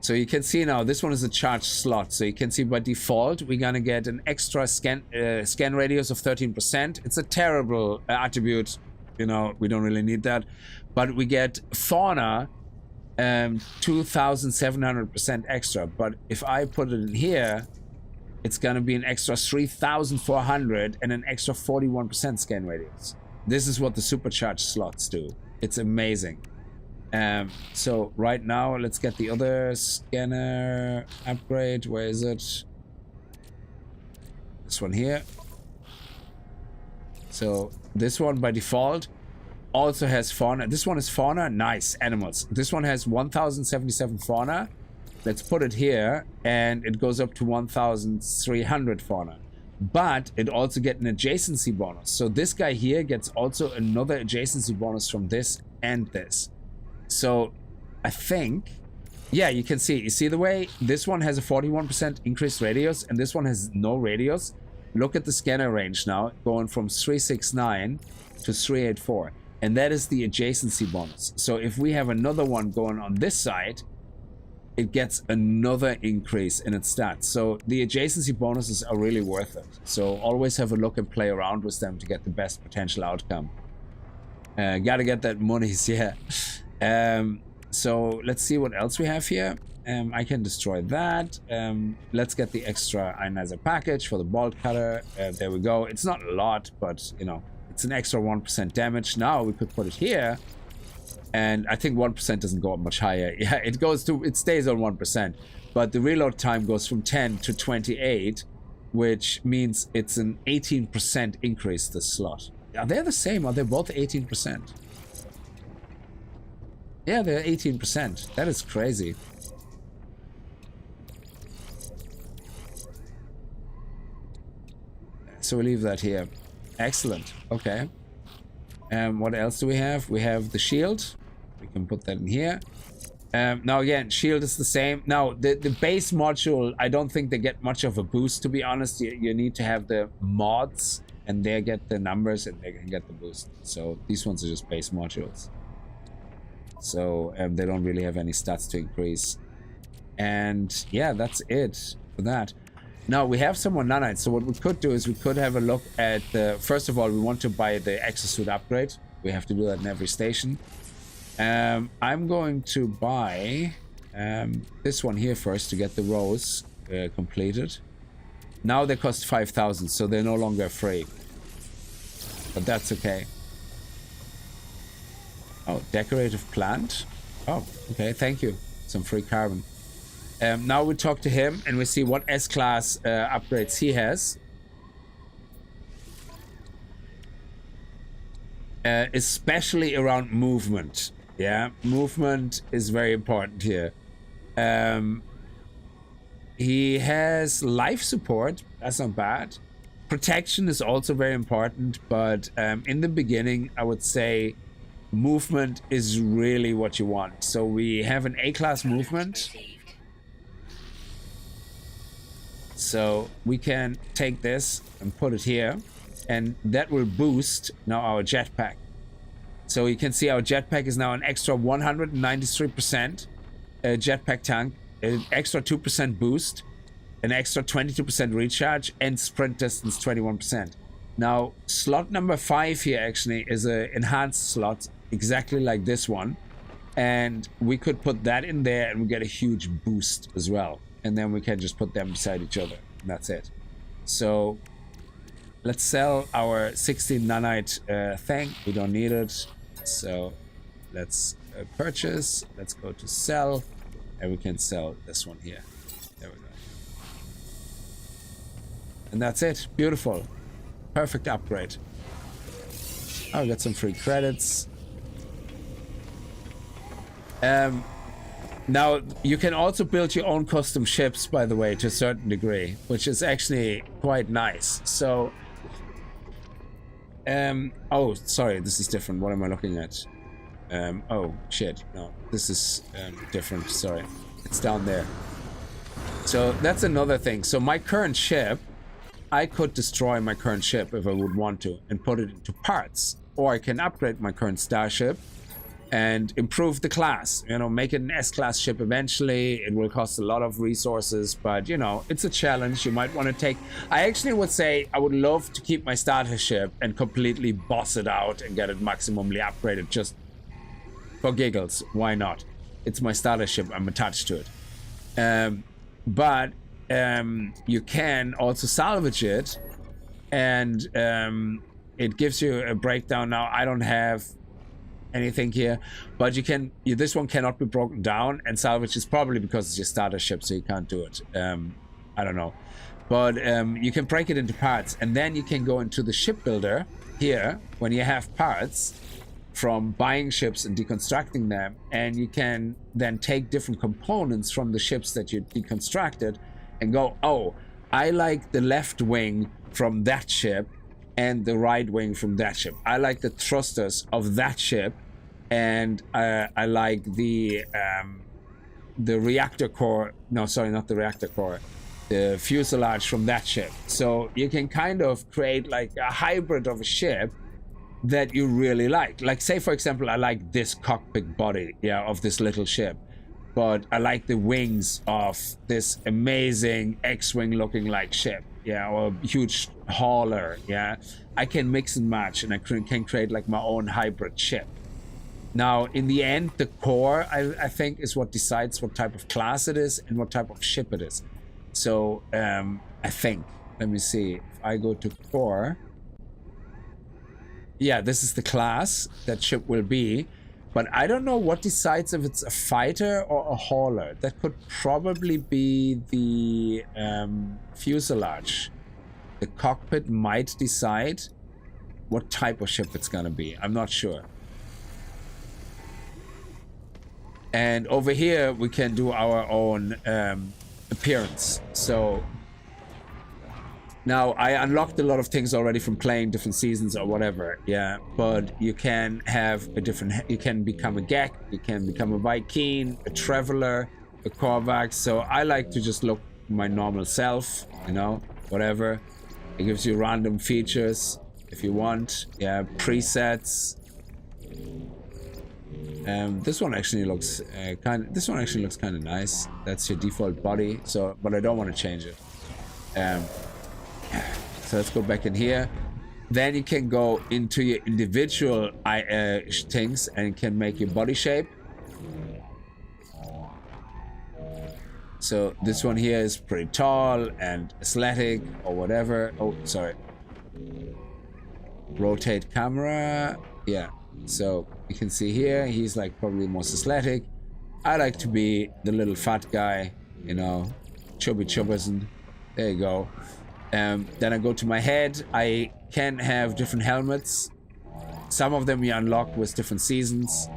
So you can see now this one is a charged slot. So you can see by default we're gonna get an extra scan radius of 13%. It's a terrible attribute, you know, we don't really need that. But we get fauna 2,700% extra. But if I put it in here, it's gonna be an extra 3,400 and an extra 41% scan radius. This is what the supercharged slots do. It's amazing. So right now, let's get the other scanner upgrade. Where is it? This one here. So this one by default also has fauna. This one is fauna. Nice. Animals. This one has 1,077 fauna. Let's put it here, and it goes up to 1,300 fauna. But it also gets an adjacency bonus. So this guy here gets also another adjacency bonus from this and this. So I think, yeah, you can see. You see the way this one has a 41% increased radius, and this one has no radius. Look at the scanner range now, going from 369 to 384, and that is the adjacency bonus. So if we have another one going on this side, it gets another increase in its stats. So the adjacency bonuses are really worth it. So always have a look and play around with them to get the best potential outcome. Gotta get that monies, yeah. So let's see what else we have here. I can destroy that. Let's get the extra ionizer package for the bolt cutter. There we go. It's not a lot, but you know, it's an extra 1% damage. Now we could put it here. And I think 1% doesn't go up much higher. Yeah, it stays on 1%. But the reload time goes from 10 to 28, which means it's an 18% increase this slot. Are they the same? Are they both 18%? Yeah, they're 18%. That is crazy. So we leave that here. Excellent. Okay. What else do we have? We have the shield. We can put that in here. Now again, shield is the same. Now the base module, I don't think they get much of a boost, to be honest. You need to have the mods, and they get the numbers, and they can get the boost. So these ones are just base modules. So they don't really have any stats to increase. And yeah, that's it for that. Now we have some more nanites. So what we could do is we could have a look at the, first of all, we want to buy the exosuit upgrade. We have to do that in every station. I'm going to buy this one here first to get the rows completed. Now they cost 5,000, so they're no longer free. But that's okay. Oh, decorative plant. Oh, okay, thank you. Some free carbon. Now we talk to him and we see what S-class upgrades he has. Especially around movement. Yeah, movement is very important here. He has life support. That's not bad. Protection is also very important, but in the beginning, I would say movement is really what you want. So we have an A-class movement. So we can take this and put it here, and that will boost now our jetpack. So you can see our jetpack is now an extra 193% jetpack tank, an extra 2% boost, an extra 22% recharge, and sprint distance 21%. Now, slot number 5 here actually is an enhanced slot, exactly like this one. And we could put that in there and we get a huge boost as well. And then we can just put them beside each other. And that's it. So let's sell our 16 nanite thing. We don't need it. So let's purchase. Let's go to sell. And we can sell this one here. There we go. And that's it. Beautiful. Perfect upgrade. I'll get some free credits. Now, you can also build your own custom ships, by the way, to a certain degree, which is actually quite nice. So, oh, sorry, this is different. What am I looking at? Oh, shit. No, this is different. Sorry. It's down there. So, that's another thing. So, my current ship, I could destroy my current ship if I would want to and put it into parts. Or I can upgrade my current starship and improve the class, you know, make it an S-class ship eventually. It will cost a lot of resources, but you know, it's a challenge you might want to take. I actually would say I would love to keep my starter ship and completely boss it out and get it maximally upgraded just for giggles. Why not? It's my starter ship, I'm attached to it. But you can also salvage it, and it gives you a breakdown. Now I don't have anything here, but you can, this one cannot be broken down, and salvage is probably because it's your starter ship, so you can't do it. I don't know, but you can break it into parts, and then you can go into the shipbuilder here when you have parts from buying ships and deconstructing them, and you can then take different components from the ships that you deconstructed and go, oh, I like the left wing from that ship and the right wing from that ship. I like the thrusters of that ship, and I like the reactor core. No, sorry, not the reactor core. The fuselage from that ship. So you can kind of create like a hybrid of a ship that you really like. Like, say for example, I like this cockpit body, yeah, of this little ship, but I like the wings of this amazing X-wing looking like ship, yeah, or a huge hauler, yeah. I can mix and match, and I can create like my own hybrid ship. Now, in the end, the core, I think, is what decides what type of class it is and what type of ship it is. So, I think, let me see, if I go to core, yeah, this is the class that ship will be, but I don't know what decides if it's a fighter or a hauler. That could probably be the fuselage. The cockpit might decide what type of ship it's gonna be. I'm not sure. And over here we can do our own appearance. So now I unlocked a lot of things already from playing different seasons or whatever, yeah, but you can have a different, you can become a Gek, you can become a Viking, a Traveler, a Korvax. So I like to just look my normal self, you know, whatever. It gives you random features if you want, yeah, presets. This one actually looks kind of nice. That's your default body. So, but I don't want to change it. So let's go back in here. Then you can go into your individual things and can make your body shape. So this one here is pretty tall and athletic or whatever. Oh, sorry. Rotate camera. Yeah. So you can see here, he's like probably most athletic. I like to be the little fat guy, you know, chubby chubberson. There you go. Then I go to my head. I can have different helmets. Some of them you unlock with different seasons.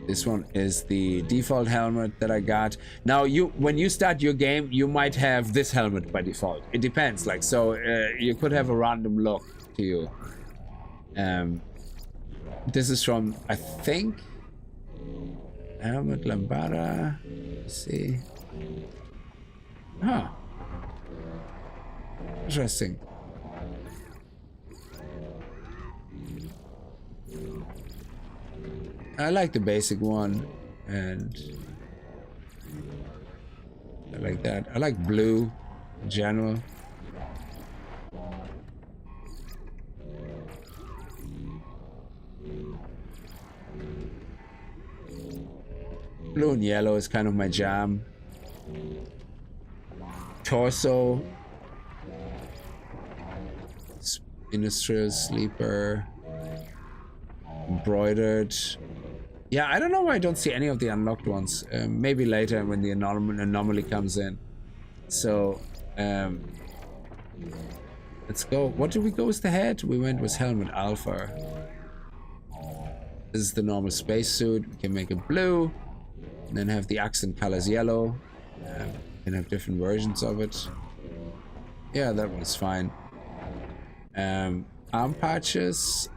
This one is the default helmet that I got. Now, when you start your game, you might have this helmet by default. It depends. Like, so you could have a random look to you. This is from, I think, helmet lambada. Let's see. Huh. Interesting. I like the basic one, and I like that. I like blue in general. Blue and yellow is kind of my jam. Torso. Industrial sleeper. Embroidered. Yeah, I don't know why I don't see any of the unlocked ones. Maybe later when the anomaly comes in. So, let's go. What did we go with the head? We went with helmet alpha. This is the normal spacesuit. We can make it blue. And then have the accent colors yellow. We can have different versions of it. Yeah, that one's fine. Arm patches.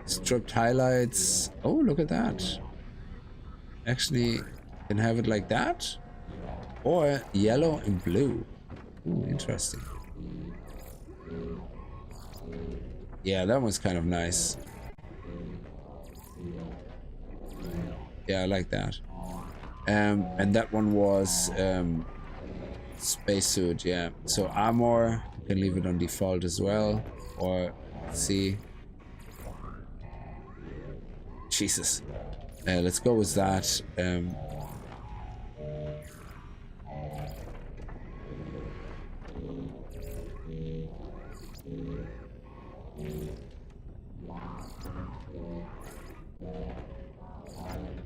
Stripped highlights. Oh, look at that. Actually, can have it like that. Or yellow and blue. Ooh, interesting. Yeah, that one's kind of nice. Yeah, I like that. And that one was spacesuit, yeah. So armor, you can leave it on default as well. Or see. Jesus. Let's go with that.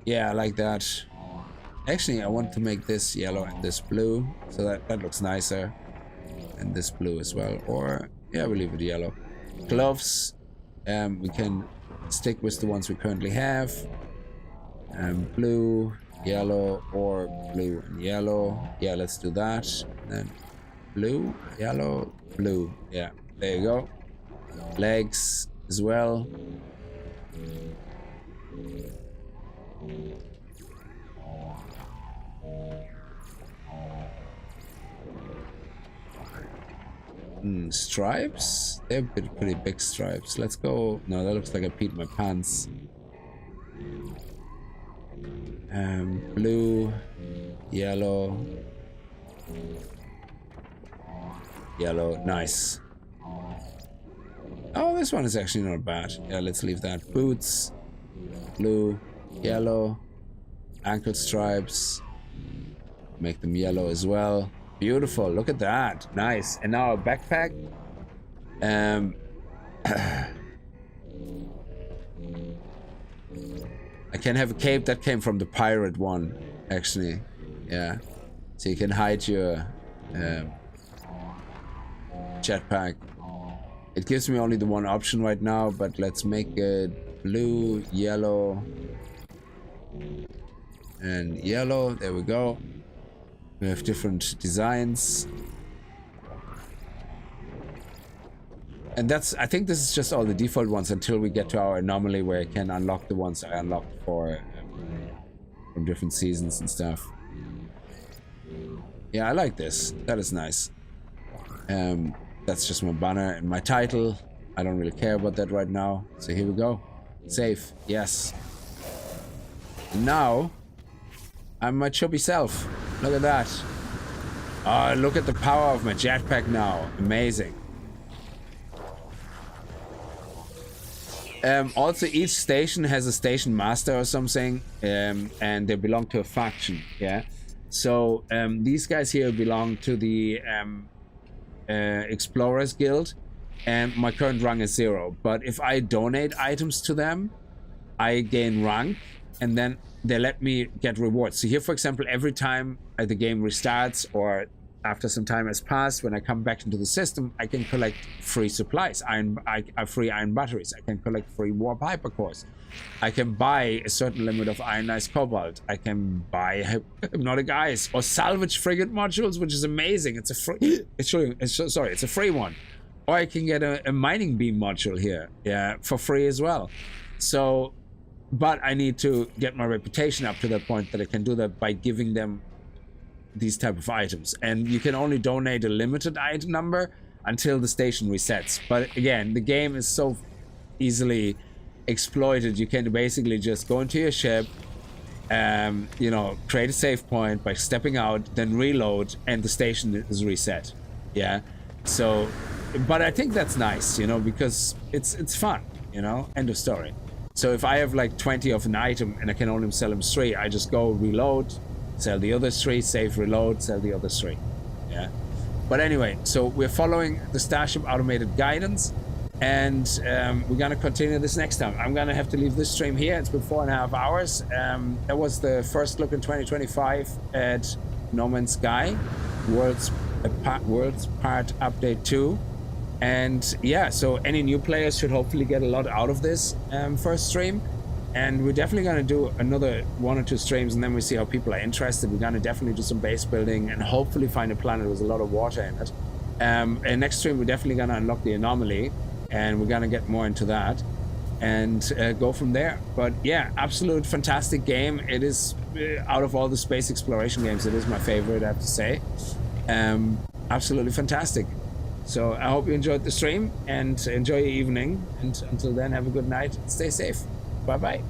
Yeah, I like that. Actually, I want to make this yellow and this blue, so that looks nicer. And this blue as well. Or, yeah, we'll leave it yellow. Gloves. We can stick with the ones we currently have. Blue, yellow, or blue and yellow. Yeah, let's do that. And then blue, yellow, blue. Yeah, there you go. Legs as well. Stripes? They're pretty big stripes. Let's go. No, that looks like I peed my pants. Blue, yellow, yellow. Nice. Oh, this one is actually not bad. Yeah, let's leave that. Boots, blue, yellow, ankle stripes. Make them yellow as well. Beautiful, look at that. Nice. And now a backpack. I can have a cape that came from the pirate one, actually. Yeah. So you can hide your jetpack. It gives me only the one option right now, but let's make it blue, yellow, and yellow. There we go. We have different designs. And I think this is just all the default ones until we get to our anomaly where I can unlock the ones I unlocked for from different seasons and stuff. Yeah, I like this. That is nice. That's just my banner and my title. I don't really care about that right now. So here we go. Save. Yes. And now, I'm my chubby self. Look at that. Oh, look at the power of my jetpack now. Amazing. Also, each station has a station master or something, and they belong to a faction. Yeah. So these guys here belong to the Explorers Guild, and my current rank is 0. But if I donate items to them, I gain rank, and then they let me get rewards. So here, for example, every time the game restarts or after some time has passed, when I come back into the system, I can collect free supplies, free iron batteries. I can collect free warp hypercores. I can buy a certain limit of ionized cobalt. I can buy hypnotic ice or salvage frigate modules, which is amazing. It's a free. It's a free one. Or I can get a mining beam module here, yeah, for free as well. So, but I need to get my reputation up to the point that I can do that by giving them these type of items. And you can only donate a limited item number until the station resets. But again, the game is so easily exploited. You can basically just go into your ship, you know, create a save point by stepping out, then reload, and the station is reset. Yeah. So, but I think that's nice, you know, because it's fun, you know. End of story. So if I have like 20 of an item and I can only sell them 3, I just go reload, sell the other 3, save, reload, sell the other 3. Yeah. But anyway, so we're following the Starship automated guidance, and we're gonna continue this next time. I'm gonna have to leave this stream here. It's been 4.5 hours. That was the first look in 2025 at No Man's Sky, World's Part Update 2. And yeah, so any new players should hopefully get a lot out of this first stream. And we're definitely going to do another 1 or 2 streams, and then we see how people are interested. We're going to definitely do some base building and hopefully find a planet with a lot of water in it. And next stream, we're definitely going to unlock the anomaly, and we're going to get more into that and go from there. But yeah, absolute fantastic game. It is, out of all the space exploration games, it is my favorite, I have to say. Absolutely fantastic. So I hope you enjoyed the stream and enjoy your evening. And until then, have a good night. Stay safe. Bye-bye.